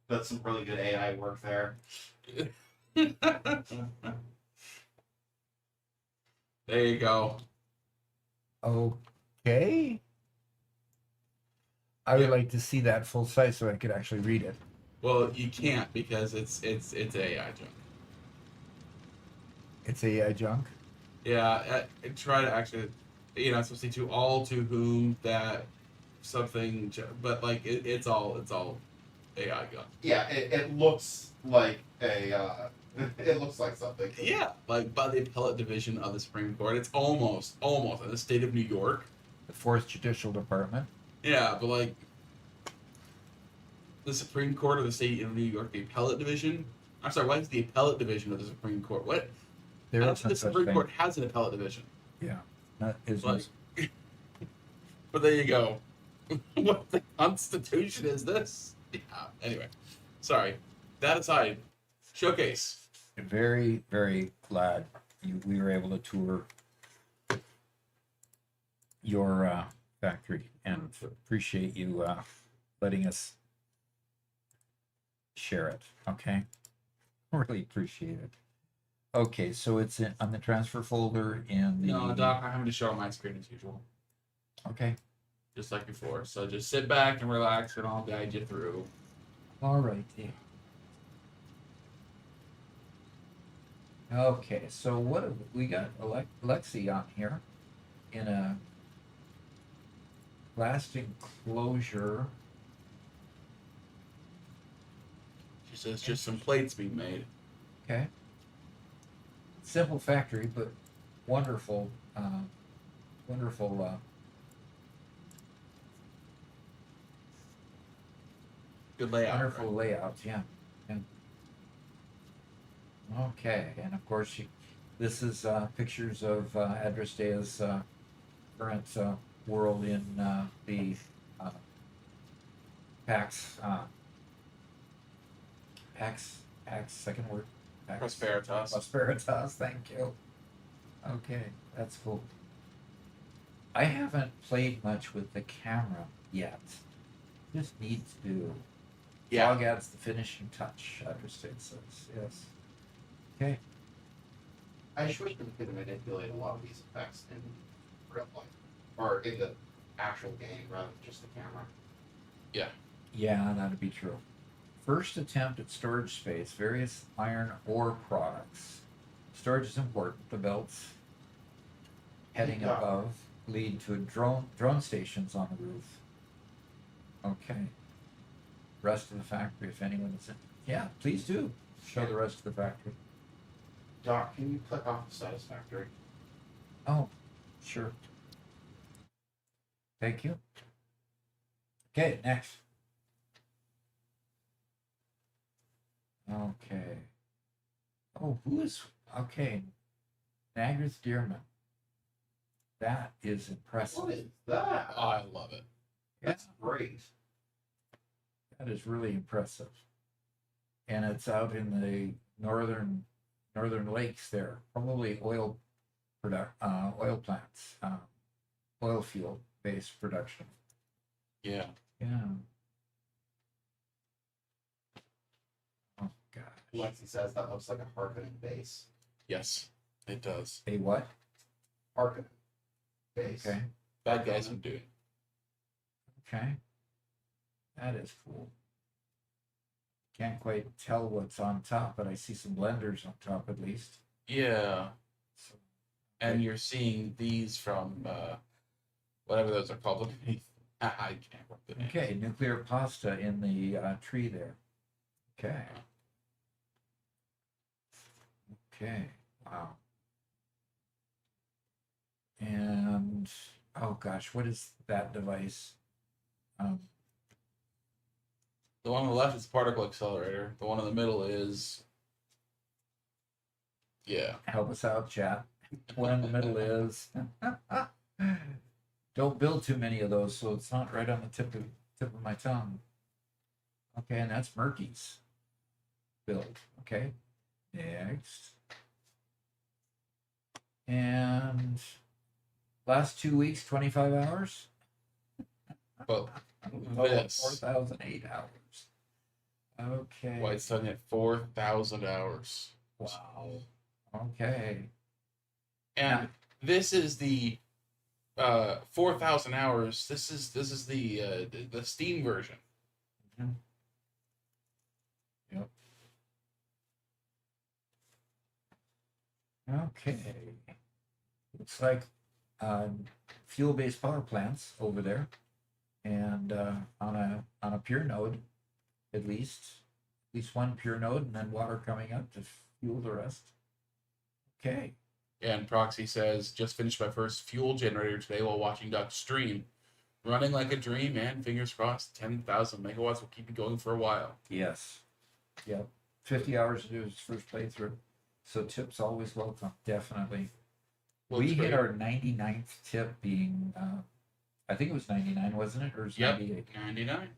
[SPEAKER 2] That's some really good AI work there.
[SPEAKER 3] There you go.
[SPEAKER 1] Okay. I would like to see that full size so I could actually read it.
[SPEAKER 3] Well, you can't because it's AI junk.
[SPEAKER 1] It's AI junk.
[SPEAKER 3] Yeah, try to actually, supposed to all to whom that something, but like it's all AI gun.
[SPEAKER 2] Yeah, it looks like a it looks like something.
[SPEAKER 3] Yeah, like by the appellate division of the Supreme Court. It's almost in the state of New York.
[SPEAKER 1] The Fourth Judicial Department.
[SPEAKER 3] Yeah, but like the Supreme Court of the state of New York, the appellate division. I'm sorry, why is the appellate division of the Supreme Court? What?
[SPEAKER 1] There
[SPEAKER 3] I don't
[SPEAKER 1] is
[SPEAKER 3] think
[SPEAKER 1] no
[SPEAKER 3] the
[SPEAKER 1] such
[SPEAKER 3] Supreme
[SPEAKER 1] thing.
[SPEAKER 3] Court has an appellate division.
[SPEAKER 1] Yeah, that is
[SPEAKER 3] Like, but there you go. What the Constitution is this? Yeah. Anyway, sorry. That aside, showcase.
[SPEAKER 1] very, very glad we were able to tour your factory, and appreciate you letting us share it. Okay, really appreciate it. Okay, so it's on the transfer folder in the.
[SPEAKER 3] No, Doc, I'm having to show on my screen as usual,
[SPEAKER 1] Okay,
[SPEAKER 3] just like before. So just sit back and relax, and I'll guide you through.
[SPEAKER 1] all righty. Okay, so what have we got? Lexi on here in a glass enclosure.
[SPEAKER 3] She says just some plates being made.
[SPEAKER 1] Okay. Simple factory, but wonderful, wonderful,
[SPEAKER 3] Good layout.
[SPEAKER 1] wonderful
[SPEAKER 3] right?
[SPEAKER 1] layouts. Yeah. Yeah. Okay, and of course, this is pictures of Address Dea's current world in the PAX, PAX, second word. PAX.
[SPEAKER 3] Prosperitas.
[SPEAKER 1] Prosperitas, thank you. Okay, that's cool. I haven't played much with the camera yet. Just needs to.
[SPEAKER 3] Yeah.
[SPEAKER 1] Fog adds the finishing touch, Address Dea says. Yes. Okay.
[SPEAKER 2] I just wish we could manipulate a lot of these effects in real life, or in the actual game rather than just the camera.
[SPEAKER 1] Yeah, that'd be true. First attempt at storage space, various iron ore products. Storage is important. The belts heading
[SPEAKER 2] Yeah.
[SPEAKER 1] above lead to drone stations on the roof. Okay. Rest of the factory, if anyone is in. Yeah, please do. Show the rest of the factory.
[SPEAKER 2] Doc, can you click off the Satisfactory?
[SPEAKER 1] Oh, sure. Thank you. Okay, next. Okay. Oh, who is okay? Nagra's Dearman. That is impressive.
[SPEAKER 2] What is that?
[SPEAKER 3] I love it.
[SPEAKER 2] That's great.
[SPEAKER 1] That is really impressive. And it's out in the northern lakes there. Probably oil plants, oil fuel based production.
[SPEAKER 3] Yeah.
[SPEAKER 1] Yeah. Oh gosh.
[SPEAKER 2] Lexi says that looks like a Harkonnen base.
[SPEAKER 3] Yes, it does.
[SPEAKER 1] A what?
[SPEAKER 2] Harkonnen base.
[SPEAKER 1] Okay.
[SPEAKER 3] Bad guys from Dune.
[SPEAKER 1] Okay. That is cool. Can't quite tell what's on top, but I see some blenders on top at least.
[SPEAKER 3] Yeah.
[SPEAKER 1] So,
[SPEAKER 3] And you're seeing these from whatever those are called. I can't work the name.
[SPEAKER 1] okay, nuclear pasta in the tree there. Okay. Okay. Wow. And oh gosh, what is that device?
[SPEAKER 3] The one on the left is particle accelerator. The one in the middle is
[SPEAKER 1] Help us out, chat. One in the middle is. Don't build too many of those, so it's not right on the tip of my tongue. Okay, and that's Murky's build. Okay, next. And last 2 weeks, 25 hours.
[SPEAKER 3] But
[SPEAKER 1] Oh,
[SPEAKER 3] this
[SPEAKER 1] 4,008 hours. Okay.
[SPEAKER 3] White's done it 4,000 hours.
[SPEAKER 1] Wow. Okay.
[SPEAKER 3] And this is the 4,000 hours. This is the Steam version.
[SPEAKER 1] Mhm. Yep. Okay. Looks like fuel-based power plants over there. and on a pure node, at least one pure node, and then water coming up to fuel the rest. Okay.
[SPEAKER 3] And Proxy says, just finished my first fuel generator today while watching Duck stream. Running like a dream, man. Fingers crossed. 10,000 megawatts will keep you going for a while.
[SPEAKER 1] Yes. Yep. 50 hours to do his first playthrough. So tips always welcome. Definitely.
[SPEAKER 3] Well,
[SPEAKER 1] We
[SPEAKER 3] it's
[SPEAKER 1] hit
[SPEAKER 3] great.
[SPEAKER 1] our 99th tip being, I think it was 99, wasn't it? Or was it
[SPEAKER 3] Yep.
[SPEAKER 1] 98?
[SPEAKER 3] 99.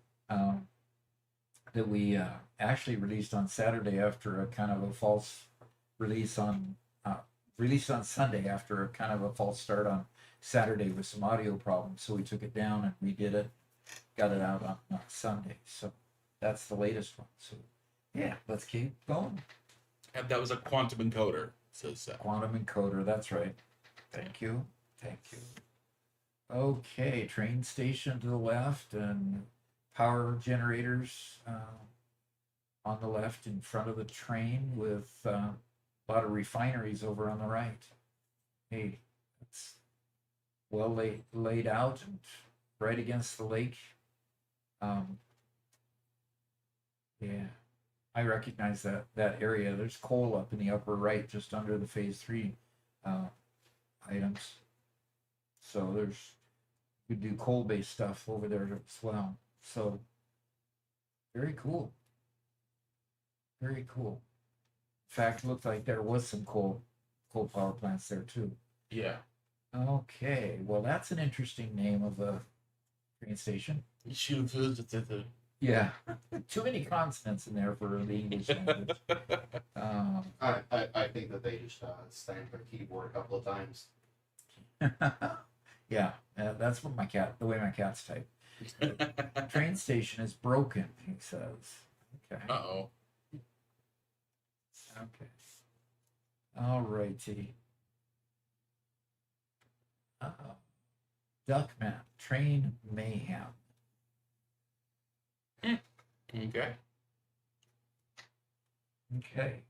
[SPEAKER 1] That we actually released on Saturday after a kind of a false release on Sunday after a kind of a false start on Saturday with some audio problems. So we took it down and redid it, got it out on Sunday. So that's the latest one. So yeah, let's keep going.
[SPEAKER 3] And that was a quantum encoder, says
[SPEAKER 1] Quantum encoder, that's right. Thank you. Thank you. Okay, train station to the left and power generators on the left in front of the train with a lot of refineries over on the right. Hey, it's well laid out and right against the lake. Yeah, I recognize that area. There's coal up in the upper right, just under the phase 3 items. So you do coal-based stuff over there as well. So very cool. Very cool. In fact, it looked like there was some coal power plants there too.
[SPEAKER 3] Yeah.
[SPEAKER 1] Okay, well that's an interesting name of a train station.
[SPEAKER 3] You should have used it to the...
[SPEAKER 1] Yeah, too many consonants in there for the English language.
[SPEAKER 2] I think that they just stamped their keyboard a couple of times.
[SPEAKER 1] Yeah, that's what the way my cats type. Train station is broken, he says. Okay.
[SPEAKER 3] Uh-oh.
[SPEAKER 1] Okay. All righty. Duck map, train mayhem.
[SPEAKER 3] Okay.
[SPEAKER 1] Okay.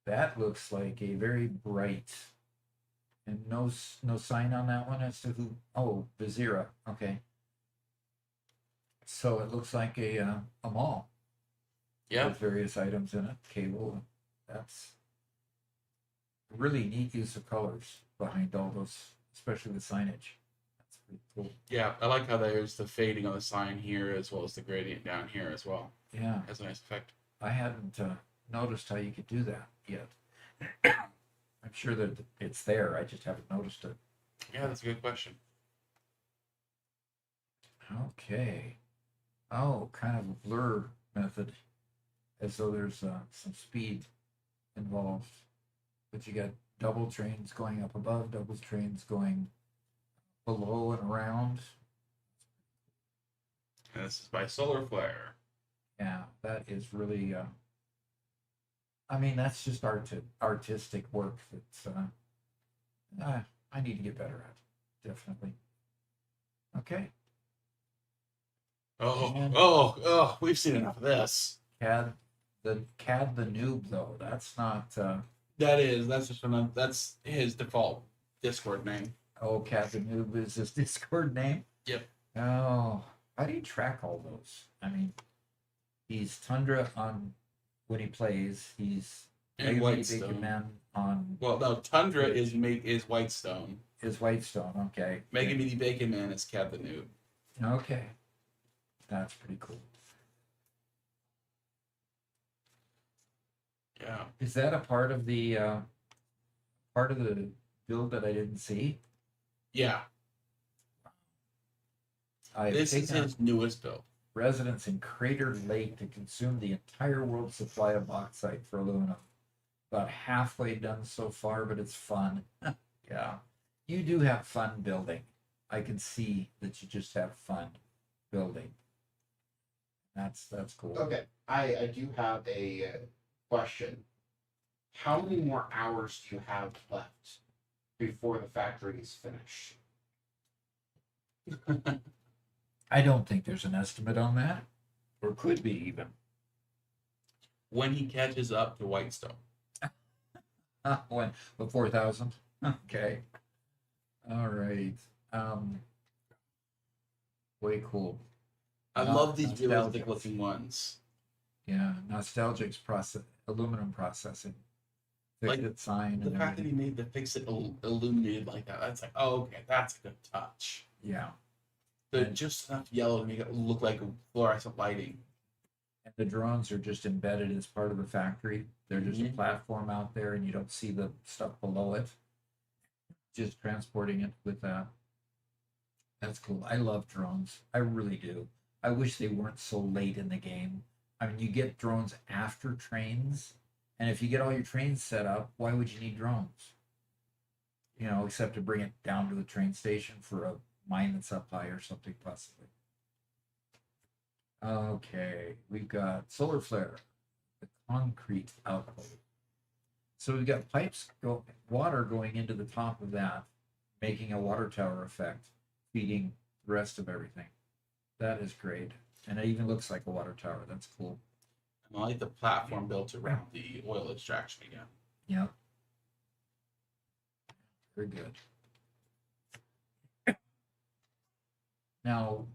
[SPEAKER 1] That looks like a very bright, and no sign on that one as to who. Oh, Vizira. Okay. So it looks like a mall.
[SPEAKER 3] Yeah.
[SPEAKER 1] With various items in it, cable. That's really neat use of colors behind all those, especially the signage. That's pretty cool.
[SPEAKER 3] Yeah, I like how there's the fading on the sign here as well as the gradient down here as well.
[SPEAKER 1] Yeah,
[SPEAKER 3] Has a nice effect.
[SPEAKER 1] I hadn't noticed how you could do that yet. I'm sure that it's there. I just haven't noticed it.
[SPEAKER 3] Yeah, that's a good question.
[SPEAKER 1] Okay. Oh, kind of a blur method, as though there's some speed involved. But you got double trains going up above, double trains going below and around.
[SPEAKER 3] And this is by Solar Flare.
[SPEAKER 1] Yeah, that is really. I mean, that's just artistic work that's I need to get better at. Definitely. Okay.
[SPEAKER 3] Oh, we've seen enough of this.
[SPEAKER 1] CAD the noob though. That's not.
[SPEAKER 3] That's his default Discord name.
[SPEAKER 1] Oh, CAD the noob is his Discord name.
[SPEAKER 3] Yep.
[SPEAKER 1] Oh, how do you track all those? I mean, he's Tundra on when he plays. He's
[SPEAKER 3] And
[SPEAKER 1] Mega
[SPEAKER 3] Whitestone.
[SPEAKER 1] Bacon Man on
[SPEAKER 3] Well, no, Tundra is Whitestone.
[SPEAKER 1] his Whitestone. Okay.
[SPEAKER 3] Mega Meaty Bacon Man is Cab the Noob.
[SPEAKER 1] Okay, that's pretty cool.
[SPEAKER 3] Yeah.
[SPEAKER 1] Is that a part of the build that I didn't see?
[SPEAKER 3] Yeah.
[SPEAKER 1] I've
[SPEAKER 3] This is
[SPEAKER 1] taken
[SPEAKER 3] his newest build.
[SPEAKER 1] residents in Crater Lake to consume the entire world's supply of bauxite for aluminum. About halfway done so far, but it's fun. Yeah, you do have fun building. I can see that you just have fun building. That's cool.
[SPEAKER 2] Okay, I do have a question. How many more hours do you have left before the factory is finished?
[SPEAKER 1] I don't think there's an estimate on that, or could be even.
[SPEAKER 3] When he catches up to Whitestone.
[SPEAKER 1] When 4,000. Okay. All right. Way cool.
[SPEAKER 3] I
[SPEAKER 1] Not
[SPEAKER 3] love these
[SPEAKER 1] nostalgic.
[SPEAKER 3] realistic looking ones.
[SPEAKER 1] Yeah, nostalgic's aluminum processing,
[SPEAKER 3] Like,
[SPEAKER 1] fixed sign,
[SPEAKER 3] The
[SPEAKER 1] and
[SPEAKER 3] fact that he
[SPEAKER 1] everything.
[SPEAKER 3] made the fix-it illuminated like that, that's like, oh, okay, that's a good touch.
[SPEAKER 1] Yeah,
[SPEAKER 3] But just enough yellow to make it look like fluorescent lighting.
[SPEAKER 1] and the drones are just embedded as part of the factory. They're just a
[SPEAKER 3] Mhm.
[SPEAKER 1] platform out there, and you don't see the stuff below it. Just transporting it with that. That's cool. I love drones. I really do. I wish they weren't so late in the game. I mean, you get drones after trains, and if you get all your trains set up, why would you need drones? You know, except to bring it down to the train station for a mine that's up high or something, possibly. Okay, we've got solar flare, the concrete output. So we've got water going into the top of that, making a water tower effect, feeding the rest of everything. That is great. And it even looks like a water tower. That's cool.
[SPEAKER 3] And I like the platform built around the oil extraction again.
[SPEAKER 1] Yeah. Very good. Now,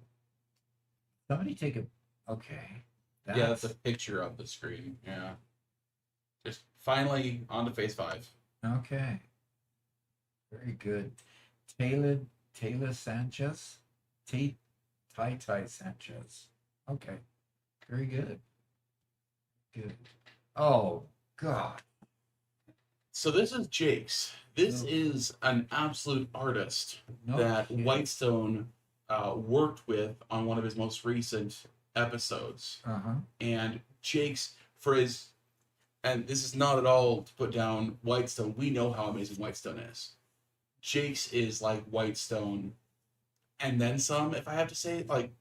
[SPEAKER 1] somebody take a. Okay.
[SPEAKER 3] Yeah, that's a picture of the screen. Yeah. Just finally on to phase 5.
[SPEAKER 1] Okay. Very good. Taylor Sanchez? Tai Sanchez. Okay. Very good. Good. Oh, God.
[SPEAKER 3] So this is Jake's. This
[SPEAKER 1] No.
[SPEAKER 3] is an absolute artist
[SPEAKER 1] No
[SPEAKER 3] that
[SPEAKER 1] kidding.
[SPEAKER 3] Whitestone worked with on one of his most recent episodes.
[SPEAKER 1] Uh-huh.
[SPEAKER 3] And Jake's, for his, and this is not at all to put down Whitestone. We know how amazing Whitestone is. Jake's is like Whitestone and then some, if I have to say. Like,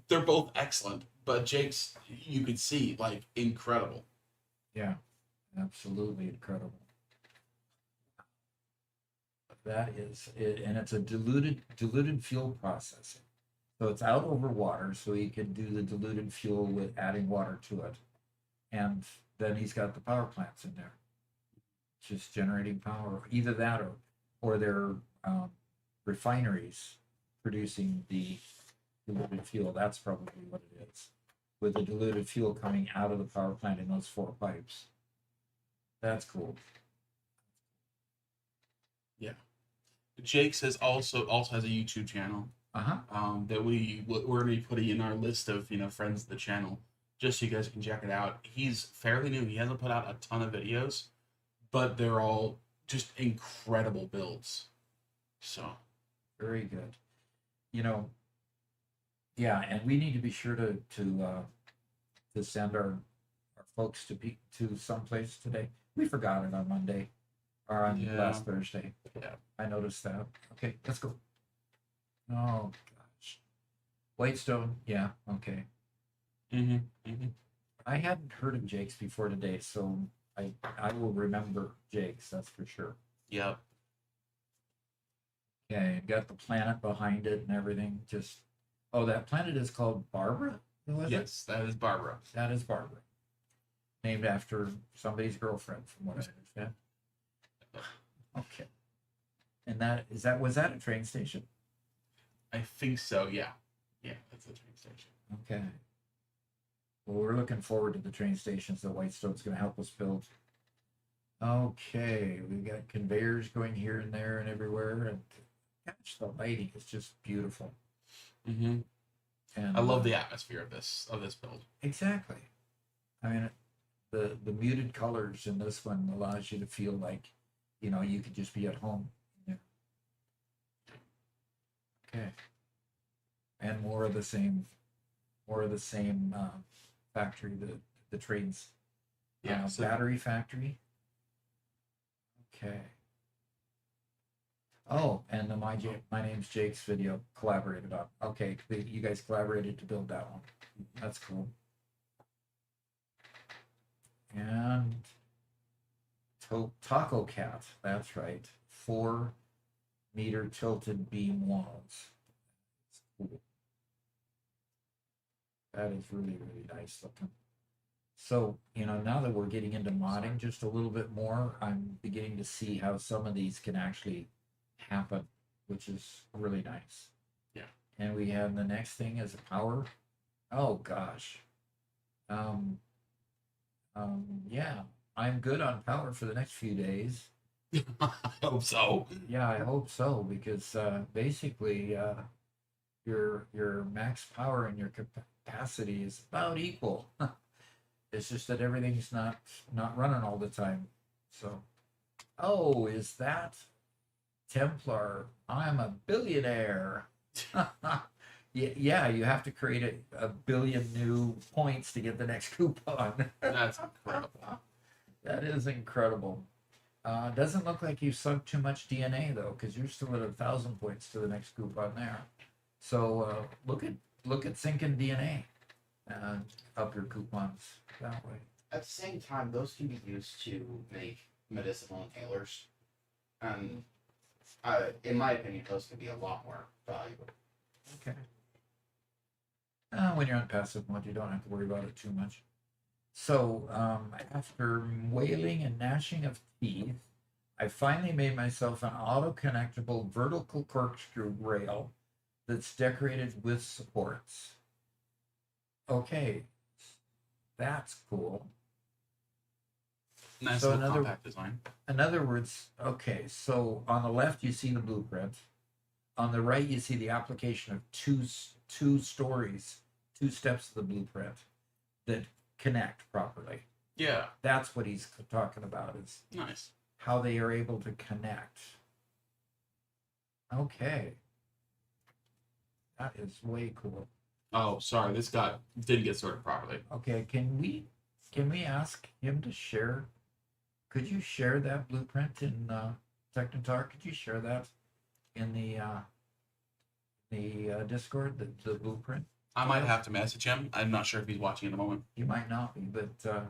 [SPEAKER 3] they're both excellent, but Jake's, you could see, like, incredible.
[SPEAKER 1] Yeah. Absolutely incredible. That is it, and it's a diluted fuel processing. So it's out over water, so he can do the diluted fuel with adding water to it. And then he's got the power plants in there. Just generating power. Either that or their refineries producing the diluted fuel. That's probably what it is. With the diluted fuel coming out of the power plant in those 4 pipes. That's cool.
[SPEAKER 3] Jake's also has a YouTube channel
[SPEAKER 1] Uh-huh.
[SPEAKER 3] that we're going to be putting in our list of friends of the channel, just so you guys can check it out. He's fairly new. He hasn't put out a ton of videos, but they're all just incredible builds. So
[SPEAKER 1] Very good. You know, yeah, and we need to be sure to send our folks to someplace today. We forgot it on Monday or on
[SPEAKER 3] Yeah.
[SPEAKER 1] last Thursday.
[SPEAKER 3] Yeah.
[SPEAKER 1] I noticed that. Okay, let's go. Oh gosh, Whitestone. Yeah. Okay. I hadn't heard of Jake's before today, so I will remember Jake's. That's for sure.
[SPEAKER 3] Yep.
[SPEAKER 1] Okay, got the planet behind it and everything. Just that planet is called Barbara. Was it?
[SPEAKER 3] Yes, that is Barbara.
[SPEAKER 1] That is Barbara. Named after somebody's girlfriend, from what I understand. Okay. And was that a train station?
[SPEAKER 3] I think so. Yeah. Yeah, that's the train station.
[SPEAKER 1] Okay. Well, we're looking forward to the train stations that Whitestone's going to help us build. Okay, we've got conveyors going here and there and everywhere, and gosh, the lighting is just beautiful.
[SPEAKER 3] And I love the atmosphere of this build.
[SPEAKER 1] Exactly. I mean, the muted colors in this one allows you to feel like, you could just be at home. Okay. And more of the same factory, the trains.
[SPEAKER 3] Yeah. So
[SPEAKER 1] Battery factory. Okay. Oh, and the my name's Jake's video collaborated on. Okay, you guys collaborated to build that one. That's cool. And Taco Cat, that's right. 4-meter tilted beam walls. That's cool. That is really, really nice looking. So, now that we're getting into modding just a little bit more, I'm beginning to see how some of these can actually happen, which is really nice.
[SPEAKER 3] Yeah.
[SPEAKER 1] And we have the next thing is power. Oh gosh. Yeah, I'm good on power for the next few days.
[SPEAKER 3] I hope so.
[SPEAKER 1] Yeah, I hope so because basically your max power and your capacity is about equal. It's just that everything's not running all the time. So, oh, is that Templar? I'm a billionaire. Yeah, you have to create a billion new points to get the next coupon.
[SPEAKER 3] That's incredible.
[SPEAKER 1] That is incredible. Doesn't look like you sunk too much DNA though, because you're still at 1,000 points to the next coupon there. So look at sinking DNA and up your coupons that way.
[SPEAKER 2] At the same time, those can be used to make medicinal inhalers, and in my opinion, those can be a lot more valuable.
[SPEAKER 1] Okay. When you're on passive mode, you don't have to worry about it too much. So after wailing and gnashing of teeth, I finally made myself an auto-connectable vertical corkscrew rail that's decorated with supports. Okay, that's cool.
[SPEAKER 3] Nice
[SPEAKER 1] So
[SPEAKER 3] little
[SPEAKER 1] another-
[SPEAKER 3] compact design.
[SPEAKER 1] In other words, okay, so on the left you see the blueprint. On the right you see the application of two stories, 2 steps of the blueprint that connect properly.
[SPEAKER 3] Yeah,
[SPEAKER 1] That's what he's talking about, is
[SPEAKER 3] nice.
[SPEAKER 1] how they are able to connect. Okay. That is way cool.
[SPEAKER 3] Oh, sorry, this didn't get sorted properly.
[SPEAKER 1] Okay, can we ask him to share? Could you share that blueprint in Technotalk? Could you share that in the Discord, the blueprint?
[SPEAKER 3] I might have to message him. I'm not sure if he's watching at the moment.
[SPEAKER 1] He might not be, but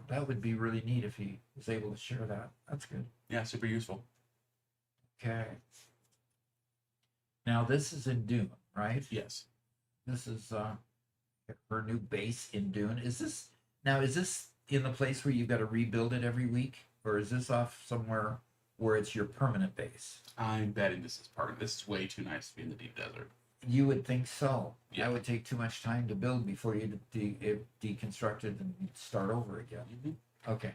[SPEAKER 1] that would be really neat if he was able to share that. That's good.
[SPEAKER 3] Yeah, super useful.
[SPEAKER 1] Okay. Now this is in Dune, right?
[SPEAKER 3] Yes.
[SPEAKER 1] This is her new base in Dune. Is this in the place where you've got to rebuild it every week, or is this off somewhere where it's your permanent base?
[SPEAKER 3] I'm betting this is part of this. Is way too nice to be in the deep desert.
[SPEAKER 1] You would think so.
[SPEAKER 3] Yeah.
[SPEAKER 1] That would take too much time to build before you deconstruct it and start over again.
[SPEAKER 3] Mm-hmm.
[SPEAKER 1] Okay.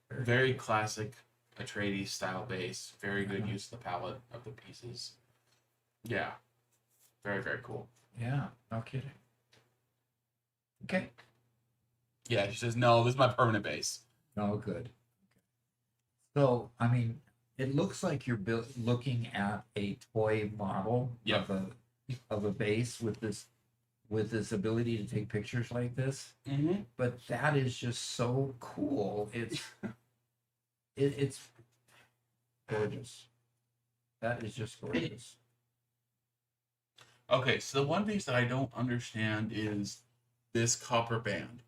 [SPEAKER 3] Very classic Atreides style base. Very good
[SPEAKER 1] Uh-huh.
[SPEAKER 3] use of the palette of the pieces. Yeah. Very, very cool.
[SPEAKER 1] Yeah, no kidding. Okay.
[SPEAKER 3] Yeah, she says, no, this is my permanent base.
[SPEAKER 1] No, good. So, I mean, it looks like you're looking at a toy model
[SPEAKER 3] Yeah.
[SPEAKER 1] of a base with this ability to take pictures like this.
[SPEAKER 3] Mm-hmm.
[SPEAKER 1] But that is just so cool. It's gorgeous. That is just gorgeous.
[SPEAKER 3] Okay, so the one piece that I don't understand is this copper band.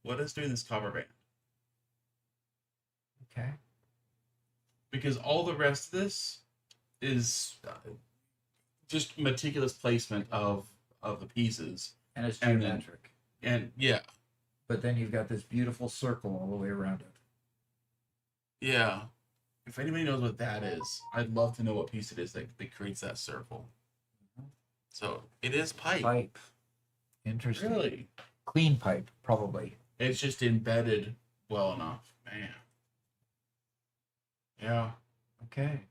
[SPEAKER 3] What is doing this copper band?
[SPEAKER 1] Okay.
[SPEAKER 3] Because all the rest of this is just meticulous placement of the pieces.
[SPEAKER 1] And it's
[SPEAKER 3] And then-
[SPEAKER 1] geometric.
[SPEAKER 3] And yeah,
[SPEAKER 1] But then you've got this beautiful circle all the way around it.
[SPEAKER 3] yeah. If anybody knows what that is, I'd love to know what piece it is that creates that circle. So it is pipe.
[SPEAKER 1] Pipe. Interesting.
[SPEAKER 3] Really?
[SPEAKER 1] Clean pipe, probably.
[SPEAKER 3] It's just embedded well enough. Man. Yeah.
[SPEAKER 1] Okay.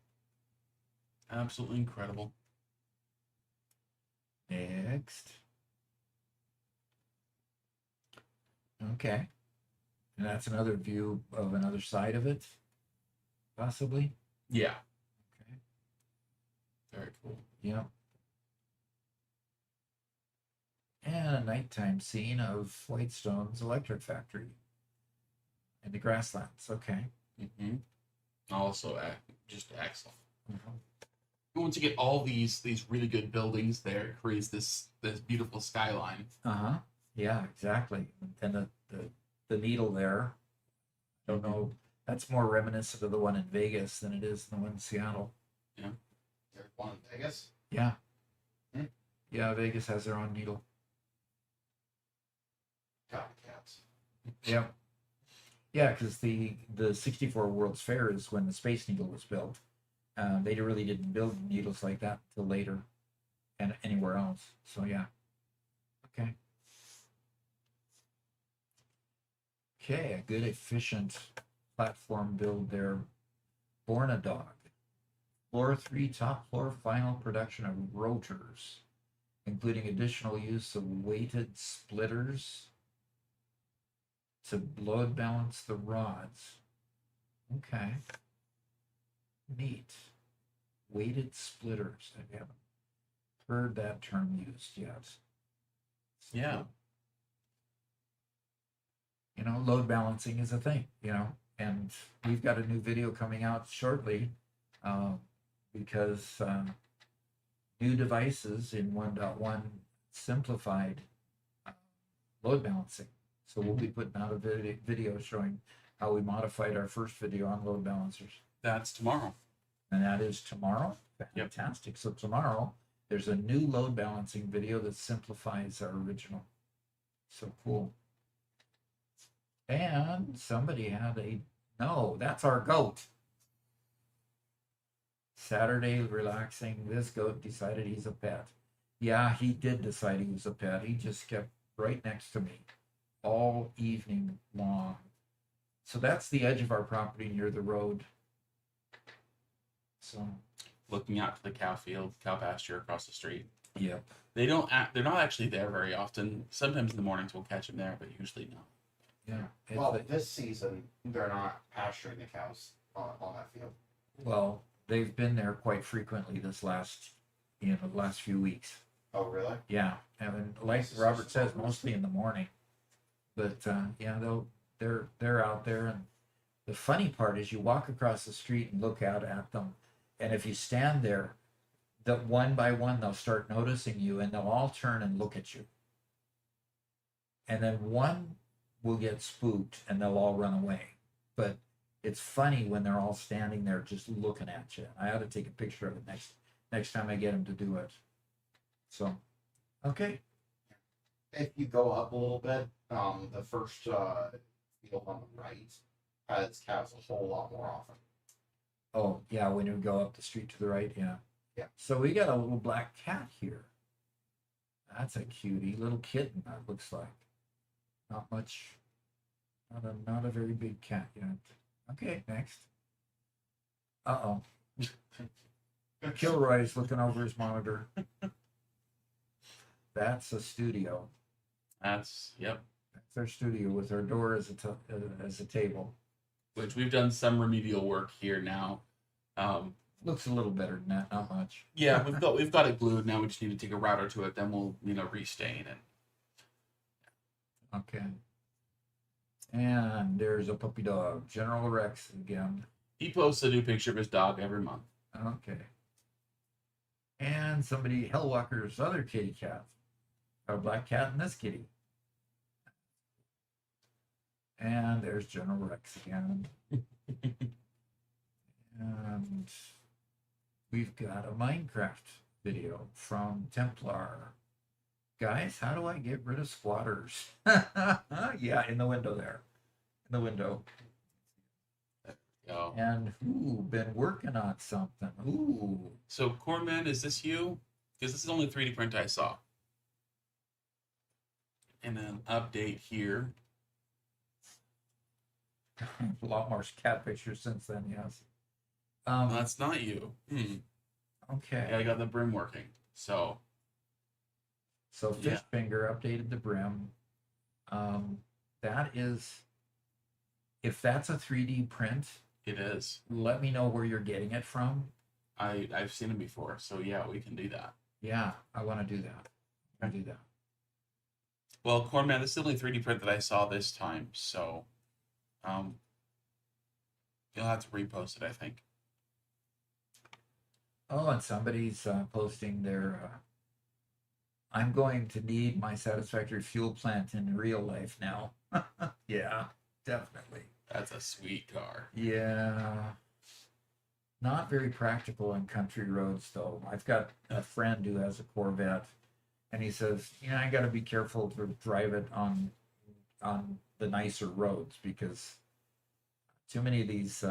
[SPEAKER 3] Absolutely incredible.
[SPEAKER 1] Next. Okay. And that's another view of another side of it, possibly.
[SPEAKER 3] Yeah.
[SPEAKER 1] Okay.
[SPEAKER 3] Very cool.
[SPEAKER 1] Yep. And a nighttime scene of Whitestone's electric factory in the grasslands. Okay.
[SPEAKER 3] Mm-hmm. Also, just excellent. Once you get all these really good buildings there, it creates this beautiful skyline.
[SPEAKER 1] Uh-huh. Yeah, exactly. And the needle there, I don't know, that's more reminiscent of the one in Vegas than it is the one in Seattle.
[SPEAKER 2] There's one in Vegas.
[SPEAKER 1] Yeah.
[SPEAKER 2] Hmm.
[SPEAKER 1] Yeah, Vegas has their own needle.
[SPEAKER 2] Copycats.
[SPEAKER 1] Yeah. Yeah, because the 64 World's Fair is when the Space Needle was built. They really didn't build needles like that until later. and anywhere else. So yeah. Okay. Okay, a good efficient platform build there. Born a dog. Floor 3, top floor, final production of rotors, including additional use of weighted splitters to load balance the rods. Okay. Neat. Weighted splitters. I haven't heard that term used yet.
[SPEAKER 3] Yeah.
[SPEAKER 1] You know, load balancing is a thing, you know, and we've got a new video coming out shortly because new devices in 1.1 simplified load balancing. So we'll be putting out a video showing how we modified our first video on load balancers.
[SPEAKER 3] That's tomorrow.
[SPEAKER 1] And that is tomorrow.
[SPEAKER 3] Yep.
[SPEAKER 1] Fantastic. So tomorrow there's a new load balancing video that simplifies our original. So cool. And somebody had no, that's our goat. Saturday relaxing. This goat decided he's a pet. Yeah, he did decide he was a pet. He just kept right next to me all evening long. So that's the edge of our property near the road. So
[SPEAKER 3] Looking out to the cow field, cow pasture across the street.
[SPEAKER 1] yep.
[SPEAKER 3] They're not actually there very often. Sometimes in the mornings we'll catch them there, but usually no.
[SPEAKER 1] Yeah.
[SPEAKER 2] Well, this season they're not pasturing the cows on that field.
[SPEAKER 1] Well, they've been there quite frequently this last few weeks.
[SPEAKER 2] Oh, really?
[SPEAKER 1] Yeah, and like Robert says, mostly in the morning. But yeah, they're out there, and the funny part is you walk across the street and look out at them, and if you stand there, that one by one they'll start noticing you, and they'll all turn and look at you, and then one will get spooked, and they'll all run away. But it's funny when they're all standing there just looking at you. I ought to take a picture of it next time I get them to do it. So, okay.
[SPEAKER 2] If you go up a little bit, the first field on the right has cows a whole lot more often.
[SPEAKER 1] Oh, yeah, when you go up the street to the right, yeah.
[SPEAKER 2] Yeah.
[SPEAKER 1] So we got a little black cat here. That's a cutie little kitten, that looks like. Not much, not a very big cat yet. Okay, next. Uh-oh. Kilroy's looking over his monitor. That's a studio.
[SPEAKER 3] Yep.
[SPEAKER 1] That's our studio with our door as a table.
[SPEAKER 3] Which we've done some remedial work here now.
[SPEAKER 1] Looks a little better than that, not much.
[SPEAKER 3] Yeah, we've got it glued now. We just need to take a router to it. Then we'll restain it.
[SPEAKER 1] Okay. And there's a puppy dog, General Rex again.
[SPEAKER 3] He posts a new picture of his dog every month.
[SPEAKER 1] Okay. And somebody, Hellwalker's other kitty cat. Got a black cat and this kitty. And there's General Rex again. And we've got a Minecraft video from Templar. Guys, how do I get rid of squatters? Yeah, in the window there. In the window.
[SPEAKER 3] Go.
[SPEAKER 1] And been working on something. Ooh.
[SPEAKER 3] So Cornman, is this you? Because this is the only 3D print I saw. And an update here.
[SPEAKER 1] A lot more cat pictures since then, yes.
[SPEAKER 3] That's not you.
[SPEAKER 1] Okay.
[SPEAKER 3] Yeah, I got the brim working. So
[SPEAKER 1] Fishfinger updated the brim. That is, if that's a 3D print,
[SPEAKER 3] it is.
[SPEAKER 1] let me know where you're getting it from.
[SPEAKER 3] I've seen it before, so yeah, we can do that.
[SPEAKER 1] Yeah, I want to do that. I do that.
[SPEAKER 3] Well, Cornman, this is the only 3D print that I saw this time, so you'll have to repost it, I think.
[SPEAKER 1] Oh, and somebody's posting their. I'm going to need my Satisfactory fuel plant in real life now. Yeah, definitely.
[SPEAKER 3] That's a sweet car.
[SPEAKER 1] Yeah. Not very practical on country roads, though. I've got a friend who has a Corvette, and he says, I got to be careful to drive it on the nicer roads because too many of these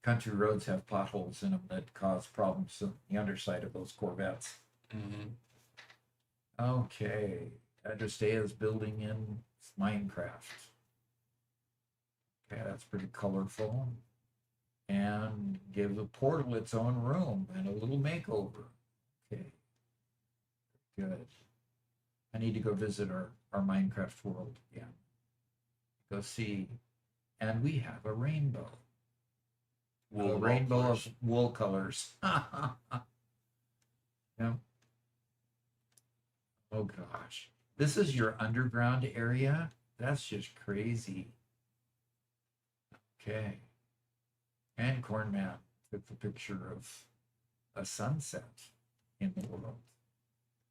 [SPEAKER 1] country roads have potholes in them that cause problems on the underside of those Corvettes.
[SPEAKER 3] Mm-hmm.
[SPEAKER 1] Okay. Adristea's building in Minecraft. Okay, that's pretty colorful. And give the portal its own room and a little makeover. Okay. Good. I need to go visit our Minecraft world again. Go see. And we have a rainbow. A rainbow of wool colors. Yeah. Oh gosh. This is your underground area? That's just crazy. Okay. And Cornman took the picture of a sunset in the world.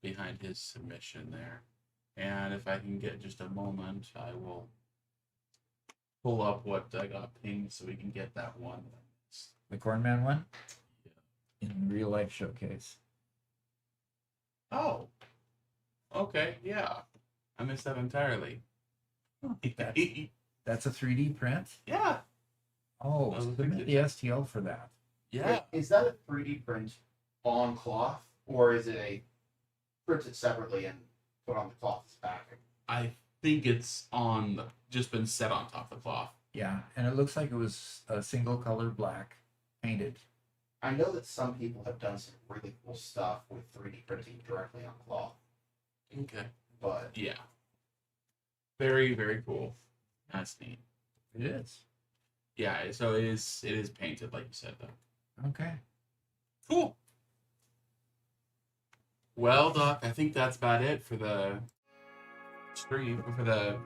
[SPEAKER 3] Behind his submission there. And if I can get just a moment, I will pull up what I got pinged so we can get that one.
[SPEAKER 1] The Cornman one?
[SPEAKER 3] Yeah.
[SPEAKER 1] In real life showcase.
[SPEAKER 3] Oh. Okay, yeah. I missed that entirely.
[SPEAKER 1] That's a 3D print?
[SPEAKER 3] Yeah.
[SPEAKER 1] Oh,
[SPEAKER 3] Oh,
[SPEAKER 1] submit the STL for that.
[SPEAKER 3] Yeah.
[SPEAKER 2] Is that a 3D print on cloth, or is it a printed separately and put on the cloth as backing?
[SPEAKER 3] I think it's on just been set on top of the cloth.
[SPEAKER 1] Yeah, and it looks like it was a single color black painted.
[SPEAKER 2] I know that some people have done some really cool stuff with 3D printing directly on cloth,
[SPEAKER 3] Okay.
[SPEAKER 2] but
[SPEAKER 3] Yeah. Very, very cool. That's neat.
[SPEAKER 1] It is.
[SPEAKER 3] Yeah, so it is painted like you said though.
[SPEAKER 1] Okay.
[SPEAKER 3] Cool. Well, Doc, I think that's about it for the stream, for the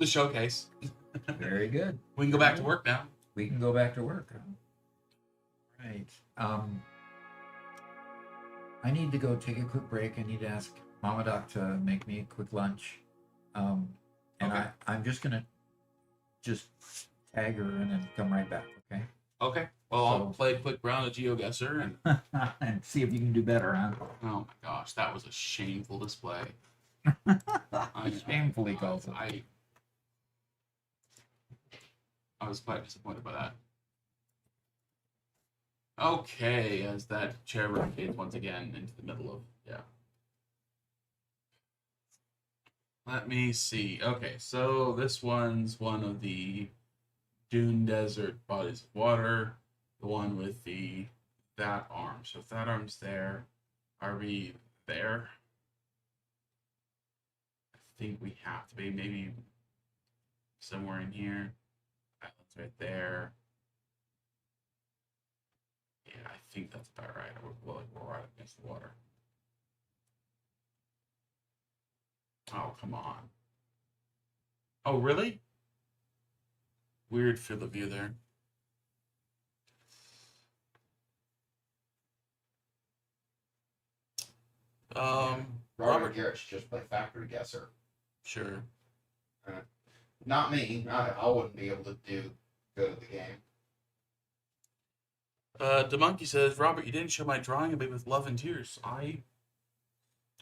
[SPEAKER 3] showcase.
[SPEAKER 1] Very good.
[SPEAKER 3] We can go back to work now.
[SPEAKER 1] We can go back to work. Right. I need to go take a quick break. I need to ask Mama Doc to make me a quick lunch. And
[SPEAKER 3] Okay.
[SPEAKER 1] I'm just gonna tag her and then come right back, okay?
[SPEAKER 3] Okay. Well, I'll
[SPEAKER 1] So-
[SPEAKER 3] play a quick round of GeoGuessr and
[SPEAKER 1] And see if you can do better, huh?
[SPEAKER 3] oh my gosh, that was a shameful display.
[SPEAKER 1] Shamefully calls it.
[SPEAKER 3] I was quite disappointed by that. Okay, as that chair rotates once again into the middle of, yeah. Let me see. Okay, so this one's one of the Dune Desert bodies of water. The one with that arm. So if that arm's there, are we there? I think we have to be. Maybe somewhere in here. That one's right there. Yeah, I think that's about right. We're right against the water. Oh, come on. Oh, really? Weird field of view there.
[SPEAKER 2] Robert Garrett's just play factory guesser.
[SPEAKER 3] Sure.
[SPEAKER 2] Not me. I wouldn't be able to do good at the game.
[SPEAKER 3] DeMonkey says, Robert, you didn't show my drawing of it with love and tears.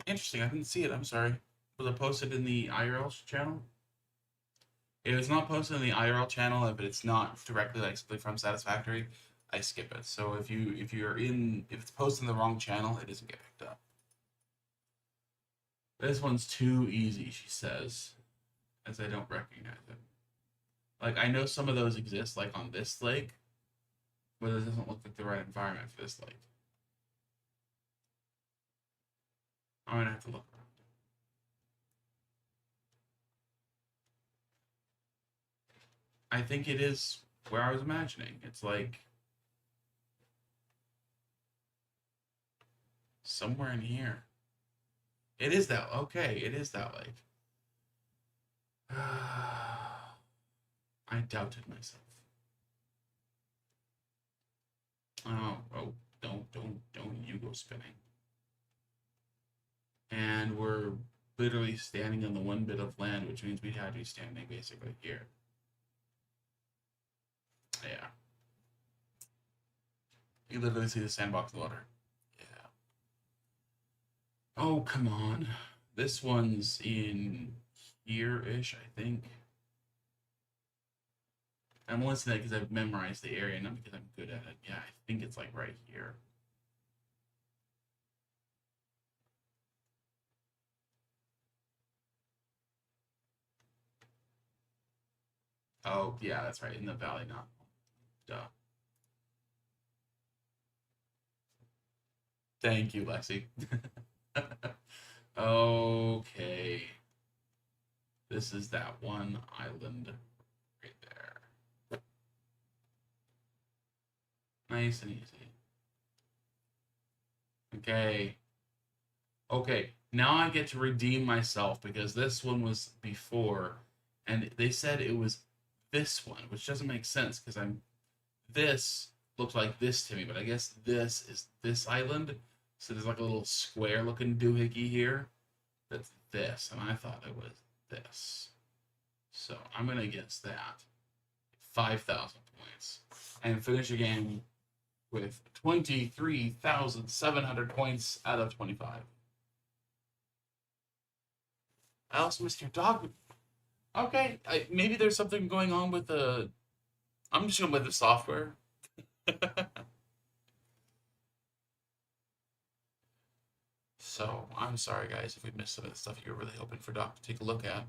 [SPEAKER 3] Interesting, I didn't see it, I'm sorry. Was it posted in the IRL channel? It was not posted in the IRL channel, but it's not directly like simply from Satisfactory. I skip it. So if it's posted in the wrong channel, it doesn't get picked up. This one's too easy, she says, as I don't recognize it. Like, I know some of those exist, like on this lake, but it doesn't look like the right environment for this lake. I'm gonna have to look around. I think it is where I was imagining. It's like somewhere in here. It is that. Okay, it is that lake. I doubted myself. Oh, don't you go spinning. And we're literally standing on the one bit of land, which means we had to be standing basically here. Yeah. You literally see the sandbox water. Yeah. Oh, come on. This one's in here-ish, I think. I'm listening because I've memorized the area, not because I'm good at it. Yeah, I think it's like right here. Oh, yeah, that's right. In the valley, not. Duh. Thank you, Lexi. Okay. This is that one island right there. Nice and easy. Okay. Okay. Now I get to redeem myself because this one was before, and they said it was this one, which doesn't make sense because this looks like this to me, but I guess this is this island. So there's like a little square looking doohickey here. That's this, and I thought it was this. So I'm gonna guess that 5,000 points and finish a game with 23,700 points out of 25. I also missed your dog. Okay, maybe there's something going on with the. I'm just going with the software. So, I'm sorry, guys, if we missed some of the stuff you were really hoping for Doc to take a look at.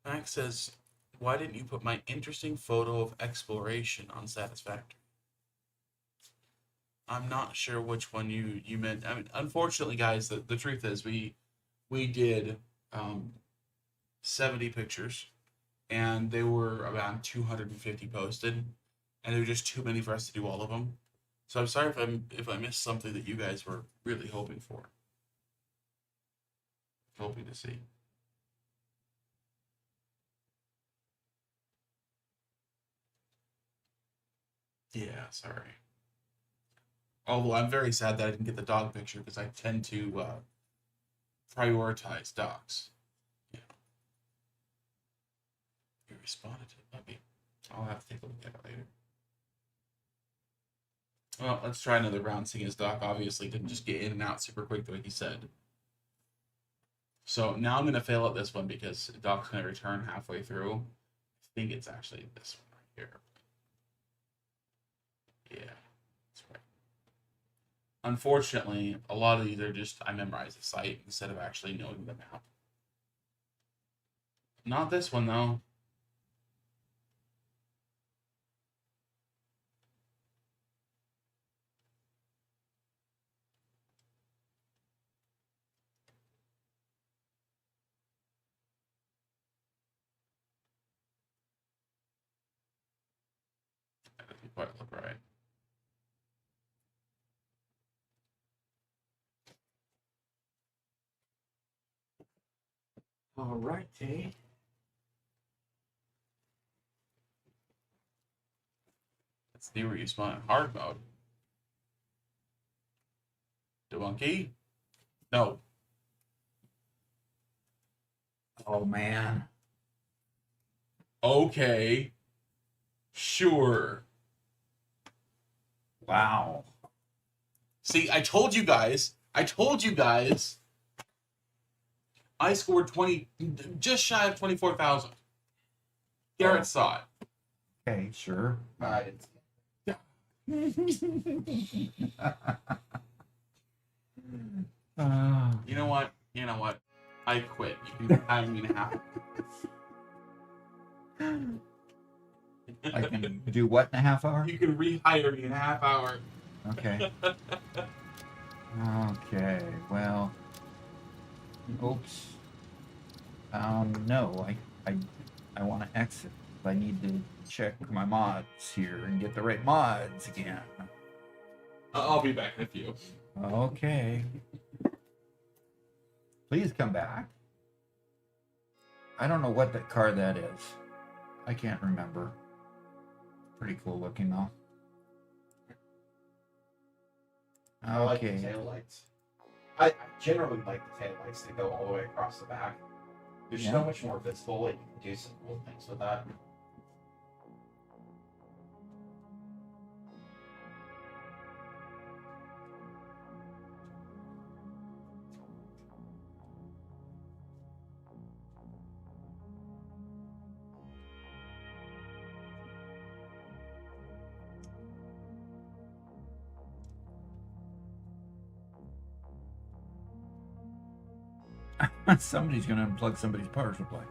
[SPEAKER 3] Max says, why didn't you put my interesting photo of exploration on Satisfactory? I'm not sure which one you meant. I mean, unfortunately, guys, the truth is we did 70 pictures, and they were around 250 posted, and there were just too many for us to do all of them. So I'm sorry if I missed something that you guys were really hoping for, hoping to see. Yeah, sorry. Although I'm very sad that I didn't get the dog picture because I tend to prioritize dogs. Yeah. You responded to it. I'll have to take a look at it later. Well, let's try another round, seeing as Doc obviously didn't just get in and out super quick the way he said. So now I'm going to fail at this one because Doc's going to return halfway through. I think it's actually this one right here. Yeah, that's right. Unfortunately, a lot of these are just, I memorize the site instead of actually knowing the map. Not this one, though. That doesn't quite look right.
[SPEAKER 1] All righty.
[SPEAKER 3] Let's see where you spawn in hard mode. Debunky? No.
[SPEAKER 1] Oh man.
[SPEAKER 3] Okay. Sure.
[SPEAKER 1] Wow.
[SPEAKER 3] See, I told you guys. I scored 20, just shy of 24,000. Garrett saw it.
[SPEAKER 1] Okay, sure.
[SPEAKER 2] I didn't see
[SPEAKER 3] You know what? I quit. You can hire me in half.
[SPEAKER 1] I can do what in a half hour?
[SPEAKER 3] You can rehire me in a half hour.
[SPEAKER 1] Okay. Okay, well. Oops. No, I want to exit. I need to check my mods here and get the right mods again.
[SPEAKER 3] I'll be back in a few.
[SPEAKER 1] Okay. Please come back. I don't know what that car that is. I can't remember. Pretty cool looking though.
[SPEAKER 2] I like the
[SPEAKER 1] Okay.
[SPEAKER 2] taillights. I generally like the taillights that go all the way across the back. They're
[SPEAKER 1] Yeah.
[SPEAKER 2] so much more visible and you can do some cool things with that.
[SPEAKER 1] Somebody's going to unplug somebody's power supply.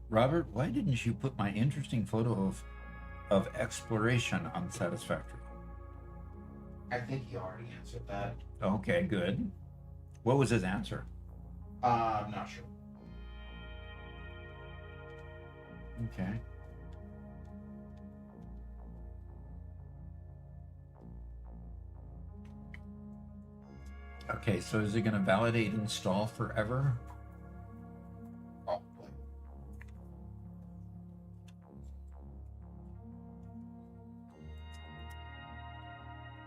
[SPEAKER 1] Robert, why didn't you put my interesting photo of exploration on Satisfactory?
[SPEAKER 2] I think he already answered that.
[SPEAKER 1] Okay, good. What was his answer?
[SPEAKER 2] I'm not sure.
[SPEAKER 1] Okay. Okay, so is it going to validate install forever?
[SPEAKER 2] Probably.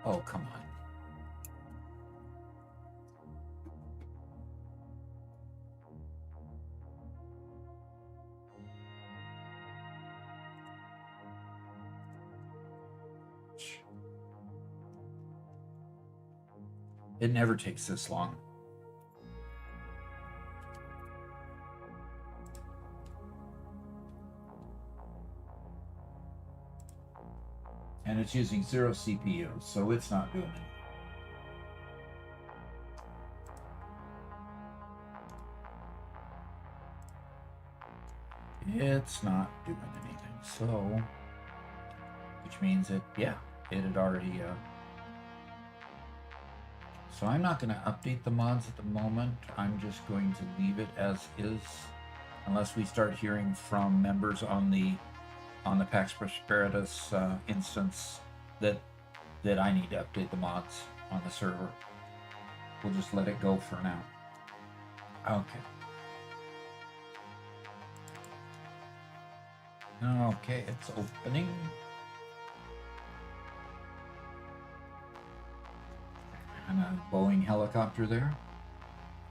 [SPEAKER 1] Oh, come on. It never takes this long. And it's using 0 CPU, so it's not doing anything. It's not doing anything, so, which means that, yeah, it had already, so I'm not going to update the mods at the moment. I'm just going to leave it as is, unless we start hearing from members on the PAX Prosperitas instance that I need to update the mods on the server. We'll just let it go for now. Okay. Okay, it's opening. And a Boeing helicopter there,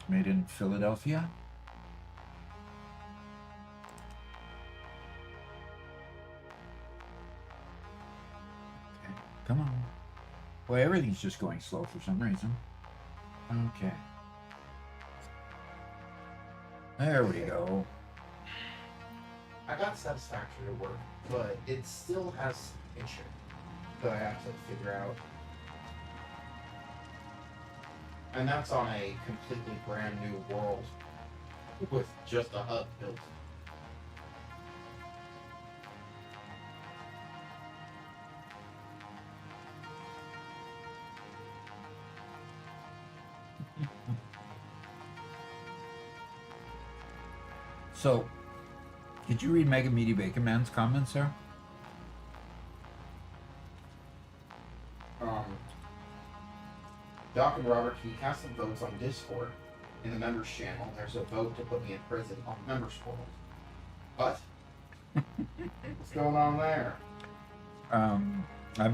[SPEAKER 1] made in Philadelphia. Okay, come on. Boy, everything's just going slow for some reason. Okay. There we go.
[SPEAKER 2] I got Satisfactory to work, but it still has an issue that I have to figure out. And that's on a completely brand new world with just a hub built.
[SPEAKER 1] So, did you read Mega Meaty Bacon Man's comments there?
[SPEAKER 2] Doc and Robert, can you cast some votes on Discord in the members channel? There's a vote to put me in prison on the members portal. What? What's going on there?
[SPEAKER 1] I'm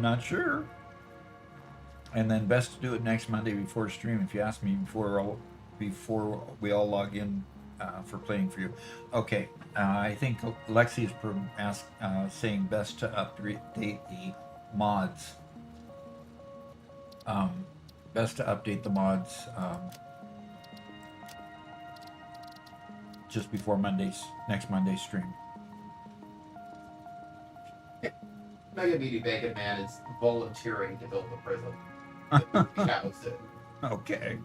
[SPEAKER 1] not sure. And then best to do it next Monday before stream. If you ask me before we all log in for playing for you. Okay, I think Lexi is saying best to update the mods. Best to update the mods just before next Monday's stream.
[SPEAKER 2] Mega Meaty Bacon Man is volunteering to build the prison. That was it.
[SPEAKER 1] Okay.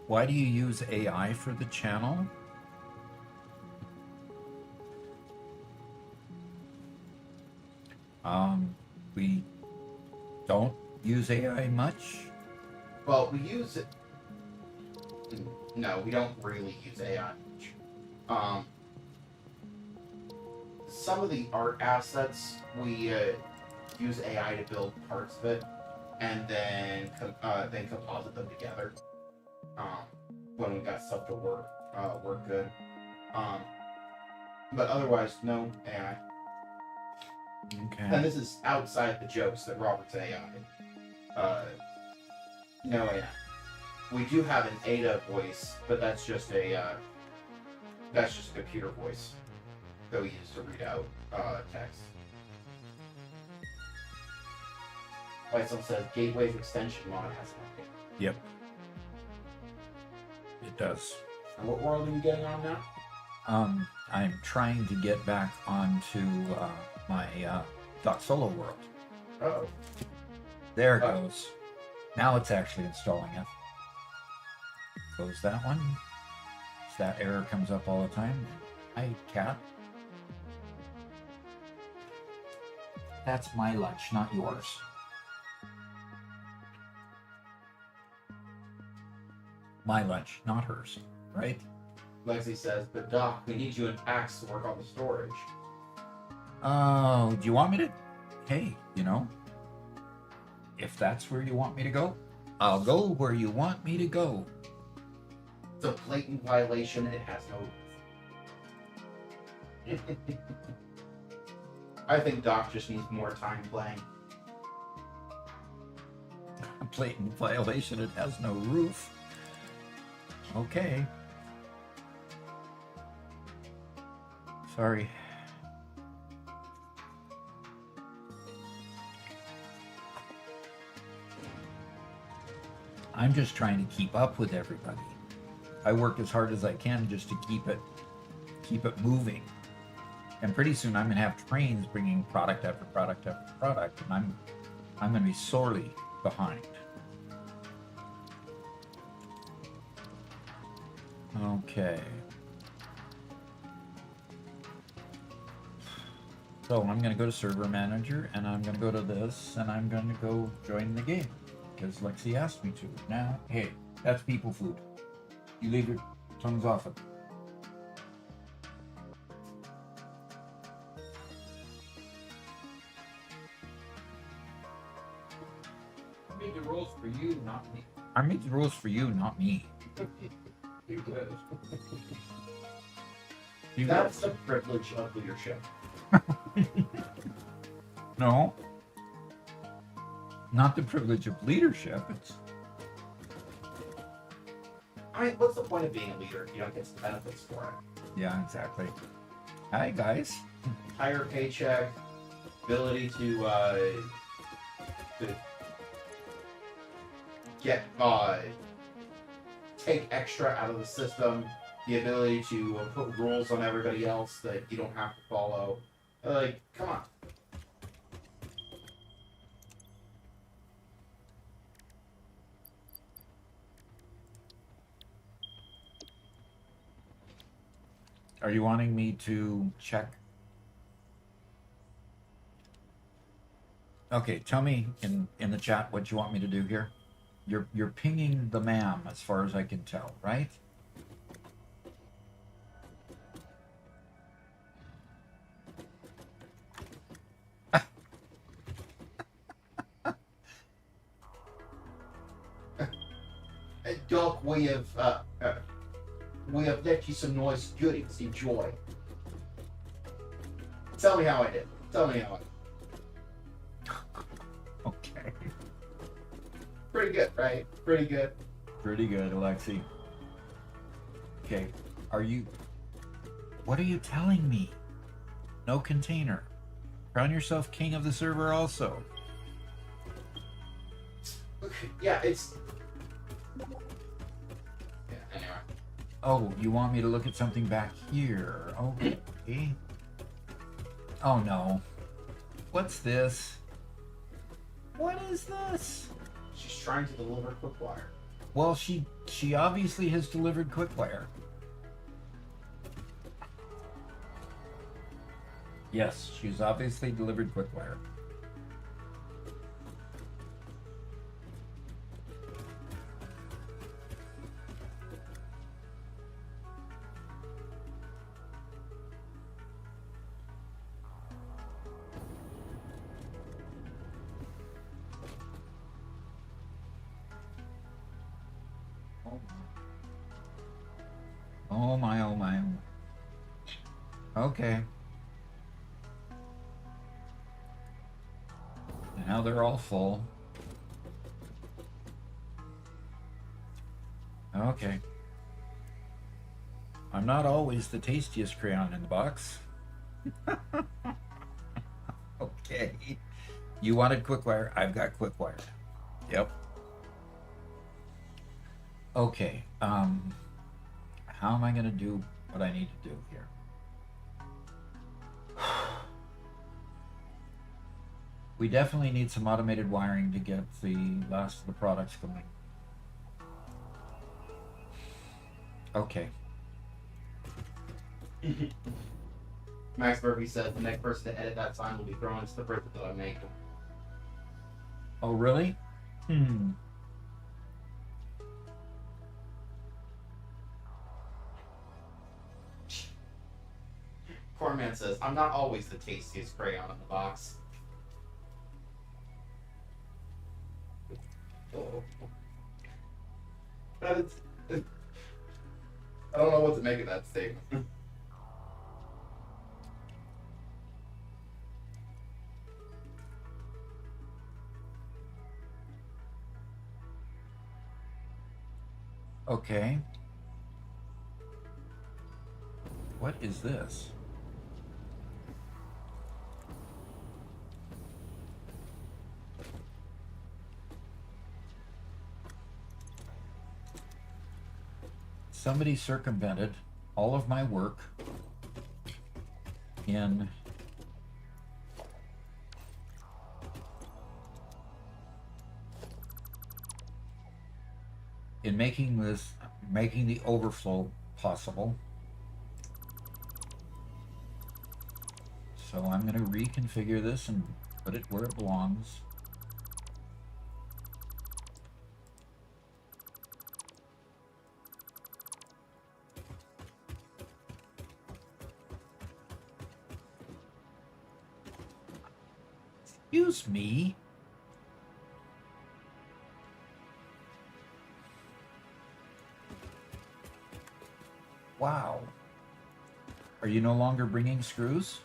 [SPEAKER 1] Why do you use AI for the channel? We don't use AI much.
[SPEAKER 2] Well, we use it. No, we don't really use AI much. Some of the art assets we use AI to build parts of it, and then composite them together. When we got stuff to work good. But otherwise, no AI.
[SPEAKER 1] Okay.
[SPEAKER 2] And this is outside the jokes that Robert's AI. No AI. We do have an Ada voice, but that's just a computer voice that we use to read out text. Whitestone says Gateway's extension mod has an update.
[SPEAKER 1] Yep. It does.
[SPEAKER 2] And what world are we getting on now?
[SPEAKER 1] I'm trying to get back onto my .solo world.
[SPEAKER 2] Oh,
[SPEAKER 1] There it goes. Now it's actually installing it. Close that one. So that error comes up all the time. Hi, cat. That's my lunch, not yours. My lunch, not hers, right?
[SPEAKER 2] Lexi says, but Doc, we need you in PAX to work on the storage.
[SPEAKER 1] Oh, do you want me to? Hey, if that's where you want me to go, I'll go where you want me to go.
[SPEAKER 2] It's a blatant violation. It has no. I think Doc just needs more time playing.
[SPEAKER 1] A blatant violation. It has no roof. Okay. Sorry. I'm just trying to keep up with everybody. I work as hard as I can just to keep it moving. And pretty soon I'm gonna have trains bringing product after product after product, and I'm gonna be sorely behind. Okay. So I'm gonna go to server manager, and I'm gonna go to this, and I'm gonna go join the game because Lexi asked me to. Now, hey, that's people food. You leave your tongues off it. I made the rules for you, not me. I made the rules for you, not me.
[SPEAKER 2] That's the privilege of leadership.
[SPEAKER 1] No. Not the privilege of leadership. It's
[SPEAKER 2] I mean, what's the point of being a leader if you don't get some benefits for it?
[SPEAKER 1] yeah, exactly. Hi guys.
[SPEAKER 2] Higher paycheck, ability to get take extra out of the system, the ability to put rules on everybody else that you don't have to follow. Like, come on.
[SPEAKER 1] Are you wanting me to check? Okay, tell me in the chat what you want me to do here. You're pinging the ma'am as far as I can tell, right?
[SPEAKER 2] Doc, we have left you some nice goodies. Enjoy. Tell me how I did. Tell me how I did.
[SPEAKER 1] Okay.
[SPEAKER 2] Pretty good, right? Pretty good.
[SPEAKER 1] Pretty good, Alexi. Okay, what are you telling me? No container. Crown yourself king of the server also.
[SPEAKER 2] Yeah, it's... Yeah, anyway.
[SPEAKER 1] Oh, you want me to look at something back here? Okay. Oh no. What's this? What is this?
[SPEAKER 2] She's trying to deliver Quickwire.
[SPEAKER 1] Well, she obviously has delivered Quickwire. Yes, she's obviously delivered Quickwire. Oh my, oh my. Okay. And now they're all full. Okay. I'm not always the tastiest crayon in the box. Okay. You wanted Quickwire, I've got Quickwire. Yep. Okay. How am I gonna do what I need to do here. We definitely need some automated wiring to get the last of the products going. Okay.
[SPEAKER 2] Max Murphy says the next person to edit that sign will be thrown into the prison that I make.
[SPEAKER 1] Oh, really?
[SPEAKER 2] Cornman says, I'm not always the tastiest crayon in the box. Oh. That is, I don't know what to make of that statement.
[SPEAKER 1] Okay. What is this? Somebody circumvented all of my work in making the overflow possible. So I'm going to reconfigure this and put it where it belongs. Excuse me. Wow. Are you no longer bringing screws?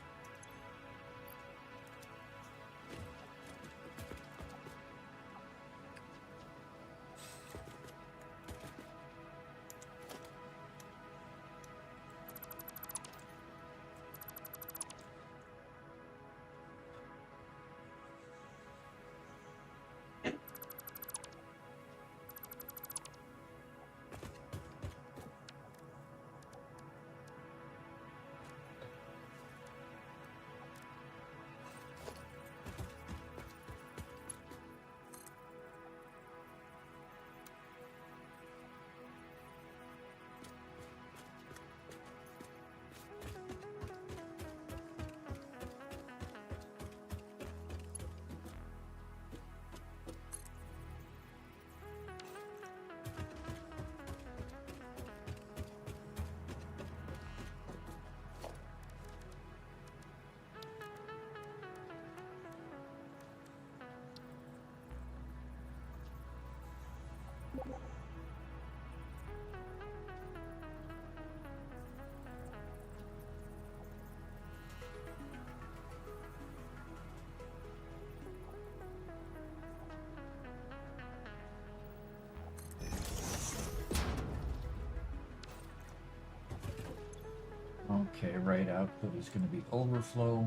[SPEAKER 1] Okay, right output is going to be overflow.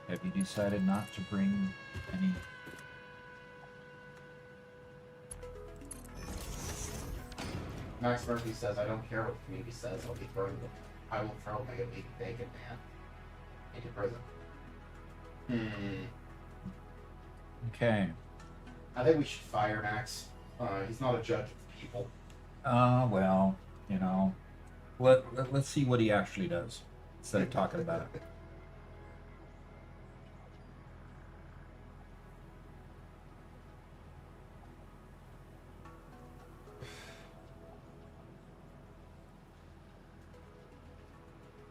[SPEAKER 1] Have you decided not to bring any?
[SPEAKER 2] Max Murphy says, I don't care what the community says, I will throw Mega Meat Bacon Man into prison.
[SPEAKER 1] Okay.
[SPEAKER 2] I think we should fire Max. He's not a judge of people.
[SPEAKER 1] Well, you know, let's see what he actually does instead of talking about it.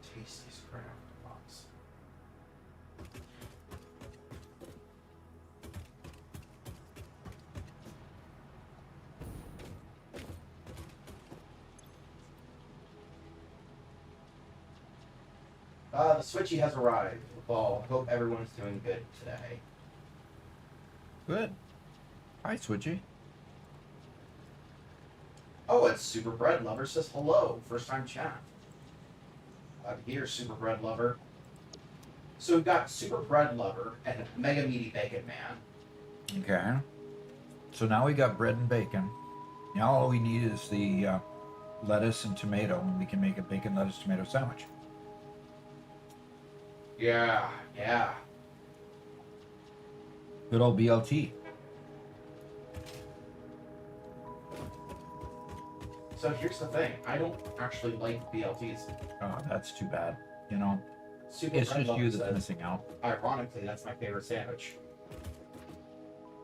[SPEAKER 2] Tastiest crap in the box. The Switchy has arrived. Well, hope everyone's doing good today.
[SPEAKER 1] Good. Hi, Switchy.
[SPEAKER 2] Oh, it's Super Bread Lover says hello. First time chat. Here's Super Bread Lover. So we've got Super Bread Lover and Mega Meaty Bacon Man.
[SPEAKER 1] Okay. So now we got bread and bacon. Now all we need is the lettuce and tomato, and we can make a bacon lettuce tomato sandwich.
[SPEAKER 2] Yeah, yeah.
[SPEAKER 1] Good old BLT.
[SPEAKER 2] So here's the thing. I don't actually like BLTs.
[SPEAKER 1] Oh, that's too bad. You know,
[SPEAKER 2] Super
[SPEAKER 1] it's
[SPEAKER 2] Red
[SPEAKER 1] just
[SPEAKER 2] Love
[SPEAKER 1] you that's
[SPEAKER 2] says,
[SPEAKER 1] missing out.
[SPEAKER 2] ironically, that's my favorite sandwich.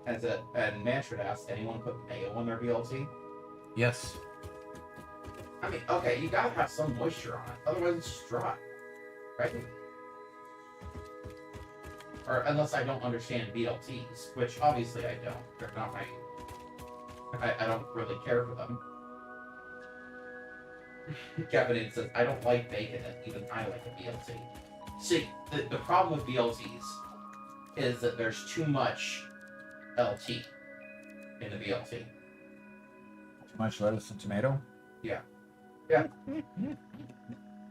[SPEAKER 2] And Manfred asked, anyone put mayo on their BLT?
[SPEAKER 1] Yes.
[SPEAKER 2] I mean, okay, you gotta have some moisture on it, otherwise it's just dry, right? Or unless I don't understand BLTs, which obviously I don't. They're not my. I don't really care for them. Kevin says, I don't like bacon, and even I like a BLT. See, the problem with BLTs is that there's too much LT in the BLT.
[SPEAKER 1] Too much lettuce and tomato?
[SPEAKER 2] Yeah.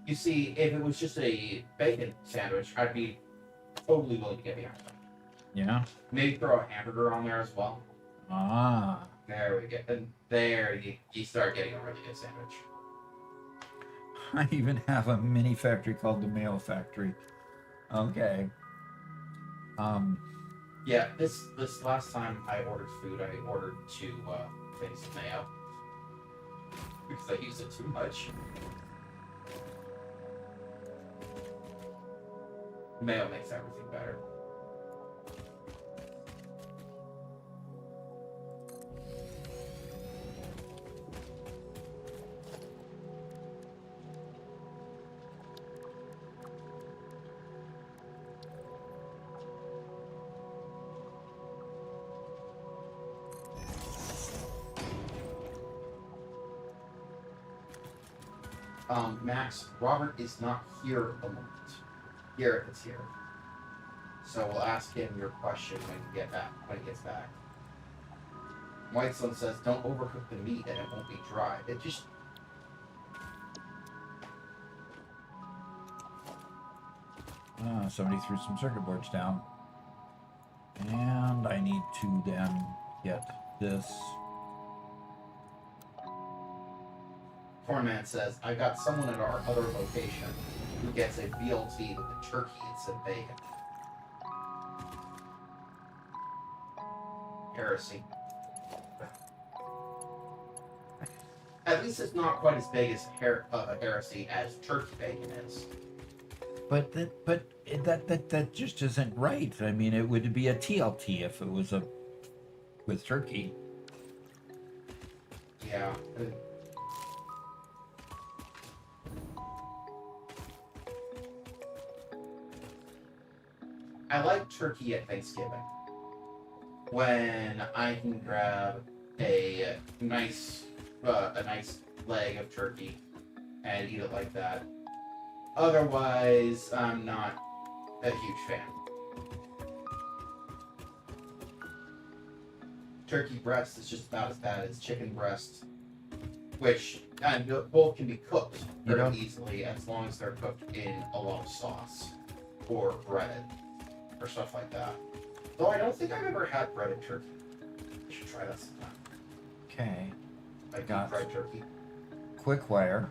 [SPEAKER 2] You see, if it was just a bacon sandwich, I'd be totally willing to get behind that.
[SPEAKER 1] Yeah.
[SPEAKER 2] Maybe throw a hamburger on there as well.
[SPEAKER 1] Ah.
[SPEAKER 2] There we go. And there you start getting a really good sandwich.
[SPEAKER 1] I even have a mini factory called the Mayo Factory. Okay.
[SPEAKER 2] Yeah, this last time I ordered food, I ordered 2 things of mayo. Because I use it too much. Mayo makes everything better. Max, Robert is not here at the moment. Garrett is here. So we'll ask him your question when he gets back. Whitestone says, don't overcook the meat and it won't be dry. It just...
[SPEAKER 1] Somebody threw some circuit boards down. And I need to then get this.
[SPEAKER 2] Cornman says, I got someone at our other location who gets a BLT with a turkey instead of bacon. Heresy. At least it's not quite as big as a heresy as turkey bacon is.
[SPEAKER 1] But that just isn't right. I mean, it would be a TLT if it was with turkey.
[SPEAKER 2] Yeah. I like turkey at Thanksgiving when I can grab a nice leg of turkey and eat it like that. Otherwise, I'm not a huge fan. Turkey breast is just about as bad as chicken breast, which both can be cooked very easily as long as they're cooked in a lot of sauce or breaded or stuff like that. Though I don't think I've ever had breaded turkey. I should try that sometime.
[SPEAKER 1] Okay.
[SPEAKER 2] Like
[SPEAKER 1] Got
[SPEAKER 2] fried turkey.
[SPEAKER 1] quick wire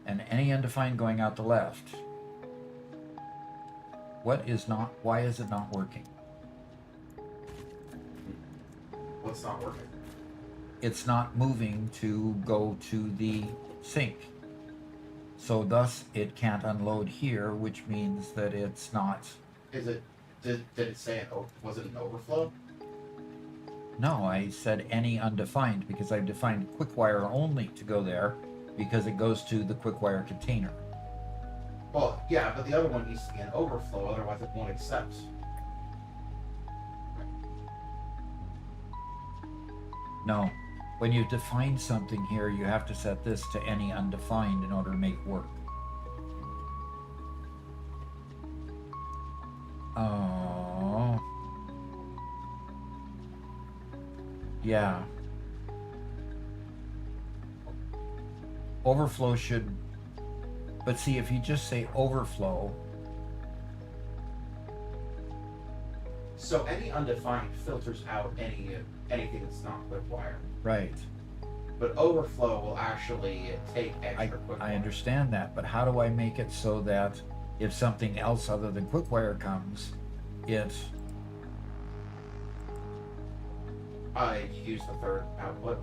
[SPEAKER 1] and any undefined going out the left. Why is it not working?
[SPEAKER 2] What's not working?
[SPEAKER 1] It's not moving to go to the sink. So thus it can't unload here, which means that it's not.
[SPEAKER 2] Did it say was it an overflow?
[SPEAKER 1] No, I said any undefined because I've defined quick wire only to go there because it goes to the quick wire container.
[SPEAKER 2] Well, yeah, but the other one needs to be an overflow, otherwise it won't accept.
[SPEAKER 1] No. When you define something here, you have to set this to any undefined in order to make work. Oh. Yeah. Overflow should... But see, if you just say overflow...
[SPEAKER 2] So any undefined filters out anything that's not quick wire.
[SPEAKER 1] Right.
[SPEAKER 2] But overflow will actually take extra quick
[SPEAKER 1] I
[SPEAKER 2] wire.
[SPEAKER 1] understand that, but how do I make it so that if something else other than quick wire comes, it
[SPEAKER 2] I use the third output.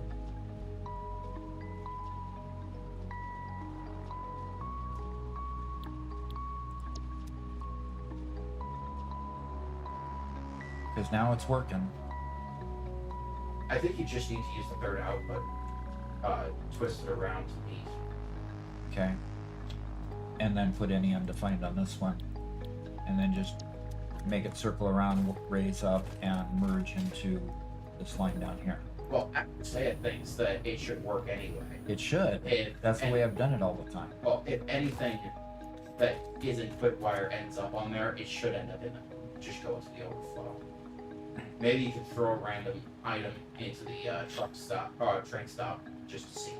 [SPEAKER 1] because now it's working.
[SPEAKER 2] I think you just need to use the third output. Twist it around to meet.
[SPEAKER 1] Okay. And then put any undefined on this one. And then just make it circle around, raise up, and merge into this line down here.
[SPEAKER 2] Well, Say thinks that it should work anyway.
[SPEAKER 1] It should. That's the way I've done it all the time.
[SPEAKER 2] Well, if anything that isn't quick wire ends up on there, it should end up in it. Just go into the overflow. Maybe you could throw a random item into the train stop, just to see.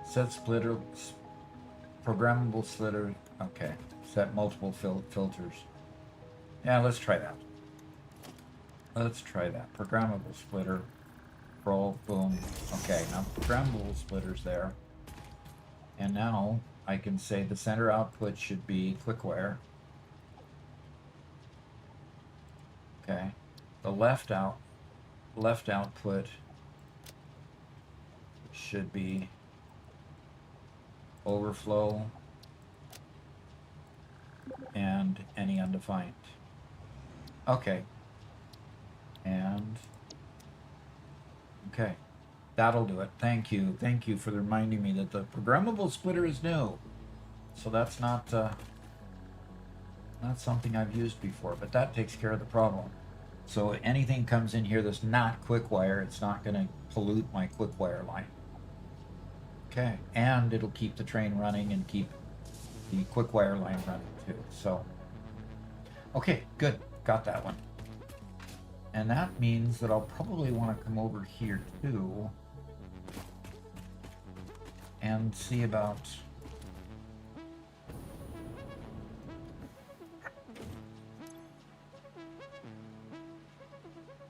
[SPEAKER 1] Set splitter, programmable splitter. Okay. Set multiple filters. Yeah, let's try that. Let's try that. Programmable splitter. Roll, boom. Okay, now programmable splitter's there. And now I can say the center output should be quickwire. Okay. The left output should be overflow and any undefined. Okay. And okay, that'll do it. Thank you for reminding me that the programmable splitter is new. So that's not something I've used before, but that takes care of the problem. So anything comes in here that's not quickwire, it's not going to pollute my quickwire line. Okay, and it'll keep the train running and keep the quickwire line running too. So, okay, good, got that one. And that means that I'll probably want to come over here too and see about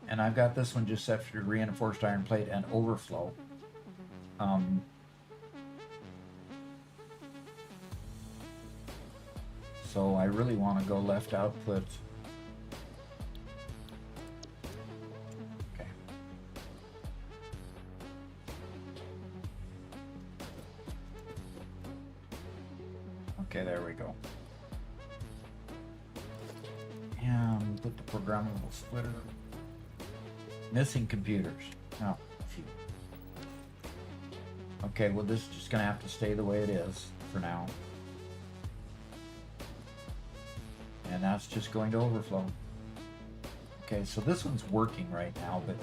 [SPEAKER 1] and I've got this one just set for reinforced iron plate and overflow. So I really want to go left output. Okay. Okay, there we go. And put the programmable splitter. Missing computers. Oh, phew. Okay, well this is just gonna have to stay the way it is for now. And that's just going to overflow. Okay, so this one's working right now, but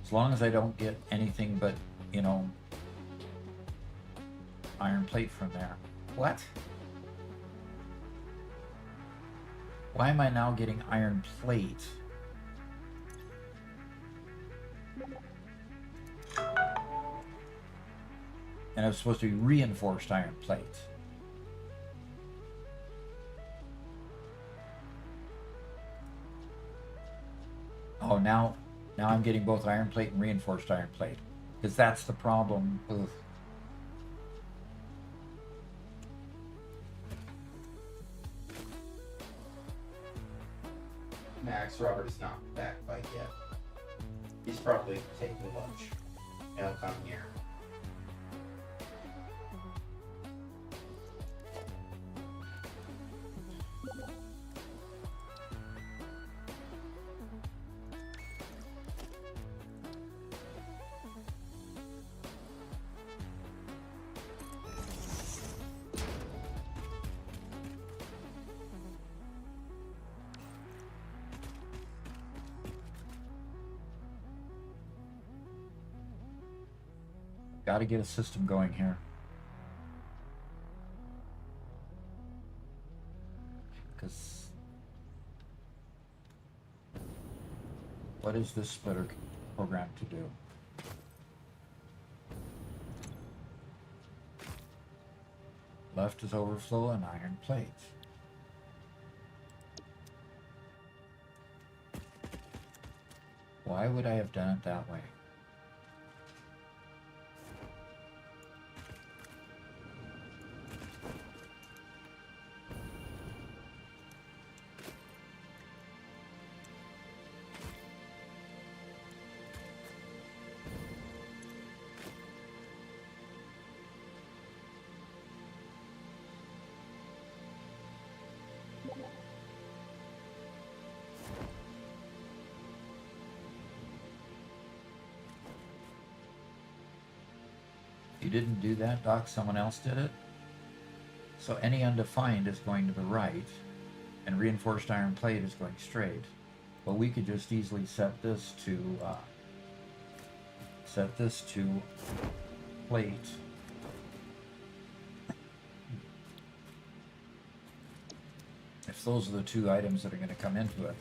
[SPEAKER 1] as long as I don't get anything but, you know, iron plate from there. What? Why am I now getting iron plate? And it's supposed to be reinforced iron plate. Oh, now I'm getting both iron plate and reinforced iron plate. Because that's the problem. Ugh.
[SPEAKER 2] Max Robert is not back by yet. He's probably taking lunch. And he'll come here.
[SPEAKER 1] Got to get a system going here. Because what is this splitter programmed to do? Left is overflow and iron plates. Why would I have done it that way? You didn't do that, Doc. Someone else did it. So any undefined is going to the right, and reinforced iron plate is going straight. Well, we could just easily set this to plate. If those are the two items that are going to come into it.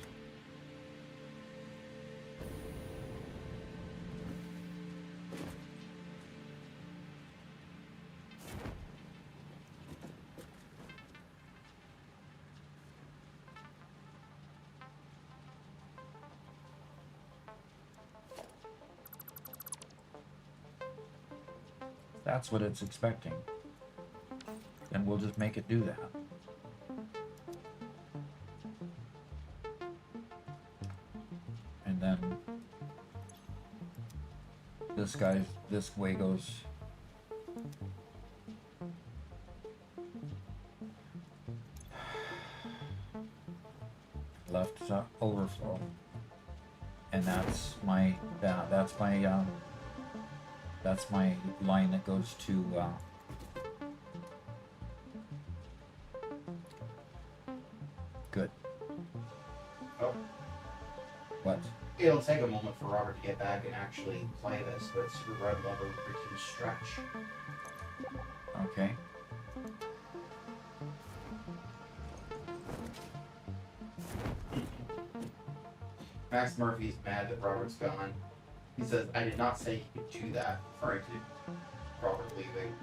[SPEAKER 1] That's what it's expecting. And we'll just make it do that. And then this way goes. Left is overflow. And that's my line that goes to good.
[SPEAKER 2] Oh.
[SPEAKER 1] What?
[SPEAKER 2] It'll take a moment for Robert to get back and actually play this, but super red lever reduce stretch.
[SPEAKER 1] Okay.
[SPEAKER 2] Max Murphy's mad that Robert's gone. He says, I did not say he could do that, referring to Robert leaving.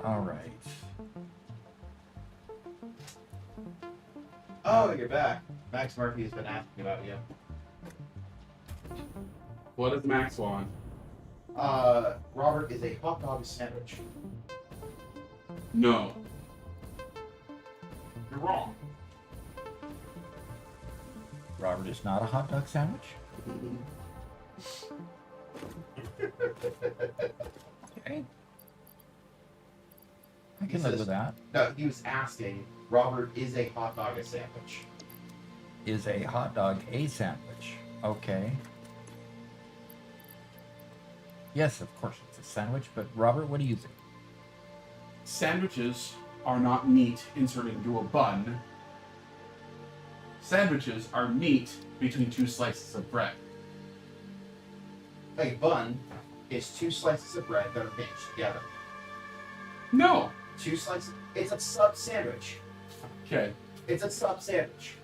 [SPEAKER 1] All right.
[SPEAKER 2] Oh, you're back. Max Murphy has been asking about you.
[SPEAKER 3] What does Max want?
[SPEAKER 2] Robert is a hot dog sandwich.
[SPEAKER 3] No.
[SPEAKER 2] You're wrong.
[SPEAKER 1] Robert is not a hot dog sandwich? Okay. I can live with that.
[SPEAKER 2] No, he was asking, Robert is a hot dog a sandwich.
[SPEAKER 1] Is a hot dog a sandwich? Okay. Yes, of course it's a sandwich, but Robert, what do you think?
[SPEAKER 3] Sandwiches are not meat inserted into a bun. Sandwiches are meat between two slices of bread.
[SPEAKER 2] A bun is two slices of bread that are pinched together.
[SPEAKER 3] No.
[SPEAKER 2] Two slices. It's a sub sandwich.
[SPEAKER 3] Okay.
[SPEAKER 2] It's a sub sandwich.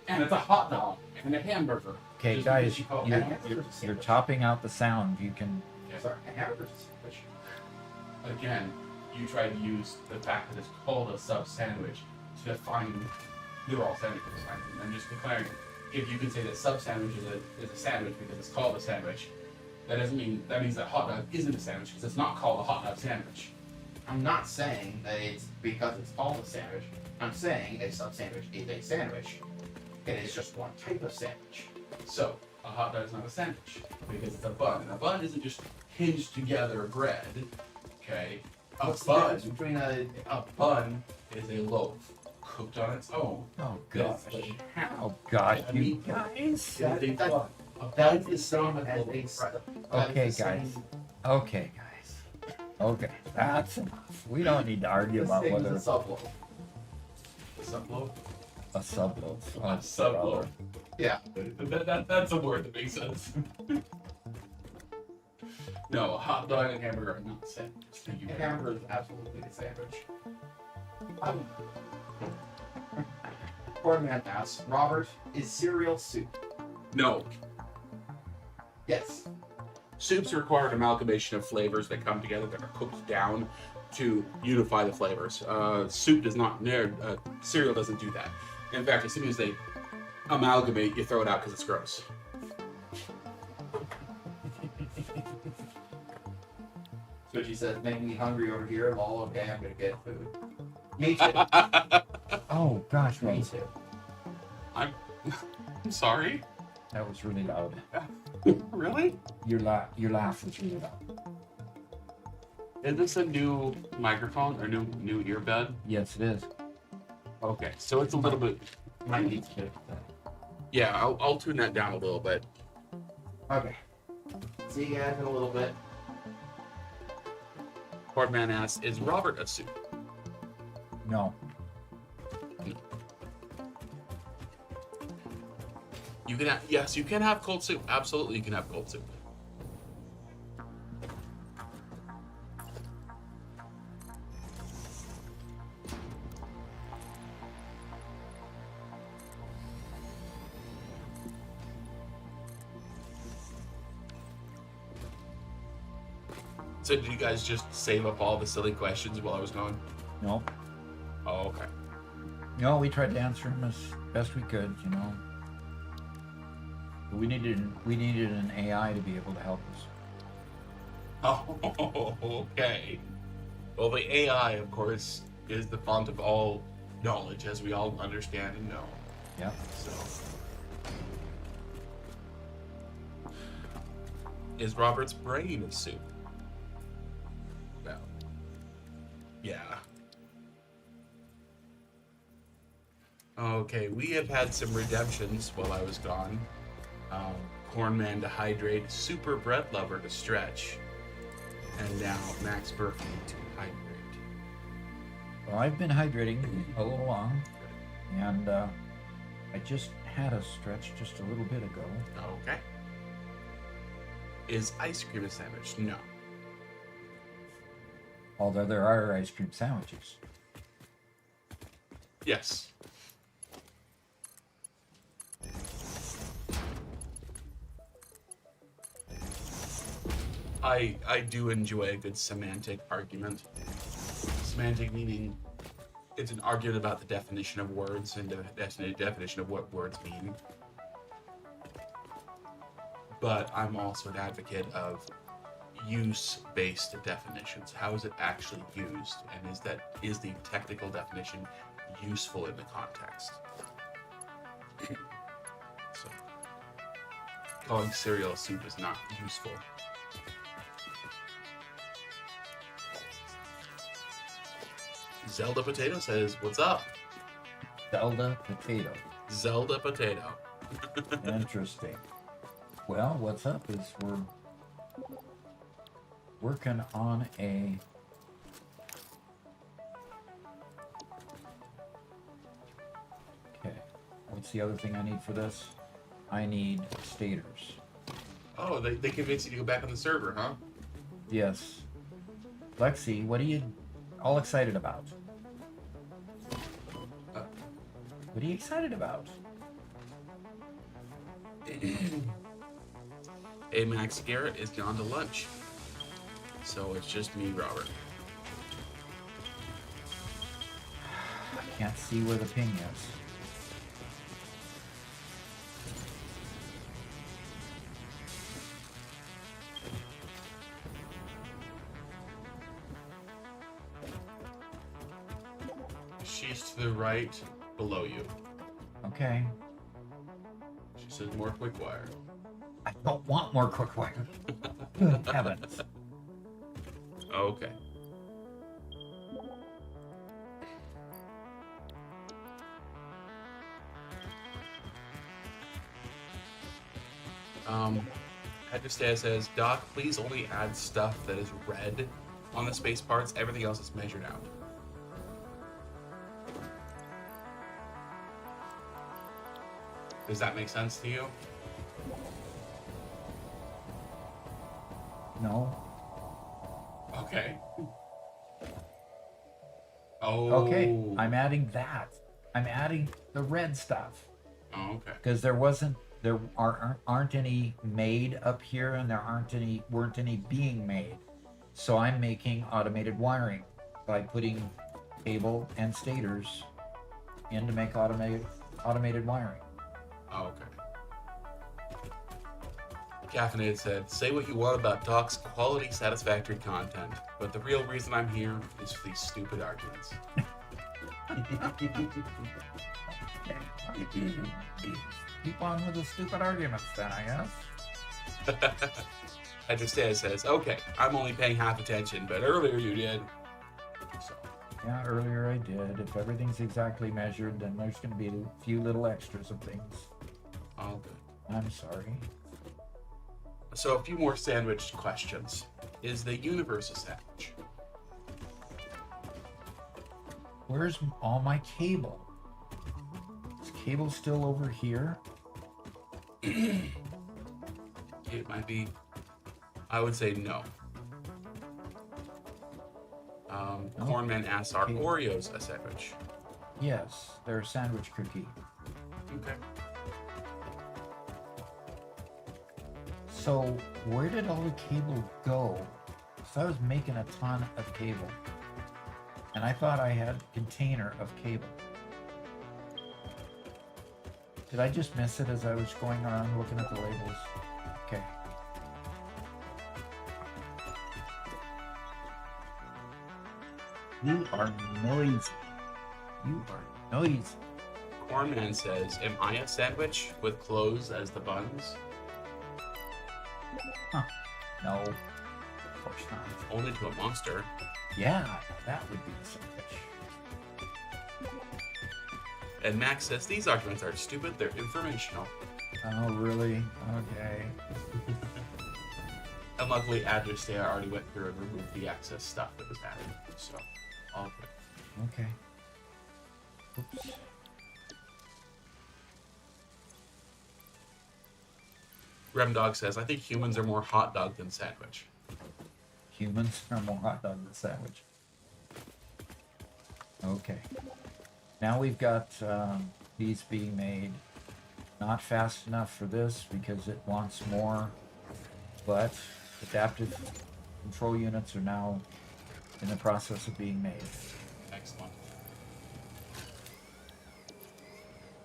[SPEAKER 3] And it's a hot dog and a hamburger.
[SPEAKER 1] Okay,
[SPEAKER 3] Just
[SPEAKER 1] guys,
[SPEAKER 3] because you call it
[SPEAKER 2] a
[SPEAKER 1] you're,
[SPEAKER 2] hamburger's a
[SPEAKER 1] you're
[SPEAKER 2] sandwich.
[SPEAKER 1] topping out the sound. You can.
[SPEAKER 3] Okay.
[SPEAKER 2] Sorry, a hamburger's a sandwich.
[SPEAKER 3] Again, you try to use the fact that it's called a sub sandwich to define they're all sandwiches. I'm just declaring if you could say that sub sandwich is a sandwich because it's called a sandwich, that means that hot dog isn't a sandwich because it's not called a hot dog sandwich.
[SPEAKER 2] I'm not saying that it's because it's called a sandwich. I'm saying a sub sandwich is a sandwich. It is just one type of sandwich.
[SPEAKER 3] So a hot dog is not a sandwich because it's a bun, and a bun isn't just hinged together bread. Okay, a
[SPEAKER 2] What's the
[SPEAKER 3] bun
[SPEAKER 2] difference between a
[SPEAKER 3] bun is a loaf cooked on its own.
[SPEAKER 1] Oh
[SPEAKER 3] That's
[SPEAKER 1] gosh.
[SPEAKER 3] what you have.
[SPEAKER 1] Oh gosh,
[SPEAKER 3] I
[SPEAKER 1] you
[SPEAKER 3] mean,
[SPEAKER 1] guys.
[SPEAKER 3] It's a bun. A bun
[SPEAKER 2] that's the
[SPEAKER 3] is
[SPEAKER 2] same
[SPEAKER 3] not
[SPEAKER 2] as
[SPEAKER 3] a loaf
[SPEAKER 2] a
[SPEAKER 3] of bread.
[SPEAKER 1] Okay, guys. Okay, guys. Okay, that's enough. We don't need to argue about
[SPEAKER 2] This thing
[SPEAKER 1] whether
[SPEAKER 2] is a sub loaf.
[SPEAKER 3] Sub loaf.
[SPEAKER 1] a sub loaf.
[SPEAKER 3] A sub loaf.
[SPEAKER 2] Yeah.
[SPEAKER 3] That's a word that makes sense. No, a hot dog and hamburger are not the same. Thank you
[SPEAKER 2] A
[SPEAKER 3] very much.
[SPEAKER 2] hamburger is absolutely a sandwich. Poor man asks, Robert, is cereal soup?
[SPEAKER 3] No.
[SPEAKER 2] Yes.
[SPEAKER 3] Soups require an amalgamation of flavors that come together that are cooked down to unify the flavors. Soup does not. Cereal doesn't do that. In fact, as soon as they amalgamate, you throw it out because it's gross.
[SPEAKER 2] So she says, making me hungry over here. Lol, okay, I'm gonna get food. Me too.
[SPEAKER 1] Oh gosh,
[SPEAKER 2] Me too.
[SPEAKER 3] I'm sorry.
[SPEAKER 1] that was really loud.
[SPEAKER 3] Really?
[SPEAKER 1] Your laugh was really loud.
[SPEAKER 3] Is this a new microphone or new earbud?
[SPEAKER 1] Yes, it is.
[SPEAKER 3] Okay, so it's a little bit.
[SPEAKER 2] Might need to.
[SPEAKER 3] Yeah, I'll tune that down a little bit.
[SPEAKER 2] Okay. See you guys in a little bit.
[SPEAKER 3] Boardman asks, "Is Robert a soup?"
[SPEAKER 1] No.
[SPEAKER 3] You can have, yes, you can have cold soup. Absolutely, you can have cold soup. So did you guys just save up all the silly questions while I was gone?
[SPEAKER 1] No.
[SPEAKER 3] Oh, okay.
[SPEAKER 1] No, we tried to answer them as best we could, you know. But we needed an AI to be able to help us.
[SPEAKER 3] Oh, okay. Well, the AI, of course, is the font of all knowledge, as we all understand and know.
[SPEAKER 1] Yeah.
[SPEAKER 3] So, is Robert's brain a soup? Well, yeah. Okay, we have had some redemptions while I was gone. Cornman to hydrate, Super Bread Lover to stretch, and now Max Burke to hydrate.
[SPEAKER 1] Well, I've been hydrating a little long, and I just had a stretch just a little bit ago.
[SPEAKER 3] Okay. Is ice cream a sandwich? No.
[SPEAKER 1] Although there are ice cream sandwiches.
[SPEAKER 3] Yes. I do enjoy a good semantic argument. Semantic meaning it's an argument about the definition of words and the definition of what words mean. But I'm also an advocate of use-based definitions. How is it actually used, and is the technical definition useful in the context? So, calling cereal soup is not useful. Zelda Potato says, "What's up?"
[SPEAKER 1] Zelda potato.
[SPEAKER 3] Zelda Potato.
[SPEAKER 1] Interesting. Well, what's up is we're working on a okay. What's the other thing I need for this? I need stators.
[SPEAKER 3] Oh, they convinced you to go back on the server, huh?
[SPEAKER 1] Yes. Lexi, what are you all excited about? What are you excited about?
[SPEAKER 3] A Max Garrett is gone to lunch. So it's just me, Robert.
[SPEAKER 1] I can't see where the ping is.
[SPEAKER 3] She's to the right, below you.
[SPEAKER 1] Okay.
[SPEAKER 3] She says more quick wire.
[SPEAKER 1] I don't want more quick wire. Good heavens.
[SPEAKER 3] Okay. Headstay says, "Doc, please only add stuff that is red on the space parts. Everything else is measured out." Does that make sense to you?
[SPEAKER 1] No.
[SPEAKER 3] Okay. Oh.
[SPEAKER 1] Okay. I'm adding that. I'm adding the red stuff.
[SPEAKER 3] Oh, okay.
[SPEAKER 1] Because there wasn't there aren't any made up here, and weren't any being made. So I'm making automated wiring by putting cable and stators in to make automated wiring.
[SPEAKER 3] Oh, okay. Caffeinated said, say what you want about Doc's quality Satisfactory content, but the real reason I'm here is for these stupid arguments.
[SPEAKER 1] Keep on with the stupid arguments then, I guess.
[SPEAKER 3] Hydrostea says, okay, I'm only paying half attention, but earlier you did. So,
[SPEAKER 1] Yeah, earlier I did. If everything's exactly measured, then there's going to be a few little extras of things.
[SPEAKER 3] all good.
[SPEAKER 1] I'm sorry.
[SPEAKER 3] So a few more sandwich questions. Is the universe a sandwich?
[SPEAKER 1] Where's all my cable? Is cable still over here?
[SPEAKER 3] It might be. I would say no. Cornman asks, are
[SPEAKER 1] Okay.
[SPEAKER 3] Oreos a sandwich?
[SPEAKER 1] Yes, they're a sandwich cookie.
[SPEAKER 3] Okay.
[SPEAKER 1] So where did all the cable go? So I was making a ton of cable. And I thought I had a container of cable. Did I just miss it as I was going around looking at the labels? Okay. You are noisy. You are noisy.
[SPEAKER 3] Cornman says, am I a sandwich with clothes as the buns?
[SPEAKER 1] No. Of course not.
[SPEAKER 3] Only to a monster.
[SPEAKER 1] Yeah, that would be a sandwich.
[SPEAKER 3] And Max says, these arguments are stupid, they're informational.
[SPEAKER 1] Oh, really? Okay.
[SPEAKER 3] And luckily, Adjustea already went through and removed the excess stuff that was added. So, all good.
[SPEAKER 1] Okay. Oops.
[SPEAKER 3] Remdog says, I think humans are more hot dog than sandwich.
[SPEAKER 1] Humans are more hot dog than sandwich. Okay. Now we've got these being made. Not fast enough for this because it wants more, but adaptive control units are now in the process of being made.
[SPEAKER 3] Excellent.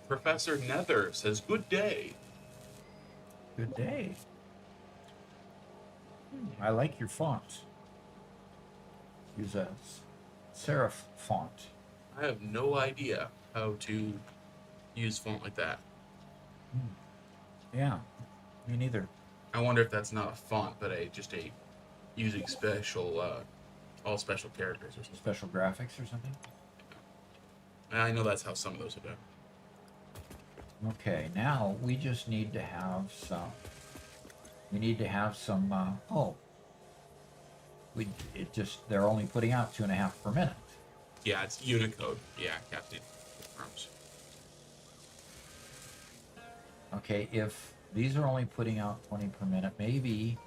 [SPEAKER 3] Professor Nether says, good day.
[SPEAKER 1] Good day. I like your font. Use a serif font.
[SPEAKER 3] I have no idea how to use font like that.
[SPEAKER 1] Yeah, me neither.
[SPEAKER 3] I wonder if that's not a font, but just a using special, all special characters or something.
[SPEAKER 1] Special graphics or something?
[SPEAKER 3] And I know that's how some of those are done.
[SPEAKER 1] Okay, now we just need to have some. We need to have some. They're only putting out 2.5 per minute.
[SPEAKER 3] Yeah, it's Unicode. Yeah, Captain confirms.
[SPEAKER 1] Okay, if these are only putting out 20 per minute, maybe.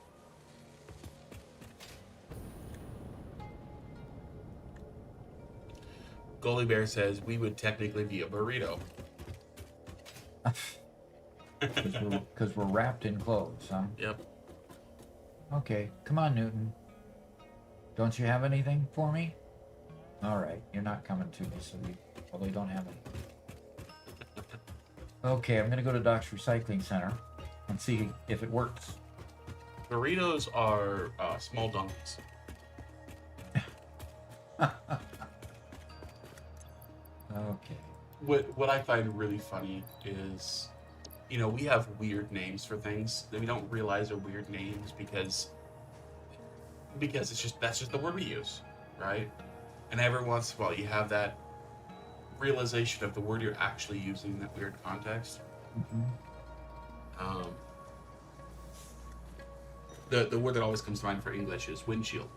[SPEAKER 3] Goalie Bear says we would technically be a burrito.
[SPEAKER 1] Because we're wrapped in clothes, huh?
[SPEAKER 3] Yep.
[SPEAKER 1] Okay, come on, Newton. Don't you have anything for me? All right, you're not coming to me, so we probably don't have any. Okay, I'm gonna go to Doc's Recycling Center and see if it works.
[SPEAKER 3] Burritos are small donkeys.
[SPEAKER 1] Okay.
[SPEAKER 3] What I find really funny is, you know, we have weird names for things that we don't realize are weird names because that's just the word we use, right? And every once in a while you have that realization of the word you're actually using in that weird context.
[SPEAKER 1] Mm-hmm.
[SPEAKER 3] The word that always comes to mind for English is windshield.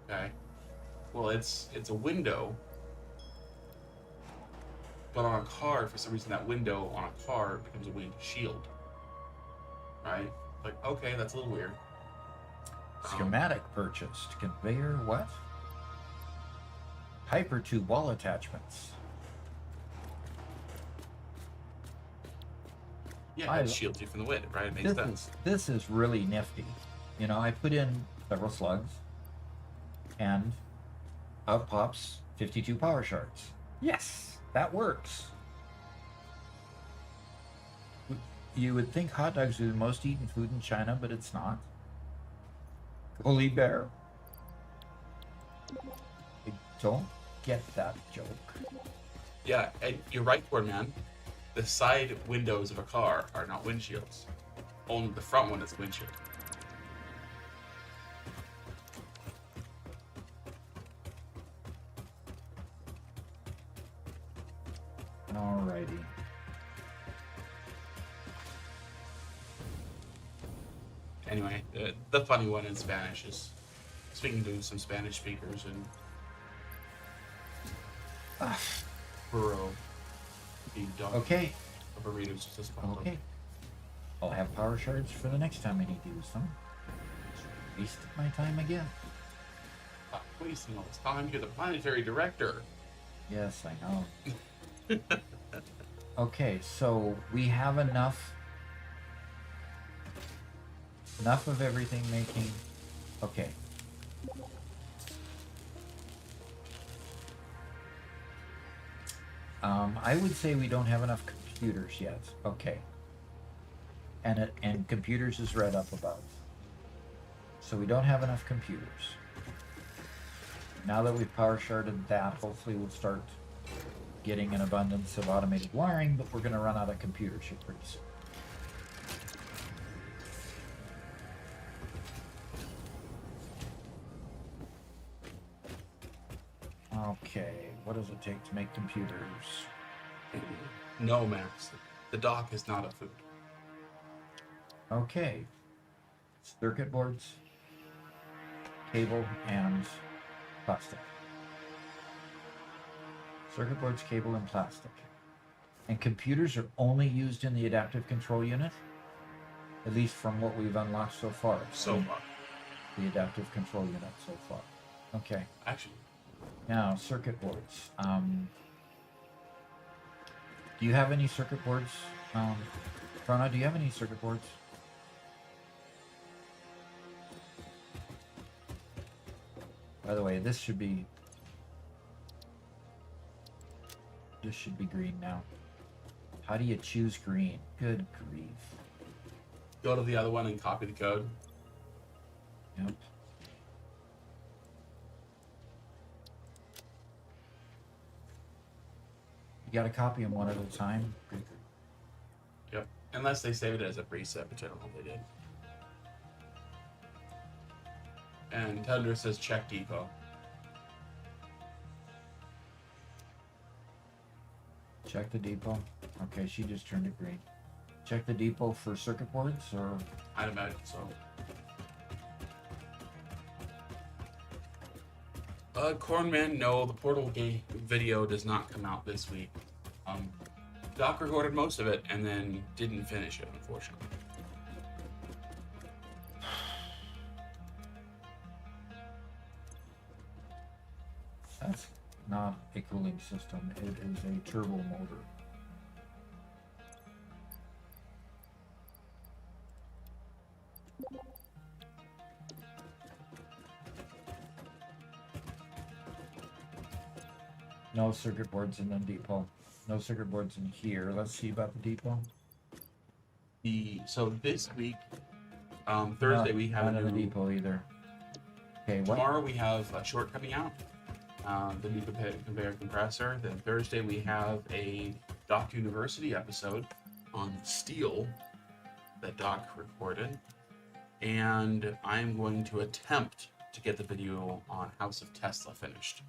[SPEAKER 3] Okay. Well, it's a window, but on a car, for some reason, that window on a car becomes a windshield. Right? Like, okay, that's a little weird.
[SPEAKER 1] Schematic purchased. Conveyor what? Hyper tube wall attachments.
[SPEAKER 3] Yeah,
[SPEAKER 1] I-
[SPEAKER 3] it shields you from the wind, right? It makes
[SPEAKER 1] This
[SPEAKER 3] sense.
[SPEAKER 1] is really nifty. You know, I put in several slugs, and out pops 52 power shards. Yes, that works. You would think hot dogs are the most eaten food in China, but it's not. Holy bear. I don't get that joke.
[SPEAKER 3] Yeah, and you're right, poor man. The side windows of a car are not windshields. Only the front one is windshield.
[SPEAKER 1] Alrighty.
[SPEAKER 3] Anyway, the funny one in Spanish is speaking to some Spanish speakers and burro being dog.
[SPEAKER 1] Okay.
[SPEAKER 3] A burrito's just a spot.
[SPEAKER 1] Okay. I'll have power shards for the next time I need to use them. Wasted my time again.
[SPEAKER 3] Stop wasting all this time. You're the planetary director.
[SPEAKER 1] Yes, I know. Okay, so we have enough of everything making. Okay. I would say we don't have enough computers yet. Okay. And computers is read up above. So we don't have enough computers. Now that we've power sharded that, hopefully we'll start getting an abundance of automated wiring, but we're going to run out of computers here pretty soon. Okay, what does it take to make computers?
[SPEAKER 3] No, Max. The dock is not a food.
[SPEAKER 1] Okay, circuit boards, cable, and plastic. Circuit boards, cable, and plastic. And computers are only used in the adaptive control unit, at least from what we've unlocked so far.
[SPEAKER 3] So far.
[SPEAKER 1] The adaptive control unit so far. Okay,
[SPEAKER 3] Actually,
[SPEAKER 1] now circuit boards. Do you have any circuit boards? Frona, do you have any circuit boards? By the way, this should be green now. How do you choose green? Good grief.
[SPEAKER 3] go to the other one and copy the code.
[SPEAKER 1] Yep. You gotta copy them one at a time. Good.
[SPEAKER 3] Yep. Unless they save it as a preset, which I don't know if they did. And Tundra says check depot.
[SPEAKER 1] Check the depot. Okay, she just turned it green. Check the depot for circuit boards, or
[SPEAKER 3] I'd imagine so. Cornman, no, the Portal game video does not come out this week. Doc recorded most of it and then didn't finish it, unfortunately.
[SPEAKER 1] that's not a cooling system. It is a turbo motor. No circuit boards in the depot. No circuit boards in here. Let's see about the depot.
[SPEAKER 3] So this week, Thursday we have
[SPEAKER 1] none
[SPEAKER 3] a
[SPEAKER 1] in the
[SPEAKER 3] new.
[SPEAKER 1] depot either. Okay, what?
[SPEAKER 3] Tomorrow we have a short coming out, the new conveyor compressor. Then Thursday we have a Doc University episode on steel that Doc recorded, and I'm going to attempt to get the video on House of Tesla finished.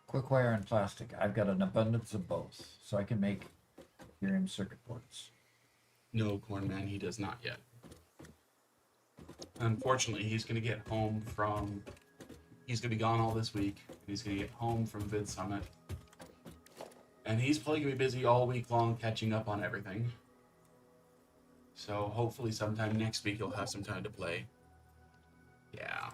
[SPEAKER 1] Quick wire and plastic. I've got an abundance of both, so I can make Ethereum circuit boards.
[SPEAKER 3] No, Cornman, he does not yet. Unfortunately, he's going to get home from. He's going to be gone all this week. He's going to get home from Vid Summit. And he's probably going to be busy all week long catching up on everything. So hopefully sometime next week he'll have some time to play. Yeah.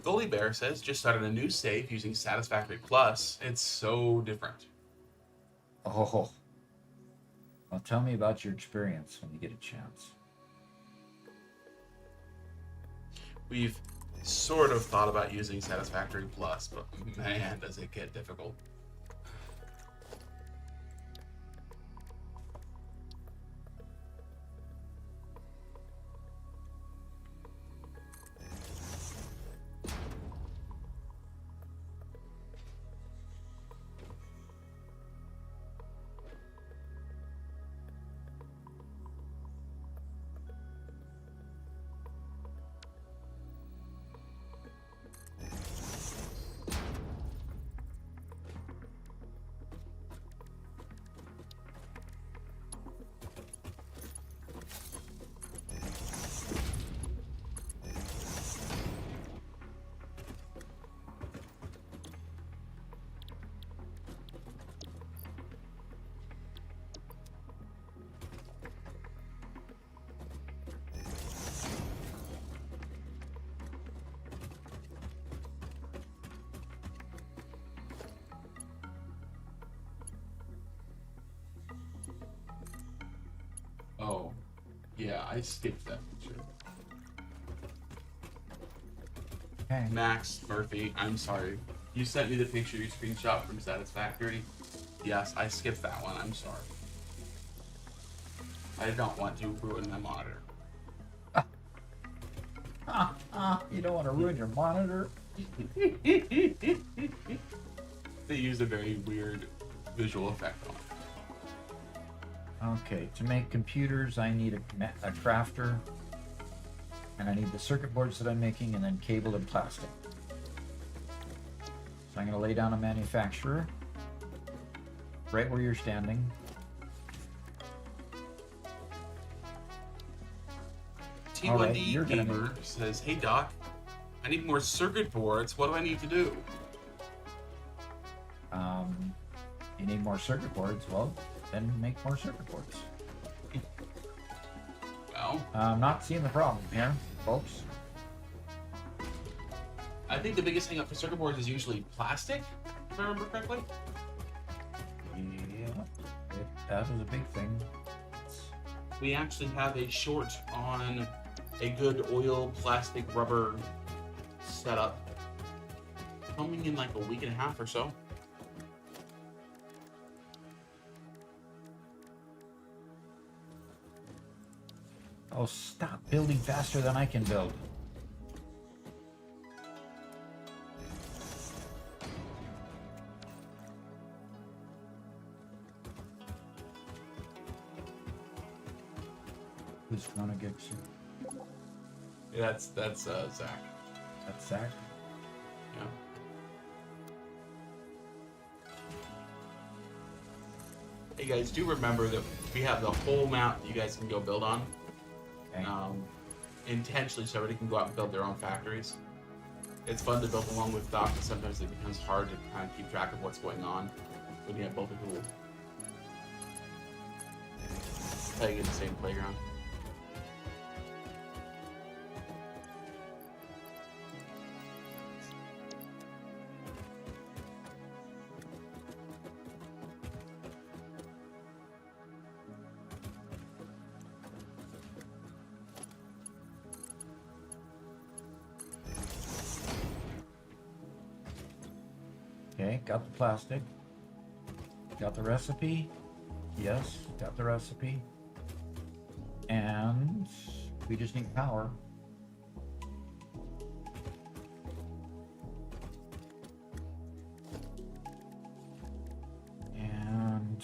[SPEAKER 3] Goalie Bear says, just started a new save using Satisfactory Plus. It's so different.
[SPEAKER 1] Oh. Well, tell me about your experience when you get a chance.
[SPEAKER 3] We've sort of thought about using Satisfactory Plus, but man, does it get difficult. Oh, yeah, I skipped that picture.
[SPEAKER 1] Okay.
[SPEAKER 3] Max Murphy, I'm sorry. You sent me the picture you screenshot from Satisfactory. Yes, I skipped that one. I'm sorry. I don't want to ruin my monitor.
[SPEAKER 1] You don't want to ruin your monitor?
[SPEAKER 3] They used a very weird visual effect on it.
[SPEAKER 1] Okay, to make computers, I need a crafter. And I need the circuit boards that I'm making, and then cable and plastic. So I'm going to lay down a manufacturer. Right where you're standing.
[SPEAKER 3] T1D
[SPEAKER 1] Alright, you're gonna
[SPEAKER 3] Gamer says, "Hey Doc, I need more circuit boards. What do I need to do?"
[SPEAKER 1] You need more circuit boards. Well, then make more circuit boards.
[SPEAKER 3] Well,
[SPEAKER 1] I'm not seeing the problem here, folks.
[SPEAKER 3] I think the biggest thing up for circuit boards is usually plastic, if I remember correctly.
[SPEAKER 1] Yeah, that is a big thing.
[SPEAKER 3] We actually have a short on a good oil, plastic, rubber setup coming in like a week and a half or so.
[SPEAKER 1] Oh, stop building faster than I can build. Who's gonna get you?
[SPEAKER 3] Yeah, that's Zach.
[SPEAKER 1] That's Zach.
[SPEAKER 3] Yeah. Hey guys, do remember that we have the whole map that you guys can go build on.
[SPEAKER 1] Okay.
[SPEAKER 3] Intentionally so everybody can go out and build their own factories. It's fun to build along with Doc, but sometimes it becomes hard to kind of keep track of what's going on when you have both people playing in the same playground.
[SPEAKER 1] Okay, got the plastic. Got the recipe. Yes, got the recipe. And we just need power. And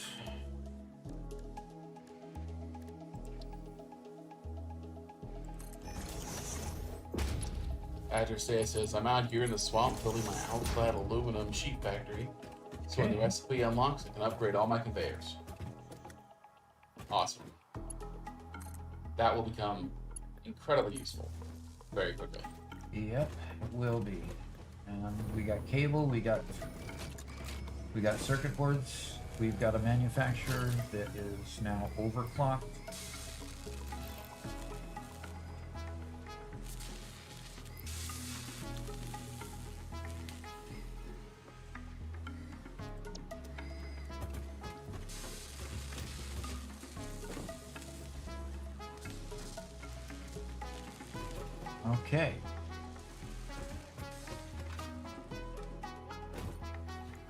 [SPEAKER 3] Badger says, "I'm out here in the swamp building my outside aluminum sheet factory. So when the
[SPEAKER 1] Okay.
[SPEAKER 3] recipe unlocks, I can upgrade all my conveyors." Awesome. That will become incredibly useful very quickly.
[SPEAKER 1] yep, it will be. And we got cable, we got circuit boards, we've got a manufacturer that is now overclocked. Okay.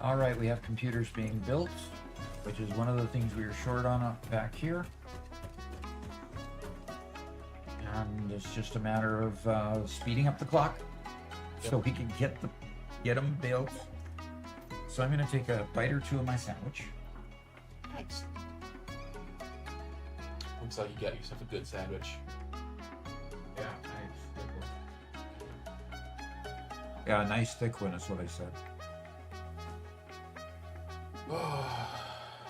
[SPEAKER 1] All right, we have computers being built, which is one of the things we were short on back here. And it's just a matter of speeding up the clock so we can get them built. So I'm going to take a bite or two of my sandwich.
[SPEAKER 3] Nice. Looks like you got yourself a good sandwich.
[SPEAKER 1] Yeah, nice. Yeah, a nice thick one is what I said.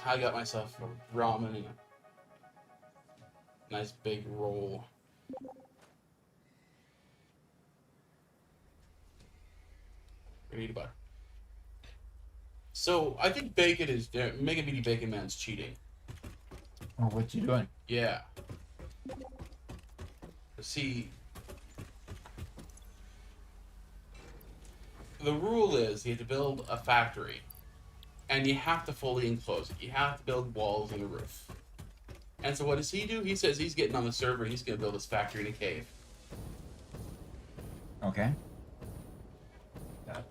[SPEAKER 3] I got myself a ramen and a nice big roll. I need a butter. So I think Bacon is Mega Meaty Bacon Man's cheating.
[SPEAKER 1] Oh, what's he doing?
[SPEAKER 3] Yeah. See, the rule is you have to build a factory, and you have to fully enclose it. You have to build walls and a roof. And so what does he do? He says he's getting on the server and he's going to build his factory in a cave.
[SPEAKER 1] Okay. That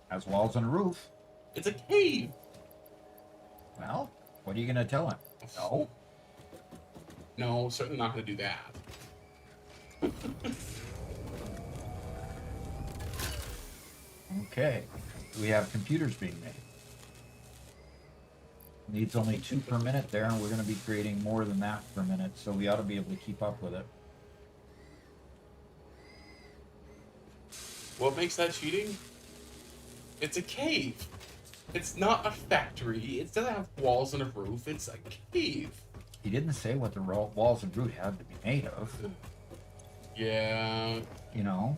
[SPEAKER 1] has walls and a roof.
[SPEAKER 3] It's a cave.
[SPEAKER 1] Well, what are you going to tell him? No.
[SPEAKER 3] No, certainly not going to do that.
[SPEAKER 1] Okay. We have computers being made. Needs only 2 per minute there, and we're going to be creating more than that per minute, so we ought to be able to keep up with it.
[SPEAKER 3] What makes that cheating? It's a cave. It's not a factory. It doesn't have walls and a roof. It's a cave.
[SPEAKER 1] He didn't say what the walls and roof had to be made of.
[SPEAKER 3] Yeah.
[SPEAKER 1] You know?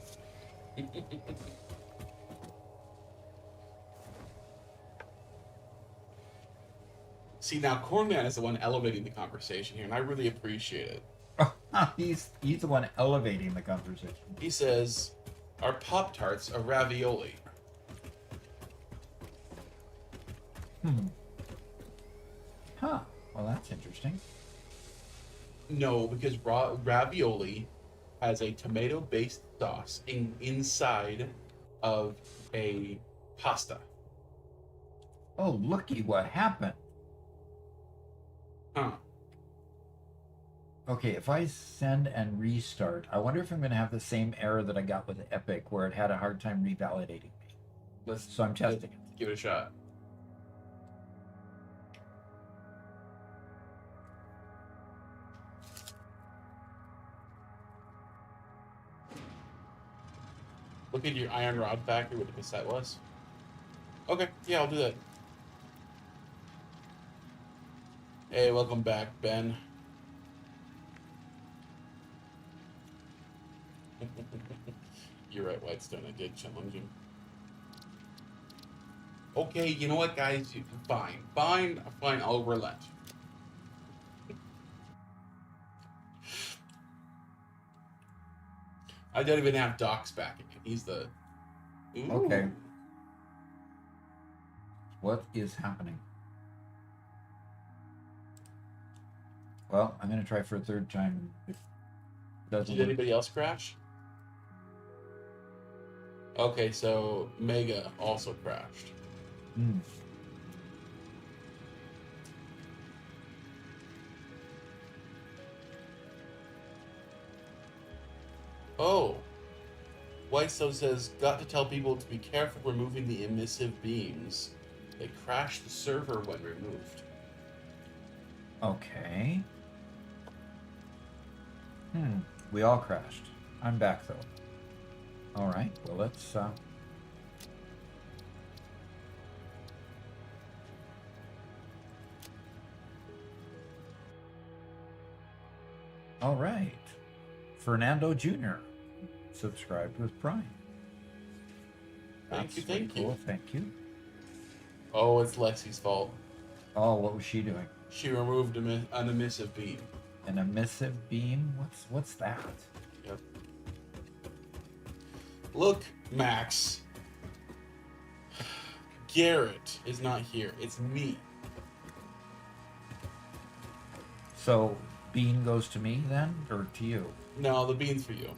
[SPEAKER 3] See, now Cornman is the one elevating the conversation here, and I really appreciate it.
[SPEAKER 1] He's the one elevating the conversation.
[SPEAKER 3] He says, "Are Pop-Tarts a ravioli?"
[SPEAKER 1] Huh. Well, that's interesting.
[SPEAKER 3] No, because ravioli has a tomato-based sauce inside of a pasta.
[SPEAKER 1] Oh, looky what happened.
[SPEAKER 3] Huh.
[SPEAKER 1] Okay, if I send and restart, I wonder if I'm going to have the same error that I got with Epic, where it had a hard time revalidating me. So I'm testing it.
[SPEAKER 3] Give it a shot. Look at your iron rod factory, what the cassette was. Okay, yeah, I'll do that. Hey, welcome back, Ben. You're right, Whitestone. I did challenge him. Okay, you know what, guys? Fine. I'll relent. I don't even have Doc's backing it. He's the. Ooh.
[SPEAKER 1] Okay. What is happening? Well, I'm going to try for a third time. If it doesn't
[SPEAKER 3] Did anybody else crash? Okay, so Mega also crashed.
[SPEAKER 1] Hmm.
[SPEAKER 3] Oh. Whitestone says, got to tell people to be careful removing the emissive beams. They crash the server when removed.
[SPEAKER 1] Okay. We all crashed. I'm back though. All right. Well, let's. All right. Fernando Jr. subscribed with Prime.
[SPEAKER 3] Thank you,
[SPEAKER 1] really
[SPEAKER 3] thank you.
[SPEAKER 1] cool. Thank you.
[SPEAKER 3] Oh, it's Lexi's fault.
[SPEAKER 1] Oh, what was she doing?
[SPEAKER 3] She removed an emissive beam.
[SPEAKER 1] An emissive beam? What's that?
[SPEAKER 3] Yep. Look, Max. Garrett is not here. It's me.
[SPEAKER 1] So, bean goes to me then, or to you?
[SPEAKER 3] No, the bean's for you.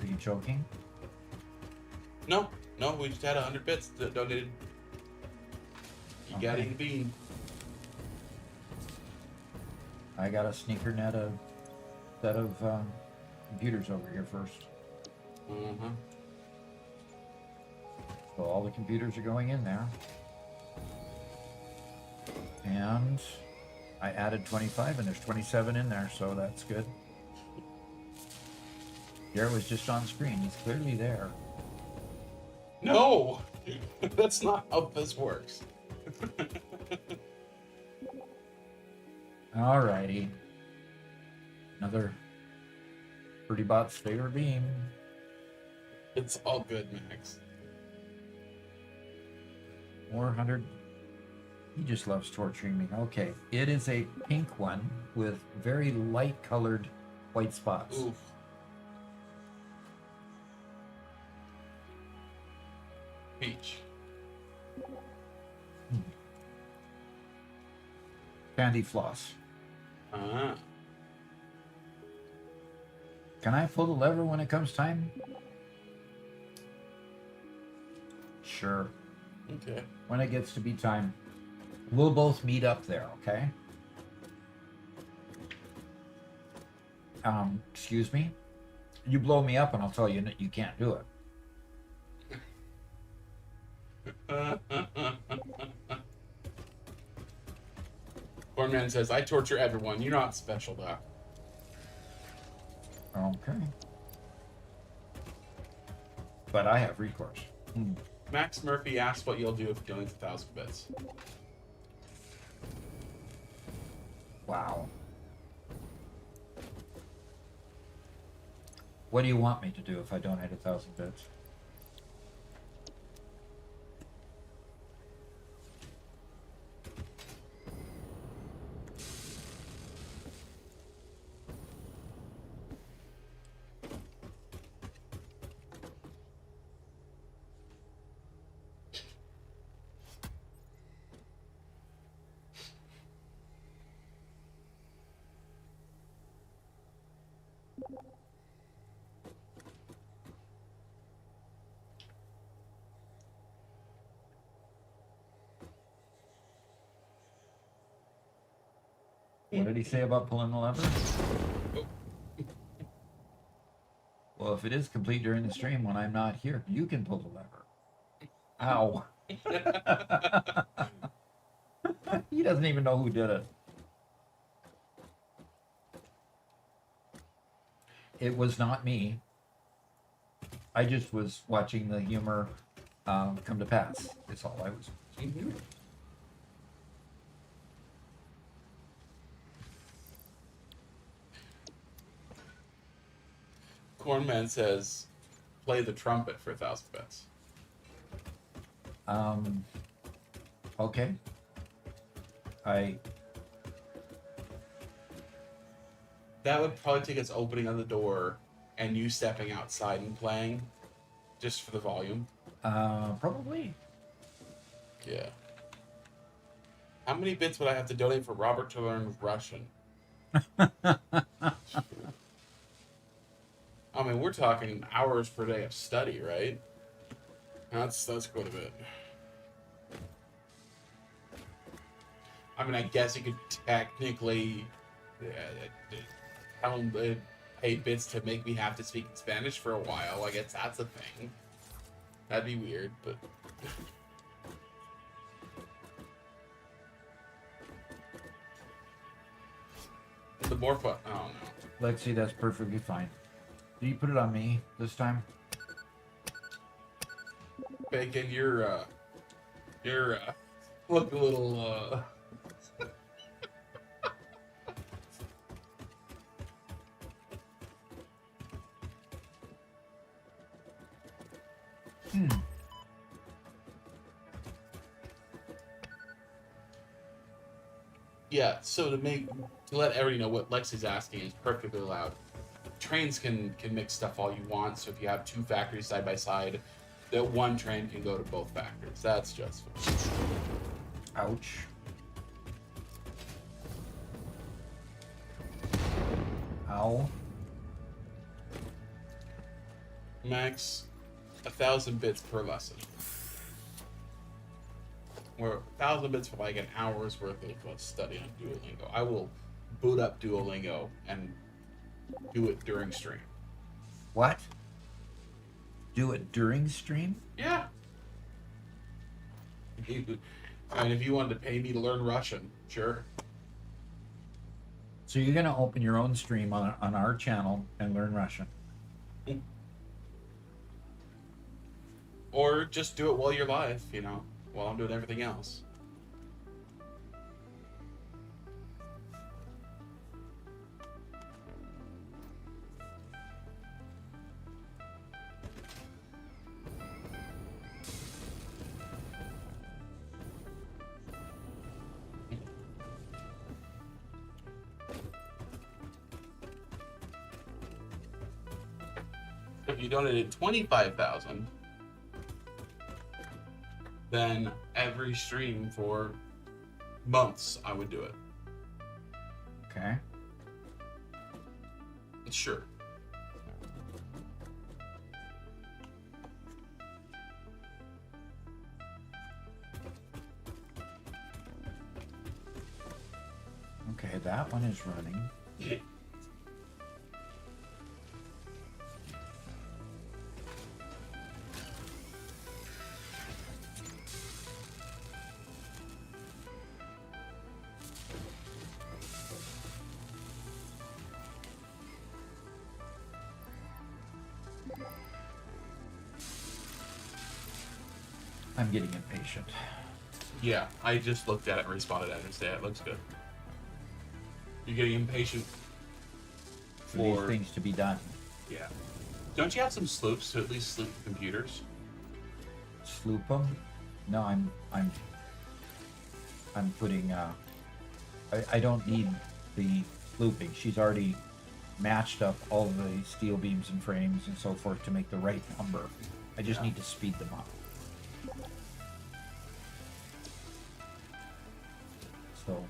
[SPEAKER 1] Are you joking?
[SPEAKER 3] No, we just had 100 bits that donated. You gotta
[SPEAKER 1] Okay.
[SPEAKER 3] eat a bean.
[SPEAKER 1] I gotta sneaker net a set of computers over here first.
[SPEAKER 3] Uh-huh.
[SPEAKER 1] So all the computers are going in there. And I added 25 and there's 27 in there, so that's good. Garrett was just on screen. He's clearly there.
[SPEAKER 3] No! That's not how this works.
[SPEAKER 1] Alrighty. Another Pretty Bot's favorite beam.
[SPEAKER 3] It's all good, Max.
[SPEAKER 1] More 100. He just loves torturing me. Okay. It is a pink one with very light colored white spots.
[SPEAKER 3] Oof. Peach.
[SPEAKER 1] Candy floss.
[SPEAKER 3] Ah.
[SPEAKER 1] Can I pull the lever when it comes time? Sure.
[SPEAKER 3] Okay.
[SPEAKER 1] When it gets to be time. We'll both meet up there, okay? Excuse me? You blow me up and I'll tell you that you can't do it.
[SPEAKER 3] Cornman says, I torture everyone. You're not special, though.
[SPEAKER 1] Okay. But I have recourse.
[SPEAKER 3] Max Murphy asks what you'll do if you donate 1,000 bits.
[SPEAKER 1] Wow. What do you want me to do if I donate 1,000 bits? What did he say about pulling the lever? Well, if it is complete during the stream when I'm not here, you can pull the lever. Ow. He doesn't even know who did it. It was not me. I just was watching the humor come to pass. It's all I was.
[SPEAKER 3] Cornman says, play the trumpet for 1,000 bits.
[SPEAKER 1] Okay.
[SPEAKER 3] That would probably take us opening of the door and you stepping outside and playing, just for the volume.
[SPEAKER 1] Probably.
[SPEAKER 3] Yeah. How many bits would I have to donate for Robert to learn Russian? I mean, we're talking hours per day of study, right? That's quite a bit. I mean, I guess you could technically tell them pay bits to make me have to speak in Spanish for a while. I guess that's a thing. That'd be weird, but... The more fun... Oh, no.
[SPEAKER 1] Lexi, that's perfectly fine. Did you put it on me this time?
[SPEAKER 3] Bacon, you're look a little, Yeah, so to let everybody know what Lexi's asking is perfectly allowed. Trains can mix stuff all you want, so if you have two factories side by side, that one train can go to both factories. That's just fine.
[SPEAKER 1] Ouch. Ow.
[SPEAKER 3] Max, 1,000 bits per lesson. Or 1,000 bits for like an hour's worth of study on Duolingo. I will boot up Duolingo and do it during stream.
[SPEAKER 1] What? Do it during stream?
[SPEAKER 3] Yeah. And if you wanted to pay me to learn Russian, sure.
[SPEAKER 1] So you're gonna open your own stream on our channel and learn Russian?
[SPEAKER 3] Or just do it while you're live, you know, while I'm doing everything else. If you donated 25,000, then every stream for months I would do it.
[SPEAKER 1] Okay.
[SPEAKER 3] Sure.
[SPEAKER 1] Okay, that one is running. I'm getting impatient.
[SPEAKER 3] Yeah, I just looked at it and responded at it and said it looks good. You're getting impatient
[SPEAKER 1] For these things to be done.
[SPEAKER 3] Yeah. Don't you have some sloops to at least sloop the computers?
[SPEAKER 1] Sloop them? No, I'm putting. I don't need the slooping. She's already matched up all of the steel beams and frames and so forth to make the right number. I just need to speed them up. So.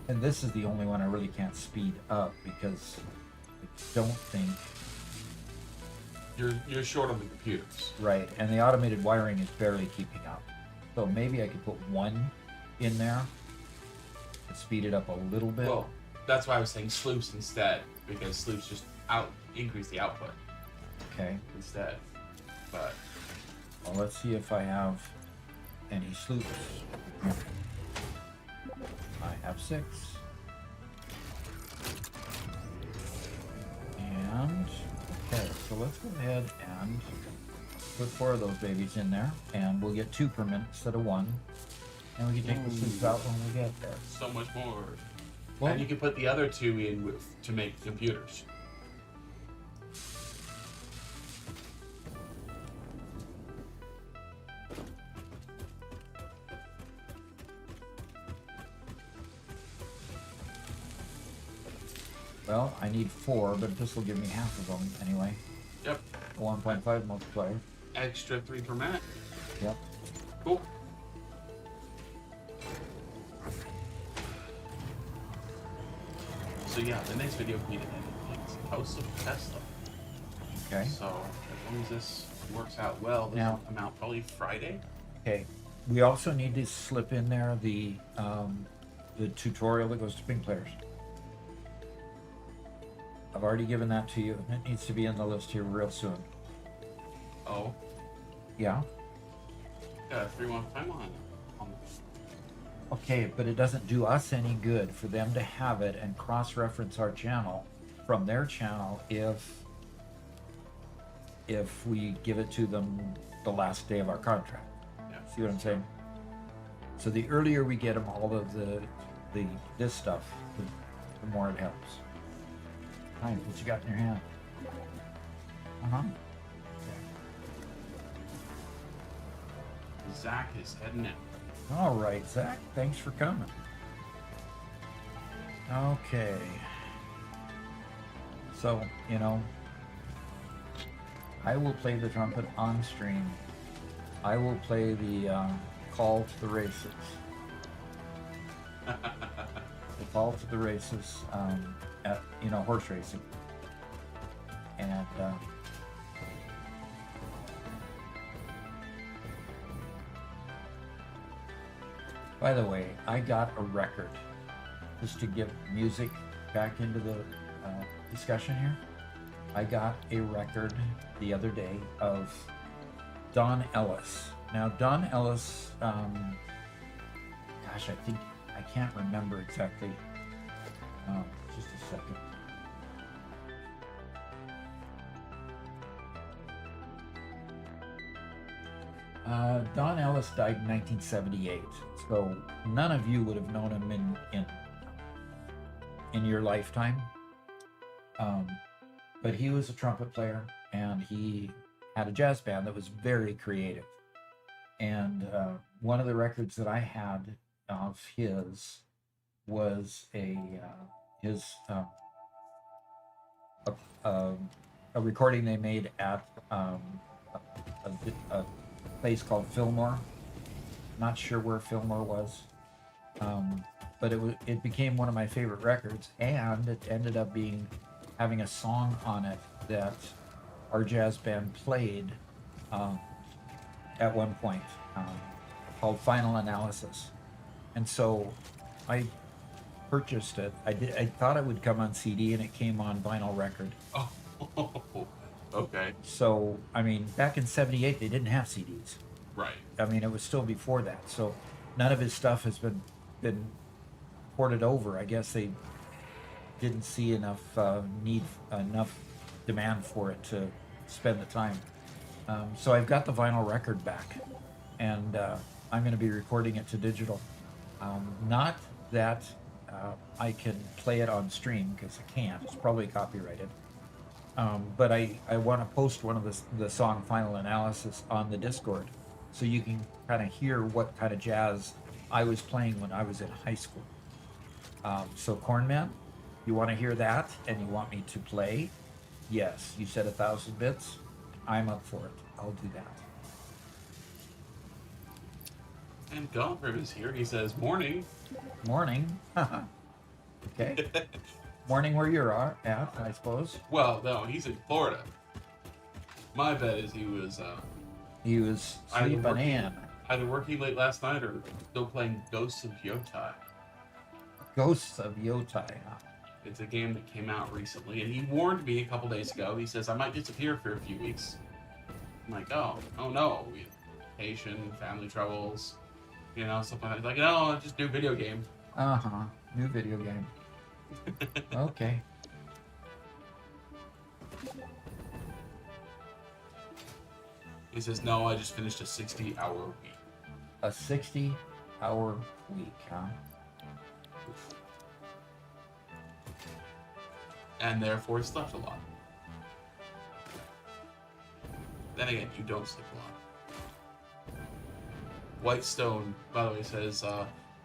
[SPEAKER 1] And this is the only one I really can't speed up because I don't think.
[SPEAKER 3] You're short on the computers.
[SPEAKER 1] Right, and the automated wiring is barely keeping up. So maybe I could put one in there to speed it up a little bit.
[SPEAKER 3] Well, that's why I was saying sloops instead, because sloops just increase the output
[SPEAKER 1] Okay,
[SPEAKER 3] instead. But
[SPEAKER 1] well, let's see if I have any sloops. I have 6. And, okay, so let's go ahead and put 4 of those babies in there, and we'll get 2 per minute instead of 1. And we can take the sloops out when we get there.
[SPEAKER 3] so much more.
[SPEAKER 1] Well,
[SPEAKER 3] And you can put the other 2 in to make computers.
[SPEAKER 1] well, I need 4, but this will give me half of them anyway.
[SPEAKER 3] Yep.
[SPEAKER 1] 1.5 multiplier.
[SPEAKER 3] Extra 3 per minute.
[SPEAKER 1] Yep.
[SPEAKER 3] Cool. So yeah, the next video we need to edit is post of Tesla.
[SPEAKER 1] Okay.
[SPEAKER 3] So as long as this works out well, this
[SPEAKER 1] Now-
[SPEAKER 3] will come out probably Friday.
[SPEAKER 1] Okay. We also need to slip in there the tutorial that goes to ping players. I've already given that to you. It needs to be in the list here real soon.
[SPEAKER 3] Oh,
[SPEAKER 1] Yeah.
[SPEAKER 3] yeah, 3-1 time on.
[SPEAKER 1] Okay, but it doesn't do us any good for them to have it and cross-reference our channel from their channel if we give it to them the last day of our contract.
[SPEAKER 3] Yeah.
[SPEAKER 1] See what I'm saying? So the earlier we get them all of this stuff, the more it helps. Hi, what you got in your hand? Uh-huh.
[SPEAKER 3] Zach is heading out.
[SPEAKER 1] All right, Zach, thanks for coming. Okay. So, I will play the trumpet on stream. I will play the call to the races. call to the races, at horse racing, and by the way, I got a record, just to get music back into the discussion here. I got a record the other day of Don Ellis. Now, Don Ellis, gosh, I can't remember exactly. Just a second. Don Ellis died in 1978, so none of you would have known him in your lifetime. But he was a trumpet player, and he had a jazz band that was very creative. And one of the records that I had of his was a recording they made at a place called Fillmore. Not sure where Fillmore was, but it became one of my favorite records, and it ended up having a song on it that our jazz band played at one point, called Final Analysis. And so I purchased it. I thought it would come on CD, and it came on vinyl record.
[SPEAKER 3] Oh, okay.
[SPEAKER 1] So, I mean, back in 78, they didn't have CDs.
[SPEAKER 3] Right.
[SPEAKER 1] I mean, it was still before that. So none of his stuff has been ported over. I guess they didn't see enough enough demand for it to spend the time. So I've got the vinyl record back, and I'm going to be recording it to digital. Not that I can play it on stream, because I can't. It's probably copyrighted. But I want to post one of the song Final Analysis on the Discord, so you can kind of hear what kind of jazz I was playing when I was in high school. So Cornman, you want to hear that, and you want me to play? Yes, you said 1,000 bits. I'm up for it. I'll do that.
[SPEAKER 3] And Goldberg is here. He says, "Morning."
[SPEAKER 1] Morning. Okay. Morning where you're at, I suppose.
[SPEAKER 3] Well, no, he's in Florida. My bet is he was
[SPEAKER 1] He was
[SPEAKER 3] either
[SPEAKER 1] sleeping in.
[SPEAKER 3] either working late last night or still playing Ghosts of Yotai.
[SPEAKER 1] Ghosts of Yotai. Huh?
[SPEAKER 3] It's a game that came out recently, and he warned me a couple days ago. He says I might disappear for a few weeks. I'm like, oh no, vacation, family troubles, something like that. Like, no, just do video game.
[SPEAKER 1] New video game. Okay.
[SPEAKER 3] He says, no, I just finished a 60-hour week.
[SPEAKER 1] A 60-hour week, huh?
[SPEAKER 3] And therefore slept a lot. Then again, you don't sleep a lot. Whitestone, by the way, says,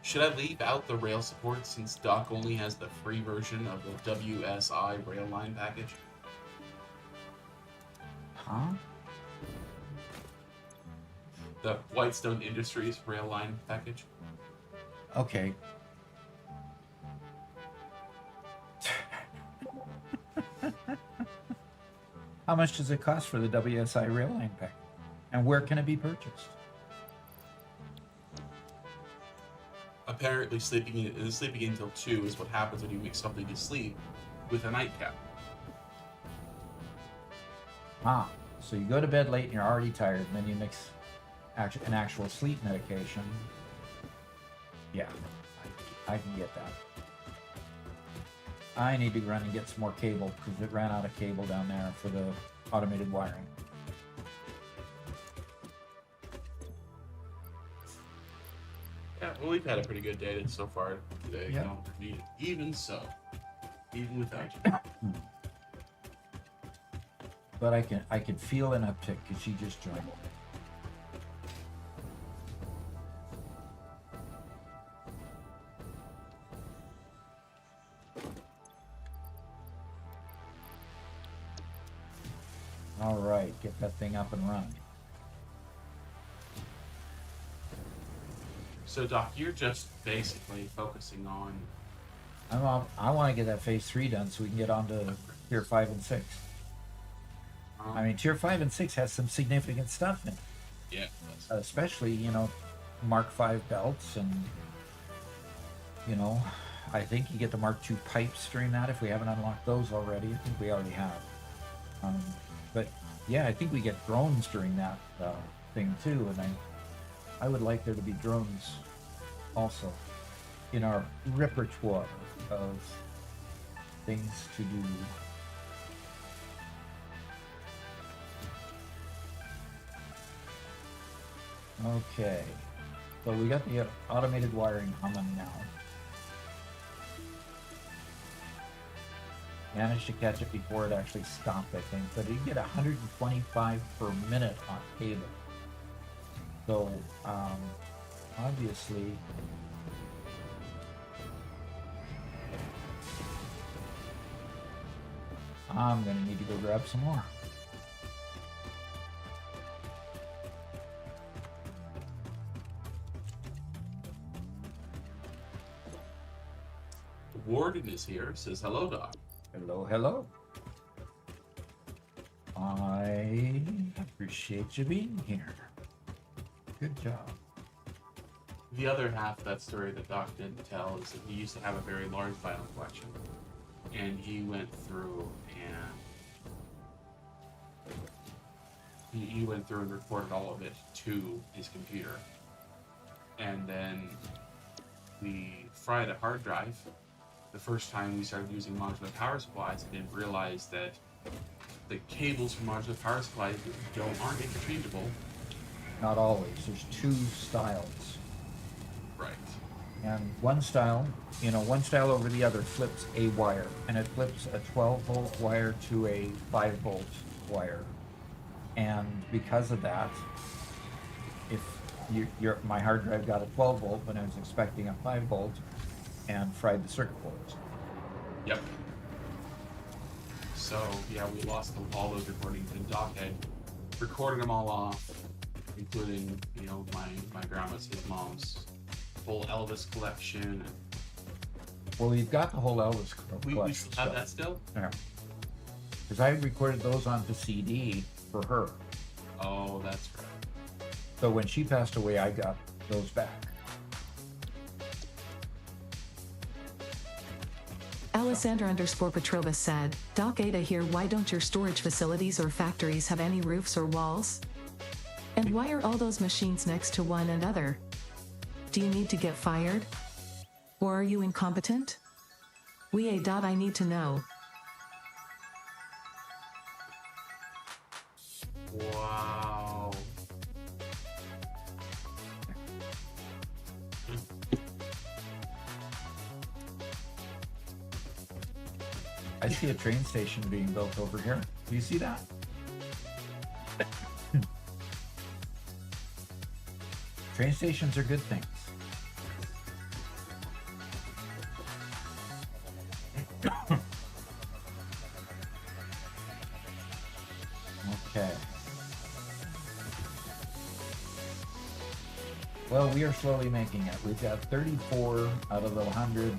[SPEAKER 3] should I leave out the rail support since Doc only has the free version of the WSI rail line package?
[SPEAKER 1] Huh?
[SPEAKER 3] The Whitestone Industries rail line package?
[SPEAKER 1] Okay. How much does it cost for the WSI rail line pack? And where can it be purchased?
[SPEAKER 3] Apparently, sleeping until 2 is what happens when you mix something to sleep with a nightcap.
[SPEAKER 1] So you go to bed late and you're already tired, and then you mix an actual sleep medication. Yeah, I can get that. I need to run and get some more cable, because it ran out of cable down there for the automated wiring.
[SPEAKER 3] Yeah, well, we've had a pretty good day so far today.
[SPEAKER 1] Yeah.
[SPEAKER 3] Even so, even without you.
[SPEAKER 1] But I can feel an uptick because she just joined. All right, get that thing up and running.
[SPEAKER 3] So, Doc, you're just basically focusing on
[SPEAKER 1] I want to get that phase 3 done so we can get on to tier 5 and 6. I mean, tier 5 and 6 has some significant stuff in it.
[SPEAKER 3] Yeah. That's,
[SPEAKER 1] Especially, Mark 5 belts, and I think you get the Mark 2 pipes during that if we haven't unlocked those already. I think we already have. But yeah, I think we get drones during that thing too, and I would like there to be drones also in our repertoire of things to do. Okay, so we got the automated wiring humming now. Managed to catch it before it actually stopped, I think, but you get 125 per minute on cable. So, obviously, I'm gonna need to go grab some more.
[SPEAKER 3] Warden is here. Says hello, Doc.
[SPEAKER 1] Hello, hello. I appreciate you being here. Good job.
[SPEAKER 3] The other half of that story that Doc didn't tell is that he used to have a very large vinyl collection, and he went through and he went through and recorded all of it to his computer, and then we fried a hard drive. The first time we started using modular power supplies, I didn't realize that the cables from modular power supplies aren't interchangeable.
[SPEAKER 1] Not always. There's two styles.
[SPEAKER 3] Right.
[SPEAKER 1] And one style over the other flips a wire, and it flips a 12-volt wire to a 5-volt wire. And because of that, if my hard drive got a 12-volt when I was expecting a 5-volt, and fried the circuit boards.
[SPEAKER 3] Yep. So yeah, we lost all those recordings, and Doc had recorded them all off, including my grandma's, his mom's whole Elvis collection.
[SPEAKER 1] Well, we've got the whole Elvis
[SPEAKER 3] We
[SPEAKER 1] collection.
[SPEAKER 3] still have that still?
[SPEAKER 1] Yeah. Because I recorded those onto CD for her.
[SPEAKER 3] Oh, that's right.
[SPEAKER 1] So when she passed away, I got those back.
[SPEAKER 5] Alessandra_Petrova said, Doc Ada here, why don't your storage facilities or factories have any roofs or walls? And why are all those machines next to one another? Do you need to get fired? Or are you incompetent? I need to know.
[SPEAKER 3] Wow.
[SPEAKER 1] I see a train station being built over here. Do you see that? Train stations are good things. Okay. Well, we are slowly making it. We've got 34 out of the 100.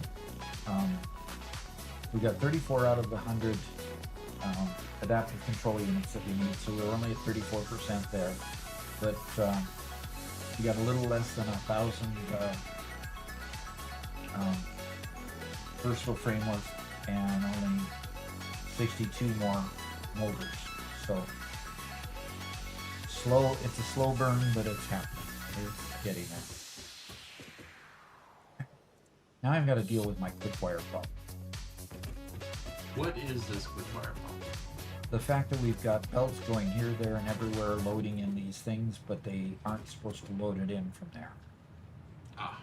[SPEAKER 1] We got 34 out of the 100 adaptive control units that we need, so we're only at 34% there. But we got a little less than 1,000 versatile framework and only 62 more motors. So slow. It's a slow burn, but it's happening. It's getting there. Now I've got to deal with my quick wire problem.
[SPEAKER 3] What is this quick wire problem?
[SPEAKER 1] The fact that we've got belts going here, there, and everywhere loading in these things, but they aren't supposed to load it in from there.
[SPEAKER 3] Ah.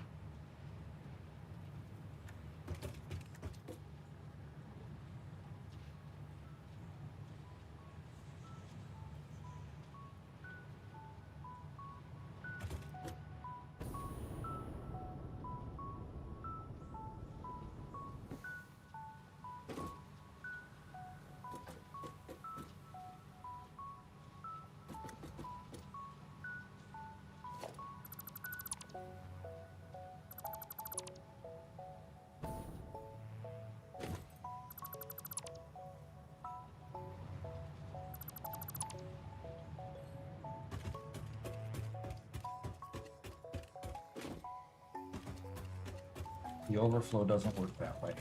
[SPEAKER 1] The overflow doesn't work that way.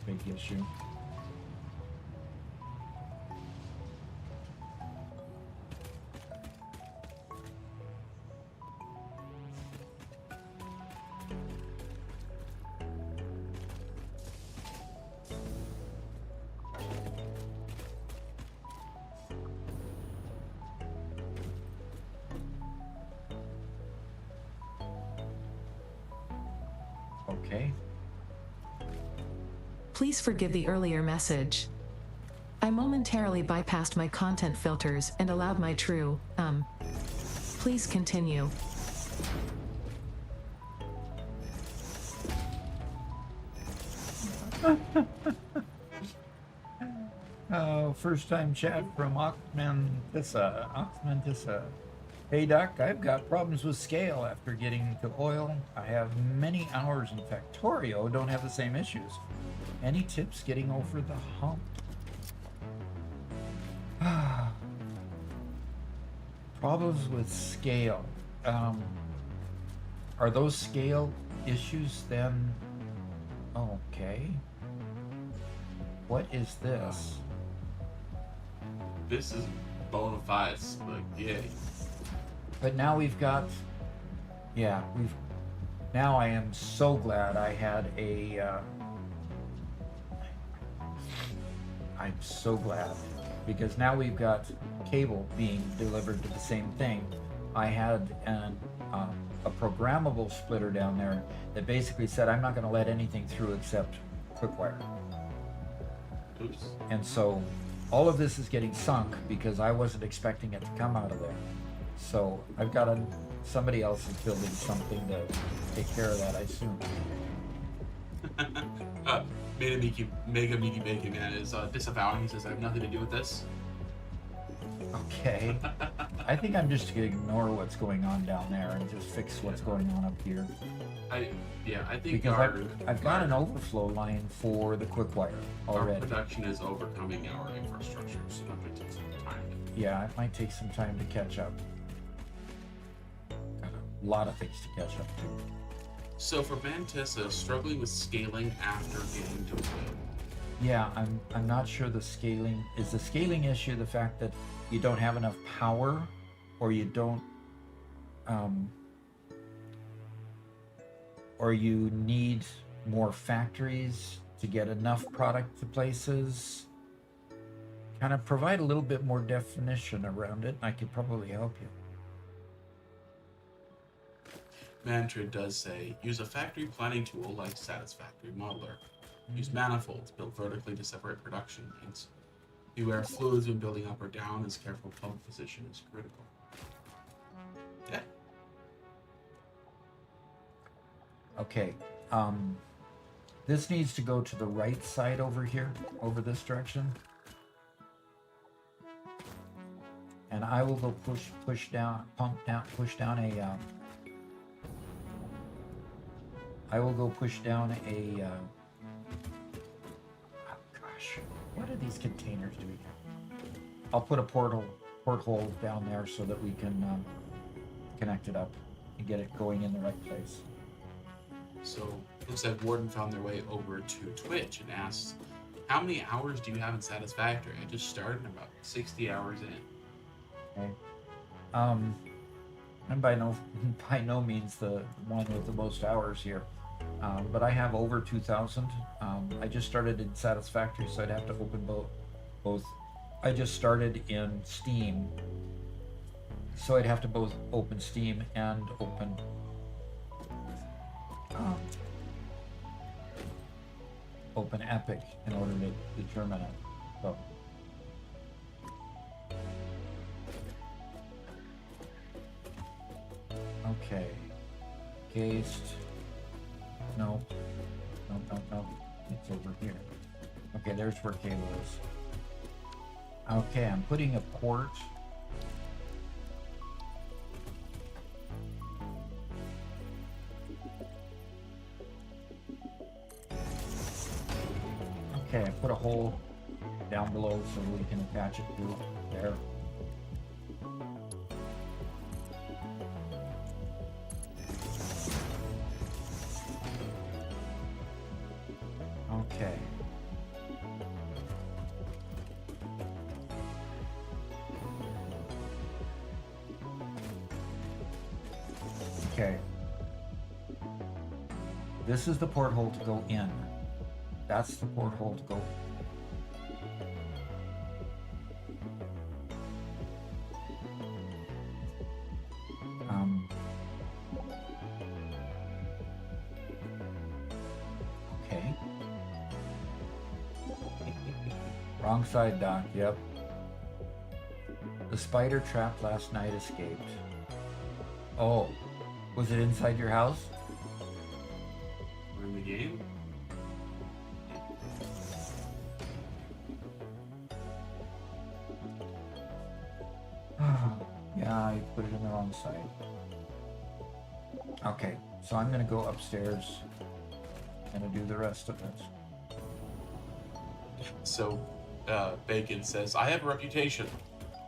[SPEAKER 1] Big issue. Okay.
[SPEAKER 5] Please forgive the earlier message. I momentarily bypassed my content filters and allowed my true, Please continue.
[SPEAKER 1] First time chat from Oxmantissa. Hey Doc, I've got problems with scale after getting to oil. I have many hours in Factorio, don't have the same issues. Any tips getting over the hump? Problems with scale. Are those scale issues then? Okay. What is this?
[SPEAKER 3] This is bona fide spaghetti.
[SPEAKER 1] But now we've got, now I am so glad I had I'm so glad, because now we've got cable being delivered to the same thing. I had a programmable splitter down there that basically said I'm not going to let anything through except quick wire.
[SPEAKER 3] Oops.
[SPEAKER 1] And so all of this is getting sunk because I wasn't expecting it to come out of there. So I've got somebody else is building something to take care of that, I assume.
[SPEAKER 3] Mega Meaty Bacon Man is disavowing. He says, I have nothing to do with this.
[SPEAKER 1] Okay. I think I'm just gonna ignore what's going on down there and just fix what's going on up here.
[SPEAKER 3] I think
[SPEAKER 1] Because I've got an overflow line for the quick wire
[SPEAKER 3] our
[SPEAKER 1] already.
[SPEAKER 3] production is overcoming our infrastructure, so that might take some time.
[SPEAKER 1] Yeah, it might take some time to catch up. Got a lot of things to catch up to.
[SPEAKER 3] So for Mantissa, struggling with scaling after getting to oil.
[SPEAKER 1] Yeah, I'm not sure the scaling is the scaling issue the fact that you don't have enough power, or you don't or you need more factories to get enough product to places. Kind of provide a little bit more definition around it, and I could probably help you.
[SPEAKER 3] Mantra does say, use a factory planning tool like Satisfactory Modeler. Use manifolds built vertically to separate production lanes. Beware fluids when building up or down, as careful pump position is critical. Yeah.
[SPEAKER 1] Okay, this needs to go to the right side over here, over this direction. And I will go push down, push down a, I will go push down a, oh gosh, what are these containers doing? I'll put a porthole down there so that we can connect it up and get it going in the right place.
[SPEAKER 3] So, looks like Warden found their way over to Twitch and asked, how many hours do you have in Satisfactory? I just started about 60 hours in.
[SPEAKER 1] Okay. I'm by no means the one with the most hours here, but I have over 2,000. I just started in Satisfactory, so I'd have to open both. I just started in Steam, so I'd have to both open Steam and open. Open Epic in order to determine it. So. Okay. Cased. No. No. It's over here. Okay, there's where cable is. Okay, I'm putting a port. Okay, I put a hole down below so we can attach it to there. Okay. This is the porthole to go in. That's the porthole to go. Okay. Wrong side, Doc. Yep. The spider trapped last night escaped. Oh, was it inside your house?
[SPEAKER 3] We're in the game.
[SPEAKER 1] Yeah, I put it in the wrong side. Okay, so I'm gonna go upstairs and do the rest of this.
[SPEAKER 3] So, Bacon says, I have a reputation,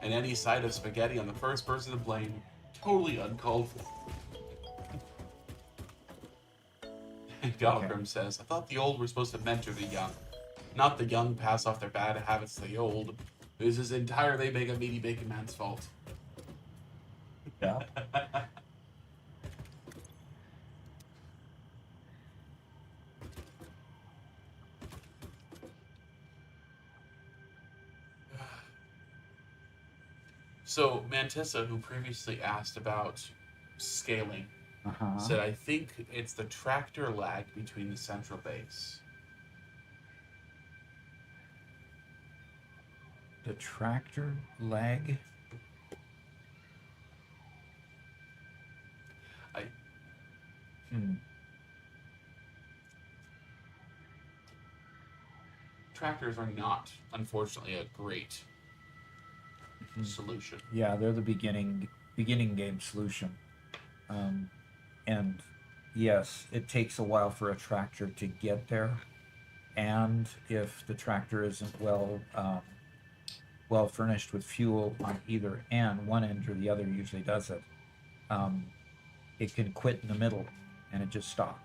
[SPEAKER 3] and any side of spaghetti on the first person to blame, totally uncalled for. Galgrim says, I thought the old were supposed to mentor the young, not the young pass off their bad habits to the old. This is entirely Mega Meaty Bacon Man's fault.
[SPEAKER 1] Yeah.
[SPEAKER 3] So, Mantissa, who previously asked about scaling, said, I think it's the tractor lag between the central base.
[SPEAKER 1] The tractor lag?
[SPEAKER 3] Tractors are not, unfortunately, a great solution.
[SPEAKER 1] Yeah, they're the beginning game solution. And yes, it takes a while for a tractor to get there. And if the tractor isn't well furnished with fuel on either end, one end or the other usually does it, it can quit in the middle and it just stops.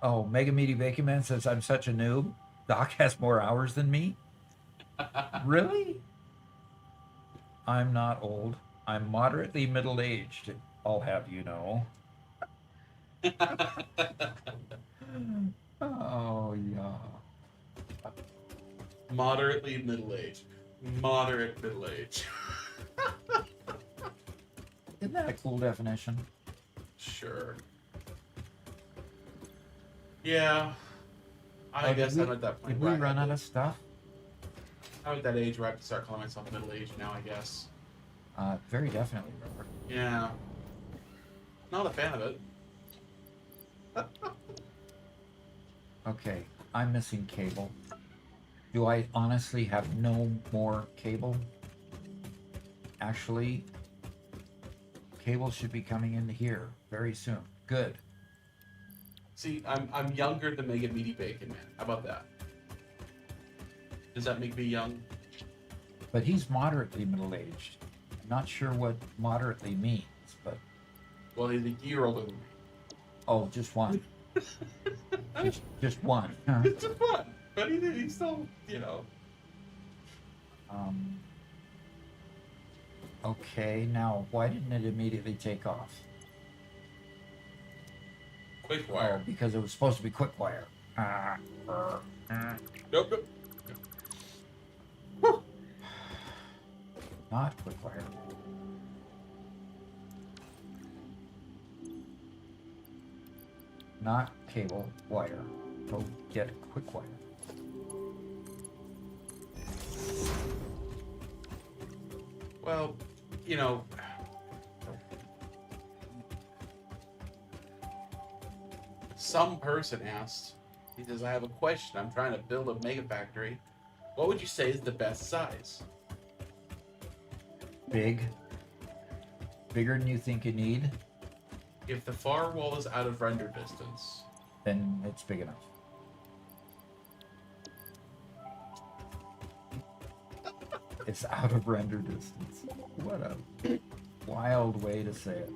[SPEAKER 1] Oh, Mega Meaty Bacon Man says I'm such a noob. Doc has more hours than me. Really? I'm not old. I'm moderately middle-aged, I'll have you know. Oh, yeah.
[SPEAKER 3] Moderately middle-aged. Moderate middle-aged.
[SPEAKER 1] Isn't that a cool definition?
[SPEAKER 3] Sure. Yeah. I guess I'm at that point.
[SPEAKER 1] Did we run out of stuff?
[SPEAKER 3] I'm at that age where I have to start calling myself middle-aged now, I guess.
[SPEAKER 1] Very definitely, Robert.
[SPEAKER 3] Yeah. Not a fan of it.
[SPEAKER 1] Okay, I'm missing cable. Do I honestly have no more cable? Actually, cable should be coming into here very soon. Good.
[SPEAKER 3] See, I'm younger than Mega Meaty Bacon Man. How about that? Does that make me young?
[SPEAKER 1] But he's moderately middle-aged. I'm not sure what moderately means, but...
[SPEAKER 3] Well, he's a year older than me.
[SPEAKER 1] Oh, just one. just one. Huh?
[SPEAKER 3] It's just fun. But he's still, you know.
[SPEAKER 1] Okay, now, why didn't it immediately take off?
[SPEAKER 3] Quick wire.
[SPEAKER 1] Oh, because it was supposed to be quick wire.
[SPEAKER 3] Nope.
[SPEAKER 1] Not quick wire. Not cable, wire. Go get quick wire.
[SPEAKER 3] Well, you know, some person asked, he says, I have a question. I'm trying to build a mega factory. What would you say is the best size?
[SPEAKER 1] Big. Bigger than you think you need,
[SPEAKER 3] If the far wall is out of render distance,
[SPEAKER 1] then it's big enough. It's out of render distance. What a wild way to say it.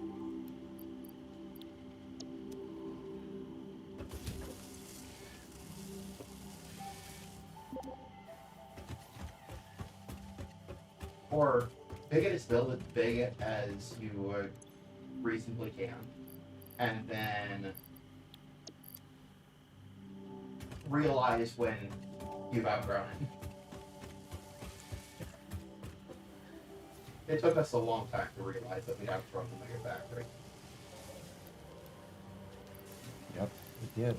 [SPEAKER 1] Or
[SPEAKER 2] Make it as big as you reasonably can, and then realize when you've outgrown it. It took us a long time to realize that we'd outgrown the Mega Factory.
[SPEAKER 1] Yep, it did.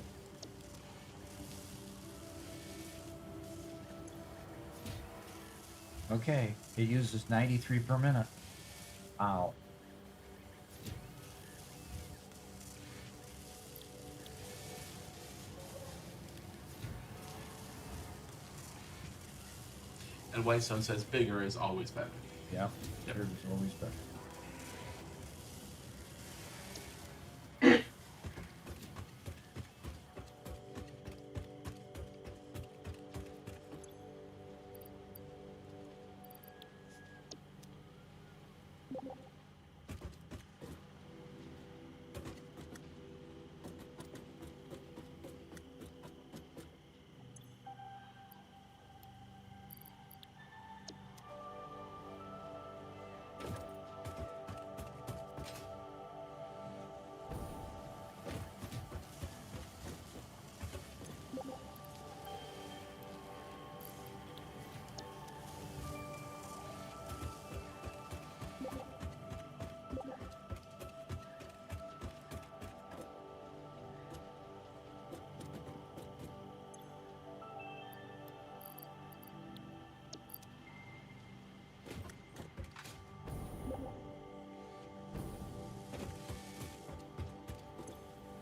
[SPEAKER 1] Okay, it uses 93 per minute. Wow.
[SPEAKER 3] And White Stone says bigger is always better.
[SPEAKER 1] Yeah,
[SPEAKER 3] Yep.
[SPEAKER 1] bigger is always better.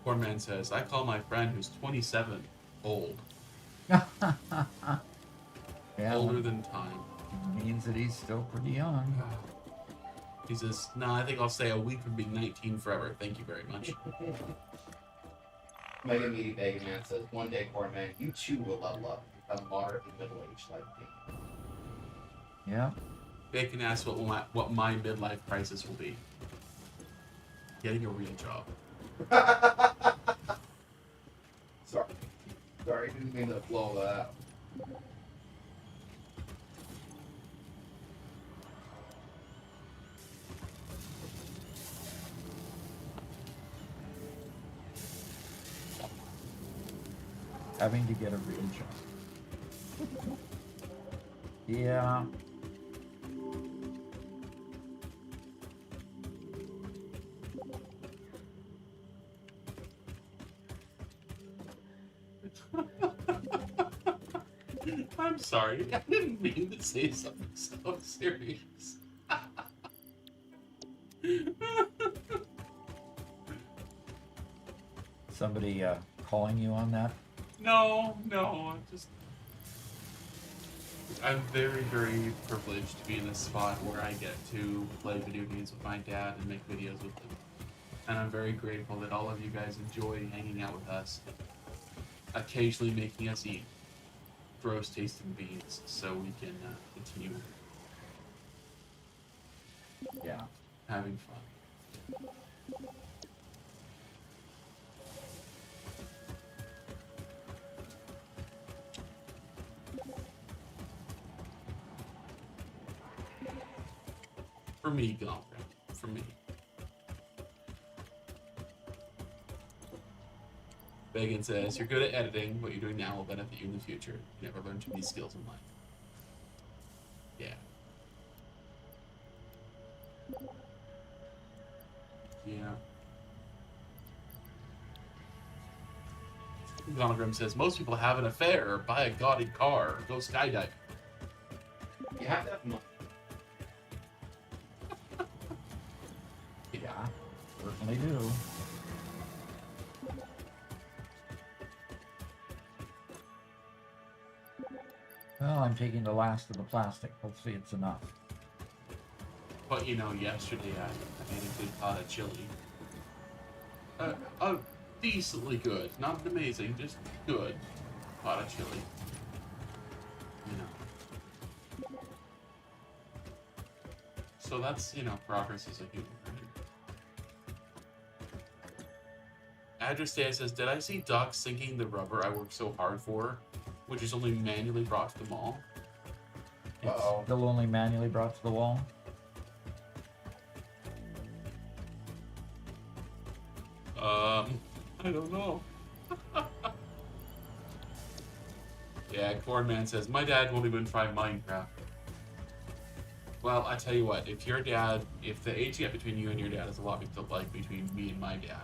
[SPEAKER 3] Poor man says, I call my friend who's 27 old.
[SPEAKER 1] Yeah,
[SPEAKER 3] Older than time.
[SPEAKER 1] means that he's still pretty young.
[SPEAKER 3] He says, no, I think I'll stay a week from being 19 forever. Thank you very much.
[SPEAKER 2] Mega Meaty Mega Man says, one day, Corman, you too will level up, become moderately middle-aged like me.
[SPEAKER 1] Yeah.
[SPEAKER 3] Bacon asks what my midlife crisis will be. Getting a real job.
[SPEAKER 2] Sorry, didn't mean to blow that out.
[SPEAKER 1] Having to get a real job. Yeah.
[SPEAKER 3] I'm sorry. I didn't mean to say something so serious.
[SPEAKER 1] Somebody calling you on that?
[SPEAKER 3] No, I'm very, very privileged to be in a spot where I get to play video games with my dad and make videos with him. And I'm very grateful that all of you guys enjoy hanging out with us, occasionally making us eat gross tasting beans so we can continue
[SPEAKER 1] Yeah.
[SPEAKER 3] having fun. For me, Gauntlet. For me. Megan says, you're good at editing. What you're doing now will benefit you in the future. You never learn too many skills in life. Yeah. Yeah. Gonogram says, most people have an affair, or buy a gaudy car, or go skydiving.
[SPEAKER 2] You have to have money.
[SPEAKER 1] Yeah. Certainly do. Well, I'm taking the last of the plastic. Hopefully it's enough.
[SPEAKER 3] But you know, yesterday I made a good pot of chili. Decently good, not amazing, just good pot of chili. You know. So that's, you know, progress as a human. Address Day says, did I see Doc sinking the rubber I worked so hard for, which is only manually brought to the mall?
[SPEAKER 1] It's still only manually brought to the wall.
[SPEAKER 3] I don't know. Yeah, Cornman says, my dad won't even try Minecraft. Well, I tell you what, if the age gap between you and your dad is a lot like between me and my dad,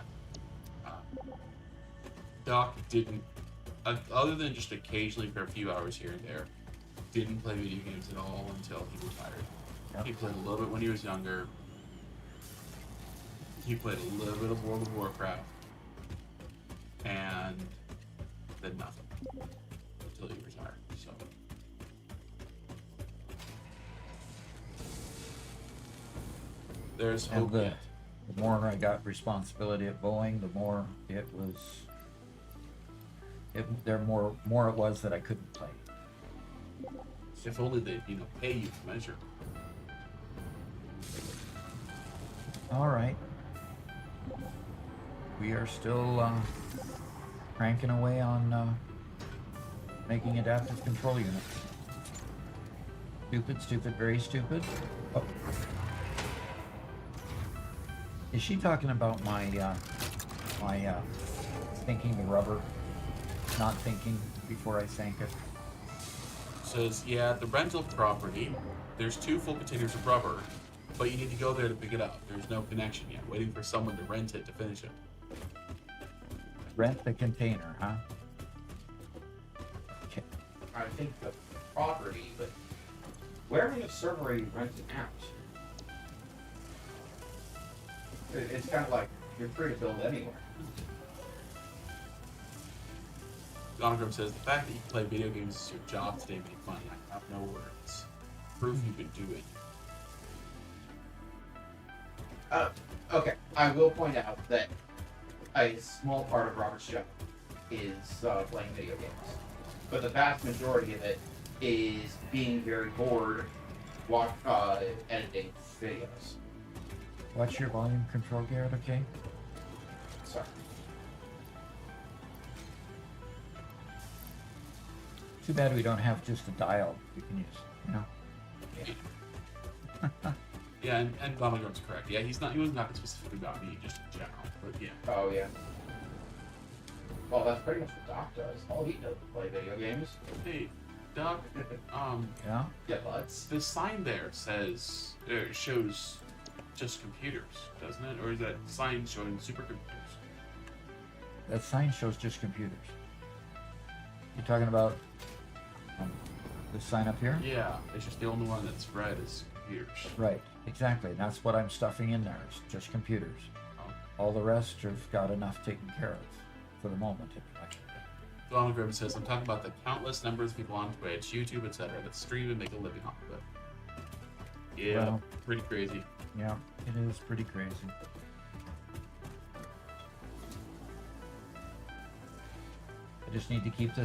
[SPEAKER 3] Doc didn't, other than just occasionally for a few hours here and there, didn't play video games at all until he retired.
[SPEAKER 1] Yep.
[SPEAKER 3] He played a little bit when he was younger. He played a little bit of World of Warcraft. And then nothing until he retired. So there's
[SPEAKER 1] And
[SPEAKER 3] hope
[SPEAKER 1] the
[SPEAKER 3] yet.
[SPEAKER 1] more I got responsibility at Boeing, the more it was. There more it was that I couldn't play.
[SPEAKER 3] If only they, pay you to measure.
[SPEAKER 1] All right. We are still cranking away on making adaptive control units. Stupid, very stupid. Oh. Is she talking about my thinking the rubber, not thinking before I sank it?
[SPEAKER 3] Says, yeah, the rental property, there's 2 full containers of rubber, but you need to go there to pick it up. There's no connection yet. Waiting for someone to rent it to finish it.
[SPEAKER 1] Rent the container, huh? Okay.
[SPEAKER 2] I think the property, but where in the server are you renting out? It's kind of like you're free to build anywhere.
[SPEAKER 3] Donogram says, the fact that you play video games is your job today make money. I have no words. Proof you can do it.
[SPEAKER 2] Okay, I will point out that a small part of Robert's job is playing video games, but the vast majority of it is being very bored, editing videos.
[SPEAKER 1] Watch your volume control, Garrett, okay?
[SPEAKER 2] Sorry.
[SPEAKER 1] Too bad we don't have just a dial we can use, you know?
[SPEAKER 3] Yeah, and Donogram's correct. Yeah, he wasn't talking specifically about me, just in general. But yeah.
[SPEAKER 2] Oh yeah. Well, that's pretty much what Doc does. All he does is play video games.
[SPEAKER 3] Hey, Doc,
[SPEAKER 1] Yeah?
[SPEAKER 2] Yeah, buds.
[SPEAKER 3] the sign there says, shows just computers, doesn't it? Or is that sign showing supercomputers?
[SPEAKER 1] That sign shows just computers. You're talking about the sign up here?
[SPEAKER 3] Yeah, it's just the only one that's red is computers.
[SPEAKER 1] Right, exactly. And that's what I'm stuffing in there, is just computers.
[SPEAKER 3] Oh.
[SPEAKER 1] All the rest have got enough taken care of for the moment.
[SPEAKER 3] Donogram says, I'm talking about the countless numbers of people on Twitch, YouTube, etc. that stream and make a living off of it. Yeah,
[SPEAKER 1] Well,
[SPEAKER 3] pretty crazy.
[SPEAKER 1] Yeah, it is pretty crazy. I just need to keep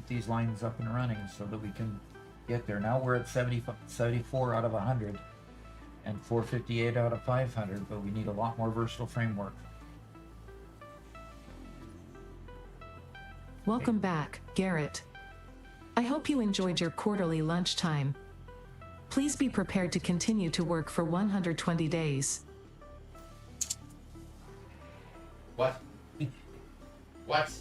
[SPEAKER 1] these lines up and running so that we can get there. Now we're at 74 out of 100 and 458 out of 500, but we need a lot more versatile framework.
[SPEAKER 5] Welcome back, Garrett. I hope you enjoyed your quarterly lunchtime. Please be prepared to continue to work for 120 days.
[SPEAKER 2] What? What?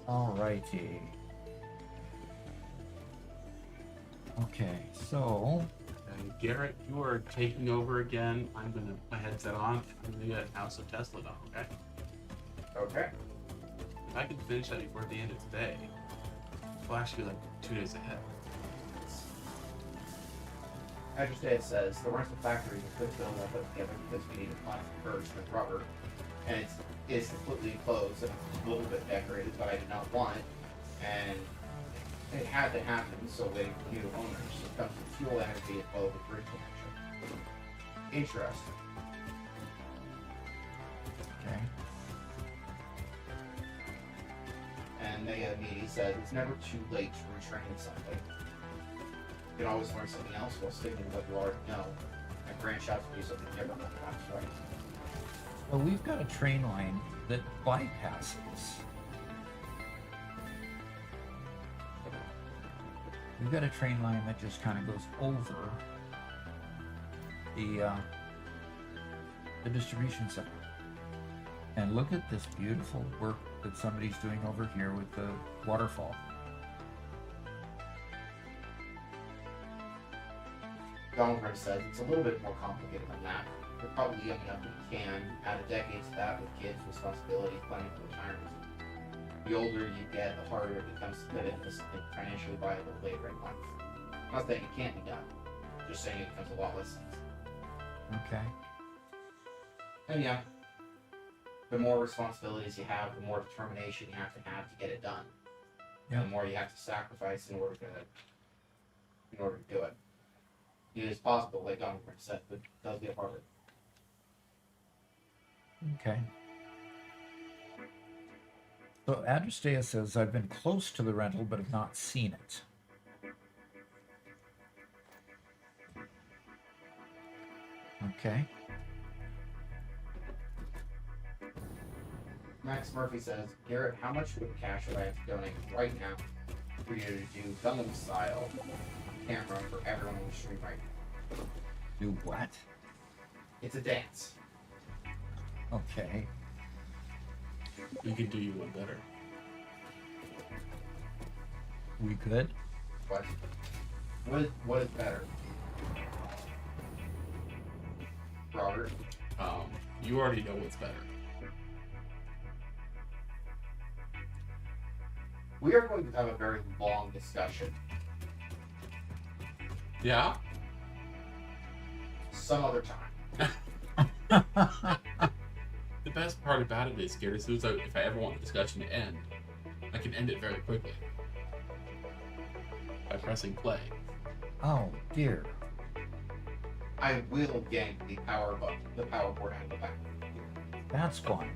[SPEAKER 1] Alrighty. Okay, so
[SPEAKER 3] Garrett, you are taking over again. I'm gonna put my headset on. I'm gonna get House of Tesla done, okay?
[SPEAKER 2] Okay.
[SPEAKER 3] If I can finish that before the end of today, we'll actually be like 2 days ahead.
[SPEAKER 2] As your state says, the rental factory is put together because we needed plastic curves with rubber, and it's completely enclosed and a little bit decorated, but I did not want it, and it had to happen. So waiting for new owners, it comes with fuel energy as well as grid connection. Interesting.
[SPEAKER 1] okay.
[SPEAKER 2] then Maya immediately says, it's never too late to retrain something. You can always learn something else while sticking to what you already know, and branch out to do something different when time's right.
[SPEAKER 1] Well, we've got a train line that bypasses. We've got a train line that just kind of goes over the distribution center. And look at this beautiful work that somebody's doing over here with the waterfall.
[SPEAKER 2] Donald says it's a little bit more complicated than that. You're probably young enough that you can add a decade to that with kids, responsibilities, planning for retirement. The older you get, the harder it becomes to fit into something financially viable later in life. I'm not saying it can't be done, just saying it becomes a lot less easy.
[SPEAKER 1] Okay.
[SPEAKER 2] And yeah, the more responsibilities you have, the more determination you have to get it done.
[SPEAKER 1] Yeah.
[SPEAKER 2] The more you have to sacrifice in order to do it. It is possible, like Donald said, but it does get harder.
[SPEAKER 1] Okay. So Adrestea says, I've been close to the rental but have not seen it. Okay.
[SPEAKER 2] Max Murphy says, Garrett, how much cash would I have to donate right now for you to do Gundam style camera for everyone on the stream right now?
[SPEAKER 1] Do what?
[SPEAKER 2] It's a dance.
[SPEAKER 1] Okay.
[SPEAKER 3] We could do you one better.
[SPEAKER 1] We could.
[SPEAKER 2] What is better? Robert?
[SPEAKER 3] You already know what's better.
[SPEAKER 2] We are going to have a very long discussion
[SPEAKER 3] Yeah?
[SPEAKER 2] some other time.
[SPEAKER 3] The best part about it is, Garrett, is that if I ever want the discussion to end, I can end it very quickly. By pressing play.
[SPEAKER 1] Oh, dear.
[SPEAKER 2] I will yank the power button, the power cord out of the back.
[SPEAKER 1] That's fun.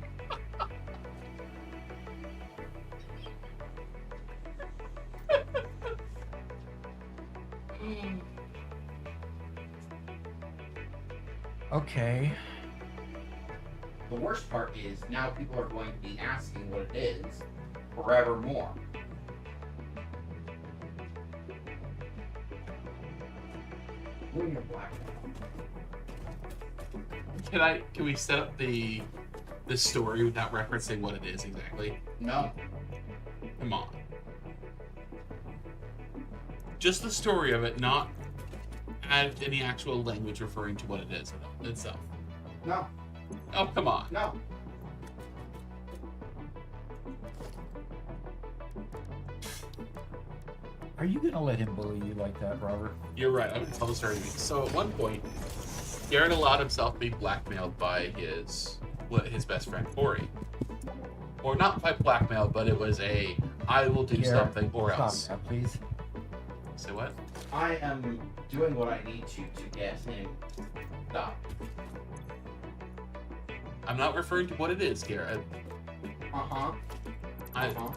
[SPEAKER 1] Okay.
[SPEAKER 2] The worst part is now people are going to be asking what it is forevermore. When you're black.
[SPEAKER 3] Can we set up the story without referencing what it is exactly?
[SPEAKER 2] No.
[SPEAKER 3] Come on. Just the story of it, not add any actual language referring to what it is itself.
[SPEAKER 2] No.
[SPEAKER 3] Oh, come on.
[SPEAKER 2] No.
[SPEAKER 1] Are you gonna let him bully you like that, Robert?
[SPEAKER 3] You're right. I'm going to tell the story. So at one point, Garrett allowed himself to be blackmailed by his best friend Corey. Or not by blackmail, but it was a I will do
[SPEAKER 1] Garrett,
[SPEAKER 3] something or
[SPEAKER 1] stop
[SPEAKER 3] else.
[SPEAKER 1] that, please.
[SPEAKER 3] Say what?
[SPEAKER 2] I am doing what I need to get him stopped.
[SPEAKER 3] I'm not referring to what it is, Garrett.
[SPEAKER 2] Uh-huh. Uh-huh.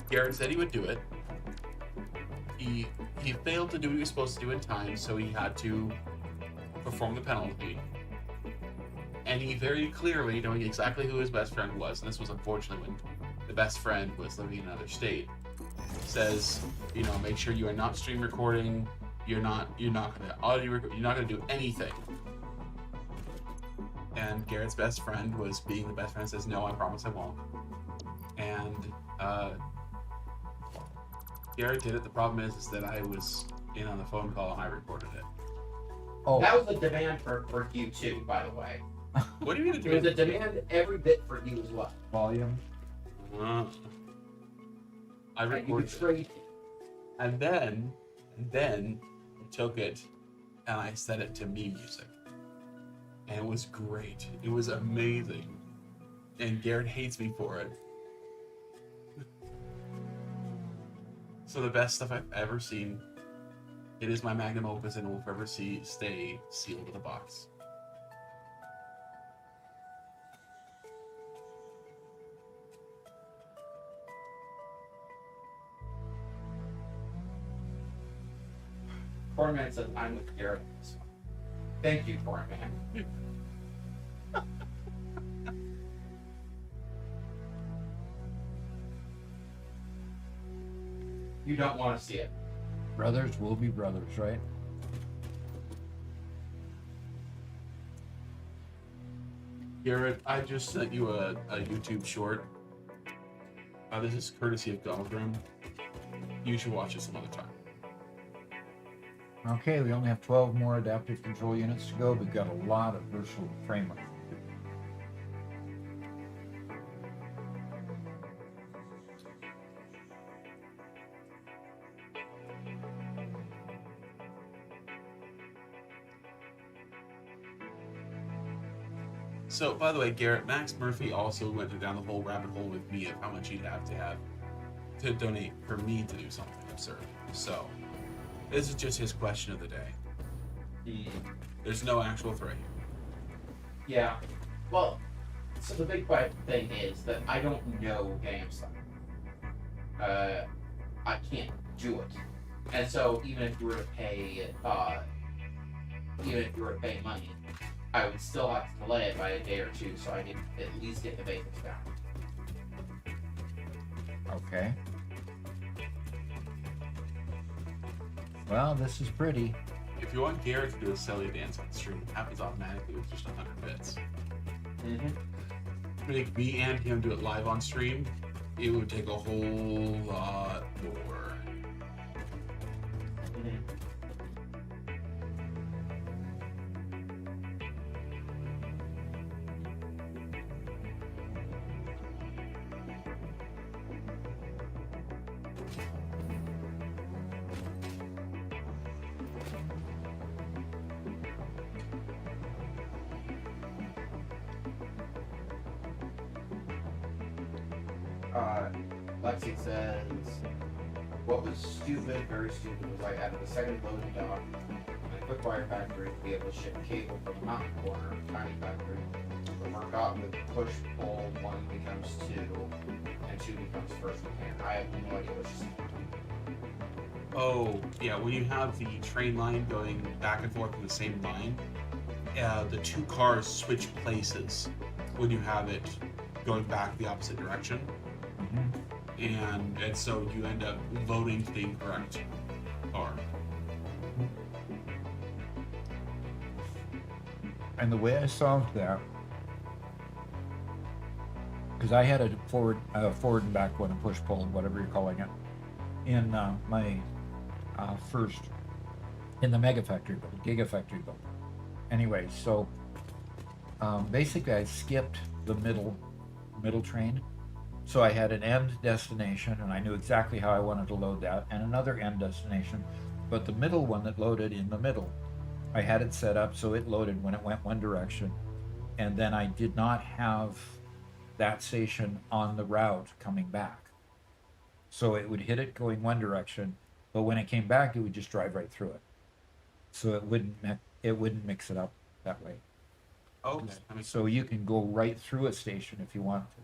[SPEAKER 3] Garrett said he would do it. He failed to do what he was supposed to do in time, so he had to perform the penalty. And he very clearly, knowing exactly who his best friend was, and this was unfortunately when the best friend was living in another state, says, make sure you are not stream recording, you're not gonna audio record, you're not gonna do anything. And Garrett's best friend was being the best friend, says, no, I promise I won't. And Garrett did it. The problem is that I was in on the phone call and I recorded it.
[SPEAKER 1] Oh,
[SPEAKER 2] That was a demand for you too, by the way.
[SPEAKER 3] What do you mean
[SPEAKER 2] It was a demand every bit for you as well.
[SPEAKER 1] volume.
[SPEAKER 3] I
[SPEAKER 2] You
[SPEAKER 3] recorded it.
[SPEAKER 2] betrayed
[SPEAKER 3] And then I took it and I set it to me music. And it was great. It was amazing. And Garrett hates me for it. So the best stuff I've ever seen. It is my magnum opus and will forever stay sealed in a box.
[SPEAKER 2] Cornman says, I'm with Garrett on this one. Thank you, Cornman. You don't want to see it.
[SPEAKER 1] Brothers will be brothers, right?
[SPEAKER 3] Garrett, I just sent you a YouTube short. This is courtesy of Gumgrim. You should watch it some other time.
[SPEAKER 1] Okay, we only have 12 more adaptive control units to go. We've got a lot of virtual framework.
[SPEAKER 3] So, by the way, Garrett, Max Murphy also went down the whole rabbit hole with me of how much he'd have to donate for me to do something absurd. So, this is just his question of the day. There's no actual threat here.
[SPEAKER 2] Yeah. Well, so the big thing is that I don't know GameStop. I can't do it. And so even if you were to pay money, I would still have to delay it by a day or two so I can at least get the basics down.
[SPEAKER 1] Okay. Well, this is pretty.
[SPEAKER 3] If you want Garrett to do a Celia dance on the stream, it happens automatically with just 100 bits. Make me and him do it live on stream, it would take a whole lot more.
[SPEAKER 2] Lexi says, what was stupid, very stupid, was I added a second loading dock and a quick wire factory to be able to ship cable from the mountain corner, tiny factory. The work got with push, pull, 1 becomes 2, and 2 becomes first hand. I have no idea what she's saying.
[SPEAKER 3] Oh, yeah, when you have the train line going back and forth in the same line, the two cars switch places when you have it going back the opposite direction. And so you end up loading to the incorrect car.
[SPEAKER 1] And the way I solved that, because I had a forward and back one, a push pull, whatever you're calling it, in my first, in the mega factory build, gigafactory build. Anyway, so basically I skipped the middle train. So I had an end destination, and I knew exactly how I wanted to load that, and another end destination. But the middle one that loaded in the middle, I had it set up so it loaded when it went one direction. And then I did not have that station on the route coming back. So it would hit it going one direction, but when it came back, it would just drive right through it. So it wouldn't mix it up that way.
[SPEAKER 3] Okay.
[SPEAKER 1] So you can go right through a station if you want to.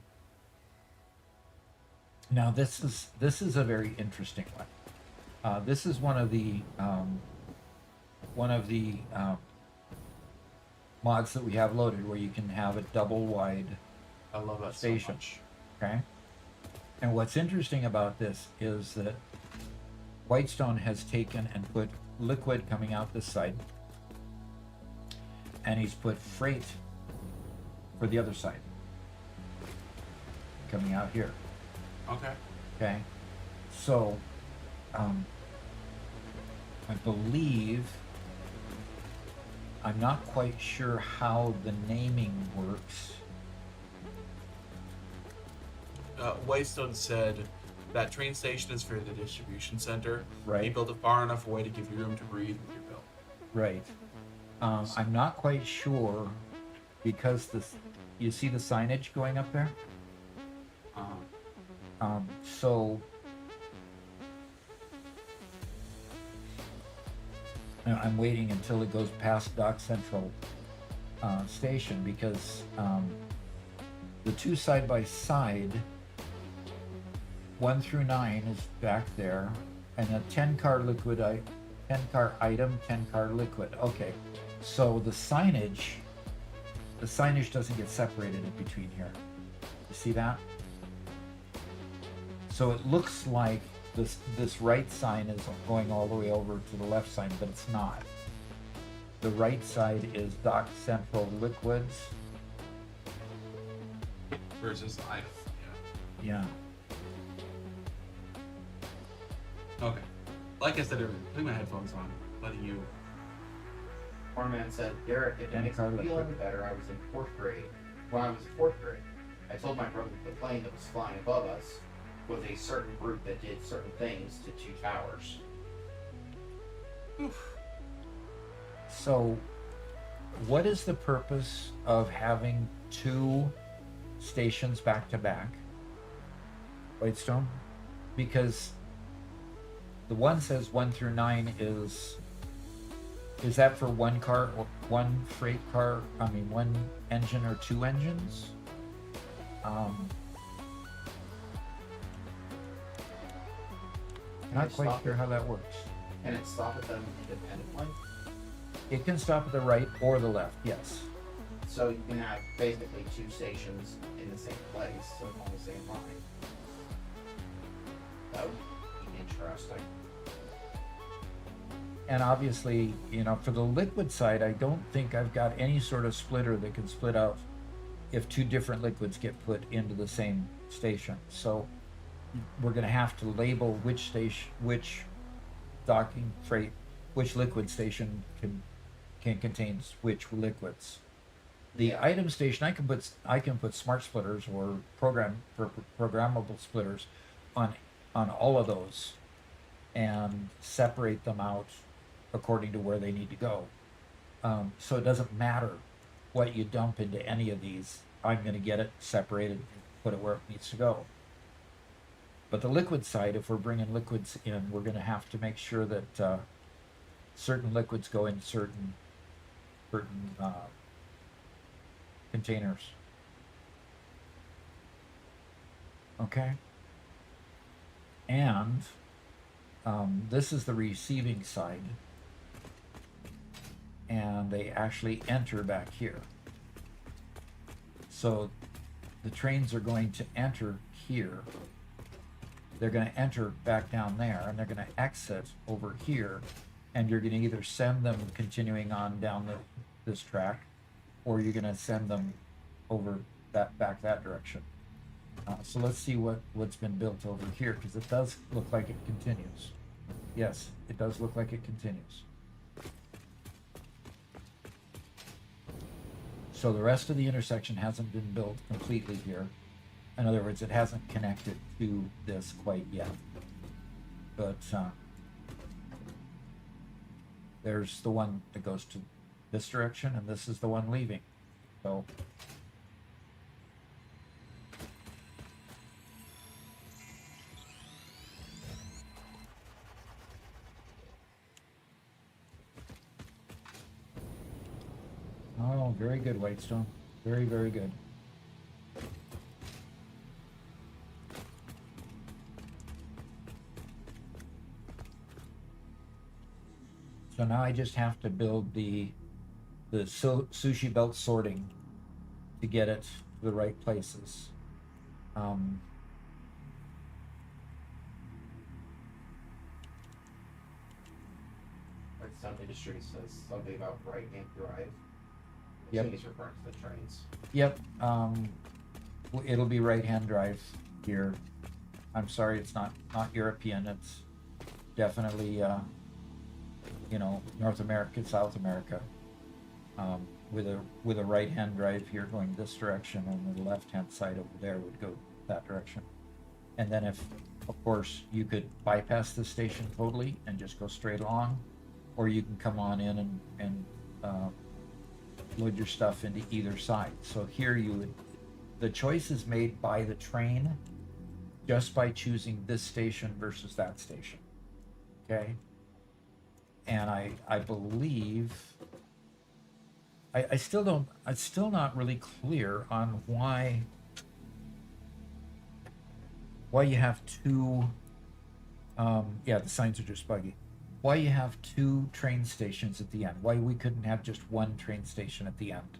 [SPEAKER 1] Now this is a very interesting one. This is one of the mods that we have loaded where you can have a double wide
[SPEAKER 3] I love that
[SPEAKER 1] station.
[SPEAKER 3] so much.
[SPEAKER 1] Okay. And what's interesting about this is that Whitestone has taken and put liquid coming out this side, and he's put freight for the other side coming out here.
[SPEAKER 3] Okay.
[SPEAKER 1] Okay, so I believe, I'm not quite sure how the naming works.
[SPEAKER 3] Whitestone said that train station is for the distribution center.
[SPEAKER 1] Right.
[SPEAKER 3] You build it far enough away to give you room to breathe with your build.
[SPEAKER 1] Right. I'm not quite sure because you see the signage going up there? So I'm waiting until it goes past Dock Central station because the two side by side, 1 through 9 is back there, and a 10 car liquid 10 car item, 10 car liquid. Okay, so the signage doesn't get separated in between here. You see that? So it looks like this right sign is going all the way over to the left sign, but it's not. The right side is Dock Central Liquids.
[SPEAKER 3] Versus item.
[SPEAKER 1] Yeah.
[SPEAKER 3] Yeah. Okay. Like I said earlier, putting my headphones on, letting you.
[SPEAKER 2] Cornman said, Derek, if it
[SPEAKER 1] And
[SPEAKER 2] makes me
[SPEAKER 1] Carla.
[SPEAKER 2] feel any better, I was in fourth grade. When I was in fourth grade, I told my brother the plane that was flying above us was a certain group that did certain things to two towers.
[SPEAKER 1] So, what is the purpose of having two stations back to back? Whitestone? Because the one says 1 through 9 is that for one car, or one freight car? I mean, one engine or two engines? Not quite sure how that works.
[SPEAKER 2] Can it stop at them independently?
[SPEAKER 1] It can stop at the right or the left, yes.
[SPEAKER 2] So you can have basically two stations in the same place, so on the same line. That would be interesting.
[SPEAKER 1] And obviously, you know, for the liquid side, I don't think I've got any sort of splitter that can split out if two different liquids get put into the same station. So we're going to have to label which station, which docking freight, which liquid station can contain which liquids. The item station, I can put smart splitters or programmable splitters on all of those and separate them out according to where they need to go. So it doesn't matter what you dump into any of these. I'm going to get it separated and put it where it needs to go. But the liquid side, if we're bringing liquids in, we're going to have to make sure that certain liquids go in certain containers. Okay. And this is the receiving side. And they actually enter back here. So the trains are going to enter here. They're going to enter back down there, and they're going to exit over here, and you're going to either send them continuing on down this track, or you're going to send them over back that direction. So let's see what's been built over here, because it does look like it continues. Yes, it does look like it continues. So the rest of the intersection hasn't been built completely here. In other words, it hasn't connected to this quite yet. But there's the one that goes to this direction, and this is the one leaving. So oh, very good, Whitestone. Very, very good. So now I just have to build the sushi belt sorting to get it to the right places.
[SPEAKER 2] Like some industry says something about right-hand drive.
[SPEAKER 1] Yep.
[SPEAKER 2] I think he's referring to the trains.
[SPEAKER 1] Yep. It'll be right-hand drive here. I'm sorry, it's not European. It's definitely North America, South America. With a right-hand drive here going this direction, and the left-hand side over there would go that direction. And then if, of course, you could bypass the station totally and just go straight along, or you can come on in and load your stuff into either side. So here the choice is made by the train just by choosing this station versus that station. Okay? And I believe I'm still not really clear on why you have two the signs are just buggy. why you have 2 train stations at the end. Why we couldn't have just 1 train station at the end.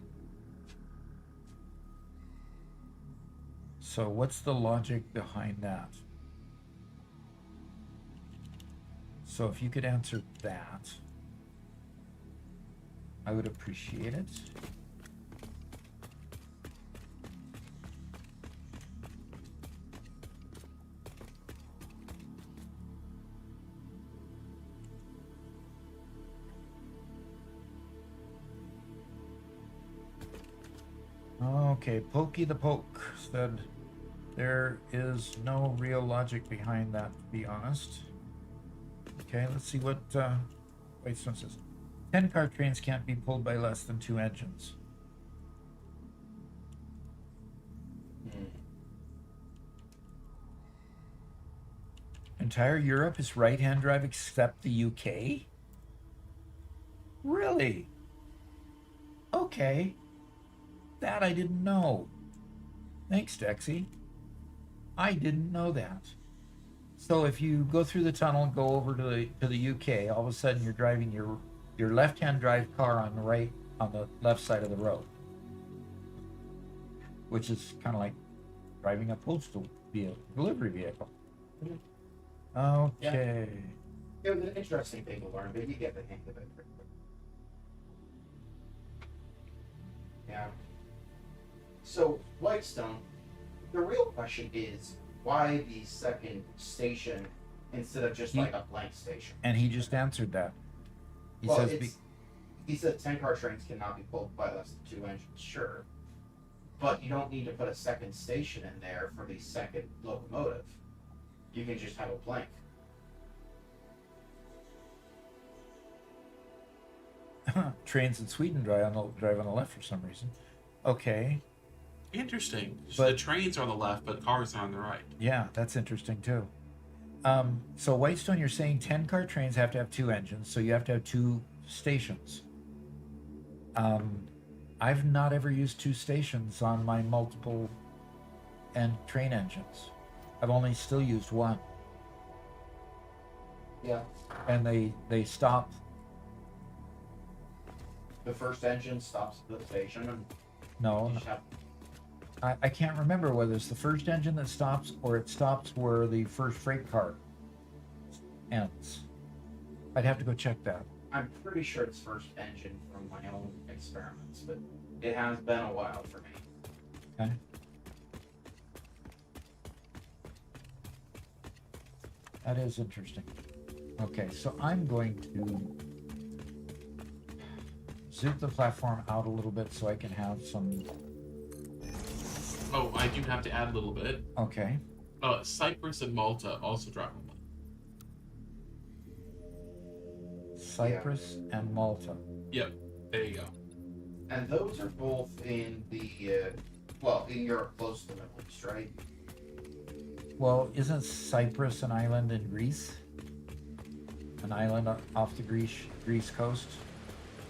[SPEAKER 1] So what's the logic behind that? So if you could answer that, I would appreciate it. Okay, Pokey the Poke said there is no real logic behind that, to be honest. Okay, let's see what Whitestone says. 10-car trains can't be pulled by less than 2 engines. Entire Europe is right-hand drive except the UK? Really? Okay. That I didn't know. Thanks, Dexy. I didn't know that. So if you go through the tunnel and go over to the UK, all of a sudden you're driving your left-hand drive car on the left side of the road, which is kind of like driving a postal delivery vehicle. Okay.
[SPEAKER 2] It was an interesting thing to learn, but you get the hang of it pretty quick. Yeah. So, Whitestone, the real question is, why the second station instead of just like a blank station?
[SPEAKER 1] And he just answered that. He
[SPEAKER 2] Well,
[SPEAKER 1] says
[SPEAKER 2] he said 10-car trains cannot be pulled by less than 2 engines, sure. But you don't need to put a second station in there for the second locomotive. You can just have a blank.
[SPEAKER 1] trains in Sweden drive on the left for some reason. Okay.
[SPEAKER 3] Interesting. So
[SPEAKER 1] But-
[SPEAKER 3] the trains are on the left, but cars are on the right.
[SPEAKER 1] Yeah, that's interesting too. So Whitestone, you're saying 10-car trains have to have 2 engines, so you have to have 2 stations. I've not ever used 2 stations on my multiple and train engines. I've only still used 1,
[SPEAKER 2] Yeah.
[SPEAKER 1] and they stop.
[SPEAKER 2] The first engine stops at the station and
[SPEAKER 1] No,
[SPEAKER 2] you just have
[SPEAKER 1] I can't remember whether it's the first engine that stops or it stops where the first freight car ends. I'd have to go check that.
[SPEAKER 2] I'm pretty sure it's first engine from my own experiments, but it has been a while for me.
[SPEAKER 1] Okay. That is interesting. Okay, so I'm going to zoom the platform out a little bit so I can have some.
[SPEAKER 3] Oh, I do have to add a little bit.
[SPEAKER 1] Okay.
[SPEAKER 3] Cyprus and Malta also drive on them.
[SPEAKER 1] Cyprus and Malta.
[SPEAKER 3] Yep, there you go.
[SPEAKER 2] And those are both in the, in Europe, close to the Middle East, right?
[SPEAKER 1] Well, isn't Cyprus an island in Greece? An island off the Greece coast?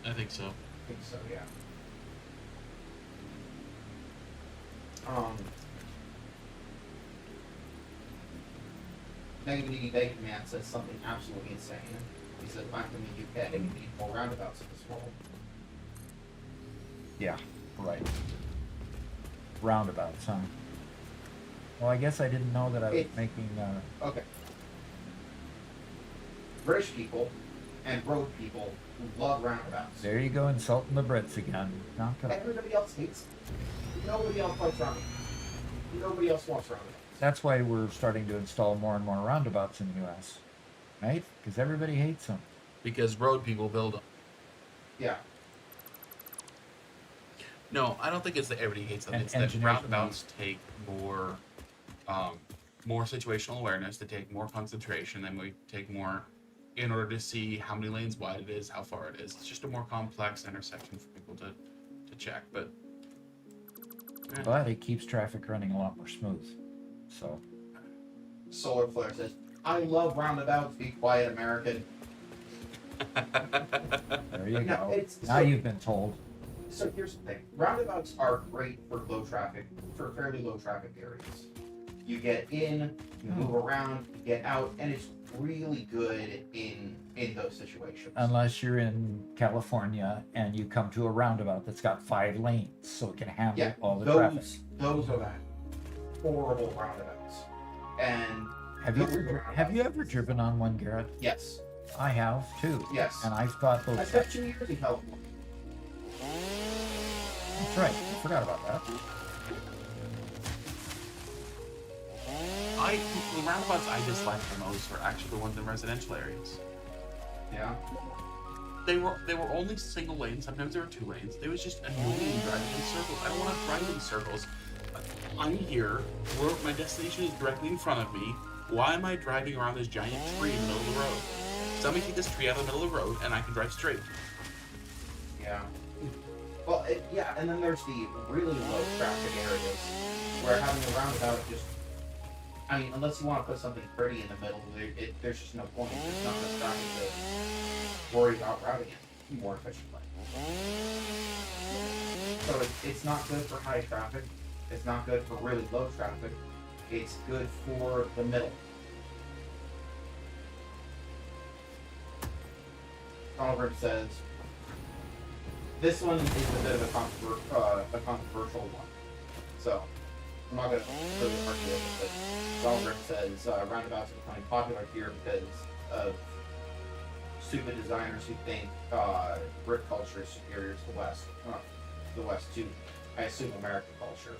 [SPEAKER 3] I think so.
[SPEAKER 2] I think so, yeah. Negative Bacon Man says something absolutely insane. He said, I'm from the UK, we need more roundabouts in this world.
[SPEAKER 1] Yeah, right. Roundabouts, huh? Well, I guess I didn't know that I was making.
[SPEAKER 2] Okay. British people and road people love roundabouts.
[SPEAKER 1] There you go, insulting the Brits again. Not gonna.
[SPEAKER 2] Everybody else hates them. Nobody else likes roundabouts. Nobody else wants roundabouts.
[SPEAKER 1] That's why we're starting to install more and more roundabouts in the U.S. Right? Because everybody hates them.
[SPEAKER 3] Because road people build them.
[SPEAKER 2] Yeah.
[SPEAKER 3] No, I don't think it's that everybody hates them.
[SPEAKER 1] And
[SPEAKER 3] It's that
[SPEAKER 1] engineers
[SPEAKER 3] roundabouts take more situational awareness. They take more concentration, and we take more in order to see how many lanes wide it is, how far it is. It's just a more complex intersection for people to check. But
[SPEAKER 1] it keeps traffic running a lot more smooth. So.
[SPEAKER 2] Solar Flare says, I love roundabouts, be quiet, American.
[SPEAKER 1] There you
[SPEAKER 2] No,
[SPEAKER 1] go.
[SPEAKER 2] it's-
[SPEAKER 1] Now
[SPEAKER 2] so-
[SPEAKER 1] you've been told.
[SPEAKER 2] So here's the thing. Roundabouts are great for for fairly low traffic areas. You get in, you move around, you get out, and it's really good in in those situations.
[SPEAKER 1] Unless you're in California and you come to a roundabout that's got 5 lanes, so it can handle
[SPEAKER 2] Yeah,
[SPEAKER 1] all the traffic.
[SPEAKER 2] those are the horrible roundabouts. And
[SPEAKER 1] Have you ever driven on one, Garrett?
[SPEAKER 2] yes,
[SPEAKER 1] I have too.
[SPEAKER 2] yes.
[SPEAKER 1] And I've thought those.
[SPEAKER 2] I spent 2 years in California.
[SPEAKER 1] That's right. I forgot about that.
[SPEAKER 3] The roundabouts I dislike the most are actually the ones in residential areas.
[SPEAKER 2] Yeah.
[SPEAKER 3] They were only single lanes. Sometimes there were 2 lanes. It was just annoying driving in circles. I don't want to drive in circles. I'm here. Where my destination is directly in front of me. Why am I driving around this giant tree in the middle of the road? Somebody take this tree out of the middle of the road, and I can drive straight.
[SPEAKER 2] Yeah. Well, yeah, and then there's the really low traffic areas where having a roundabout just, I mean, unless you want to put something pretty in the middle, there's just no point. There's not enough traffic to worry about routing it more efficiently. So it's not good for high traffic. It's not good for really low traffic. It's good for the middle. Oliver says, this one is a bit of a controversial one. So, I'm not going to really argue it, but Oliver says roundabouts are becoming popular here because of stupid designers who think brick culture is superior to the West to, I assume, American culture.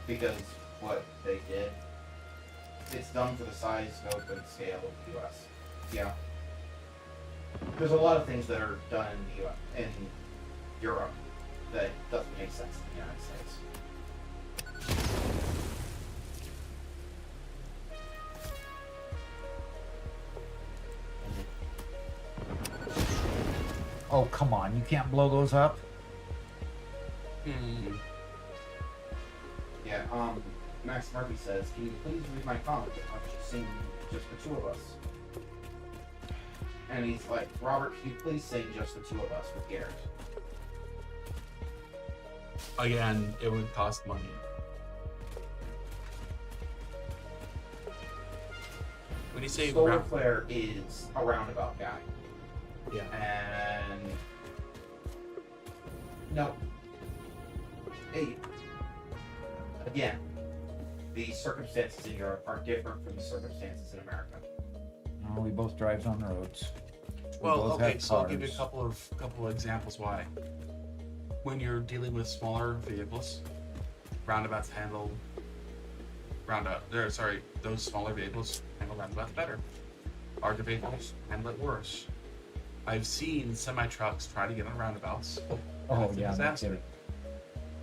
[SPEAKER 2] Because what they did, it's done for the size, scope, and scale of the U.S. Yeah. There's a lot of things that are done in the U.S. in Europe that doesn't make sense in the United States.
[SPEAKER 1] Oh, come on. You can't blow those up?
[SPEAKER 2] Yeah, Max Murphy says, can you please read my comment? I'll just sing just the 2 of us. And he's like, Robert, can you please sing just the 2 of us with Garrett?
[SPEAKER 3] Again, it would cost money. When you say
[SPEAKER 2] Solar Flare is a roundabout guy.
[SPEAKER 3] yeah,
[SPEAKER 2] And no. Hey, again, the circumstances in Europe are different from the circumstances in America.
[SPEAKER 1] No, we both drive on roads. We
[SPEAKER 3] well,
[SPEAKER 1] both
[SPEAKER 3] okay,
[SPEAKER 1] have
[SPEAKER 3] so I'll give you a
[SPEAKER 1] cars.
[SPEAKER 3] couple of examples why. When you're dealing with smaller vehicles, roundabouts handle those smaller vehicles handle roundabouts better. Larger vehicles handle it worse. I've seen semi-trucks try to get on roundabouts.
[SPEAKER 1] Oh,
[SPEAKER 3] It's a
[SPEAKER 1] yeah. no
[SPEAKER 3] disaster.
[SPEAKER 1] kidding.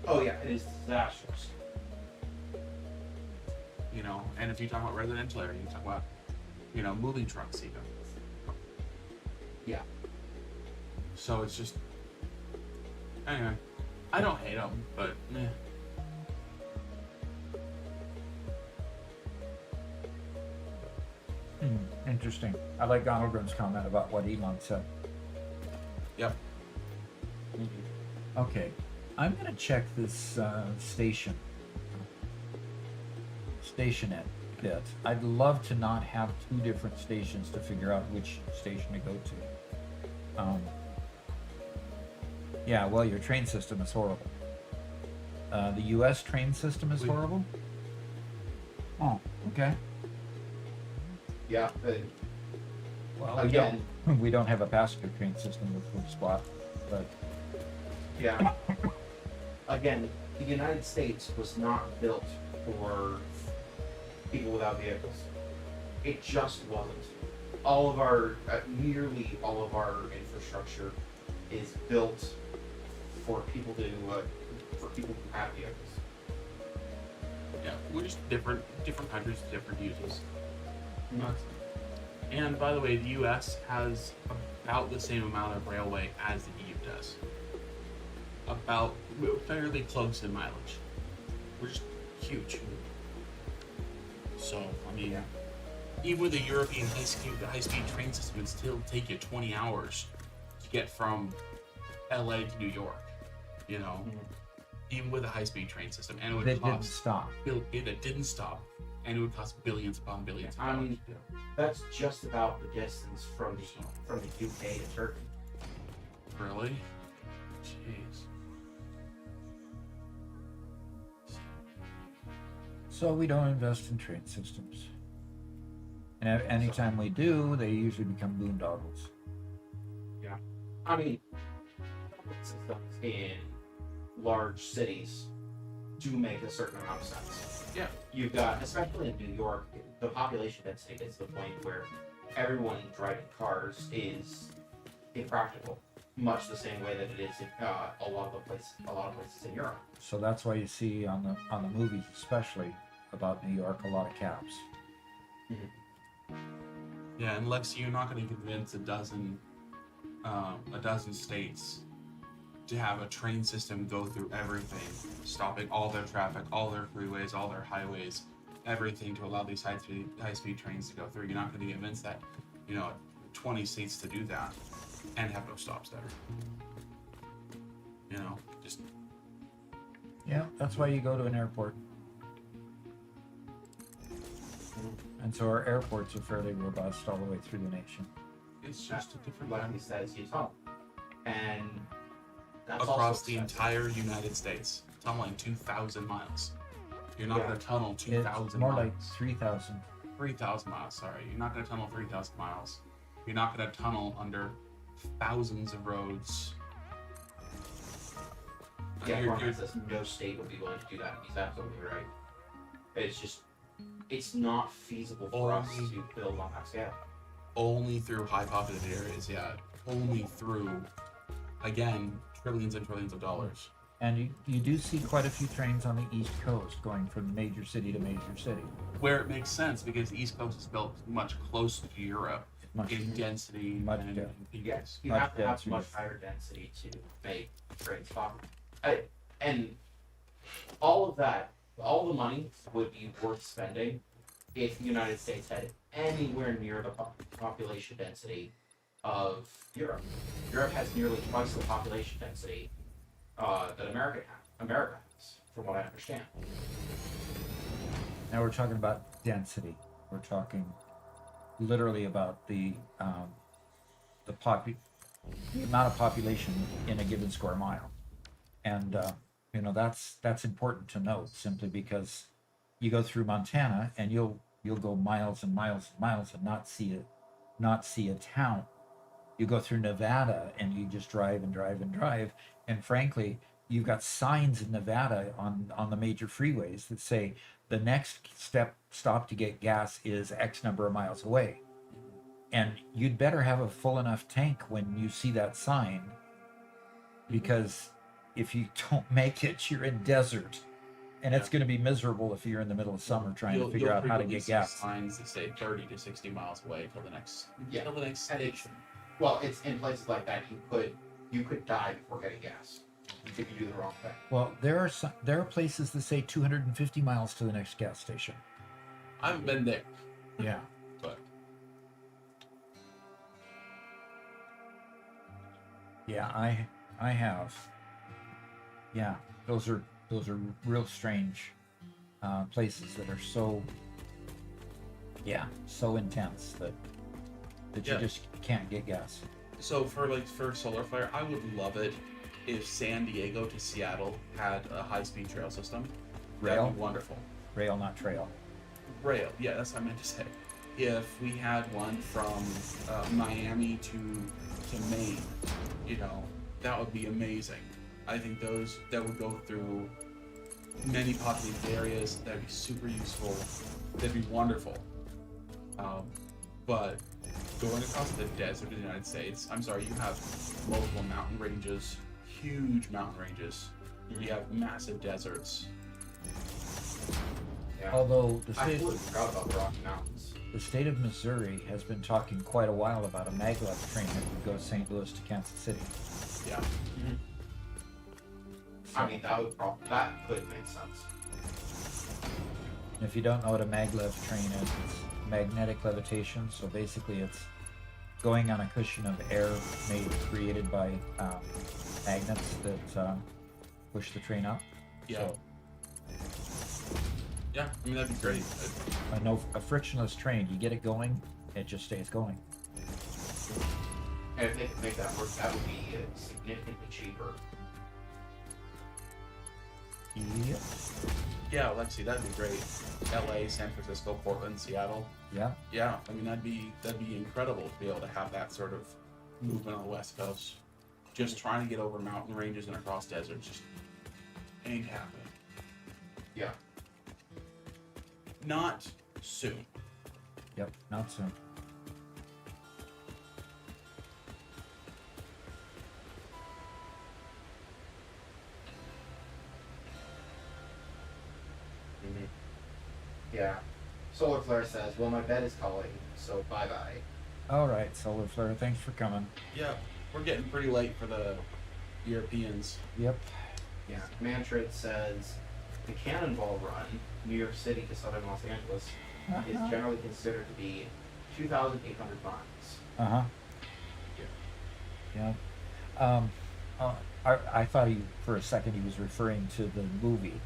[SPEAKER 2] Oh yeah, it is disastrous.
[SPEAKER 3] You know, and if you talk about residential area, you talk about, you know, moving trucks even.
[SPEAKER 2] Yeah.
[SPEAKER 3] So it's just, anyway, I don't hate them, but meh.
[SPEAKER 1] Interesting. I like Donald Grimm's comment about what Elon said.
[SPEAKER 3] Yep.
[SPEAKER 1] Okay. I'm going to check this station it bit. I'd love to not have 2 different stations to figure out which station to go to. Yeah, well, your train system is horrible. The U.S. train system is horrible? Oh, okay.
[SPEAKER 2] Yeah,
[SPEAKER 1] Well,
[SPEAKER 2] again,
[SPEAKER 1] we don't have a passenger train system with full spot, but
[SPEAKER 2] yeah. Again, the United States was not built for people without vehicles. It just wasn't. All of our, nearly all of our infrastructure is built for people who have vehicles.
[SPEAKER 3] Yeah, we're just different countries, different uses. And by the way, the U.S. has about the same amount of railway as the EU does. About fairly close in mileage. We're just huge. So, I mean, even with the European high-speed train system, it'd still take you 20 hours to get from LA to New York. You know, even with a high-speed train system, and it would
[SPEAKER 1] they didn't
[SPEAKER 3] cost.
[SPEAKER 1] stop.
[SPEAKER 3] It didn't stop, and it would cost billions upon billions of
[SPEAKER 2] I
[SPEAKER 3] dollars.
[SPEAKER 2] mean, that's just about the distance from the UK to Turkey.
[SPEAKER 3] Really? Jeez.
[SPEAKER 1] So we don't invest in train systems. And anytime we do, they usually become boondoggles.
[SPEAKER 2] I mean, systems in large cities do make a certain amount of sense.
[SPEAKER 3] Yeah.
[SPEAKER 2] You've got, especially in New York, the population density gets to the point where everyone driving cars is impractical, much the same way that it is in a lot of places in Europe.
[SPEAKER 1] So that's why you see on the movies, especially about New York, a lot of cabs.
[SPEAKER 3] Yeah, and Lexi, you're not going to convince a dozen states to have a train system go through everything, stopping all their traffic, all their freeways, all their highways, everything to allow these high-speed trains to go through. You're not going to convince that, 20 states to do that and have no stops there. Just
[SPEAKER 1] Yeah, that's why you go to an airport. And so our airports are fairly robust all the way through the nation.
[SPEAKER 3] it's just a different
[SPEAKER 2] Like
[SPEAKER 3] level.
[SPEAKER 2] he says, you tunnel. And that's
[SPEAKER 3] Across
[SPEAKER 2] also
[SPEAKER 3] the
[SPEAKER 2] expensive.
[SPEAKER 3] entire United States, tunneling 2,000 miles. You're not
[SPEAKER 2] Yeah.
[SPEAKER 3] going to tunnel
[SPEAKER 1] It's
[SPEAKER 3] 2,000
[SPEAKER 1] more
[SPEAKER 3] miles.
[SPEAKER 1] like 3,000.
[SPEAKER 3] 3,000 miles, sorry. You're not going to tunnel 3,000 miles. You're not going to tunnel under thousands of roads.
[SPEAKER 2] Yeah,
[SPEAKER 3] You're-
[SPEAKER 2] Cormac says no state would be willing to do that. He's absolutely right. It's not feasible for us
[SPEAKER 3] Only-
[SPEAKER 2] to build on that scale.
[SPEAKER 3] only through high populated areas, yeah. Only through, again, trillions and trillions of dollars.
[SPEAKER 1] And you do see quite a few trains on the East Coast going from major city to major city.
[SPEAKER 3] Where it makes sense because the East Coast is built much closer to Europe
[SPEAKER 1] Much,
[SPEAKER 3] in density
[SPEAKER 1] Much
[SPEAKER 3] and
[SPEAKER 1] dense.
[SPEAKER 2] Yes, you
[SPEAKER 1] Much
[SPEAKER 2] have to have
[SPEAKER 1] denser,
[SPEAKER 2] much
[SPEAKER 1] yes.
[SPEAKER 2] higher density to make trains popular. And all of that, all the money would be worth spending if the United States had anywhere near the population density of Europe. Europe has nearly twice the population density that America has, from what I understand.
[SPEAKER 1] Now we're talking about density. We're talking literally about the amount of population in a given square mile, and that's important to note simply because you go through Montana and you'll go miles and miles and miles and not see a town. You go through Nevada and you just drive and drive and drive, and frankly, you've got signs in Nevada on the major freeways that say the next stop to get gas is X number of miles away. And you'd better have a full enough tank when you see that sign, because if you don't make it, you're in desert. And it's going to be miserable if you're in the middle of summer trying to figure out how to
[SPEAKER 3] frequently
[SPEAKER 1] get
[SPEAKER 3] see
[SPEAKER 1] gas.
[SPEAKER 3] signs that say 30 to 60 miles away till the next
[SPEAKER 2] Yeah.
[SPEAKER 3] till the next
[SPEAKER 2] And
[SPEAKER 3] station.
[SPEAKER 2] Well, it's in places like that you could die before getting gas if you do the wrong thing.
[SPEAKER 1] Well, there are places that say 250 miles to the next gas station.
[SPEAKER 3] I haven't been there,
[SPEAKER 1] Yeah.
[SPEAKER 3] but
[SPEAKER 1] Yeah, I have. Yeah, those are real strange places that are so intense that you
[SPEAKER 3] Yeah.
[SPEAKER 1] just can't get gas.
[SPEAKER 3] so for solar flare, I would love it if San Diego to Seattle had a high-speed trail system.
[SPEAKER 1] Rail?
[SPEAKER 3] That'd be wonderful.
[SPEAKER 1] Rail, not trail.
[SPEAKER 3] Rail, yeah, that's what I meant to say. If we had one from Miami to Maine, that would be amazing. I think that would go through many populated areas. That'd be super useful. That'd be wonderful. But going across the desert of the United States, I'm sorry, you have multiple mountain ranges, huge mountain ranges. You have massive deserts.
[SPEAKER 2] Yeah.
[SPEAKER 1] Although the
[SPEAKER 2] I
[SPEAKER 1] state,
[SPEAKER 2] totally forgot about the Rocky Mountains.
[SPEAKER 1] the state of Missouri has been talking quite a while about a maglev train that would go St. Louis to Kansas City.
[SPEAKER 3] Yeah.
[SPEAKER 2] I mean, that could make sense.
[SPEAKER 1] And if you don't know what a maglev train is, it's magnetic levitation. So basically, it's going on a cushion of air created by magnets that push the train up.
[SPEAKER 3] Yeah.
[SPEAKER 1] So,
[SPEAKER 3] Yeah, I mean that'd be great.
[SPEAKER 1] A frictionless train. You get it going, it just stays going.
[SPEAKER 2] And if they could make that work, that would be significantly cheaper.
[SPEAKER 1] Yep.
[SPEAKER 3] Yeah, Lexi, that'd be great. LA, San Francisco, Portland, Seattle.
[SPEAKER 1] Yeah.
[SPEAKER 3] Yeah, I mean that'd be incredible to be able to have that sort of movement on the West Coast. Just trying to get over mountain ranges and across deserts just ain't happening.
[SPEAKER 2] Yeah.
[SPEAKER 3] Not soon.
[SPEAKER 1] Yep. Not soon.
[SPEAKER 2] Yeah. Solar Flare says, well, my bed is calling, so bye-bye.
[SPEAKER 1] All right, Solar Flare. Thanks for coming.
[SPEAKER 3] Yeah, we're getting pretty late for the Europeans.
[SPEAKER 1] Yep.
[SPEAKER 2] Yeah. Mantrid says, the Cannonball Run, New York City to southern Los Angeles, is generally considered to be 2,800 miles.
[SPEAKER 1] Uh huh. Yeah. I thought for a second he was referring to the movie,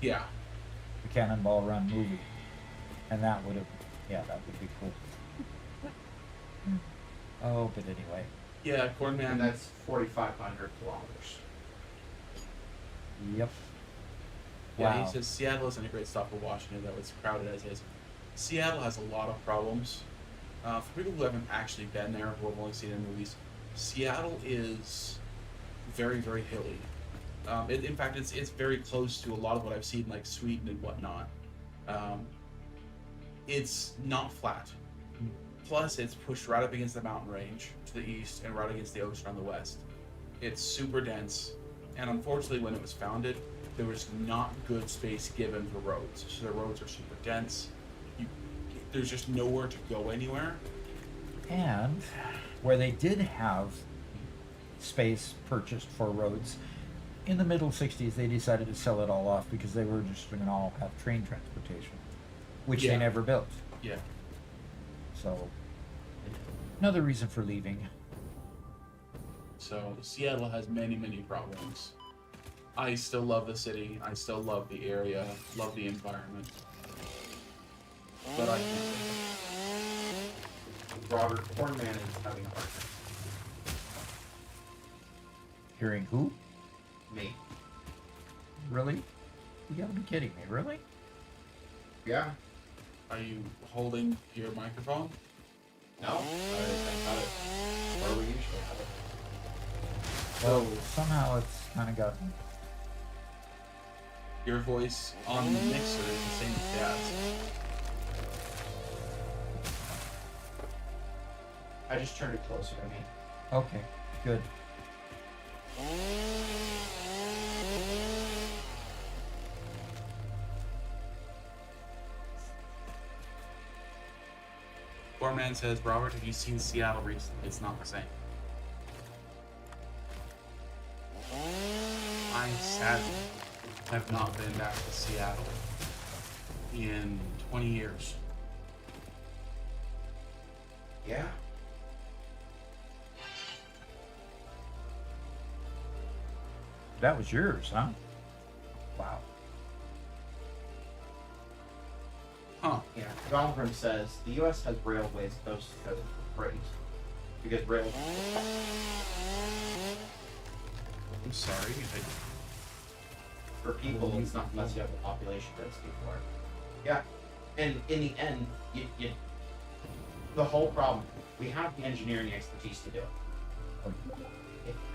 [SPEAKER 3] Yeah.
[SPEAKER 1] the Cannonball Run movie, and that would be cool. Oh, but anyway.
[SPEAKER 3] Yeah,
[SPEAKER 2] And
[SPEAKER 3] Cornman.
[SPEAKER 2] that's 4,500 kilometers.
[SPEAKER 1] Yep.
[SPEAKER 3] Yeah,
[SPEAKER 1] Wow.
[SPEAKER 3] he says Seattle isn't a great stop for Washington, though it's crowded as is. Seattle has a lot of problems. For people who haven't actually been there, who have only seen it in movies, Seattle is very, very hilly. In fact, it's very close to a lot of what I've seen, like Sweden and whatnot. It's not flat. Plus, it's pushed right up against the mountain range to the east and right against the ocean on the west. It's super dense, and unfortunately, when it was founded, there was not good space given for roads. So the roads are super dense. There's just nowhere to go anywhere.
[SPEAKER 1] And where they did have space purchased for roads, in the middle 60s, they decided to sell it all off because they were just going to all have train transportation, which
[SPEAKER 3] Yeah.
[SPEAKER 1] they never built.
[SPEAKER 3] Yeah.
[SPEAKER 1] So, another reason for leaving.
[SPEAKER 3] So Seattle has many, many problems. I still love the city. I still love the area. Love the environment. But I can't.
[SPEAKER 2] Robert Cornman is having a hard time.
[SPEAKER 1] Hearing who?
[SPEAKER 2] Me.
[SPEAKER 1] Really? You gotta be kidding me, really?
[SPEAKER 2] Yeah.
[SPEAKER 3] Are you holding your microphone?
[SPEAKER 2] No? I got it. Where we usually have it.
[SPEAKER 1] Well, somehow it's kind of gotten...
[SPEAKER 3] Your voice on the mixer is the same as Dad's.
[SPEAKER 2] I just turned it closer to me.
[SPEAKER 1] Okay, good.
[SPEAKER 3] Corman says, Robert, have you seen Seattle recently? It's not the same. I sadly have not been back to Seattle in 20 years.
[SPEAKER 2] Yeah.
[SPEAKER 1] That was yours, huh? Wow.
[SPEAKER 3] Huh.
[SPEAKER 2] Yeah. Valgrim says the U.S. has railways coast to coast for freight because rail.
[SPEAKER 3] I'm sorry.
[SPEAKER 2] For people, it's not unless you have the population density for it. Yeah. And in the end, the whole problem, we have the engineering expertise to do it.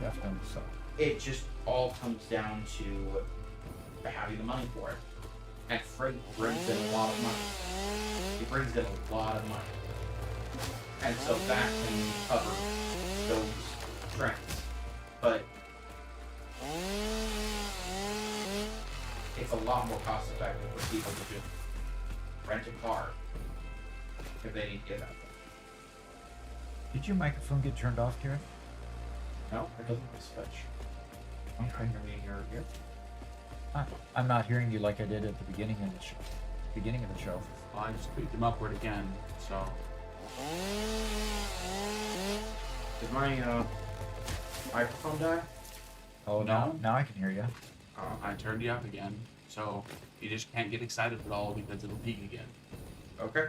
[SPEAKER 1] Definitely so.
[SPEAKER 2] It just all comes down to having the money for it. And freight brings in a lot of money. It brings in a lot of money. And so that can cover those trends. But it's a lot more cost effective for people to just rent a car if they need to get out there.
[SPEAKER 1] Did your microphone get turned off, Karen?
[SPEAKER 2] No, it doesn't switch.
[SPEAKER 1] Okay.
[SPEAKER 2] Hear me here.
[SPEAKER 1] I'm not hearing you like I did at the beginning of the show. Beginning of the show.
[SPEAKER 3] Well, I just tweaked them upward again, so.
[SPEAKER 2] Did my microphone die?
[SPEAKER 1] Oh,
[SPEAKER 3] No.
[SPEAKER 1] now I can hear you.
[SPEAKER 3] I turned you up again, so You just can't get excited at all because it'll peak again.
[SPEAKER 2] Okay.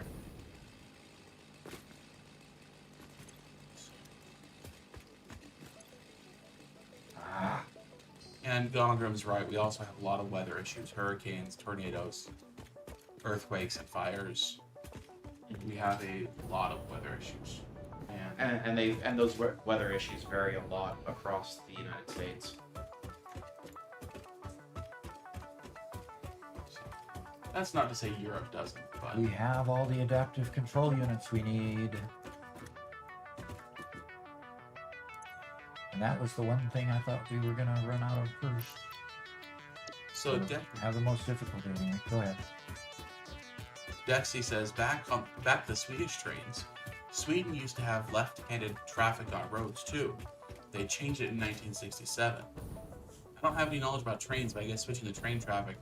[SPEAKER 3] And Gongram's right. We also have a lot of weather issues: hurricanes, tornadoes, earthquakes, and fires. We have a lot of weather issues,
[SPEAKER 2] And those weather issues vary a lot across the United States.
[SPEAKER 3] So, that's not to say Europe doesn't, but
[SPEAKER 1] We have all the adaptive control units we need. And that was the one thing I thought we were going to run out of first.
[SPEAKER 3] so
[SPEAKER 1] Have the most difficulty anyway. Go ahead.
[SPEAKER 3] Dexy says back to the Swedish trains. Sweden used to have left-handed traffic on roads too. They changed it in 1967. I don't have any knowledge about trains, but I guess switching to train traffic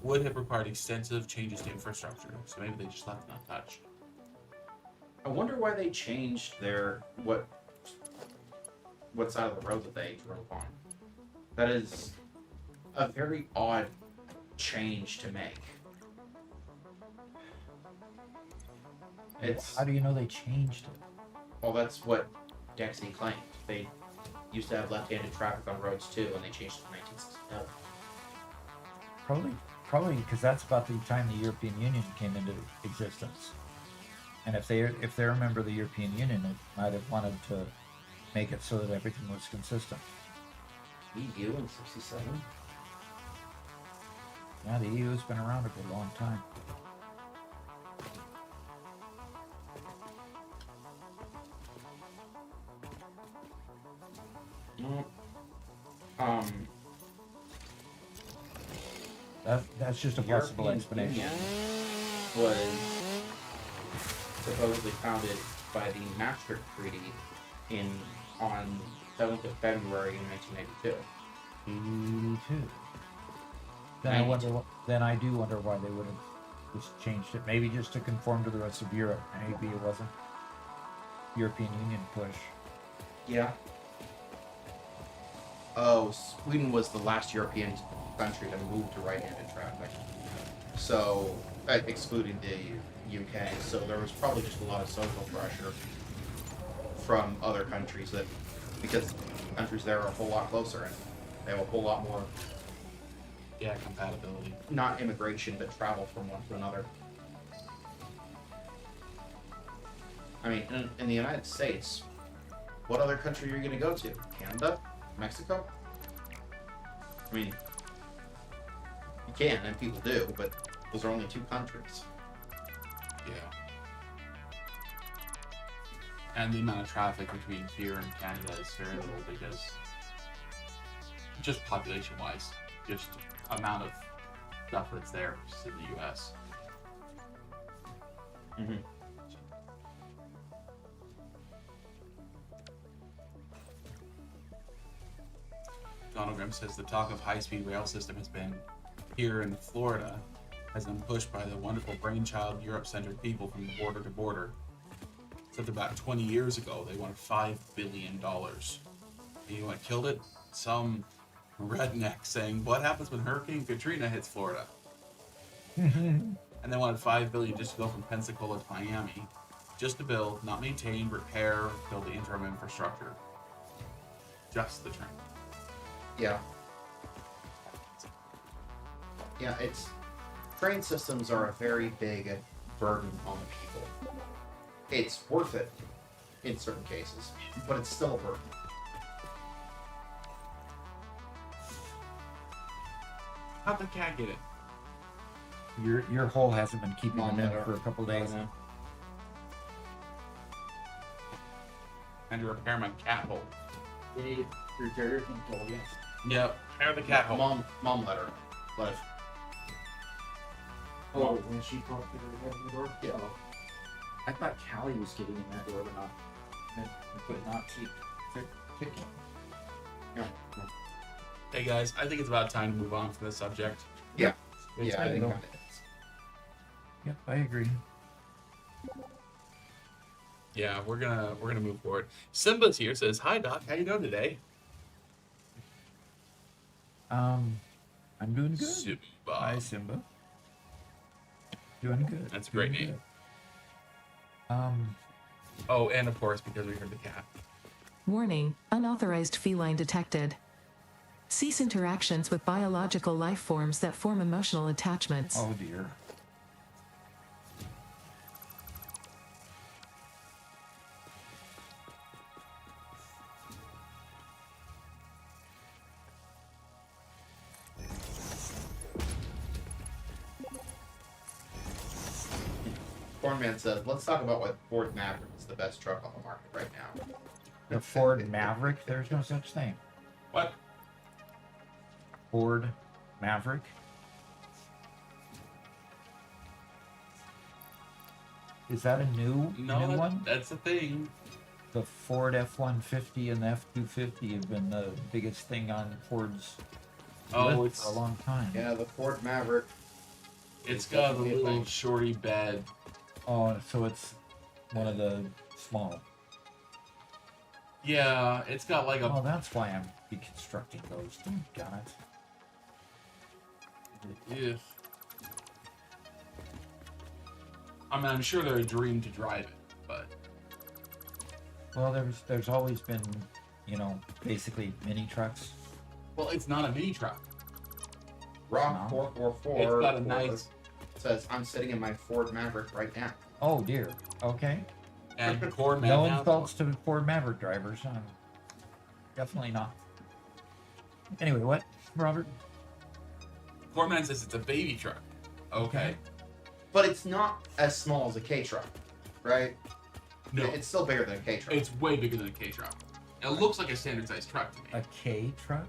[SPEAKER 3] would have required extensive changes to infrastructure. So maybe they just left it untouched.
[SPEAKER 2] I wonder why they changed their what side of the road that they drove on. That is a very odd change to make. It's
[SPEAKER 1] How do you know they changed it?
[SPEAKER 2] well, that's what Dexy claimed. They used to have left-handed traffic on roads too, and they changed it in 1967.
[SPEAKER 1] Probably because that's about the time the European Union came into existence. And if they're a member of the European Union, it might have wanted to make it so that everything was consistent.
[SPEAKER 2] EU in 67.
[SPEAKER 1] Yeah, the EU has been around for a long time. That's just a possible
[SPEAKER 2] European
[SPEAKER 1] explanation.
[SPEAKER 2] Union was supposedly founded by the Maastricht Treaty on 7th of February in 1992.
[SPEAKER 1] 82. Then I do wonder why they would have just changed it. Maybe just to conform to the rest of Europe. Maybe it wasn't European Union push.
[SPEAKER 2] Yeah. Oh, Sweden was the last European country to move to right-handed traffic. So, excluding the UK. So there was probably just a lot of social pressure from other countries because countries there are a whole lot closer and they have a whole lot more,
[SPEAKER 3] Yeah, compatibility.
[SPEAKER 2] not immigration, but travel from one to another. I mean, in the United States, what other country are you going to go to? Canada? Mexico? I mean, you can, and people do, but those are only two countries.
[SPEAKER 3] Yeah. And the amount of traffic between here and Canada is very little because just population-wise, just amount of stuff that's there just in the U.S.
[SPEAKER 2] Mm-hmm.
[SPEAKER 3] Donald Grimm says the talk of high-speed rail system has been here in Florida, has been pushed by the wonderful brainchild Europe-centered people from border to border. Except about 20 years ago, they wanted $5 billion. And you know what killed it? Some redneck saying, what happens when Hurricane Katrina hits Florida? And they wanted $5 billion just to go from Pensacola to Miami, just to build, not maintain, repair, build the interim infrastructure. Just the train.
[SPEAKER 2] Yeah. Yeah, train systems are a very big burden on the people. It's worth it in certain cases, but it's still a burden.
[SPEAKER 3] How'd the cat get it?
[SPEAKER 1] Your hole hasn't been keeping them in
[SPEAKER 2] Monitor.
[SPEAKER 1] for a couple days.
[SPEAKER 2] now.
[SPEAKER 3] And to repair my cat hole.
[SPEAKER 8] You need repair control, yes.
[SPEAKER 3] Yep, repair the cat hole.
[SPEAKER 2] Mom let her. But if,
[SPEAKER 8] Oh, when she popped her head in the door?
[SPEAKER 2] Yeah.
[SPEAKER 8] Oh. I thought Callie was getting in that door, but not keep picking.
[SPEAKER 3] Hey guys, I think it's about time to move on from this subject.
[SPEAKER 2] yeah,
[SPEAKER 1] It's
[SPEAKER 2] I think
[SPEAKER 1] good.
[SPEAKER 2] that is.
[SPEAKER 1] Yep, I agree.
[SPEAKER 3] Yeah, we're gonna move forward. Simba's here, says, "Hi Doc, how you doing today?"
[SPEAKER 1] I'm doing good.
[SPEAKER 3] Simba.
[SPEAKER 1] Hi, Simba. Doing good.
[SPEAKER 3] That's a great
[SPEAKER 1] doing
[SPEAKER 3] name.
[SPEAKER 1] good.
[SPEAKER 3] Oh, and of course, because we heard the cat.
[SPEAKER 5] Warning, unauthorized feline detected. Cease interactions with biological life forms that form emotional attachments.
[SPEAKER 1] Oh dear.
[SPEAKER 2] Cornman says, let's talk about why Ford Maverick is the best truck on the market right now.
[SPEAKER 1] The Ford Maverick. There's no such thing.
[SPEAKER 3] What?
[SPEAKER 1] Ford Maverick. Is that a new
[SPEAKER 3] No,
[SPEAKER 1] one?
[SPEAKER 3] that's the thing.
[SPEAKER 1] The Ford F-150 and the F-250 have been the biggest thing on Ford's
[SPEAKER 3] Oh,
[SPEAKER 1] list for a long time.
[SPEAKER 2] Yeah, the Ford Maverick.
[SPEAKER 3] It's got a
[SPEAKER 2] definitely a
[SPEAKER 3] little
[SPEAKER 2] thing.
[SPEAKER 3] shorty bed.
[SPEAKER 1] Oh, so it's one of the small.
[SPEAKER 3] Yeah, it's got like a.
[SPEAKER 1] Oh, that's why I'm deconstructing those. Got it.
[SPEAKER 3] Yeah. I mean, I'm sure they're a dream to drive it, but
[SPEAKER 1] Well, there's always been, basically mini trucks.
[SPEAKER 3] well, it's not a mini truck.
[SPEAKER 2] Rock
[SPEAKER 1] No.
[SPEAKER 2] 444
[SPEAKER 3] It's got a nice.
[SPEAKER 2] says, I'm sitting in my Ford Maverick right now.
[SPEAKER 1] Oh dear. Okay.
[SPEAKER 3] And Cornman
[SPEAKER 1] No
[SPEAKER 3] has
[SPEAKER 1] insults to Ford Maverick drivers. Definitely not. Anyway, what, Robert?
[SPEAKER 3] Cornman says it's a baby truck. Okay.
[SPEAKER 2] But it's not as small as a K truck, right?
[SPEAKER 3] No,
[SPEAKER 2] It's still bigger than a K truck.
[SPEAKER 3] it's way bigger than a K truck. It looks like a standard sized truck to me.
[SPEAKER 1] A K truck?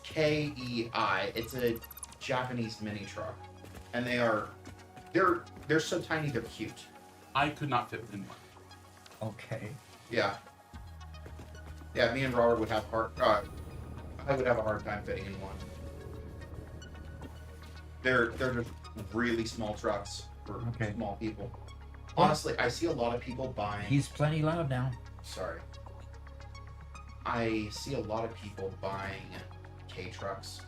[SPEAKER 2] KEI. It's a Japanese mini truck. And they're so tiny they're cute.
[SPEAKER 3] I could not fit within one.
[SPEAKER 1] Okay.
[SPEAKER 2] Yeah. Yeah, me and Robert would have I would have a hard time fitting in one. They're just really small trucks for
[SPEAKER 1] Okay.
[SPEAKER 2] small people. Honestly, I see a lot of people buying.
[SPEAKER 1] He's plenty loud now.
[SPEAKER 2] Sorry. I see a lot of people buying K trucks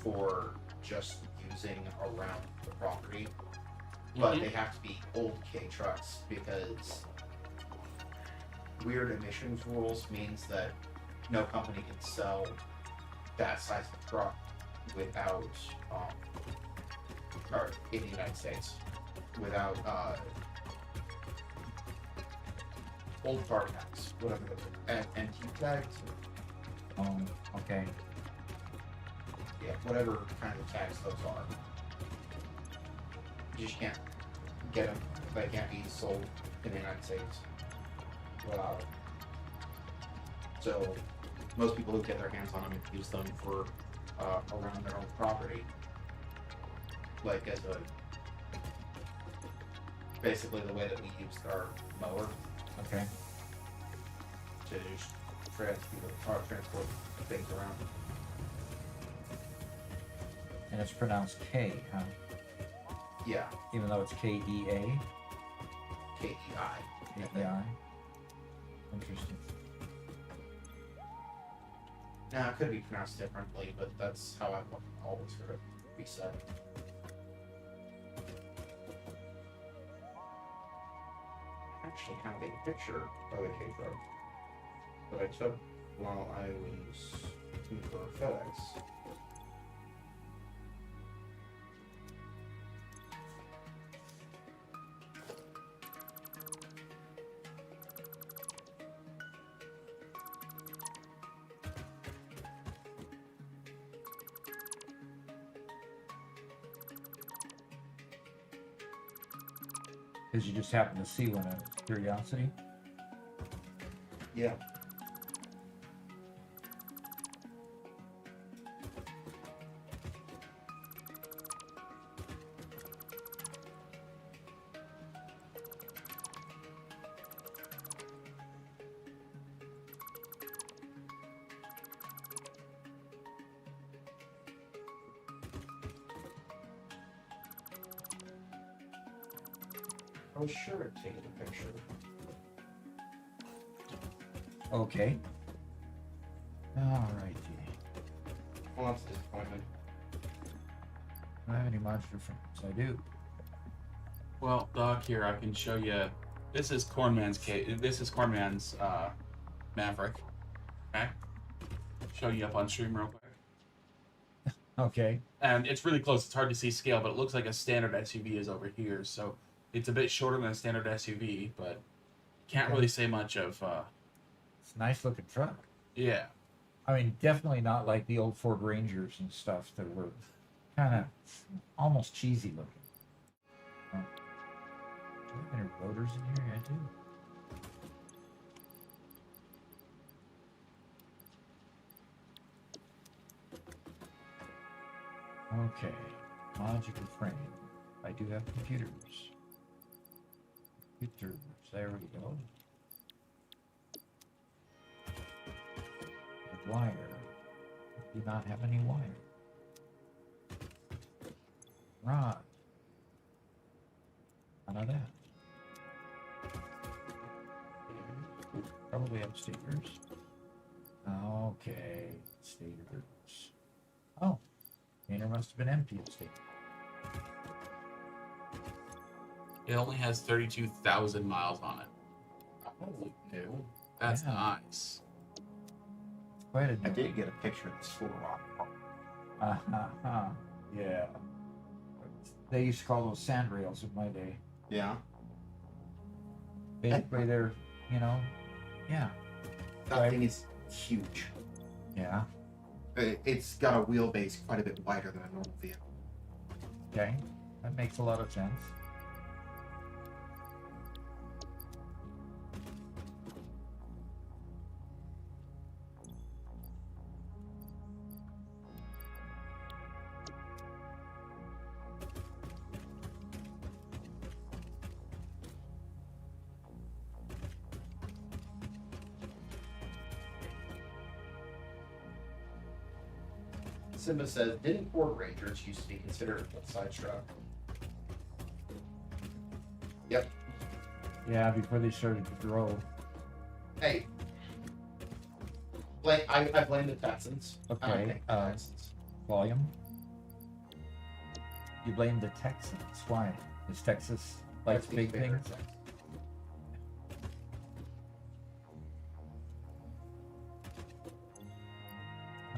[SPEAKER 2] for just using around the property, but
[SPEAKER 3] Mhm.
[SPEAKER 2] they have to be old K trucks because weird emissions rules means that no company can sell that size of truck without, or in the United States, without old car tax, whatever the antique tax,
[SPEAKER 1] Okay.
[SPEAKER 2] yeah, whatever kind of tax those are. You just can't get them. They can't be sold in the United States without it. So most people who get their hands on them use them for around their own property, like as a basically the way that we used our mower
[SPEAKER 1] Okay.
[SPEAKER 2] to just transport things around.
[SPEAKER 1] And it's pronounced K, huh?
[SPEAKER 2] Yeah,
[SPEAKER 1] Even though it's KEA?
[SPEAKER 2] KEI.
[SPEAKER 1] KEI? Interesting.
[SPEAKER 2] Now it could be pronounced differently, but that's how I've always heard it be said. Actually, kind of a picture of a K truck that I took while I was looking for FedEx.
[SPEAKER 1] Because you just happen to see one out of curiosity?
[SPEAKER 2] Yeah. I was sure I'd taken a picture.
[SPEAKER 1] Okay. Alrighty.
[SPEAKER 2] Well, that's a disappointment.
[SPEAKER 1] Do I have any monster friends? I do.
[SPEAKER 3] Well, Doc, here I can show you. This is Cornman's case. This is Cornman's Maverick. Okay. Show you up on stream real quick.
[SPEAKER 1] Okay.
[SPEAKER 3] And it's really close. It's hard to see scale, but it looks like a standard SUV is over here. So it's a bit shorter than a standard SUV, but can't really say much of.
[SPEAKER 1] It's a nice looking truck.
[SPEAKER 3] Yeah.
[SPEAKER 1] I mean, definitely not like the old Ford Rangers and stuff that were kind of almost cheesy looking. Oh. Do we have any rotors in here? I do. Okay, logical frame. I do have computers. Computers, there we go. The wire. Do not have any wire. Rod. None of that. Probably have stickers. Okay, stickers. Oh. Container must have been empty of stickers.
[SPEAKER 3] It only has 32,000 miles on it.
[SPEAKER 2] Holy new.
[SPEAKER 3] That's
[SPEAKER 1] Yeah.
[SPEAKER 3] nice.
[SPEAKER 1] Quite a
[SPEAKER 2] I did get a picture of this full rock.
[SPEAKER 1] Yeah. They used to call those sand rails in my day.
[SPEAKER 2] Yeah.
[SPEAKER 1] Basically, they're, yeah.
[SPEAKER 2] That
[SPEAKER 1] Right.
[SPEAKER 2] thing is huge.
[SPEAKER 1] Yeah.
[SPEAKER 2] It's got a wheelbase quite a bit wider than a normal vehicle.
[SPEAKER 1] Okay. That makes a lot of sense.
[SPEAKER 2] Simba says, didn't Ford Rangers used to be considered a full-size truck? Yep.
[SPEAKER 1] Yeah, before they started to grow.
[SPEAKER 2] Hey. I blame the Texans. I don't
[SPEAKER 1] Okay,
[SPEAKER 2] think the Texans.
[SPEAKER 1] Volume. You blame the Texans. Why? Is Texas likes
[SPEAKER 2] That's
[SPEAKER 1] big
[SPEAKER 2] bigger
[SPEAKER 1] things?
[SPEAKER 2] Texans.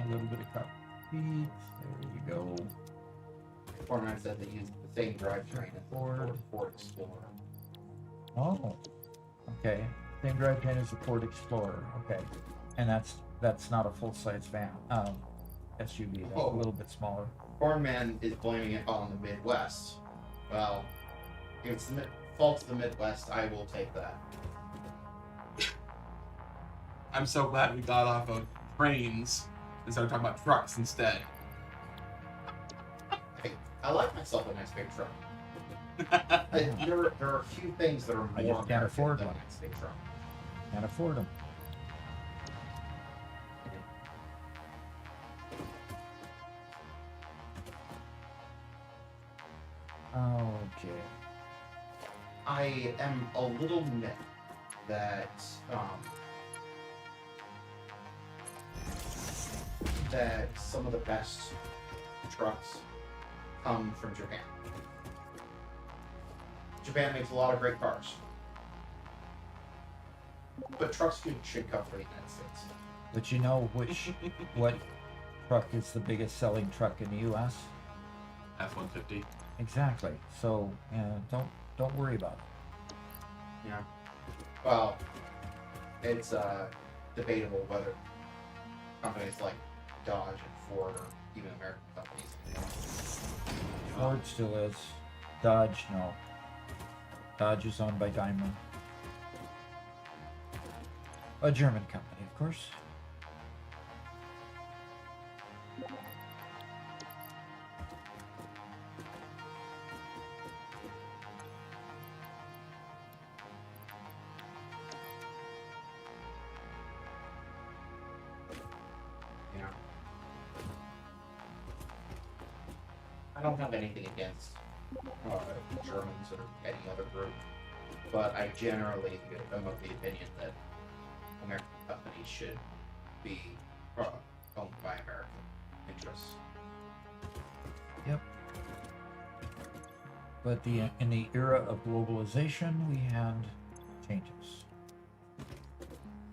[SPEAKER 1] A little bit of copy. There you go.
[SPEAKER 2] Fortnite said they used the same drivetrain as the Ford Explorer.
[SPEAKER 1] Oh, okay. Same drivetrain as the Ford Explorer. Okay, and that's not a full-size van. SUV. That's
[SPEAKER 2] Oh.
[SPEAKER 1] a little bit smaller.
[SPEAKER 2] Cornman is blaming it on the Midwest. Well, if it's the fault of the Midwest, I will take that.
[SPEAKER 3] I'm so glad we got off of trains and started talking about trucks instead.
[SPEAKER 2] Hey, I like myself a nice big truck. There are a few things that are
[SPEAKER 1] I
[SPEAKER 2] more
[SPEAKER 1] just can't
[SPEAKER 2] American
[SPEAKER 1] afford
[SPEAKER 2] than a
[SPEAKER 1] one.
[SPEAKER 2] nice big truck.
[SPEAKER 1] Can't afford them. Okay.
[SPEAKER 2] I am a little miffed that that some of the best trucks come from Japan. Japan makes a lot of great cars, but trucks should come from the United States.
[SPEAKER 1] But you know what truck is the biggest selling truck in the U.S.?
[SPEAKER 3] F-150.
[SPEAKER 1] Exactly. So don't worry about it.
[SPEAKER 2] Yeah. Well, it's debatable whether companies like Dodge and Ford or even American companies.
[SPEAKER 1] Ford still is. Dodge, no. Dodge is owned by Daimler. A German company, of course.
[SPEAKER 2] You know, I don't have anything against Germans or any other group, but I generally am of the opinion that American companies should be owned by American interests.
[SPEAKER 8] But in the era of globalization, we had changes.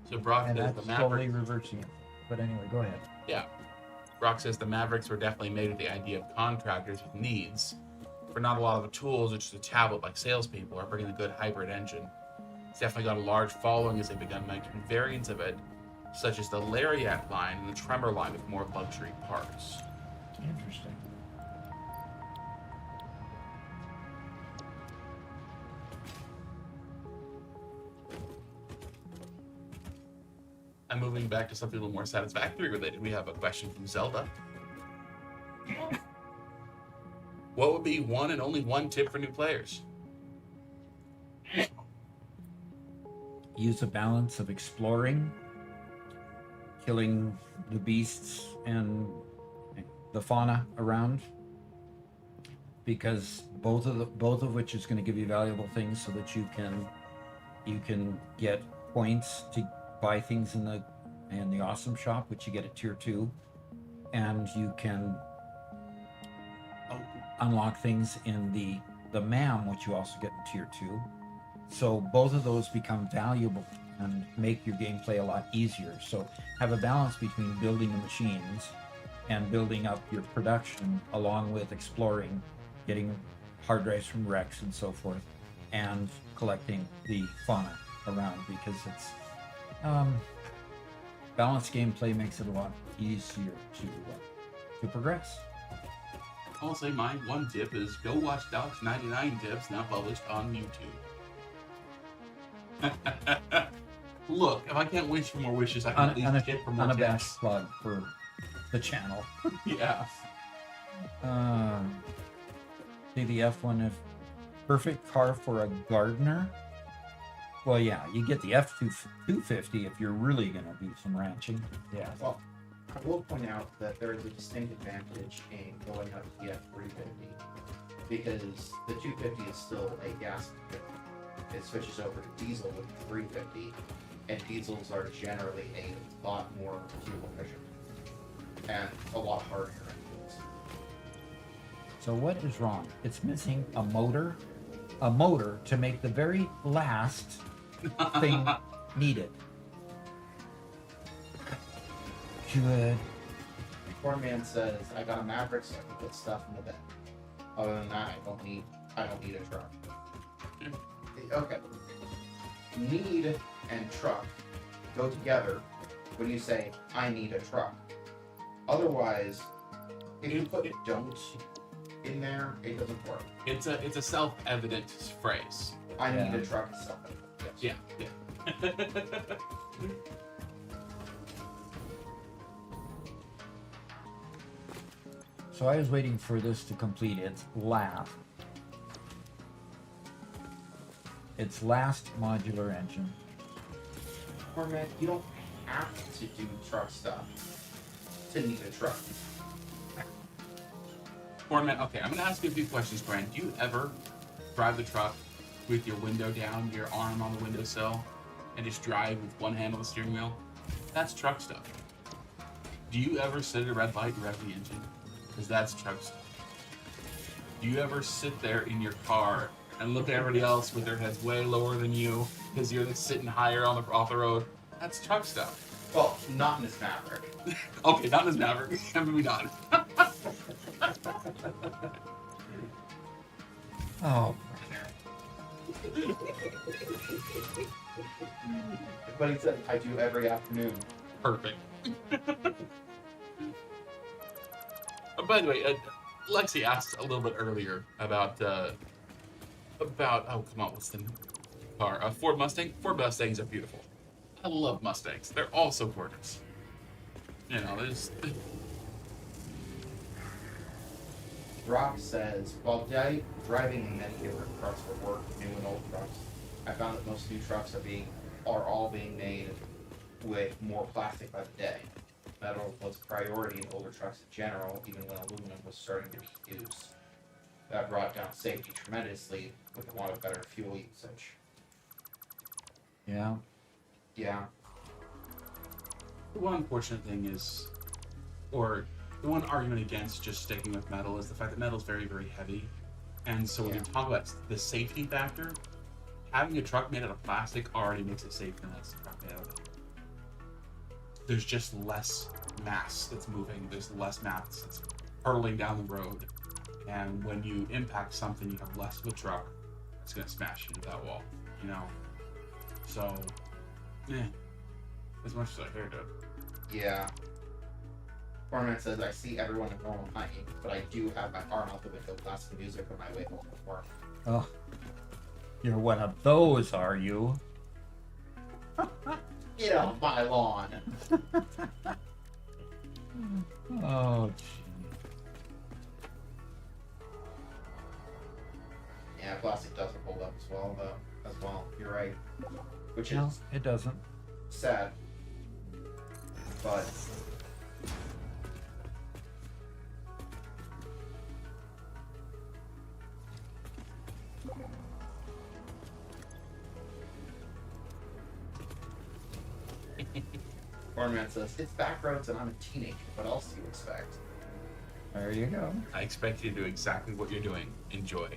[SPEAKER 3] So Brock
[SPEAKER 8] And
[SPEAKER 3] says
[SPEAKER 8] that's
[SPEAKER 3] the
[SPEAKER 8] slowly
[SPEAKER 3] Mavericks.
[SPEAKER 8] reversing it. But anyway, go ahead.
[SPEAKER 3] Yeah. Brock says the Mavericks were definitely made with the idea of contractors with needs. For not a lot of the tools or just a tablet like salespeople are bringing a good hybrid engine. It's definitely got a large following as they've begun making variants of it, such as the Lariat line and the Tremor line with more luxury parts.
[SPEAKER 8] Interesting.
[SPEAKER 3] And moving back to something a little more Satisfactory related, we have a question from Zelda. What would be one and only one tip for new players?
[SPEAKER 8] Use a balance of exploring, killing the beasts and the fauna around, because both of which is going to give you valuable things, so that you can get points to buy things in the awesome shop, which you get at tier 2, and you can unlock things in the MAM, which you also get in tier 2. So both of those become valuable and make your gameplay a lot easier. So have a balance between building the machines and building up your production, along with exploring, getting hard drives from Rex and so forth, and collecting the fauna around, because it's balanced gameplay makes it a lot easier to progress.
[SPEAKER 3] I'll say my one tip is go watch Doc's 99 tips now published on YouTube. Look, if I can't wish for more wishes, I can at least tip for more tips.
[SPEAKER 8] Unabashed plug for the channel.
[SPEAKER 3] Yeah.
[SPEAKER 8] See the F1, if perfect car for a gardener. Well, yeah, you get the F250 if you're really going to do some ranching. Yeah.
[SPEAKER 2] Well, I will point out that there is a distinct advantage in going up to the F350, because the 250 is still a gas vehicle. It switches over to diesel with the 350, and diesels are generally a lot more fuel efficient and a lot harder engines.
[SPEAKER 8] So what is wrong? It's missing a motor to make the very last thing needed. Good.
[SPEAKER 2] Poor man says, "I got a Maverick so I can put stuff in the bed. Other than that, I don't need a truck." Okay. Need and truck go together when you say, "I need a truck." Otherwise, if you put "don't" in there, it doesn't work.
[SPEAKER 3] It's a self-evident phrase.
[SPEAKER 2] I need a truck is something. Yes.
[SPEAKER 3] Yeah.
[SPEAKER 8] So I was waiting for this to complete its last modular engine.
[SPEAKER 2] Poor man, you don't have to do truck stuff to need a truck.
[SPEAKER 3] Or, man, okay, I'm going to ask you a few questions, Brian. Do you ever drive the truck with your window down, your arm on the windowsill, and just drive with one hand on the steering wheel? That's truck stuff. Do you ever sit at a red light and rev the engine? Because that's truck stuff. Do you ever sit there in your car and look at everybody else with their heads way lower than you because you're sitting higher off the road? That's truck stuff.
[SPEAKER 2] Well, not in this Maverick.
[SPEAKER 3] Okay, not in this Maverick. Maybe not.
[SPEAKER 8] Oh,
[SPEAKER 2] But he said, "I do every afternoon."
[SPEAKER 3] Perfect. By the way, Lexi asked a little bit earlier about oh come on, what's the car? Ford Mustang. Ford Mustangs are beautiful. I love Mustangs. They're all so gorgeous. You know, there's.
[SPEAKER 2] Rock says, "While driving many different trucks for work, new and old trucks, I found that most new trucks are all being made with more plastic by the day. Metal was a priority in older trucks in general, even when aluminum was starting to be used. That brought down safety tremendously with a lot of better fuel usage."
[SPEAKER 8] yeah.
[SPEAKER 2] Yeah.
[SPEAKER 3] The one unfortunate thing is, or the one argument against just sticking with metal is the fact that metal is very, very heavy. And so when you talk about the safety factor, having a truck made out of plastic already makes it safer than a truck made out of. There's just less mass that's moving. There's less mass that's hurtling down the road. And when you impact something, you have less of a truck that's going to smash into that wall, you know? So, as much as I heard it.
[SPEAKER 2] Yeah. Corman says, I see everyone in normal height, but I do have my arm out the window blasting music on my way home from work.
[SPEAKER 8] Oh, you're one of those, are you?
[SPEAKER 2] Get off my lawn!
[SPEAKER 8] Oh, gee.
[SPEAKER 2] Yeah, plastic doesn't hold up as well, though. As well, you're right. Which
[SPEAKER 8] No,
[SPEAKER 2] is
[SPEAKER 8] it doesn't.
[SPEAKER 2] sad. But Cornman says, it's back roads and I'm a teenager. What else do you expect?
[SPEAKER 8] There you go.
[SPEAKER 3] I expect you to do exactly what you're doing. Enjoy.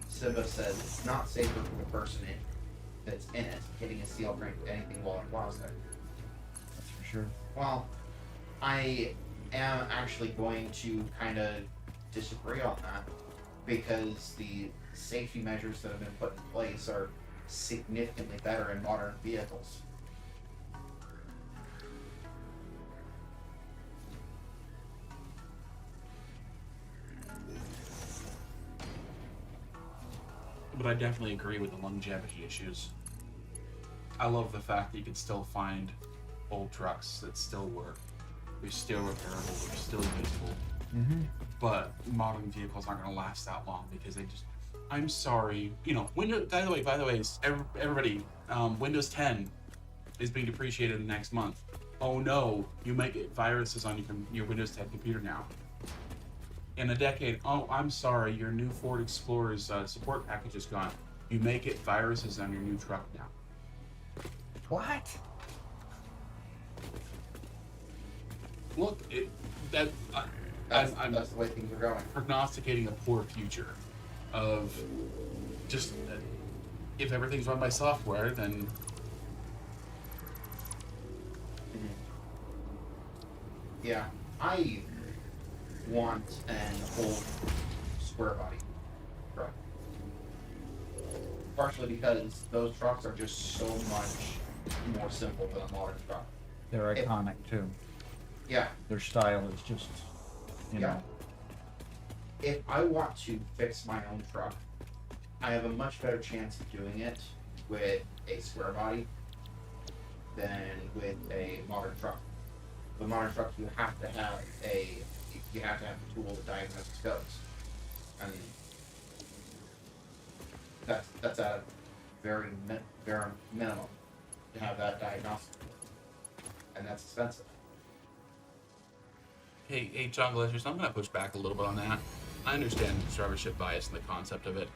[SPEAKER 2] Siva says it's not safer for the person that's in it hitting a steel frame to anything while it flies there.
[SPEAKER 8] That's for sure.
[SPEAKER 2] Well, I am actually going to kind of disagree on that because the safety measures that have been put in place are significantly better in modern vehicles.
[SPEAKER 3] But I definitely agree with the longevity issues. I love the fact that you can still find old trucks that still work. They're still repairable, they're still usable.
[SPEAKER 8] Mm-hmm.
[SPEAKER 3] But modern vehicles aren't going to last that long because they just... I'm sorry. You know, Windows... By the way, everybody, Windows 10 is being depreciated next month. Oh no, you might get viruses on your Windows 10 computer now. In a decade, oh, I'm sorry, your new Ford Explorer's support package is gone. You may get viruses on your new truck now.
[SPEAKER 8] What?
[SPEAKER 3] Look,
[SPEAKER 2] That's
[SPEAKER 3] I'm
[SPEAKER 2] the way things are going.
[SPEAKER 3] prognosticating a poor future of just if everything's run by software, then
[SPEAKER 2] Yeah, I want an old square body truck. Partially because those trucks are just so much more simple than a modern truck.
[SPEAKER 8] They're iconic too.
[SPEAKER 2] Yeah,
[SPEAKER 8] Their style is just, you
[SPEAKER 2] Yeah.
[SPEAKER 8] know.
[SPEAKER 2] if I want to fix my own truck, I have a much better chance of doing it with a square body than with a modern truck. With a modern truck, you have to have the tool to diagnose its codes, and that's a very minimum to have that diagnostic, and that's expensive.
[SPEAKER 3] hey, John Glaciers, I'm going to push back a little bit on that. I understand survivorship bias and the concept of it.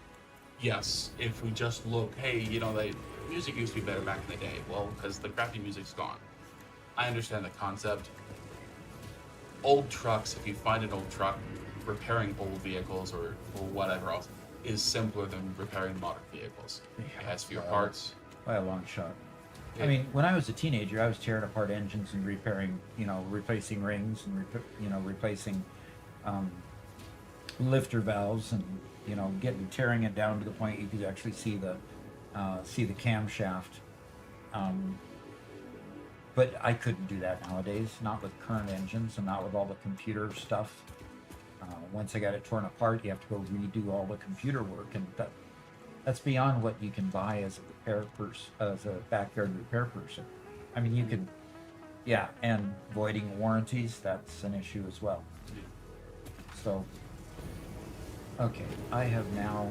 [SPEAKER 3] Yes, if we just look, hey, you know, the music used to be better back in the day. Well, because the crappy music's gone. I understand the concept. Old trucks, if you find an old truck, repairing old vehicles or whatever else is simpler than repairing modern vehicles. It has fewer parts.
[SPEAKER 8] By a long shot. I
[SPEAKER 3] Yeah.
[SPEAKER 8] mean, when I was a teenager, I was tearing apart engines and repairing, replacing rings and, replacing lifter valves and, tearing it down to the point you could actually see the camshaft. But I couldn't do that nowadays, not with current engines and not with all the computer stuff. Once I got it torn apart, you have to go redo all the computer work, and that's beyond what you can buy as a backyard repair person. I mean, you can, and voiding warranties, that's an issue as well. So, okay, I have now.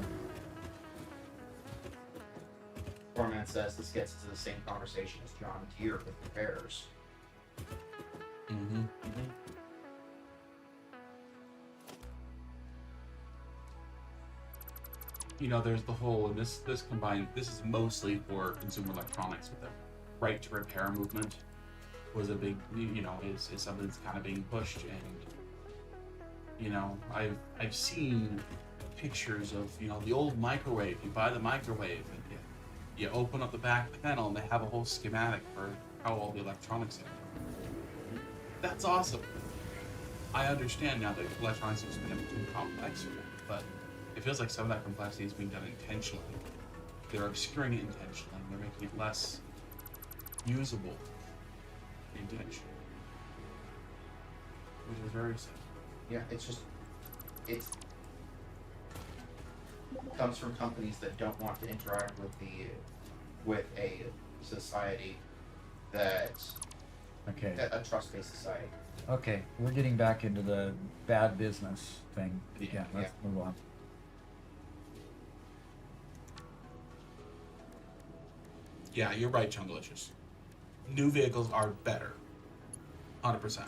[SPEAKER 2] Corman says this gets into the same conversation as John Deere with repairs.
[SPEAKER 3] Mm-hmm. You know, there's the whole, and this is mostly for consumer electronics with the right to repair movement. was a big, is something that's kind of being pushed. And I've seen pictures of the old microwave. You buy the microwave and you open up the back panel and they have a whole schematic for how all the electronics are. That's awesome. I understand now that electronics has been too complex for them, but it feels like some of that complexity is being done intentionally. They're obscuring it intentionally. They're making it less usable intentionally, which is very sad.
[SPEAKER 2] Yeah, it comes from companies that don't want to interact with a society that's
[SPEAKER 8] Okay.
[SPEAKER 2] a trust-based society.
[SPEAKER 8] Okay, we're getting back into the bad business thing. Yeah, let's move on.
[SPEAKER 3] Yeah, you're right, Chungalicious. New vehicles are better. 100%.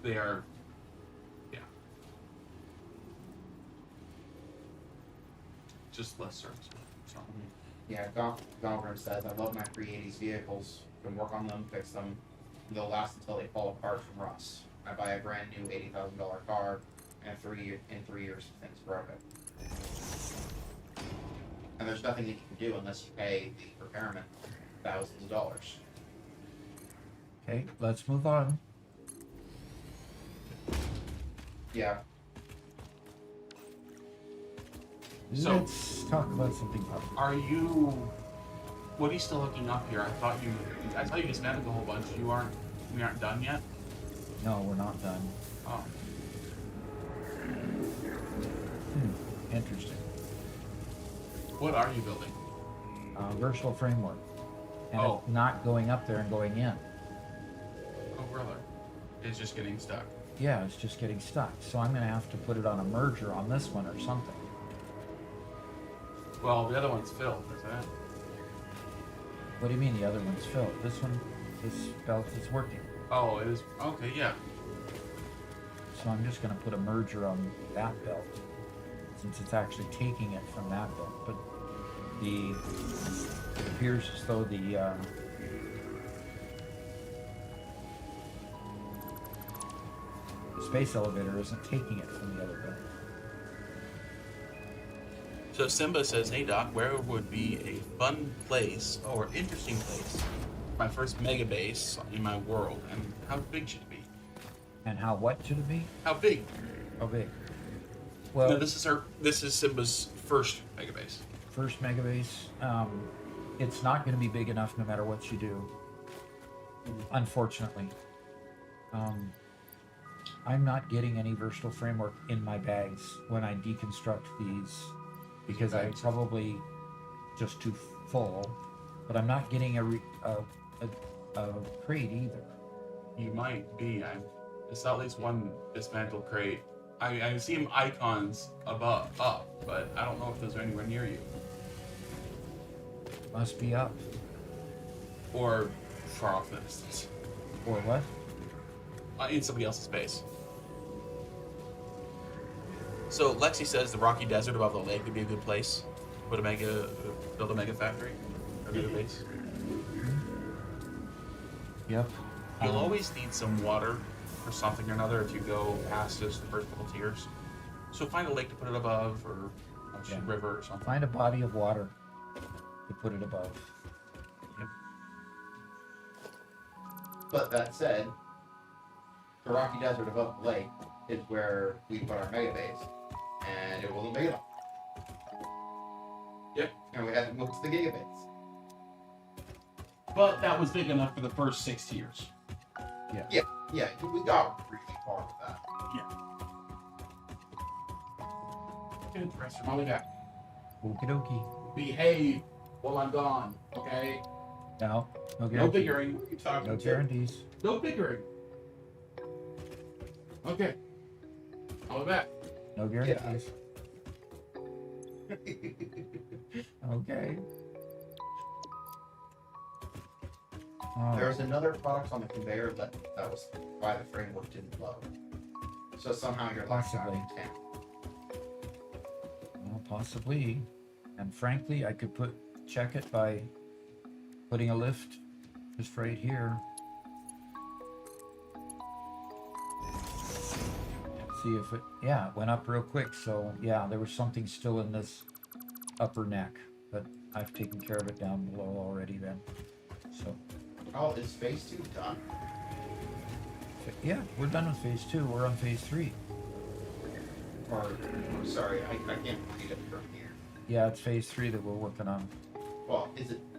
[SPEAKER 3] They are, yeah. Just less serviceable. So.
[SPEAKER 2] Yeah, Gongrim says, I love my pre-80s vehicles. Can work on them, fix them. They'll last until they fall apart from rust. I buy a brand new $80,000 car, and in 3 years, the thing's broken. And there's nothing that you can do unless you pay the repairman thousands of dollars.
[SPEAKER 8] Okay, let's move on.
[SPEAKER 2] Yeah.
[SPEAKER 3] So-
[SPEAKER 8] Let's talk about something positive.
[SPEAKER 3] What are you still looking up here? I thought you dismantled a whole bunch. We aren't done yet?
[SPEAKER 8] No, we're not done.
[SPEAKER 3] Oh.
[SPEAKER 8] Interesting.
[SPEAKER 3] What are you building?
[SPEAKER 8] Virtual framework. And
[SPEAKER 3] Oh.
[SPEAKER 8] it's not going up there and going in.
[SPEAKER 3] Oh, brother. It's just getting stuck.
[SPEAKER 8] Yeah, it's just getting stuck. So I'm going to have to put it on a merger on this one or something.
[SPEAKER 3] Well, the other one's filled, isn't it?
[SPEAKER 8] What do you mean the other one's filled? This belt is working.
[SPEAKER 3] Oh, it is. Okay, yeah.
[SPEAKER 8] So I'm just going to put a merger on that belt, since it's actually taking it from that belt. But it appears as though the space elevator isn't taking it from the other belt.
[SPEAKER 3] So Simba says, hey Doc, where would be a fun place or interesting place? My first mega base in my world, and how big should it be?
[SPEAKER 8] And what should it be?
[SPEAKER 3] How big?
[SPEAKER 8] How big? Well,
[SPEAKER 3] No, this is Simba's first mega base.
[SPEAKER 8] first mega base, it's not going to be big enough no matter what you do. Unfortunately. I'm not getting any versatile framework in my bags when I deconstruct these because I'm probably just too full. But I'm not getting a crate either.
[SPEAKER 3] You might be. I saw at least one dismantled crate. I see them icons up, but I don't know if those are anywhere near you.
[SPEAKER 8] Must be up.
[SPEAKER 3] Or far off in the distance.
[SPEAKER 8] Or what?
[SPEAKER 3] In somebody else's base. So Lexi says the rocky desert above the lake would be a good place. Build a mega factory. Or mega base.
[SPEAKER 8] Yep.
[SPEAKER 3] You'll always need some water or something or another if you go past just the first couple tiers. So find a lake to put it above, or a river or something.
[SPEAKER 8] Find a body of water to put it above.
[SPEAKER 3] Yep.
[SPEAKER 2] But that said, the rocky desert above the lake is where we put our mega base, and it wasn't big enough.
[SPEAKER 3] Yep.
[SPEAKER 2] And we had to move to the gigabase.
[SPEAKER 3] But that was big enough for the first 6 tiers.
[SPEAKER 2] Yeah, we got really far with that.
[SPEAKER 3] Good, rest of my way back.
[SPEAKER 8] Okie dokie.
[SPEAKER 3] Behave while I'm gone, okay?
[SPEAKER 8] No
[SPEAKER 3] No
[SPEAKER 8] guarantee.
[SPEAKER 3] bickering. What are you talking
[SPEAKER 8] No
[SPEAKER 3] about?
[SPEAKER 8] guarantees.
[SPEAKER 3] No bickering. Okay. I'll be back.
[SPEAKER 8] No guarantees. Okay.
[SPEAKER 2] There was another product on the conveyor that was why the framework didn't load. So somehow you're locked out
[SPEAKER 8] Possibly.
[SPEAKER 2] of 10.
[SPEAKER 8] Well, possibly. And frankly, I could check it by putting a lift just right here see if it, yeah, it went up real quick. So yeah, there was something still in this upper neck, but I've taken care of it down below already then. So
[SPEAKER 2] Oh, is phase 2 done?
[SPEAKER 8] yeah, we're done with phase 2. We're on phase 3.
[SPEAKER 2] Or, I'm sorry, I can't read it from here.
[SPEAKER 8] Yeah, it's phase 3 that we're working on.
[SPEAKER 2] Well,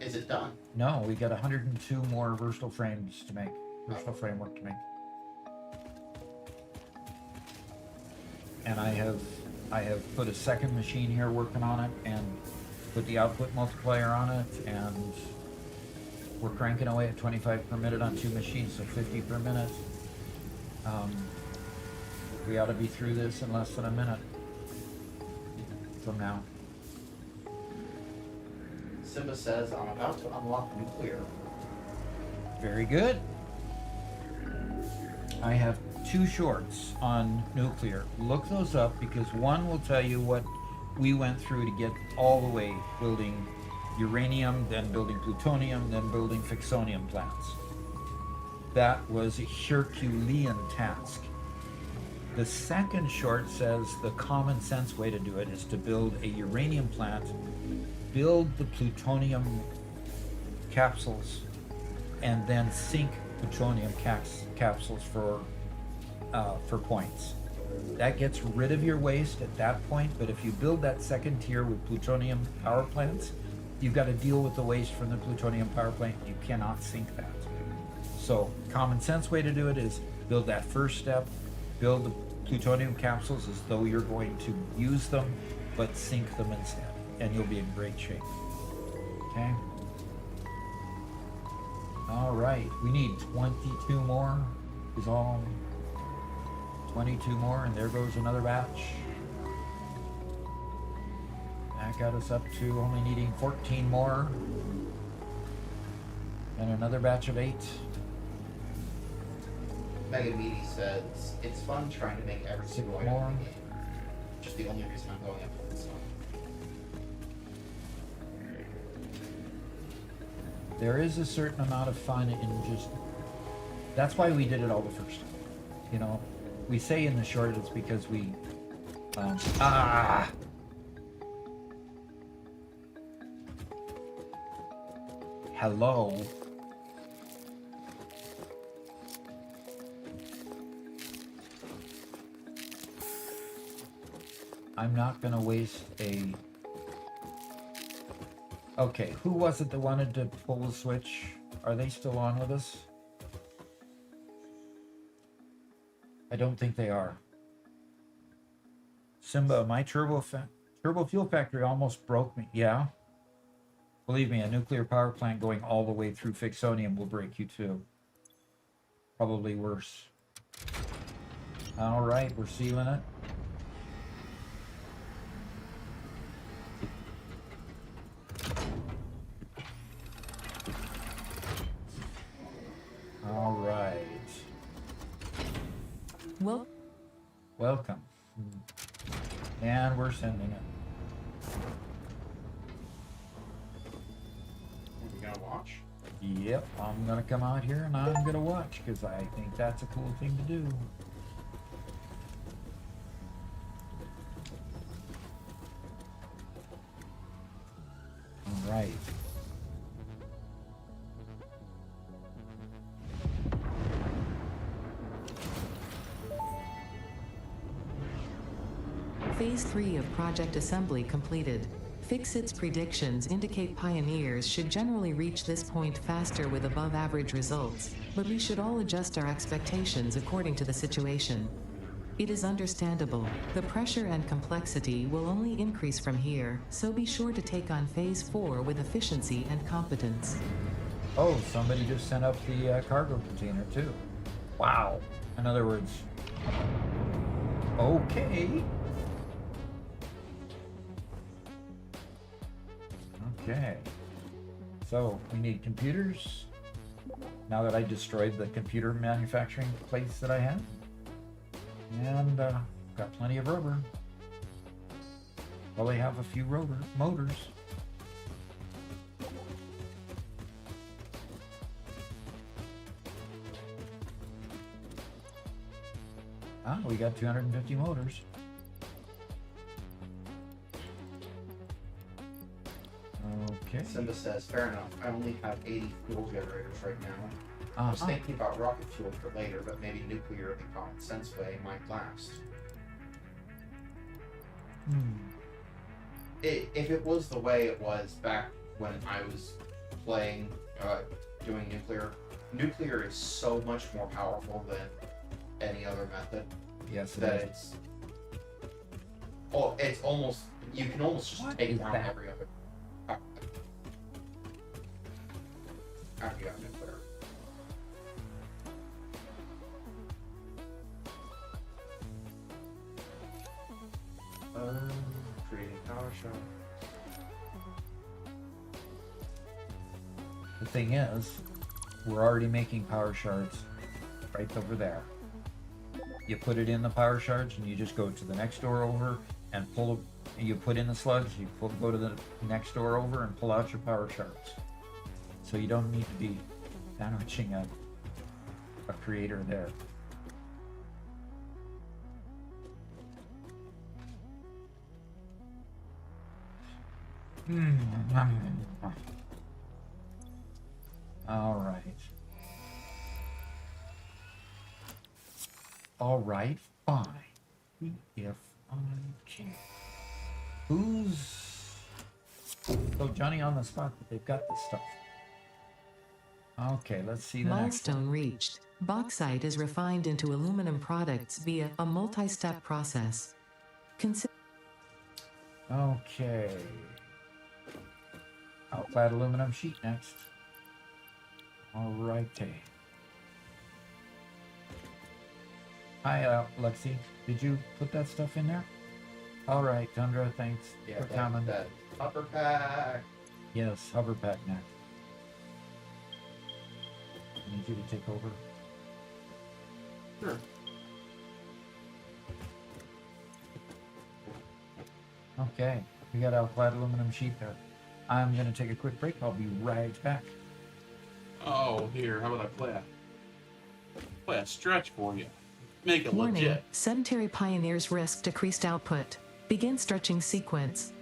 [SPEAKER 2] is it done?
[SPEAKER 8] No, we got 102 more versatile frames to make. Versatile framework to make. And I have put a second machine here working on it and put the output multiplier on it, and we're cranking away at 25 per minute on 2 machines, so 50 per minute. We ought to be through this in less than a minute from now.
[SPEAKER 2] Simba says, I'm about to unlock nuclear.
[SPEAKER 8] Very good. I have 2 shorts on nuclear. Look those up, because one will tell you what we went through to get all the way building uranium, then building plutonium, then building fixonium plants. That was a Herculean task. The second short says the common sense way to do it is to build a uranium plant, build the plutonium capsules, and then sink plutonium capsules for points. That gets rid of your waste at that point, but if you build that second tier with plutonium power plants, you've got to deal with the waste from the plutonium power plant. You cannot sink that. So common sense way to do it is build that first step, build the plutonium capsules as though you're going to use them, but sink them instead, and you'll be in great shape. Okay? All right, we need 22 more is all. 22 more, and there goes another batch. That got us up to only needing 14 more. And another batch of 8.
[SPEAKER 2] Megan Meaty says, it's fun trying to make every single item
[SPEAKER 8] more.
[SPEAKER 2] in the game. Just the only reason I'm going up with this one.
[SPEAKER 8] There is a certain amount of fun in just, that's why we did it all the first time. You know, we say in the short it's because we, hello. I'm not gonna waste a... Okay, who was it that wanted to pull the switch? Are they still on with us? I don't think they are. Simba, my turbo fuel factory almost broke me. Yeah? Believe me, a nuclear power plant going all the way through fixonium will break you too. Probably worse. All right, we're sealing it. All right.
[SPEAKER 5] Well,
[SPEAKER 8] Welcome. And we're sending it.
[SPEAKER 2] Are we gonna watch?
[SPEAKER 8] Yep, I'm gonna come out here and I'm gonna watch, because I think that's a cool thing to do. All right.
[SPEAKER 5] Phase 3 of Project Assembly completed. Fixit's predictions indicate pioneers should generally reach this point faster with above average results, but we should all adjust our expectations according to the situation. It is understandable. The pressure and complexity will only increase from here, so be sure to take on Phase 4 with efficiency and competence.
[SPEAKER 8] Oh, somebody just sent up the cargo container too. Wow. In other words, okay. Okay. So we need computers. Now that I destroyed the computer manufacturing place that I had. And got plenty of rubber. Well, they have a few motors. Ah, we got 250 motors. Okay.
[SPEAKER 2] Simba says, fair enough. I only have 80 fuel generators right now. I was
[SPEAKER 8] Uh-huh.
[SPEAKER 2] thinking about rocket fuel for later, but maybe nuclear the common sense way might last. If it was the way it was back when I was playing, doing nuclear is so much more powerful than any other method
[SPEAKER 8] Yes, it
[SPEAKER 2] that
[SPEAKER 8] is.
[SPEAKER 2] it's almost, you can almost just
[SPEAKER 8] What
[SPEAKER 2] take
[SPEAKER 8] is
[SPEAKER 2] down
[SPEAKER 8] that?
[SPEAKER 2] every other. After you have nuclear. Creating power shell.
[SPEAKER 8] The thing is, we're already making power shards right over there. You put it in the power shards and you just go to the next door over and pull, you put in the slugs, you go to the next door over and pull out your power shards. So you don't need to be sandwiching a creator there. All right. All right, fine. If I can. Who's... So Johnny on the spot, but they've got this stuff. Okay, let's see the next
[SPEAKER 5] Milestone reached. Bauxite is refined into aluminum products via a multi-step process.
[SPEAKER 8] one. Okay. Outclad aluminum sheet next. All righty. Hi, Lexi. Did you put that stuff in there? All right, Tundra, thanks
[SPEAKER 2] Yeah,
[SPEAKER 8] for coming.
[SPEAKER 2] that upper pack.
[SPEAKER 8] Yes, hover pack next. I need you to take over.
[SPEAKER 2] Sure.
[SPEAKER 8] Okay, we got outclad aluminum sheet there. I'm gonna take a quick break. I'll be right back.
[SPEAKER 3] Oh, here, how about I play a stretch for you? Make it
[SPEAKER 5] Warning,
[SPEAKER 3] legit.
[SPEAKER 5] sedentary pioneers risk decreased output. Begin stretching sequence.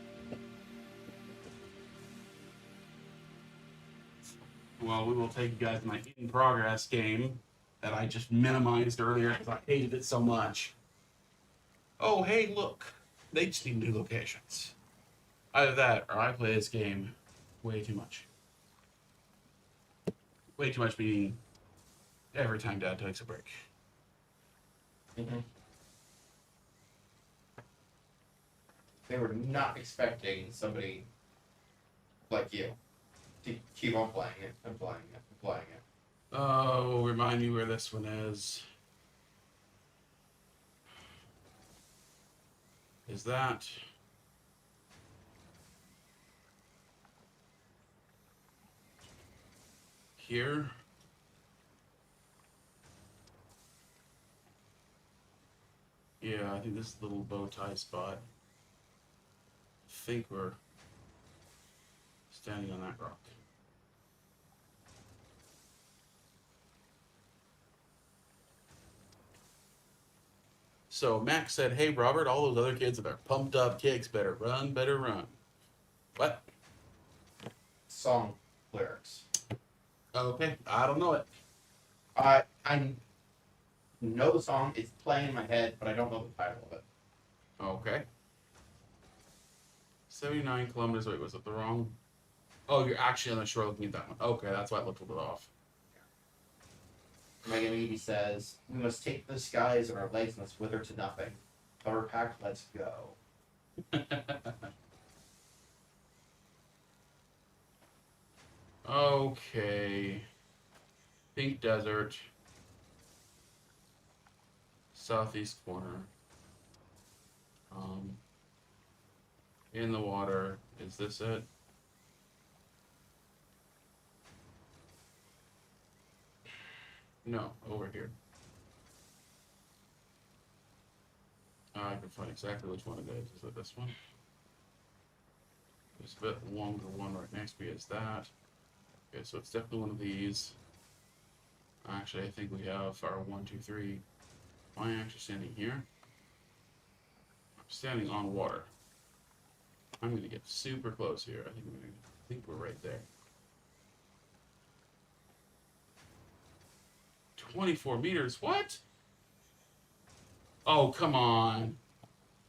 [SPEAKER 3] Well, we will take you guys to my in progress game that I just minimized earlier because I hated it so much. Oh, hey, look. They just need new locations. Either that or I play this game way too much. Way too much meaning every time Dad takes a break.
[SPEAKER 2] Mm-hmm. They were not expecting somebody like you to keep on playing it and playing it and playing it.
[SPEAKER 3] Oh, remind me where this one is. Is that... here? Yeah, I think this is the little bow tie spot. I think we're standing on that rock. So Max said, hey Robert, all those other kids with their pumped up kicks better run, better run. What?
[SPEAKER 2] Song lyrics.
[SPEAKER 3] Okay, I don't know it.
[SPEAKER 2] I know the song, it's playing in my head, but I don't know the title of it.
[SPEAKER 3] Okay. 79 kilometers. Wait, was it the wrong? Oh, you're actually on the shore looking at that one. Okay, that's why it looked a little bit off.
[SPEAKER 2] Megan Evie says, we must take the skies in our legs and let's wither to nothing. Power pack, let's go.
[SPEAKER 3] Okay. Pink Desert. Southeast corner. In the water. Is this it? No, over here. I can find exactly which one it is. Is it this one? There's a bit longer one right next to me. Is that? Okay, so it's definitely one of these. Actually, I think we have our 1, 2, 3 Am I actually standing here? I'm standing on water. I'm gonna get super close here. I think we're right there. 24 meters. What? Oh, come on.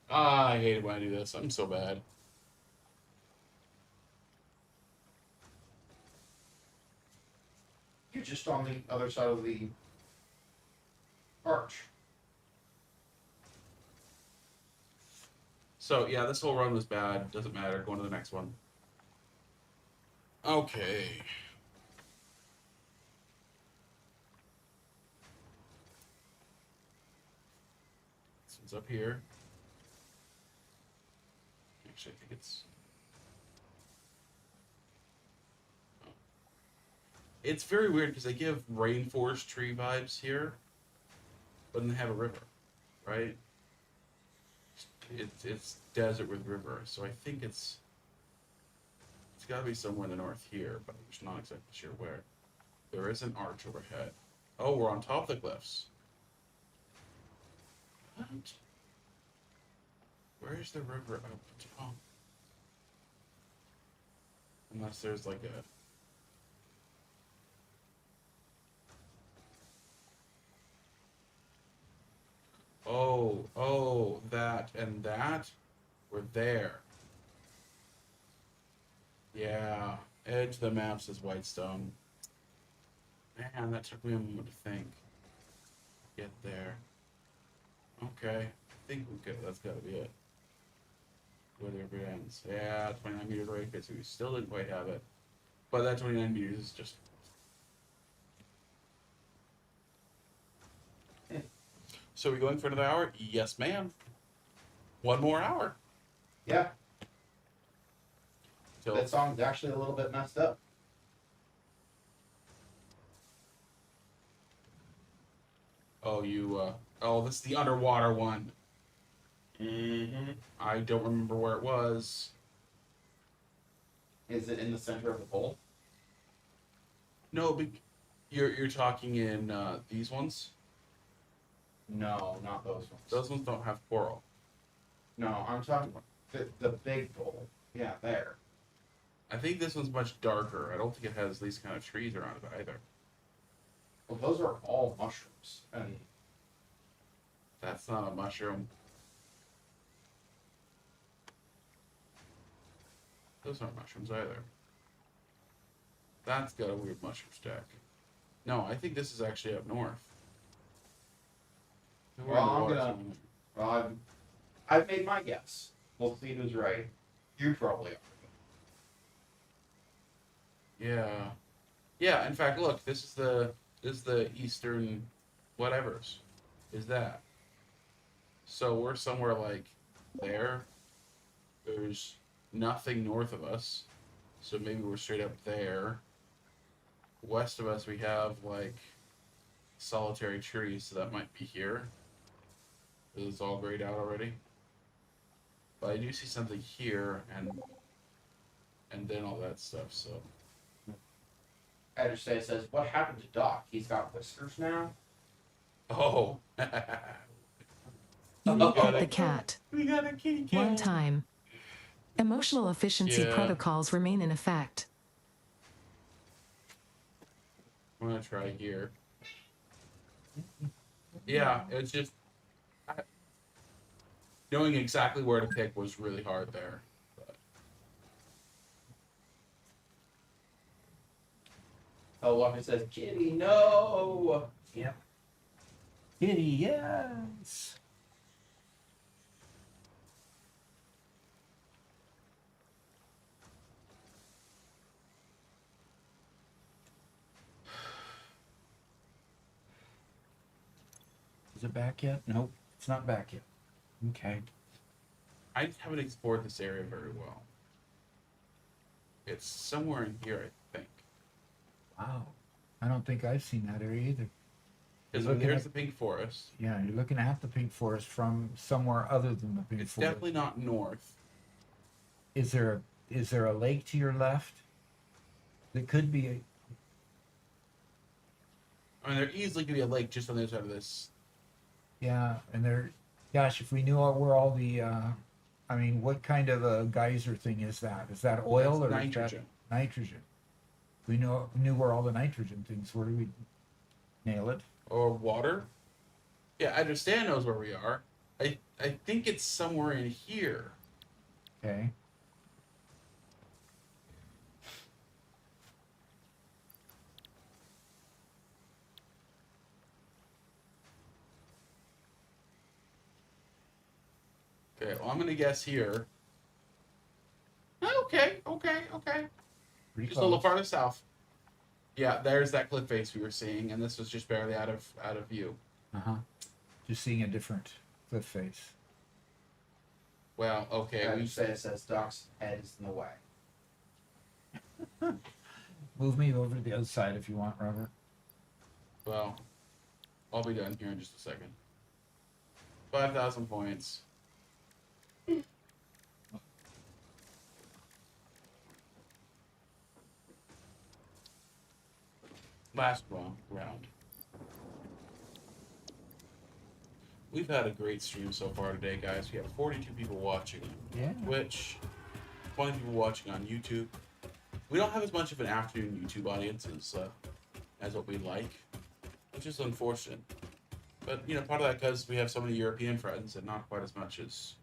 [SPEAKER 3] Ah, I hate it when I do this. I'm so bad.
[SPEAKER 2] You're just on the other side of the arch.
[SPEAKER 3] So, yeah, this whole run was bad. Doesn't matter. Going to the next one. Okay. This one's up here. Actually, I think it's... Oh. It's very weird because they give rainforest tree vibes here, but then they have a river, right? It's desert with river, so I think it's got to be somewhere in the north here, but I'm just not exactly sure where. There is an arch overhead. Oh, we're on top of the cliffs. What? Where is the river up top? Unless there's like a... Oh, that and that were there. Yeah, edge of the map says Whitestone. Man, that took me a moment to think. Get there. Okay, I think we could. That's gotta be it. Where the river ends. Yeah, 29 meters away. Okay, so we still didn't quite have it. But that 29 meters is just... So are we going for another hour? Yes, ma'am. One more hour.
[SPEAKER 2] Yeah,
[SPEAKER 3] Till...
[SPEAKER 2] that song's actually a little bit messed up.
[SPEAKER 3] Oh, oh, this is the underwater one.
[SPEAKER 2] Mm-hmm.
[SPEAKER 3] I don't remember where it was.
[SPEAKER 2] Is it in the center of the bowl?
[SPEAKER 3] No, but you're talking in these ones.
[SPEAKER 2] No, not those ones.
[SPEAKER 3] Those ones don't have coral.
[SPEAKER 2] No, I'm talking about the big bowl. Yeah, there.
[SPEAKER 3] I think this one's much darker. I don't think it has these kind of trees around it either.
[SPEAKER 2] Well, those are all mushrooms, and
[SPEAKER 3] That's not a mushroom. Those aren't mushrooms either. That's got a weird mushroom stack. No, I think this is actually up north. We're in the
[SPEAKER 2] well,
[SPEAKER 3] water
[SPEAKER 2] I've made my guess. We'll see who's right. You probably are.
[SPEAKER 3] Yeah. Yeah, in fact, look, this is the eastern whatevers. Is that. So we're somewhere like there. There's nothing north of us. So maybe we're straight up there. West of us we have like solitary trees, so that might be here. It's all grayed out already. But I do see something here and then all that stuff, so.
[SPEAKER 2] Say says, "What happened to Doc? He's got whiskers now."
[SPEAKER 3] Oh.
[SPEAKER 5] You
[SPEAKER 3] Oh,
[SPEAKER 5] need
[SPEAKER 3] got
[SPEAKER 5] the
[SPEAKER 3] it.
[SPEAKER 5] cat.
[SPEAKER 3] We got a kitty cat.
[SPEAKER 5] One time. Emotional efficiency
[SPEAKER 3] Yeah.
[SPEAKER 5] protocols remain in effect.
[SPEAKER 3] I'm gonna try here. Yeah, it's just knowing exactly where to pick was really hard there. But
[SPEAKER 2] Oh, Lucky says, "Kitty, no."
[SPEAKER 1] Yep. Kitty, yes. Is it back yet? Nope, it's not back yet. Okay.
[SPEAKER 3] I haven't explored this area very well. It's somewhere in here, I think.
[SPEAKER 1] Wow. I don't think I've seen that area either.
[SPEAKER 3] Because
[SPEAKER 1] Looking
[SPEAKER 3] there's
[SPEAKER 1] at-
[SPEAKER 3] the pink forest.
[SPEAKER 1] Yeah, you're looking at the pink forest from somewhere other than the pink
[SPEAKER 3] It's
[SPEAKER 1] forest.
[SPEAKER 3] definitely not north.
[SPEAKER 1] Is there a lake to your left? That could be a,
[SPEAKER 3] I mean, there easily could be a lake just on the other side of this
[SPEAKER 8] Yeah, and they're, gosh, if we knew where all the, I mean, what kind of a geyser thing is that? Is that oil or
[SPEAKER 3] That's
[SPEAKER 8] is that
[SPEAKER 3] nitrogen.
[SPEAKER 8] nitrogen? We knew where all the nitrogen things. Where do we nail it?
[SPEAKER 3] Or water. Yeah, I understand knows where we are. I think it's somewhere in here.
[SPEAKER 8] Okay.
[SPEAKER 3] Okay, well, I'm gonna guess here. Okay.
[SPEAKER 8] Pretty
[SPEAKER 3] Just a little
[SPEAKER 8] close.
[SPEAKER 3] farther south. Yeah, there's that cliff face we were seeing, and this was just barely out of view.
[SPEAKER 8] Uh-huh. Just seeing a different cliff face.
[SPEAKER 3] Well, okay,
[SPEAKER 2] I
[SPEAKER 3] we
[SPEAKER 2] would say it says Doc's head is in the way.
[SPEAKER 8] Move me over to the other side if you want, Robert.
[SPEAKER 3] well, I'll be done here in just a second. 5,000 points. Last round. We've had a great stream so far today, guys. We have 42 people watching on
[SPEAKER 8] Yeah.
[SPEAKER 3] Twitch, 20 people watching on YouTube. We don't have as much of an afternoon YouTube audience as what we'd like, which is unfortunate. But, you know, part of that because we have so many European friends and not quite as much as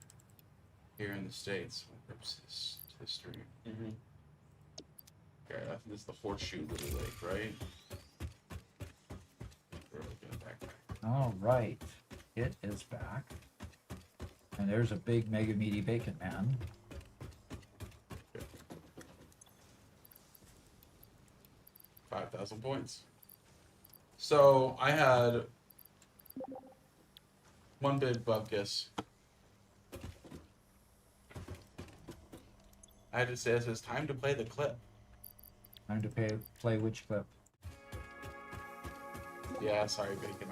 [SPEAKER 3] here in the States. Oops, history. Okay, I think this is the Horseshoe Little Lake, right? We're looking at that guy.
[SPEAKER 8] All right. It is back. And there's a big mega meaty bacon man.
[SPEAKER 3] 5,000 points. So I had one big bupkis. I had to say this is time to play the clip.
[SPEAKER 8] Time to play which clip?
[SPEAKER 3] Yeah, sorry, bacon.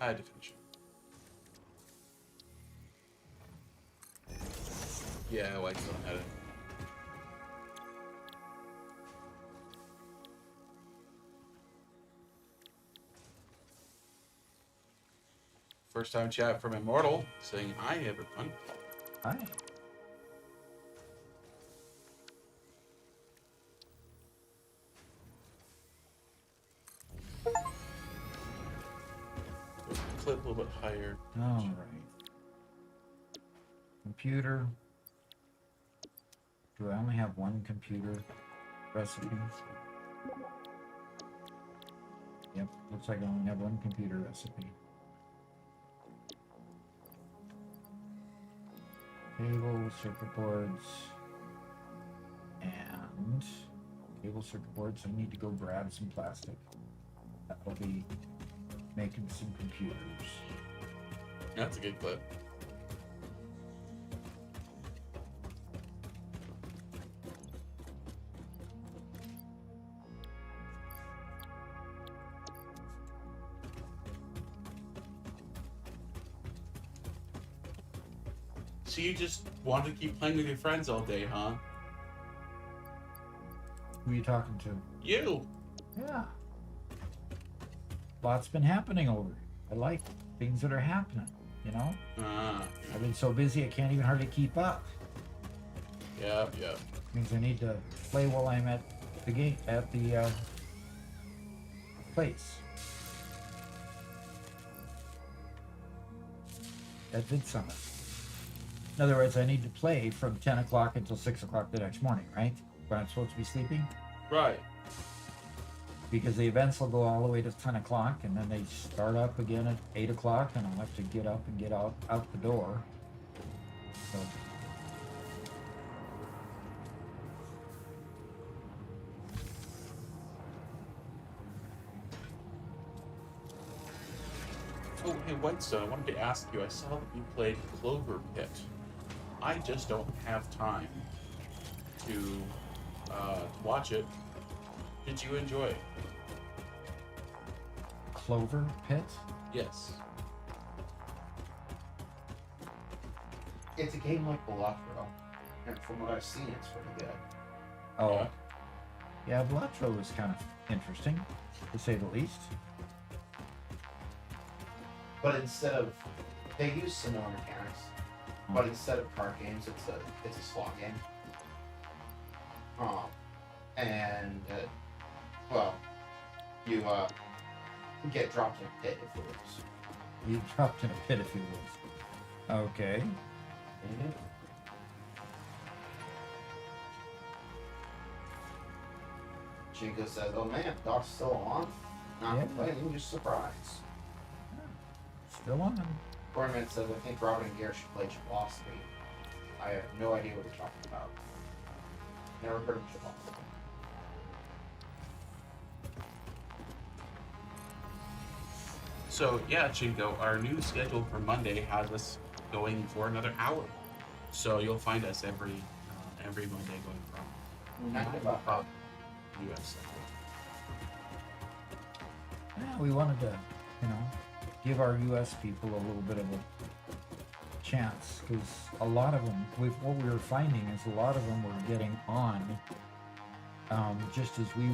[SPEAKER 3] I had to finish it. Yeah, White's still had it. First time chat from Immortal saying hi everyone.
[SPEAKER 8] Hi.
[SPEAKER 3] Clip a little bit higher.
[SPEAKER 8] All right. Computer. Do I only have one computer recipe? Yep, looks like I only have one computer recipe. Cable, circuit boards, and cable circuit boards. I need to go grab some plastic. That'll be making some computers.
[SPEAKER 3] That's a good clip. So you just want to keep playing with your friends all day, huh?
[SPEAKER 8] Who are you talking to?
[SPEAKER 3] You!
[SPEAKER 8] Yeah. Lots been happening over. I like things that are happening, you know? I've been so busy I can't even hardly keep up.
[SPEAKER 3] Yep.
[SPEAKER 8] Means I need to play while I'm at the game, at the place. At Vid Summit. In other words, I need to play from 10 o'clock until 6 o'clock the next morning, right? When I'm supposed to be sleeping.
[SPEAKER 3] Right.
[SPEAKER 8] Because the events will go all the way to 10 o'clock, and then they start up again at 8 o'clock, and I'll have to get up and get out the door. So,
[SPEAKER 3] Oh, hey, Whitestone, I wanted to ask you, I saw that you played Clover Pit. I just don't have time to watch it. Did you enjoy it?
[SPEAKER 8] Clover Pit?
[SPEAKER 3] Yes.
[SPEAKER 2] It's a game like Balatro, and from what I've seen, it's pretty good.
[SPEAKER 8] Oh. Yeah, Blatro was kind of interesting, to say the least.
[SPEAKER 2] but instead of they use similar mechanics, but instead of card games, it's a slot game. And well, you get dropped in a pit if you lose.
[SPEAKER 8] You dropped in a pit if you lose. Okay.
[SPEAKER 2] Chico says, "Oh man, Doc's still on. Not
[SPEAKER 8] Yeah.
[SPEAKER 2] complaining, just surprised."
[SPEAKER 8] Still on.
[SPEAKER 2] Cornman says, "I think Robin and Garrett should play Philosophy. I have no idea what they're talking about. Never heard of Philosophy."
[SPEAKER 3] So yeah, Chinko, our new schedule for Monday has us going for another hour. So you'll find us every Monday going from
[SPEAKER 2] 9 to 5.
[SPEAKER 3] US.
[SPEAKER 8] Yeah, we wanted to, give our U.S. people a little bit of a chance, because a lot of them, what we were finding is a lot of them were getting on just as we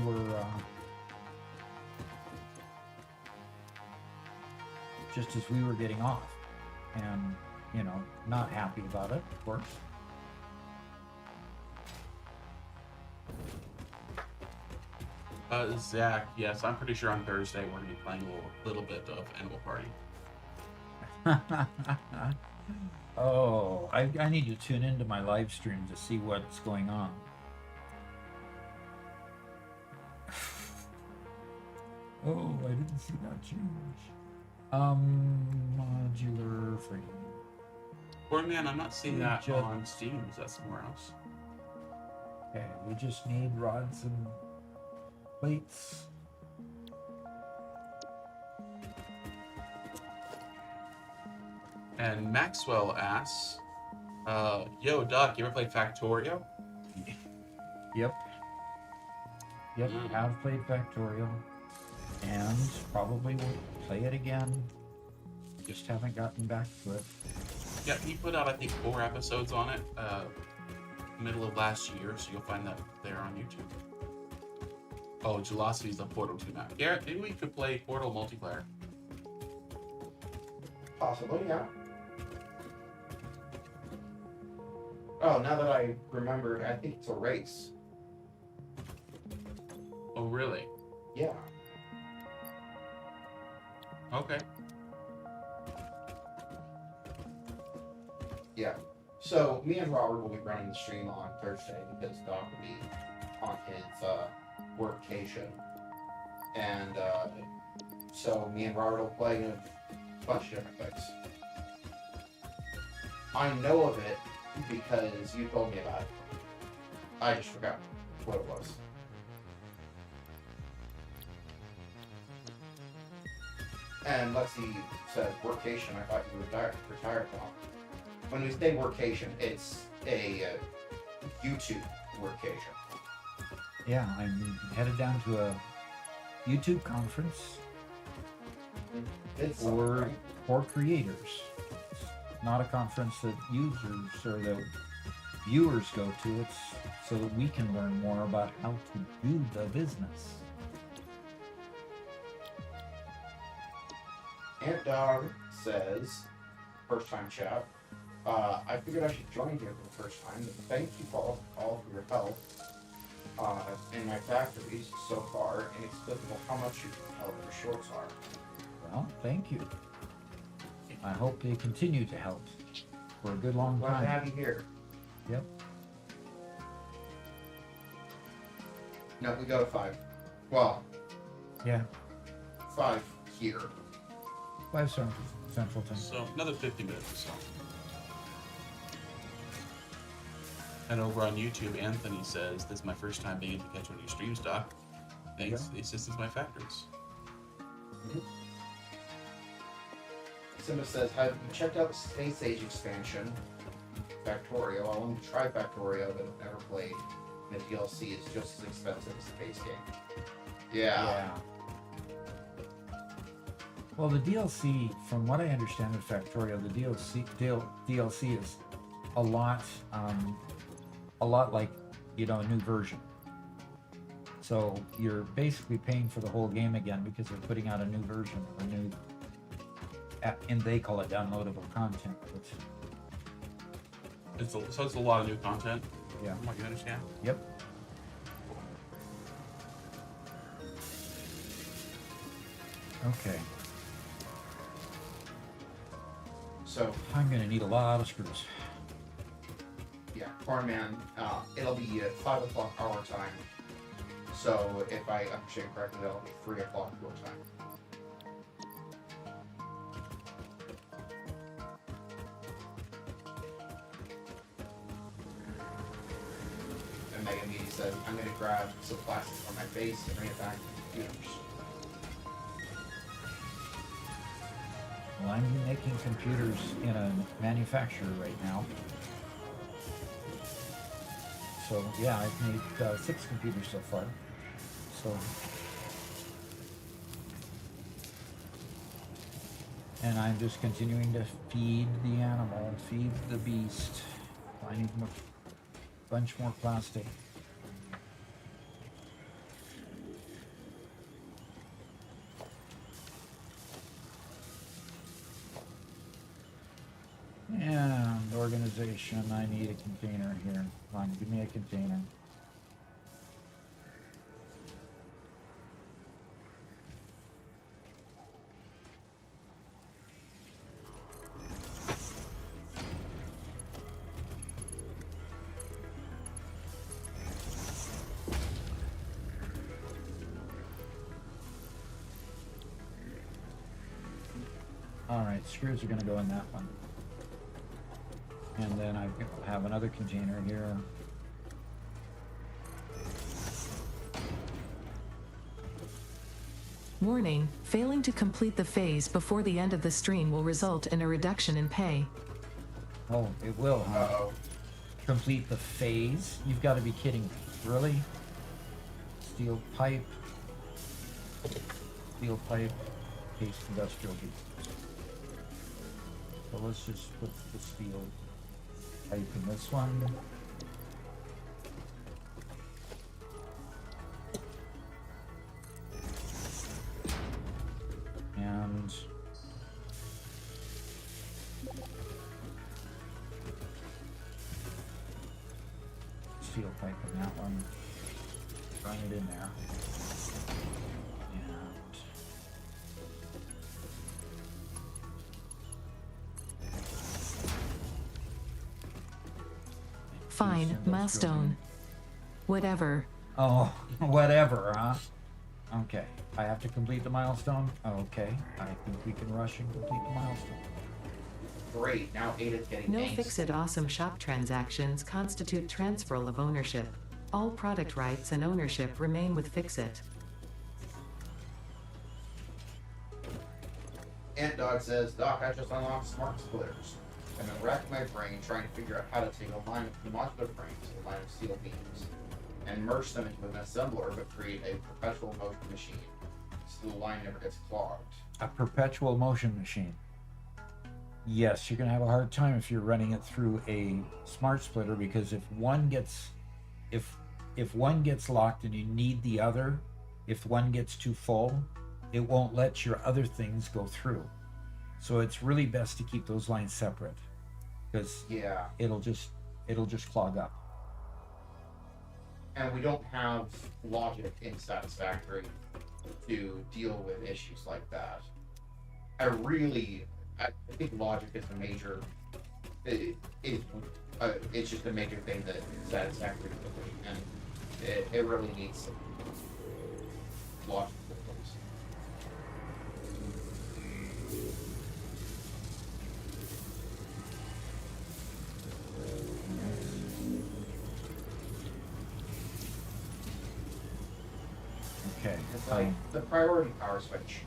[SPEAKER 8] were getting off, and not happy about it, of course.
[SPEAKER 3] Zach, yes, I'm pretty sure on Thursday we're going to be playing a little bit of Animal Party.
[SPEAKER 8] Oh, I need to tune into my live stream to see what's going on. Oh, I didn't see that change. Modular frame.
[SPEAKER 3] Or man, I'm not seeing that on Steam. Is that somewhere else?
[SPEAKER 8] Okay, we just need rods and plates.
[SPEAKER 3] And Maxwell asks, yo, Doc, you ever played Factorio?
[SPEAKER 8] Yep. Have played Factorio, and probably will play it again. Just haven't gotten back to it.
[SPEAKER 3] Yeah, he put out, I think, 4 episodes on it, middle of last year, so you'll find that there on YouTube. Oh, Gelosity's the Portal 2 map. Garrett, maybe we could play Portal multiplayer.
[SPEAKER 2] Possibly, yeah. Oh, now that I remember, I think it's a race.
[SPEAKER 3] Oh, really?
[SPEAKER 2] Yeah.
[SPEAKER 3] Okay.
[SPEAKER 2] Yeah. So, me and Robert will be running the stream on Thursday because Doc will be on his workcation. And so, me and Robert will play a bunch of different things. I know of it because you told me about it. I just forgot what it was. And Lexi says, workation. I thought you were retired now. When we say workation, it's a YouTube workation.
[SPEAKER 8] Yeah, I'm headed down to a YouTube conference
[SPEAKER 2] It's
[SPEAKER 8] for creators. It's not a conference that users or the viewers go to. It's so that we can learn more about how to do the business.
[SPEAKER 2] Aunt Dog says, first time chat, I figured I should join here for the first time, but thank you all for your help in my factories so far. Inexplicable how much help your shorts are.
[SPEAKER 8] Well, thank you. I hope they continue to help for a good long
[SPEAKER 2] Glad to
[SPEAKER 8] time.
[SPEAKER 2] have you here.
[SPEAKER 8] Yep.
[SPEAKER 2] No, we go to 5. Well,
[SPEAKER 8] Yeah.
[SPEAKER 2] 5 here.
[SPEAKER 8] 5 Central Time.
[SPEAKER 3] So, another 50 minutes or so. And over on YouTube, Anthony says, this is my first time being able to catch one of your streams, Doc. Thanks to the assistance of my factors.
[SPEAKER 2] Simba says, have you checked out the Space Age expansion? Factorio. I want to try Factorio, but I've never played. And the DLC is just as expensive as the base game. Yeah.
[SPEAKER 8] Well, the DLC, from what I understand of Factorio, the DLC is a lot like, a new version. So you're basically paying for the whole game again because they're putting out a new version, a new and they call it downloadable content. But
[SPEAKER 3] it's a lot of new content.
[SPEAKER 8] yeah.
[SPEAKER 3] From what you understand.
[SPEAKER 8] Yep. Okay.
[SPEAKER 2] So
[SPEAKER 8] I'm gonna need a lot of screws.
[SPEAKER 2] yeah, Cornman, it'll be at 5 o'clock our time. So if I understand correctly, that'll be 3 o'clock your time. And Megan Meady says, I'm going to grab some plastic from my face and bring it back to the computers.
[SPEAKER 8] Well, I'm making computers in a manufacturer right now. So yeah, I've made 6 computers so far. So, and I'm just continuing to feed the animal, feed the beast. I need a bunch more plastic. And organization, I need a container here. Come on, give me a container. All right, screws are going to go in that one. And then I have another container here.
[SPEAKER 5] Warning, failing to complete the phase before the end of the stream will result in a reduction in pay.
[SPEAKER 8] Oh, it will, huh?
[SPEAKER 2] Uh-oh.
[SPEAKER 8] Complete the phase? You've got to be kidding me. Really? Steel pipe. Steel pipe. Paste industrial heat. So let's just put the steel pipe in this one. And steel pipe in that one. Run it in there. And
[SPEAKER 5] Fine, milestone. Whatever.
[SPEAKER 8] oh, whatever, huh? Okay, I have to complete the milestone. Okay, I think we can rush and complete the milestone.
[SPEAKER 2] Great, now Ada's getting
[SPEAKER 5] No
[SPEAKER 2] angst.
[SPEAKER 5] Fix-It Awesome Shop transactions constitute transferal of ownership. All product rights and ownership remain with Fix-It.
[SPEAKER 2] Ant Dog says, Doc, I just unlocked smart splitters. I've been racking my brain trying to figure out how to take a line of modular frames, a line of steel beams, and merge them into an assembler but create a perpetual motion machine so the line never gets clogged.
[SPEAKER 8] A perpetual motion machine. Yes, you're gonna have a hard time if you're running it through a smart splitter, because if one gets locked and you need the other, if one gets too full, it won't let your other things go through. So it's really best to keep those lines separate, because
[SPEAKER 2] Yeah,
[SPEAKER 8] it'll just clog up.
[SPEAKER 2] and we don't have logic in Satisfactory to deal with issues like that. I think logic is a major. It's just a major thing that Satisfactory is doing, and it really needs some logic systems.
[SPEAKER 8] Okay.
[SPEAKER 2] It's like the priority power switch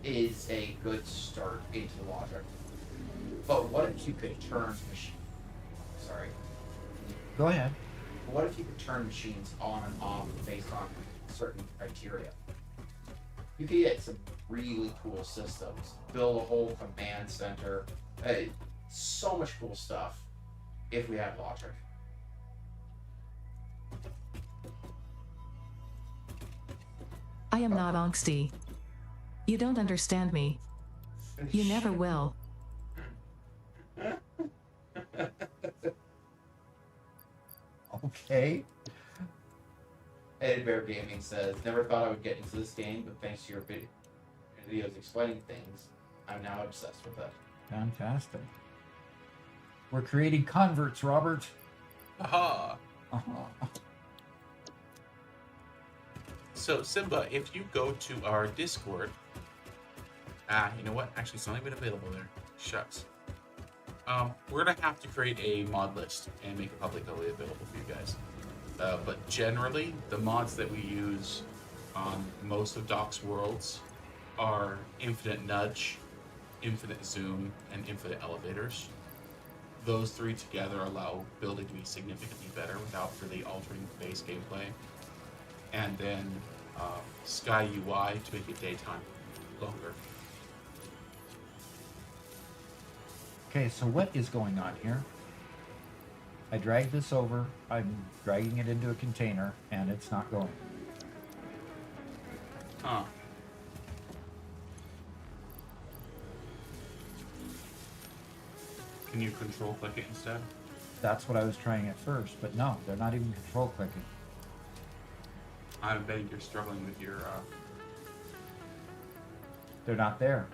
[SPEAKER 2] is a good start into logic. But what if you could turn
[SPEAKER 8] Go ahead.
[SPEAKER 2] what if you could turn machines on and off based on certain criteria? You could get some really cool systems, build a whole command center, so much cool stuff if we had logic.
[SPEAKER 5] I am not angsty. You don't understand me. You never will.
[SPEAKER 1] Okay.
[SPEAKER 2] Ed Bear Gaming says, never thought I would get into this game, but thanks to your videos explaining things, I'm now obsessed with it.
[SPEAKER 1] Fantastic. We're creating converts, Robert.
[SPEAKER 3] Aha!
[SPEAKER 1] Uh-huh.
[SPEAKER 3] So, Simba, if you go to our Discord... you know what? Actually, it's not even available there. Shucks. We're going to have to create a mod list and make it publicly available for you guys. But generally, the mods that we use on most of Doc's worlds are Infinite Nudge, Infinite Zoom, and Infinite Elevators. Those three together allow building to be significantly better without really altering the base gameplay. And then Sky UI to make it daytime longer.
[SPEAKER 1] Okay, so what is going on here? I dragged this over, I'm dragging it into a container, and it's not going.
[SPEAKER 3] Huh. Can you control click it instead?
[SPEAKER 1] That's what I was trying at first, but no, they're not even control clicking.
[SPEAKER 3] I'm betting you're struggling with your...
[SPEAKER 1] They're not there.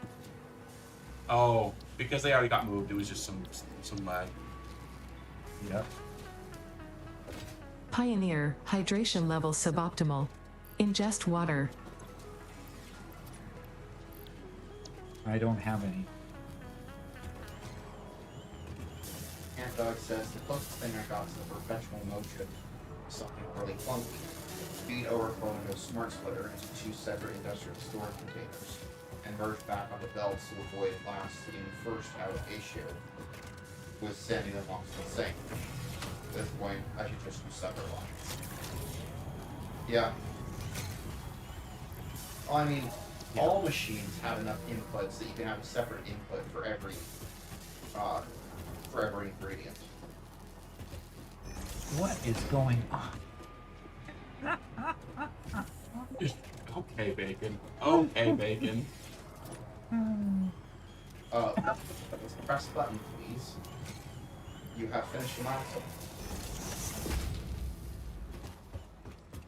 [SPEAKER 3] Oh, because they already got moved. It was just some lag.
[SPEAKER 1] Yep.
[SPEAKER 5] Pioneer, hydration level suboptimal. Ingest water.
[SPEAKER 1] I don't have any.
[SPEAKER 2] Ant Dog says, the closest thing I got to the perpetual motion was something really clunky. Feed overflow into a smart splitter into two separate industrial storage containers and merge back onto belts to avoid last in first out issue with sending them off to the sink. At this point, I should just use separate lines. Yeah. Well, I mean, all machines have enough inputs that you can have a separate input for every ingredient.
[SPEAKER 1] What is going on?
[SPEAKER 3] Okay, Bacon. Okay, Bacon.
[SPEAKER 2] Let's press the button, please. You have finished your milestone.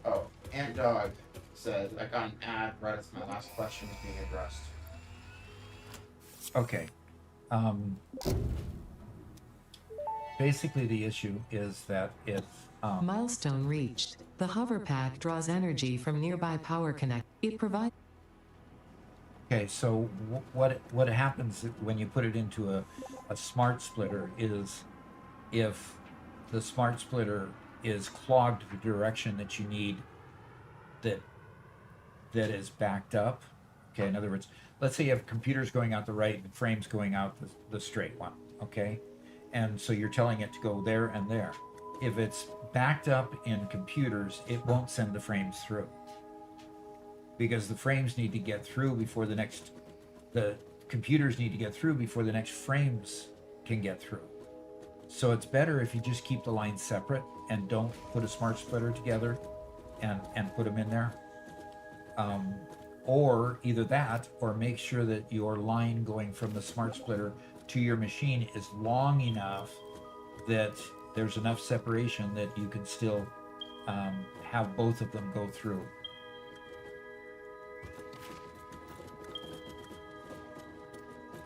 [SPEAKER 2] Oh, Ant Dog said, I got an ad right as my last question was being addressed.
[SPEAKER 1] Okay. Basically, the issue is that if
[SPEAKER 5] Milestone reached. The hover pack draws energy from nearby power connect. It provides.
[SPEAKER 1] okay, so what happens when you put it into a smart splitter is if the smart splitter is clogged the direction that you need that is backed up. Okay, in other words, let's say you have computers going out the right and frames going out the straight one. Okay, and so you're telling it to go there and there. If it's backed up in computers, it won't send the frames through because the frames need to get through before the computers need to get through before the next frames can get through. So it's better if you just keep the lines separate and don't put a smart splitter together and put them in there. Or either that, or make sure that your line going from the smart splitter to your machine is long enough that there's enough separation that you can still have both of them go through.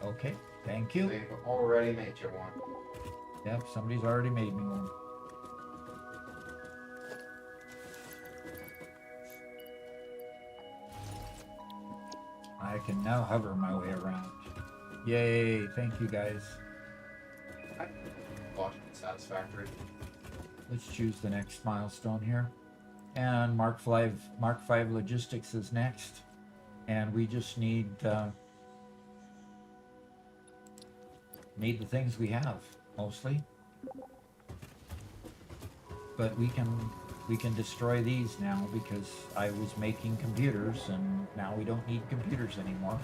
[SPEAKER 1] Okay, thank you.
[SPEAKER 2] They've already made you one.
[SPEAKER 1] Yep, somebody's already made me one. I can now hover my way around. Yay, thank you guys.
[SPEAKER 2] Watching Satisfactory.
[SPEAKER 1] Let's choose the next milestone here. And Mark 5 Logistics is next. And we just need the things we have, mostly. But we can destroy these now because I was making computers and now we don't need computers anymore.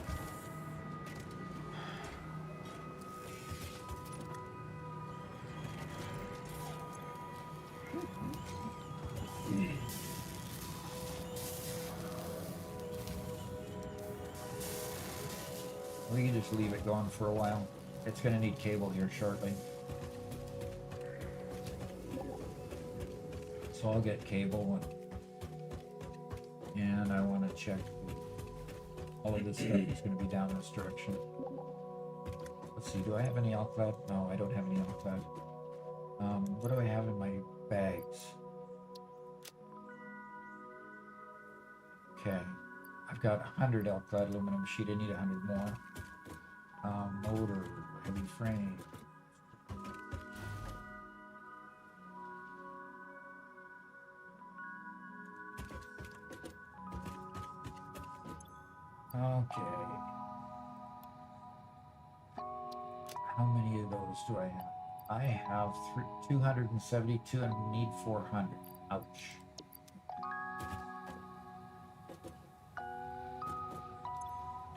[SPEAKER 8] We can just leave it going for a while. It's gonna need cable here shortly. So I'll get cable and I want to check all of this stuff is going to be down this direction. Let's see, do I have any alclad? No, I don't have any alclad. What do I have in my bags? Okay, I've got 100 alclad aluminum sheet. I need 100 more. Motor, heavy frame. Okay. How many of those do I have? I have 272 and need 400. Ouch.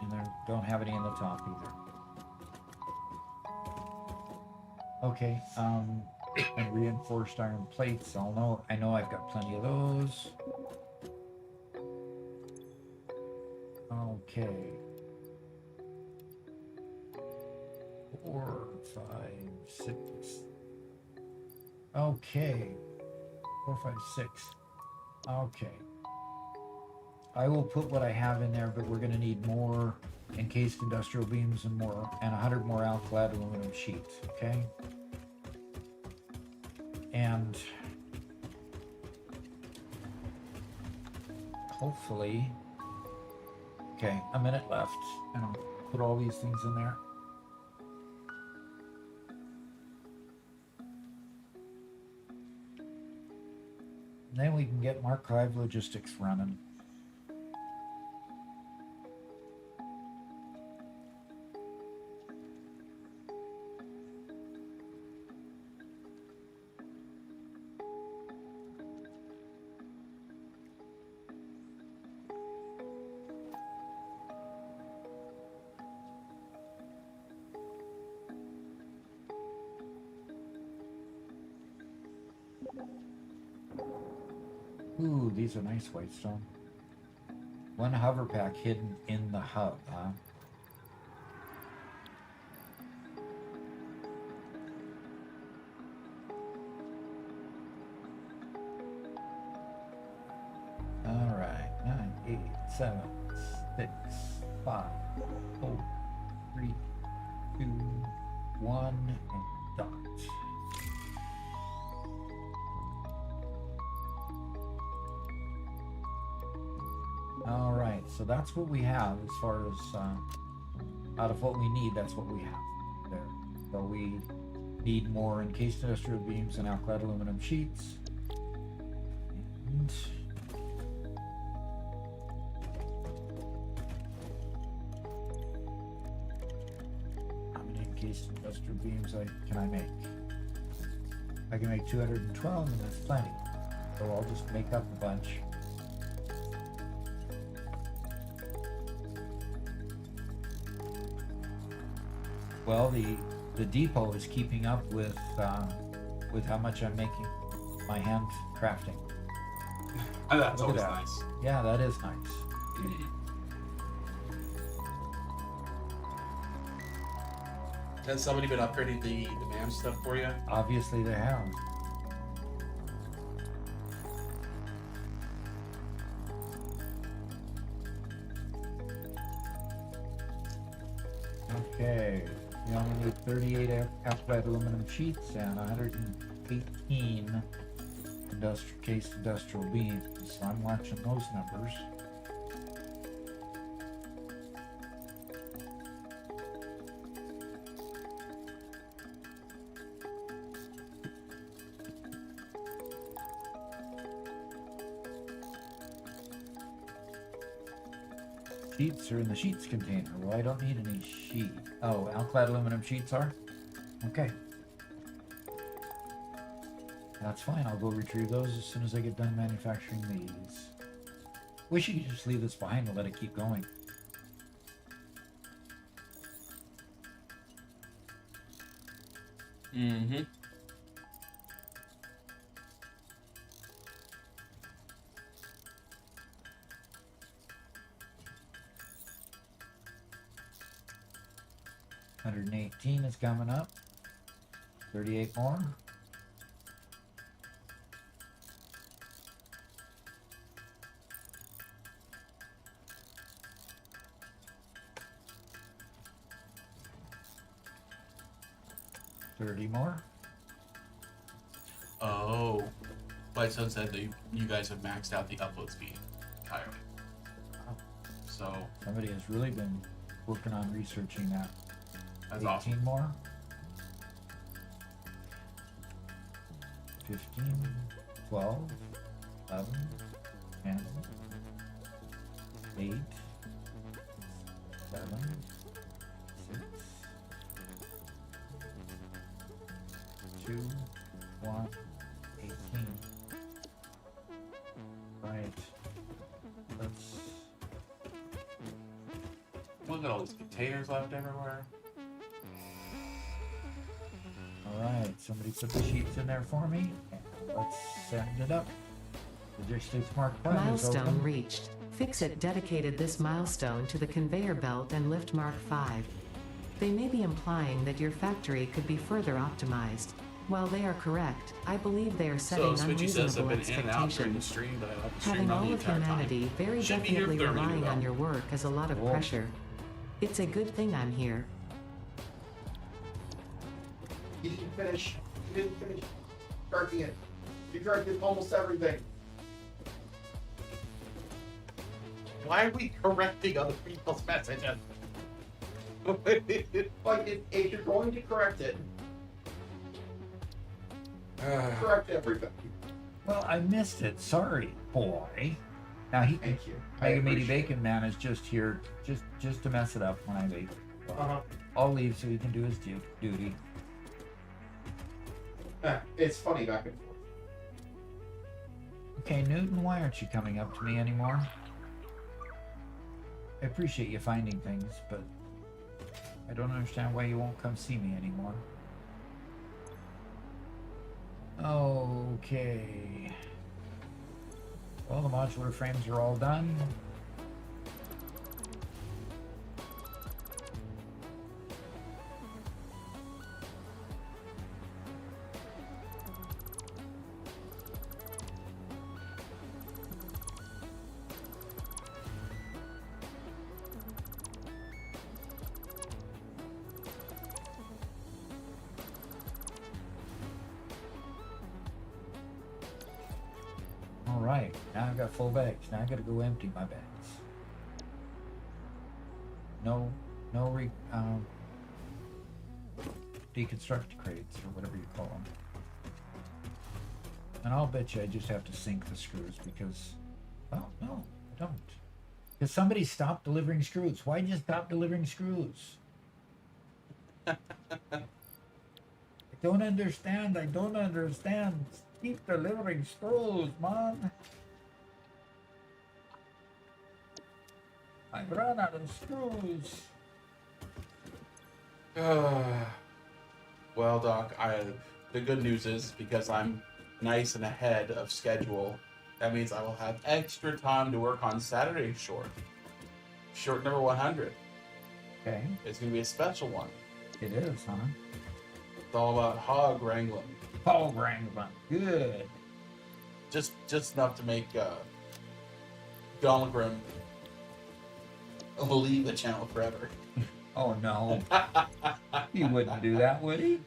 [SPEAKER 8] And I don't have any in the top either. Okay, and reinforced iron plates. I know I've got plenty of those. Okay. 4, 5, 6. Okay. 4, 5, 6. Okay. I will put what I have in there, but we're going to need more encased industrial beams and 100 more alclad aluminum sheets. Okay. And hopefully. Okay, a minute left, and I'll put all these things in there. And then we can get Markive Logistics running. Ooh, these are nice whitestone. One hover pack hidden in the hub, huh? All right, 9, 8, 7, 6, 5, 4, 3, 2, 1, and dot. All right, so that's what we have as far as out of what we need. That's what we have there. So we need more encased industrial beams and alclad aluminum sheets. And how many encased industrial beams can I make? I can make 212, and that's plenty. So I'll just make up a bunch. Well, the depot is keeping up with how much I'm making my hand crafting.
[SPEAKER 3] That's
[SPEAKER 8] Look at
[SPEAKER 3] always
[SPEAKER 8] that.
[SPEAKER 3] nice.
[SPEAKER 8] Yeah, that is nice.
[SPEAKER 3] Has somebody been upgrading the MAM stuff for you?
[SPEAKER 8] Obviously they have. Okay, we only need 38 alclad aluminum sheets and 118 cased industrial beams. So I'm watching those numbers. Sheets are in the sheets container. Well, I don't need any sheet. Oh, alclad aluminum sheets are? Okay. That's fine. I'll go retrieve those as soon as I get done manufacturing these. Wish you could just leave this behind and let it keep going.
[SPEAKER 3] Mm-hmm.
[SPEAKER 8] 118 is coming up. 38 more. $30 more.
[SPEAKER 3] Oh, my son said that you guys have maxed out the upload speed entirely. So
[SPEAKER 8] Somebody has really been working on researching that.
[SPEAKER 3] that's
[SPEAKER 8] 18
[SPEAKER 3] awesome.
[SPEAKER 8] more. 15, 12, 11, 10, 8, 7, 6, 2, 1, 18. Right. Let's.
[SPEAKER 3] Look at all these containers left everywhere.
[SPEAKER 8] Alright, somebody put the sheets in there for me. Let's send it up. Logistics Mark 5 is
[SPEAKER 5] Milestone
[SPEAKER 8] open.
[SPEAKER 5] reached. Fixit dedicated this milestone to the conveyor belt and lift Mark 5. They may be implying that your factory could be further optimized. While they are correct, I believe they are
[SPEAKER 3] So
[SPEAKER 5] setting
[SPEAKER 3] Switchy says I've
[SPEAKER 5] unreasonable
[SPEAKER 3] been in and out during the
[SPEAKER 5] expectations.
[SPEAKER 3] stream, but I like to stream
[SPEAKER 5] Having
[SPEAKER 3] on
[SPEAKER 5] all
[SPEAKER 3] the
[SPEAKER 5] of
[SPEAKER 3] entire
[SPEAKER 5] humanity
[SPEAKER 3] time.
[SPEAKER 5] very
[SPEAKER 3] Should be here
[SPEAKER 5] definitely
[SPEAKER 3] 30
[SPEAKER 5] relying
[SPEAKER 3] though.
[SPEAKER 5] on your work is a lot of
[SPEAKER 8] Whoa.
[SPEAKER 5] pressure. It's a good thing I'm here.
[SPEAKER 2] You didn't finish. You didn't finish correcting it. You corrected almost everything.
[SPEAKER 3] Why are we correcting other people's messages?
[SPEAKER 2] Like, if you're going to correct it, correct everything.
[SPEAKER 8] Well, I missed it. Sorry, boy. Now he can.
[SPEAKER 2] Thank you. I
[SPEAKER 8] Mega Meaty
[SPEAKER 2] appreciate
[SPEAKER 8] Bacon Man is just here, just to mess it up when I leave.
[SPEAKER 2] it. Uh-huh.
[SPEAKER 8] I'll leave so he can do his duty.
[SPEAKER 2] It's funny back and forth.
[SPEAKER 8] Okay, Newton, why aren't you coming up to me anymore? I appreciate you finding things, but I don't understand why you won't come see me anymore. Okay. Well, the modular frames are all done. All right, now I've got full bags. Now I gotta go empty my bags. No deconstruct crates or whatever you call them. And I'll bet you I just have to sink the screws because, well, no, I don't. Because somebody stopped delivering screws. Why'd you stop delivering screws? I don't understand. I don't understand. Keep delivering screws, man. I've run out of screws.
[SPEAKER 3] Well, Doc, the good news is because I'm nice and ahead of schedule, that means I will have extra time to work on Saturday's short. Short number 100.
[SPEAKER 8] Okay,
[SPEAKER 3] It's going to be a special one.
[SPEAKER 8] it is, huh?
[SPEAKER 3] It's all about hog wrangling.
[SPEAKER 8] Paul Wrangler. Good.
[SPEAKER 3] Just enough to make Dahlgren leave the channel forever.
[SPEAKER 8] Oh no. He wouldn't do that, would he?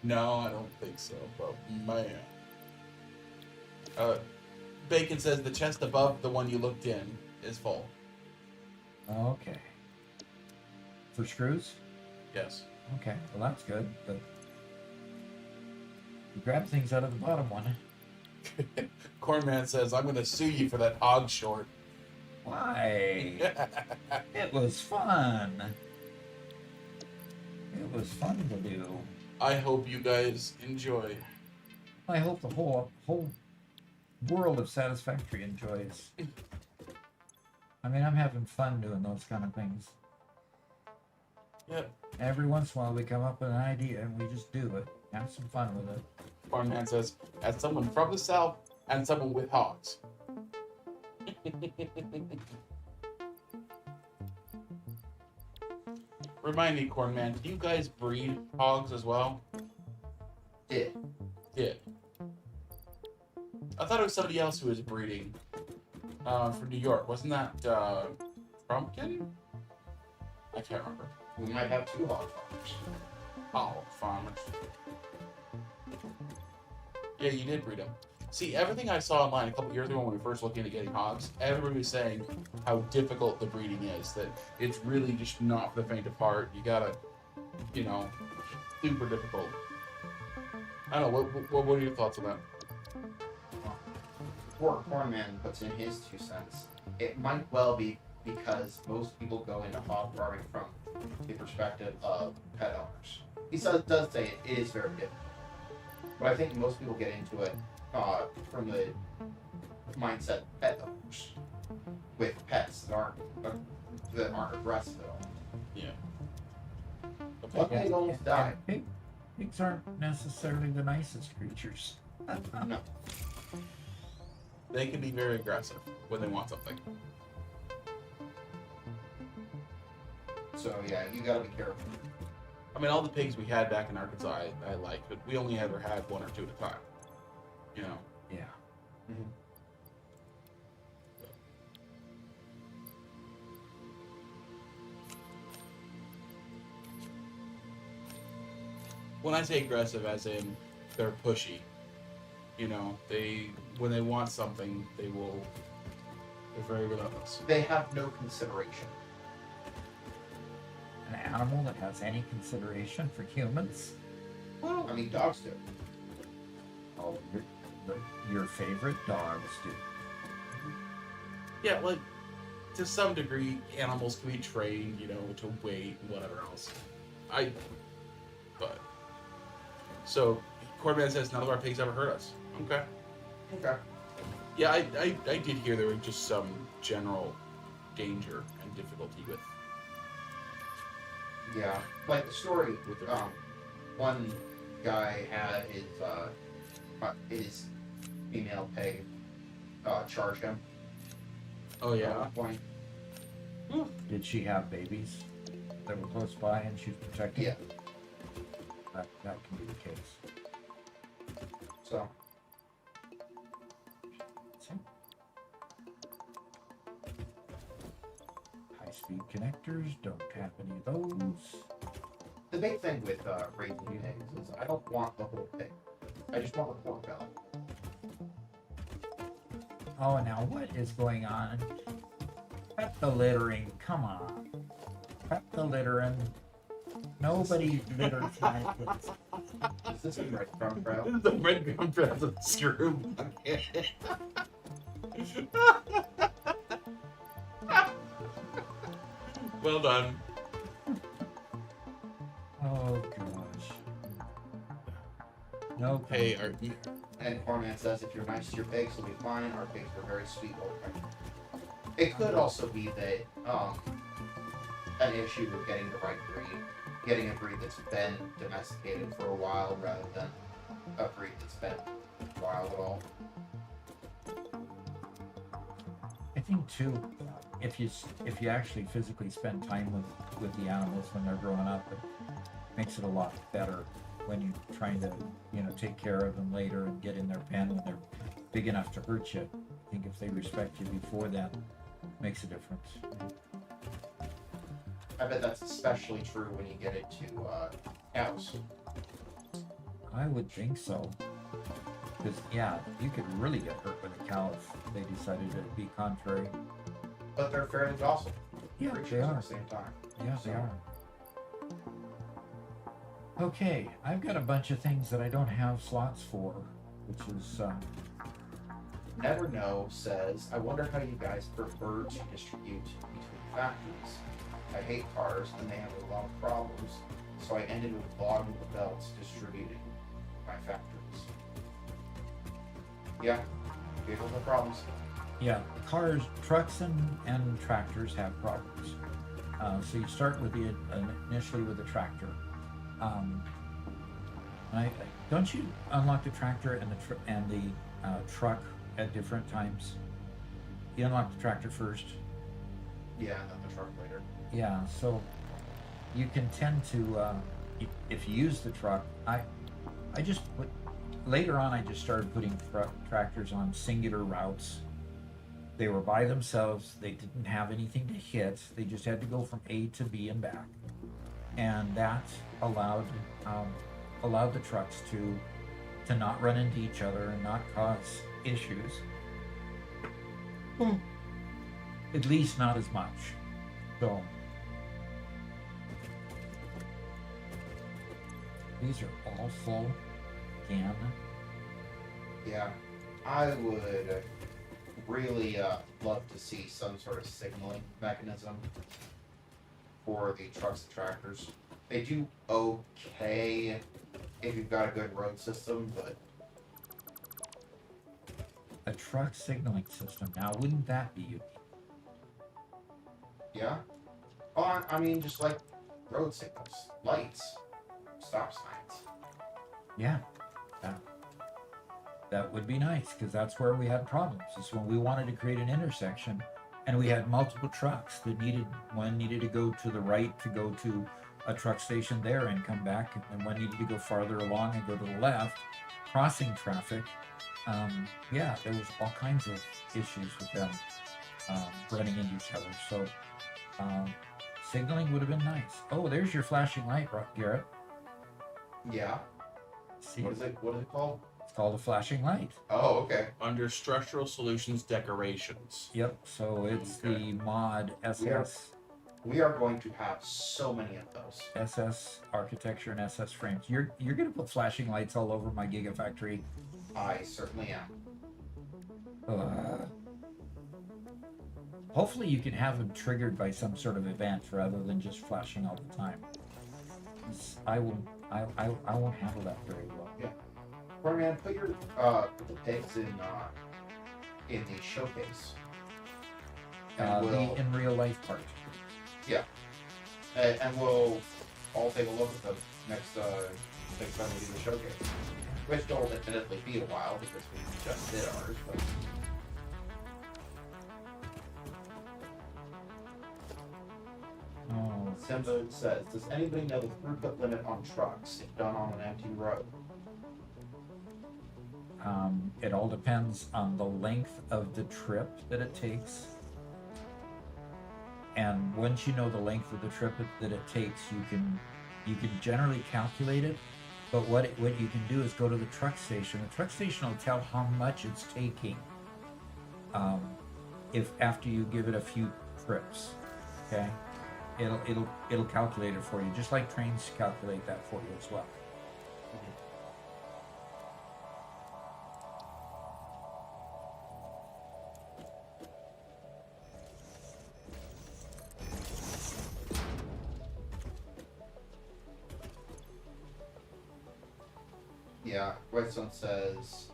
[SPEAKER 3] No, I don't think so, but man. Bacon says the chest above the one you looked in is full.
[SPEAKER 8] Okay. For screws?
[SPEAKER 3] Yes.
[SPEAKER 8] Okay, well that's good, but you grab things out of the bottom one.
[SPEAKER 3] Cornman says, I'm going to sue you for that hog short.
[SPEAKER 8] Why? It was fun. It was fun to do.
[SPEAKER 3] I hope you guys enjoy.
[SPEAKER 8] I hope the whole world of Satisfactory enjoys. I mean, I'm having fun doing those kind of things.
[SPEAKER 3] Yep.
[SPEAKER 8] Every once in a while we come up with an idea and we just do it. Have some fun with it.
[SPEAKER 3] Cornman says, as someone from the South and someone with hogs. Remind me, Corn Man, do you guys breed hogs as well?
[SPEAKER 2] Did.
[SPEAKER 3] Did. I thought it was somebody else who was breeding from New York. Wasn't that Trumpkin? I can't remember.
[SPEAKER 2] We might have 2 hog farmers.
[SPEAKER 3] Hog farmers. Yeah, you did breed them. See, everything I saw online a couple years ago when we were first looking at getting hogs, everybody was saying how difficult the breeding is. That it's really just not for the faint of heart. You gotta, you know, super difficult. I don't know. What are your thoughts on that?
[SPEAKER 2] Poor Cornman puts in his 2 cents. It might well be because most people go into hog farming from the perspective of pet owners. He does say it is very difficult. But I think most people get into it from the mindset of pet owners with pets that aren't aggressive at all.
[SPEAKER 3] Yeah.
[SPEAKER 2] Luckily,
[SPEAKER 3] Okay.
[SPEAKER 2] it almost died.
[SPEAKER 1] Pigs aren't necessarily the nicest creatures.
[SPEAKER 2] No.
[SPEAKER 3] They can be very aggressive when they want something.
[SPEAKER 2] So yeah, you gotta be careful.
[SPEAKER 3] I mean, all the pigs we had back in Arkansas, I liked, but we only ever had 1 or 2 at a time. You know.
[SPEAKER 1] Yeah.
[SPEAKER 3] When I say aggressive, as in they're pushy. You know, when they want something, they're very relentless.
[SPEAKER 2] They have no consideration.
[SPEAKER 1] An animal that has any consideration for humans?
[SPEAKER 2] Well, I mean, dogs do.
[SPEAKER 1] Oh, your favorite dogs do.
[SPEAKER 3] Yeah, like to some degree, animals can be trained, you know, to wait and whatever else. So, Corbin says none of our pigs ever hurt us. Okay.
[SPEAKER 2] Okay.
[SPEAKER 3] Yeah, I did hear there was just some general danger and difficulty with.
[SPEAKER 2] Yeah, like the story.
[SPEAKER 3] With the
[SPEAKER 2] One guy had his female pig charge him.
[SPEAKER 3] Oh
[SPEAKER 2] At
[SPEAKER 3] yeah.
[SPEAKER 2] one point.
[SPEAKER 1] Did she have babies that were close by and she was protecting?
[SPEAKER 2] Yeah.
[SPEAKER 1] That can be the case.
[SPEAKER 2] So.
[SPEAKER 1] High-speed connectors, don't have any of those.
[SPEAKER 2] The big thing with raising pigs is I don't want the whole pig. I just want the pork belly.
[SPEAKER 1] Oh, now what is going on? Cut the littering, come on. Cut the littering. Nobody litters my place.
[SPEAKER 2] Is this a breadcrumb trail?
[SPEAKER 3] This is the breadcrumb trail of the screw bucket. Well done.
[SPEAKER 1] Oh gosh. No.
[SPEAKER 3] Hey, are you?
[SPEAKER 2] And Corman says if you're nice to your pigs, they'll be fine. Our pigs were very sweet old pigs. It could also be that an issue with getting the right breed, getting a breed that's been domesticated for a while rather than a breed that's been a while at all.
[SPEAKER 1] I think too, if you actually physically spend time with the animals when they're growing up, it makes it a lot better when you're trying to, take care of them later and get in their pen when they're big enough to hurt you. I think if they respect you before that, it makes a difference.
[SPEAKER 2] I bet that's especially true when you get into cows.
[SPEAKER 1] I would think so. Because, yeah, you could really get hurt with a cow if they decided to be contrary.
[SPEAKER 2] But they're fairly docile
[SPEAKER 1] Yeah,
[SPEAKER 2] creatures
[SPEAKER 1] they
[SPEAKER 2] at
[SPEAKER 1] are.
[SPEAKER 2] the same time.
[SPEAKER 1] Yeah, they are. Okay, I've got a bunch of things that I don't have slots for, which is,
[SPEAKER 2] Never Know says, I wonder how you guys prefer to distribute between factories. I hate cars and they have a lot of problems, so I ended with blogging the belts distributing my factories. Yeah, vehicles have problems.
[SPEAKER 1] yeah, cars, trucks and tractors have problems. So you start with initially with the tractor. Don't you unlock the tractor and the truck at different times? You unlock the tractor first.
[SPEAKER 2] Yeah, and then the truck later.
[SPEAKER 1] Yeah, so
[SPEAKER 8] you can tend to, if you use the truck, I just put, later on I just started putting tractors on singular routes. They were by themselves, they didn't have anything to hit, they just had to go from A to B and back. And that allowed the trucks to not run into each other and not cause issues. At least not as much. So these are all full again.
[SPEAKER 2] Yeah, I would really love to see some sort of signaling mechanism for the trucks and tractors. They do okay if you've got a good road system, but
[SPEAKER 8] A truck signaling system. Now, wouldn't that be unique?
[SPEAKER 2] yeah. Oh, I mean, just like road signals, lights, stop signs.
[SPEAKER 8] Yeah, that would be nice, because that's where we had problems. Is when we wanted to create an intersection, and we had multiple trucks that one needed to go to the right to go to a truck station there and come back, and one needed to go farther along and go to the left, crossing traffic. Yeah, there was all kinds of issues with them running into each other. So signaling would have been nice. Oh, there's your flashing light, Garrett.
[SPEAKER 2] Yeah.
[SPEAKER 8] See,
[SPEAKER 2] What is it called?
[SPEAKER 8] it's called a flashing light.
[SPEAKER 2] Oh, okay.
[SPEAKER 3] Under structural solutions decorations.
[SPEAKER 8] Yep. So it's
[SPEAKER 3] Okay.
[SPEAKER 8] the mod SS.
[SPEAKER 2] We are going to have so many of those.
[SPEAKER 8] SS architecture and SS frames. You're gonna put flashing lights all over my Gigafactory.
[SPEAKER 2] I certainly am.
[SPEAKER 8] Hopefully you can have them triggered by some sort of event rather than just flashing all the time. I won't handle that very well.
[SPEAKER 2] Corman, put your put the pigs in the showcase. And
[SPEAKER 8] The
[SPEAKER 2] we'll
[SPEAKER 8] in real life part.
[SPEAKER 2] and we'll all take a look at them next time we do the showcase. Which will admittedly be a while because we just did ours, but
[SPEAKER 8] Oh,
[SPEAKER 2] Simba says, does anybody know the throughput limit on trucks if done on an empty road?
[SPEAKER 8] it all depends on the length of the trip that it takes. And once you know the length of the trip that it takes, you can generally calculate it. But what you can do is go to the truck station. The truck station will tell how much it's taking. If after you give it a few trips, okay, it'll calculate it for you, just like trains calculate that for you as well.
[SPEAKER 2] Yeah, Redstone says,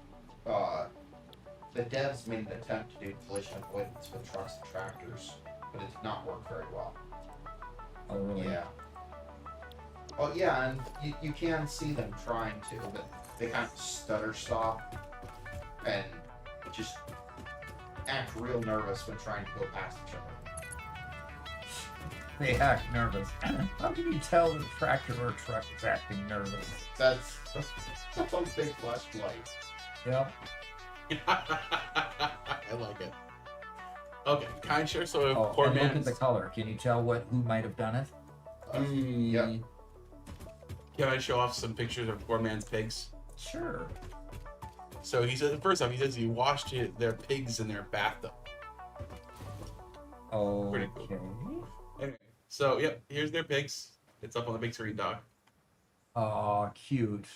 [SPEAKER 2] the devs made an attempt to do collision avoidance with trucks and tractors, but it did not work very well.
[SPEAKER 8] Oh, really?
[SPEAKER 2] Yeah. Oh, yeah, and you can see them trying to, but they kind of stutter stop and just act real nervous when trying to go past each other.
[SPEAKER 8] They act nervous. How can you tell the tractor or truck is acting nervous?
[SPEAKER 2] That's a big flashlight.
[SPEAKER 8] Yep.
[SPEAKER 3] I like it. Okay, kind sure. So if
[SPEAKER 8] Oh,
[SPEAKER 3] poor
[SPEAKER 8] and look
[SPEAKER 3] man.
[SPEAKER 8] at the color. Can you tell who might have done it?
[SPEAKER 2] Yeah.
[SPEAKER 3] Can I show off some pictures of poor man's pigs?
[SPEAKER 8] Sure.
[SPEAKER 3] So he says, first off, he says he washed their pigs in their bathtub.
[SPEAKER 8] Oh.
[SPEAKER 3] Pretty cool. Anyway, so yep, here's their pigs. It's up on the big screen, Doc.
[SPEAKER 8] Oh, cute.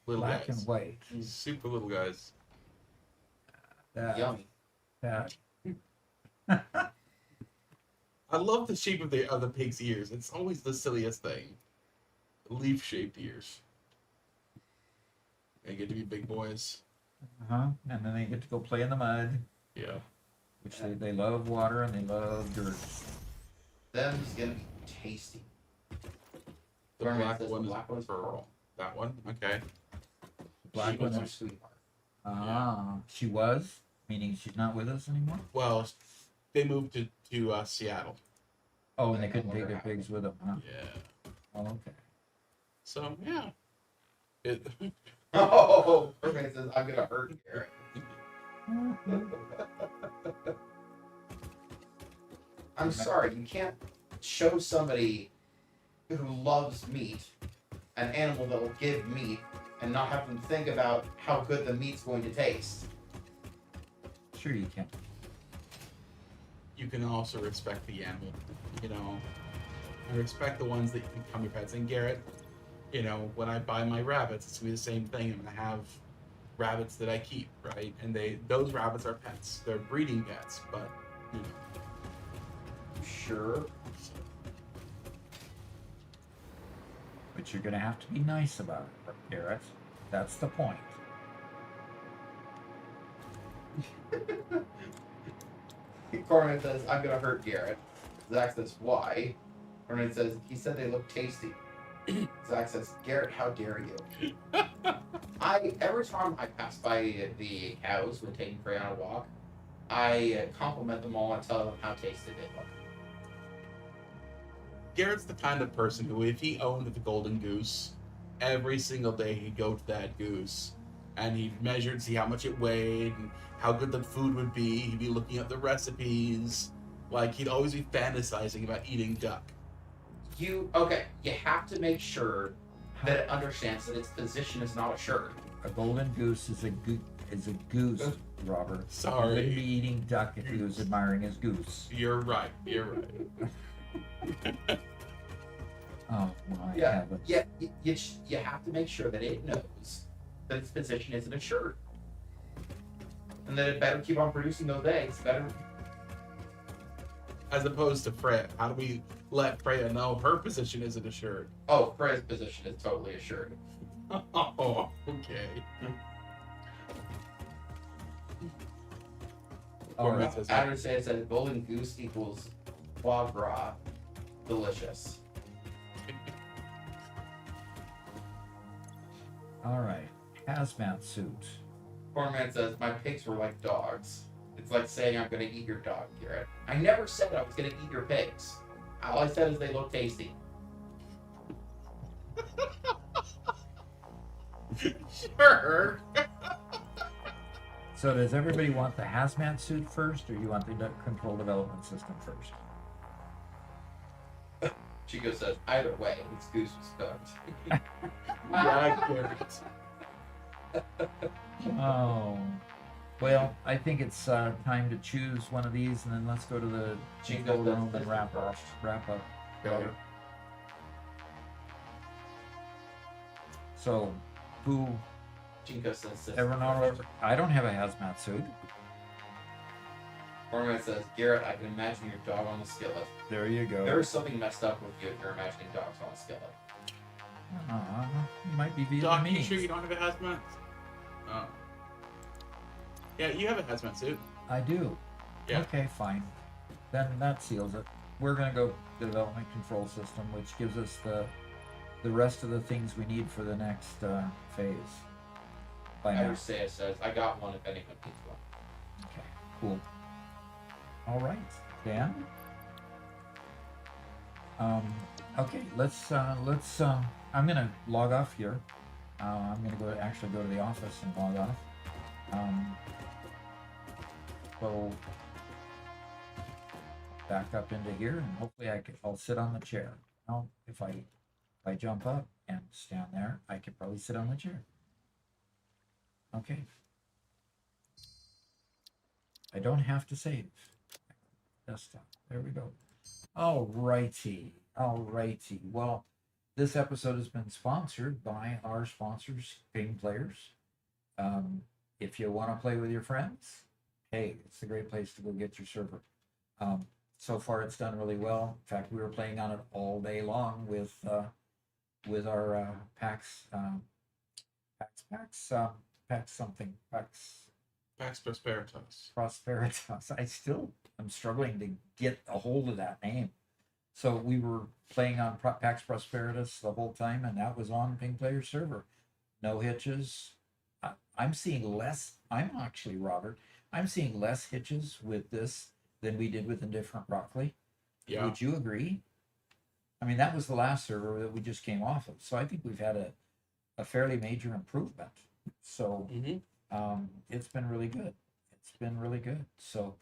[SPEAKER 3] Little
[SPEAKER 8] Black
[SPEAKER 3] guys.
[SPEAKER 8] and white.
[SPEAKER 3] Super little guys.
[SPEAKER 8] That,
[SPEAKER 2] Yummy.
[SPEAKER 8] that.
[SPEAKER 3] I love the shape of the pig's ears. It's always the silliest thing. Leaf-shaped ears. They get to be big boys.
[SPEAKER 8] Uh-huh. And then they get to go play in the mud,
[SPEAKER 3] Yeah.
[SPEAKER 8] which they love water and they love dirt.
[SPEAKER 2] Them's gonna be tasty.
[SPEAKER 3] The
[SPEAKER 2] Corman
[SPEAKER 3] black
[SPEAKER 2] says
[SPEAKER 3] one
[SPEAKER 2] the
[SPEAKER 3] is
[SPEAKER 2] black one's
[SPEAKER 3] pearl. That one? Okay.
[SPEAKER 8] Black
[SPEAKER 2] She was
[SPEAKER 8] one
[SPEAKER 2] our
[SPEAKER 8] is-
[SPEAKER 2] sweetheart.
[SPEAKER 8] Ah, she was? Meaning she's not with us anymore?
[SPEAKER 3] Well, they moved to Seattle.
[SPEAKER 8] Oh, and they
[SPEAKER 2] I
[SPEAKER 8] couldn't
[SPEAKER 2] know
[SPEAKER 8] take
[SPEAKER 2] what
[SPEAKER 8] their
[SPEAKER 2] happened.
[SPEAKER 8] pigs with them, huh?
[SPEAKER 3] Yeah.
[SPEAKER 1] Oh, okay.
[SPEAKER 3] So yeah, it.
[SPEAKER 2] Oh, Birdman says, I'm gonna hurt Garrett. I'm sorry, you can't show somebody who loves meat an animal that will give meat and not have them think about how good the meat's going to taste.
[SPEAKER 1] Sure you can.
[SPEAKER 3] You can also respect the animal, you know, and respect the ones that you can become your pets. And Garrett, you know, when I buy my rabbits, it's gonna be the same thing. I'm gonna have rabbits that I keep, right? And those rabbits are pets. They're breeding pets, but you know.
[SPEAKER 2] Sure.
[SPEAKER 1] But you're gonna have to be nice about it, Garrett. That's the point.
[SPEAKER 2] Corman says, I'm gonna hurt Garrett. Zach says, why? Corman says, he said they look tasty. Zach says, Garrett, how dare you? Every time I pass by the cows when taking Frey on a walk, I compliment them all and tell them how tasty they look.
[SPEAKER 3] Garrett's the kind of person who, if he owned the golden goose, every single day he'd go to that goose and he'd measure and see how much it weighed and how good the food would be. He'd be looking at the recipes. Like, he'd always be fantasizing about eating duck.
[SPEAKER 2] You have to make sure that it understands that its position is not assured.
[SPEAKER 1] A golden goose is a goose, Robert.
[SPEAKER 3] Sorry.
[SPEAKER 1] He wouldn't be eating duck if he was admiring his goose.
[SPEAKER 3] You're right. You're right.
[SPEAKER 1] Oh my
[SPEAKER 2] Yeah,
[SPEAKER 1] heavens.
[SPEAKER 2] yeah. You have to make sure that it knows that its position isn't assured, and that it better keep on producing those eggs. Better.
[SPEAKER 3] As opposed to Freya. How do we let Freya know her position isn't assured?
[SPEAKER 2] Oh, Frey's position is totally assured.
[SPEAKER 3] Oh, okay.
[SPEAKER 1] All right.
[SPEAKER 2] Adam says golden goose equals foie gras. Delicious.
[SPEAKER 1] All right. Hazmat suit.
[SPEAKER 2] Corman says my pigs were like dogs. It's like saying I'm gonna eat your dog, Garrett. I never said I was gonna eat your pigs. All I said is they look tasty.
[SPEAKER 3] Sure.
[SPEAKER 1] So does everybody want the hazmat suit first, or you want the control development system first?
[SPEAKER 2] Chico says either way, this goose was cooked.
[SPEAKER 3] Yeah, Garrett.
[SPEAKER 1] Oh. Well, I think it's time to choose one of these, and then let's go to the
[SPEAKER 2] Jingle
[SPEAKER 1] jingle room
[SPEAKER 2] bells.
[SPEAKER 1] and wrap up.
[SPEAKER 2] Okay.
[SPEAKER 1] So, who?
[SPEAKER 2] Jinko says
[SPEAKER 1] Everyone over? I don't have a hazmat suit.
[SPEAKER 2] Corman says, Garrett, I can imagine your dog on the skillet.
[SPEAKER 1] There you go.
[SPEAKER 2] There is something messed up with you if you're imagining dogs on a skillet.
[SPEAKER 1] You might be
[SPEAKER 3] Doc, you
[SPEAKER 1] Vietnamese.
[SPEAKER 3] sure you don't have a hazmat? Oh. Yeah, you have a hazmat suit.
[SPEAKER 1] I do.
[SPEAKER 3] Yeah.
[SPEAKER 1] Okay, fine. Then that seals it. We're gonna go to development control system, which gives us the rest of the things we need for the next phase. By now.
[SPEAKER 2] Says, I got one if anyone needs one.
[SPEAKER 1] Okay, cool. All right, Dan. Okay, let's. I'm gonna log off here. I'm gonna actually go to the office and log off. So back up into here, and hopefully I'll sit on the chair. Now, if I jump up and stand there, I could probably sit on the chair. Okay. I don't have to save. Desktop. There we go. All righty. Well, this episode has been sponsored by our sponsors, Game Players. If you want to play with your friends, hey, it's a great place to go get your server. So far, it's done really well. In fact, we were playing on it all day long with our PAX
[SPEAKER 3] Pax Prosperitas.
[SPEAKER 1] Prosperitas. I'm struggling to get a hold of that name. So we were playing on PAX Prosperitas the whole time, and that was on Ping Player server. No hitches. I'm seeing less. Robert. I'm seeing less hitches with this than we did with Indifferent Broccoli.
[SPEAKER 3] Yeah.
[SPEAKER 1] Would you agree?
[SPEAKER 8] I mean, that was the last server that we just came off of. So I think we've had a fairly major improvement. So it's been really good. It's been really good. So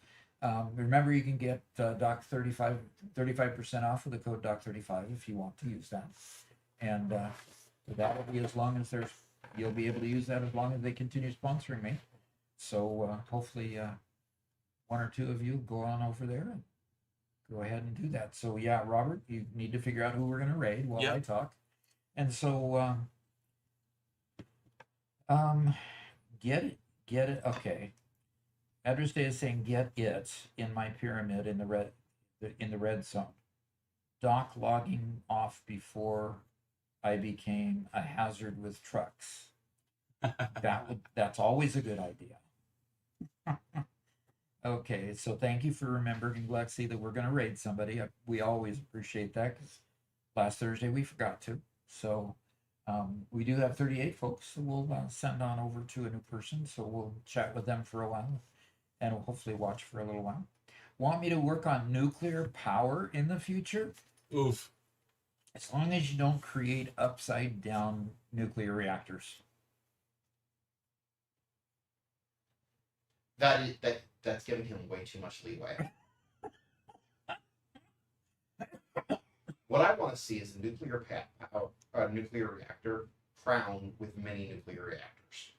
[SPEAKER 8] remember, you can get Doc 35% off with the code Doc 35 if you want to use that. And that will be as long as you'll be able to use that as long as they continue sponsoring me. So hopefully one or two of you go on over there and go ahead and do that. So yeah, Robert, you need to figure out who we're going to raid while I talk. And so get it. Okay. Address Day is saying get it in my pyramid in the red zone. Doc logging off before I became a hazard with trucks. That's always a good idea. Okay, so thank you for remembering, Lexi, that we're going to raid somebody. We always appreciate that because last Thursday we forgot to. So we do have 38 folks that we'll send on over to a new person. So we'll chat with them for a while and we'll hopefully watch for a little while. Want me to work on nuclear power in the future?
[SPEAKER 3] Oof.
[SPEAKER 8] As long as you don't create upside down nuclear reactors.
[SPEAKER 2] That's giving him way too much leeway. What I want to see is a nuclear reactor crowned with many nuclear reactors.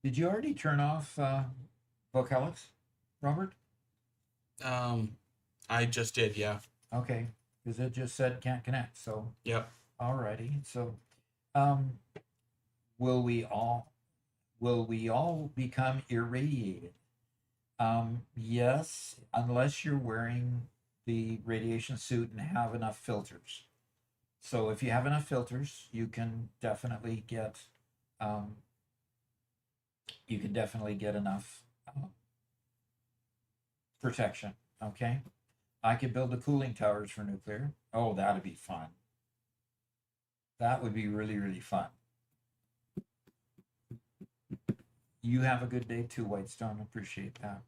[SPEAKER 8] Did you already turn off Vocalix, Robert?
[SPEAKER 3] I just did, yeah.
[SPEAKER 8] Okay, because it just said can't connect. So
[SPEAKER 3] Yep.
[SPEAKER 8] alrighty. So will we all become irradiated? Yes, unless you're wearing the radiation suit and have enough filters. So if you have enough filters, you can definitely get enough protection. Okay, I could build the cooling towers for nuclear. Oh, that'd be fun. That would be really, really fun. You have a good day too, Whitestone. Appreciate that.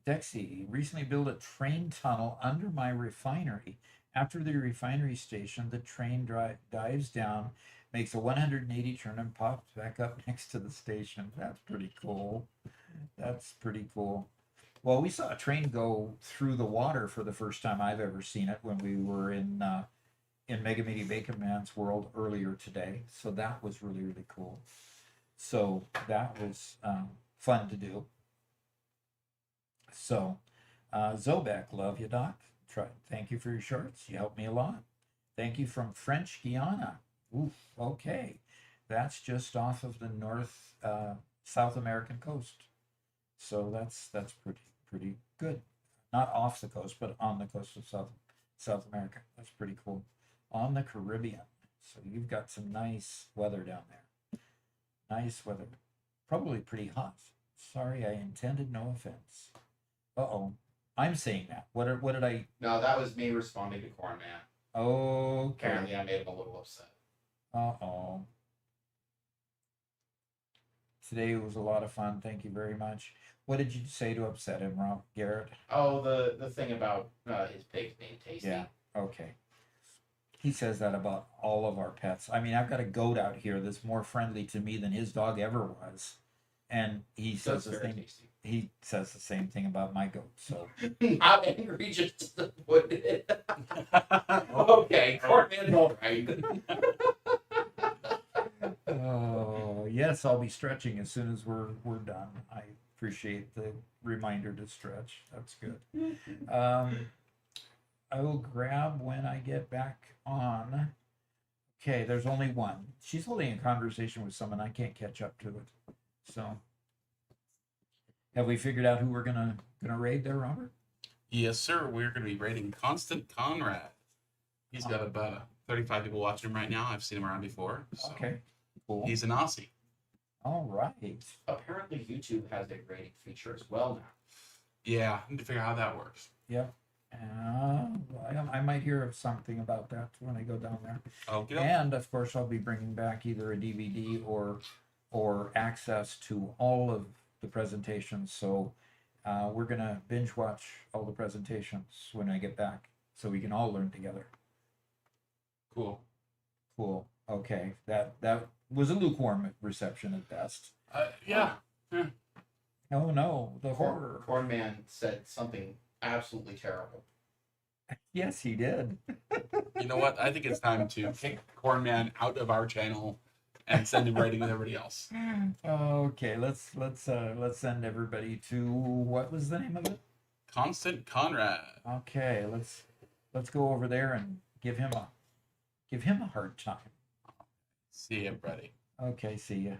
[SPEAKER 8] Dexy recently built a train tunnel under my refinery. After the refinery station, the train dives down, makes a 180 turn and pops back up next to the station. That's pretty cool. That's pretty cool. Well, we saw a train go through the water for the first time I've ever seen it when we were in Mega Meaty Bacon Man's world earlier today. So that was really, really cool. So that was fun to do. So, Zobek, love you, Doc. Thank you for your shorts. You helped me a lot. Thank you from French Guiana. Oof, okay. That's just off of the South American coast. So that's pretty good. Not off the coast, but on the coast of South America. That's pretty cool. On the Caribbean. So you've got some nice weather down there. Nice weather. Probably pretty hot. Sorry, I intended no offense. Uh-oh. I'm saying that. What did I...
[SPEAKER 2] No, that was me responding to Corn Man.
[SPEAKER 8] Okay.
[SPEAKER 2] Apparently I made him a little upset.
[SPEAKER 8] Uh-oh. Today was a lot of fun. Thank you very much. What did you say to upset him, Rob Garrett?
[SPEAKER 2] Oh, the thing about his pigs being tasty.
[SPEAKER 8] Yeah, okay. He says that about all of our pets. I mean, I've got a goat out here that's more friendly to me than his dog ever was. And he says the same. He says the same thing about my goat. So
[SPEAKER 2] I'm angry, just disappointed. Okay, Cornman's all right.
[SPEAKER 8] Oh yes, I'll be stretching as soon as we're done. I appreciate the reminder to stretch. That's good. I will grab when I get back on. Okay, there's only one. She's holding a conversation with someone. I can't catch up to it. So, have we figured out who we're gonna raid there, Robert?
[SPEAKER 3] Yes, sir. We're going to be raiding Constant Conrad. He's got about 35 people watching him right now. I've seen him around before. So
[SPEAKER 8] Okay, cool.
[SPEAKER 3] He's an Aussie.
[SPEAKER 8] All right.
[SPEAKER 2] Apparently YouTube has a rating feature as well now.
[SPEAKER 3] Yeah, I need to figure out how that works.
[SPEAKER 8] Yep. I might hear of something about that when I go down there.
[SPEAKER 3] Okay.
[SPEAKER 8] And of course, I'll be bringing back either a DVD or access to all of the presentations. So We're gonna binge watch all the presentations when I get back, so we can all learn together.
[SPEAKER 3] Cool.
[SPEAKER 8] Cool. Okay. That was a lukewarm reception at best.
[SPEAKER 3] Yeah.
[SPEAKER 8] Oh no, the horror.
[SPEAKER 2] Corn Man said something absolutely terrible.
[SPEAKER 8] Yes, he did.
[SPEAKER 3] You know what? I think it's time to kick Corn Man out of our channel and send him writing with everybody else.
[SPEAKER 8] Okay, let's send everybody to, what was the name of it?
[SPEAKER 3] Constant Conrad.
[SPEAKER 8] Okay, let's go over there and give him a hard time.
[SPEAKER 3] See you, everybody.
[SPEAKER 8] Okay, see ya.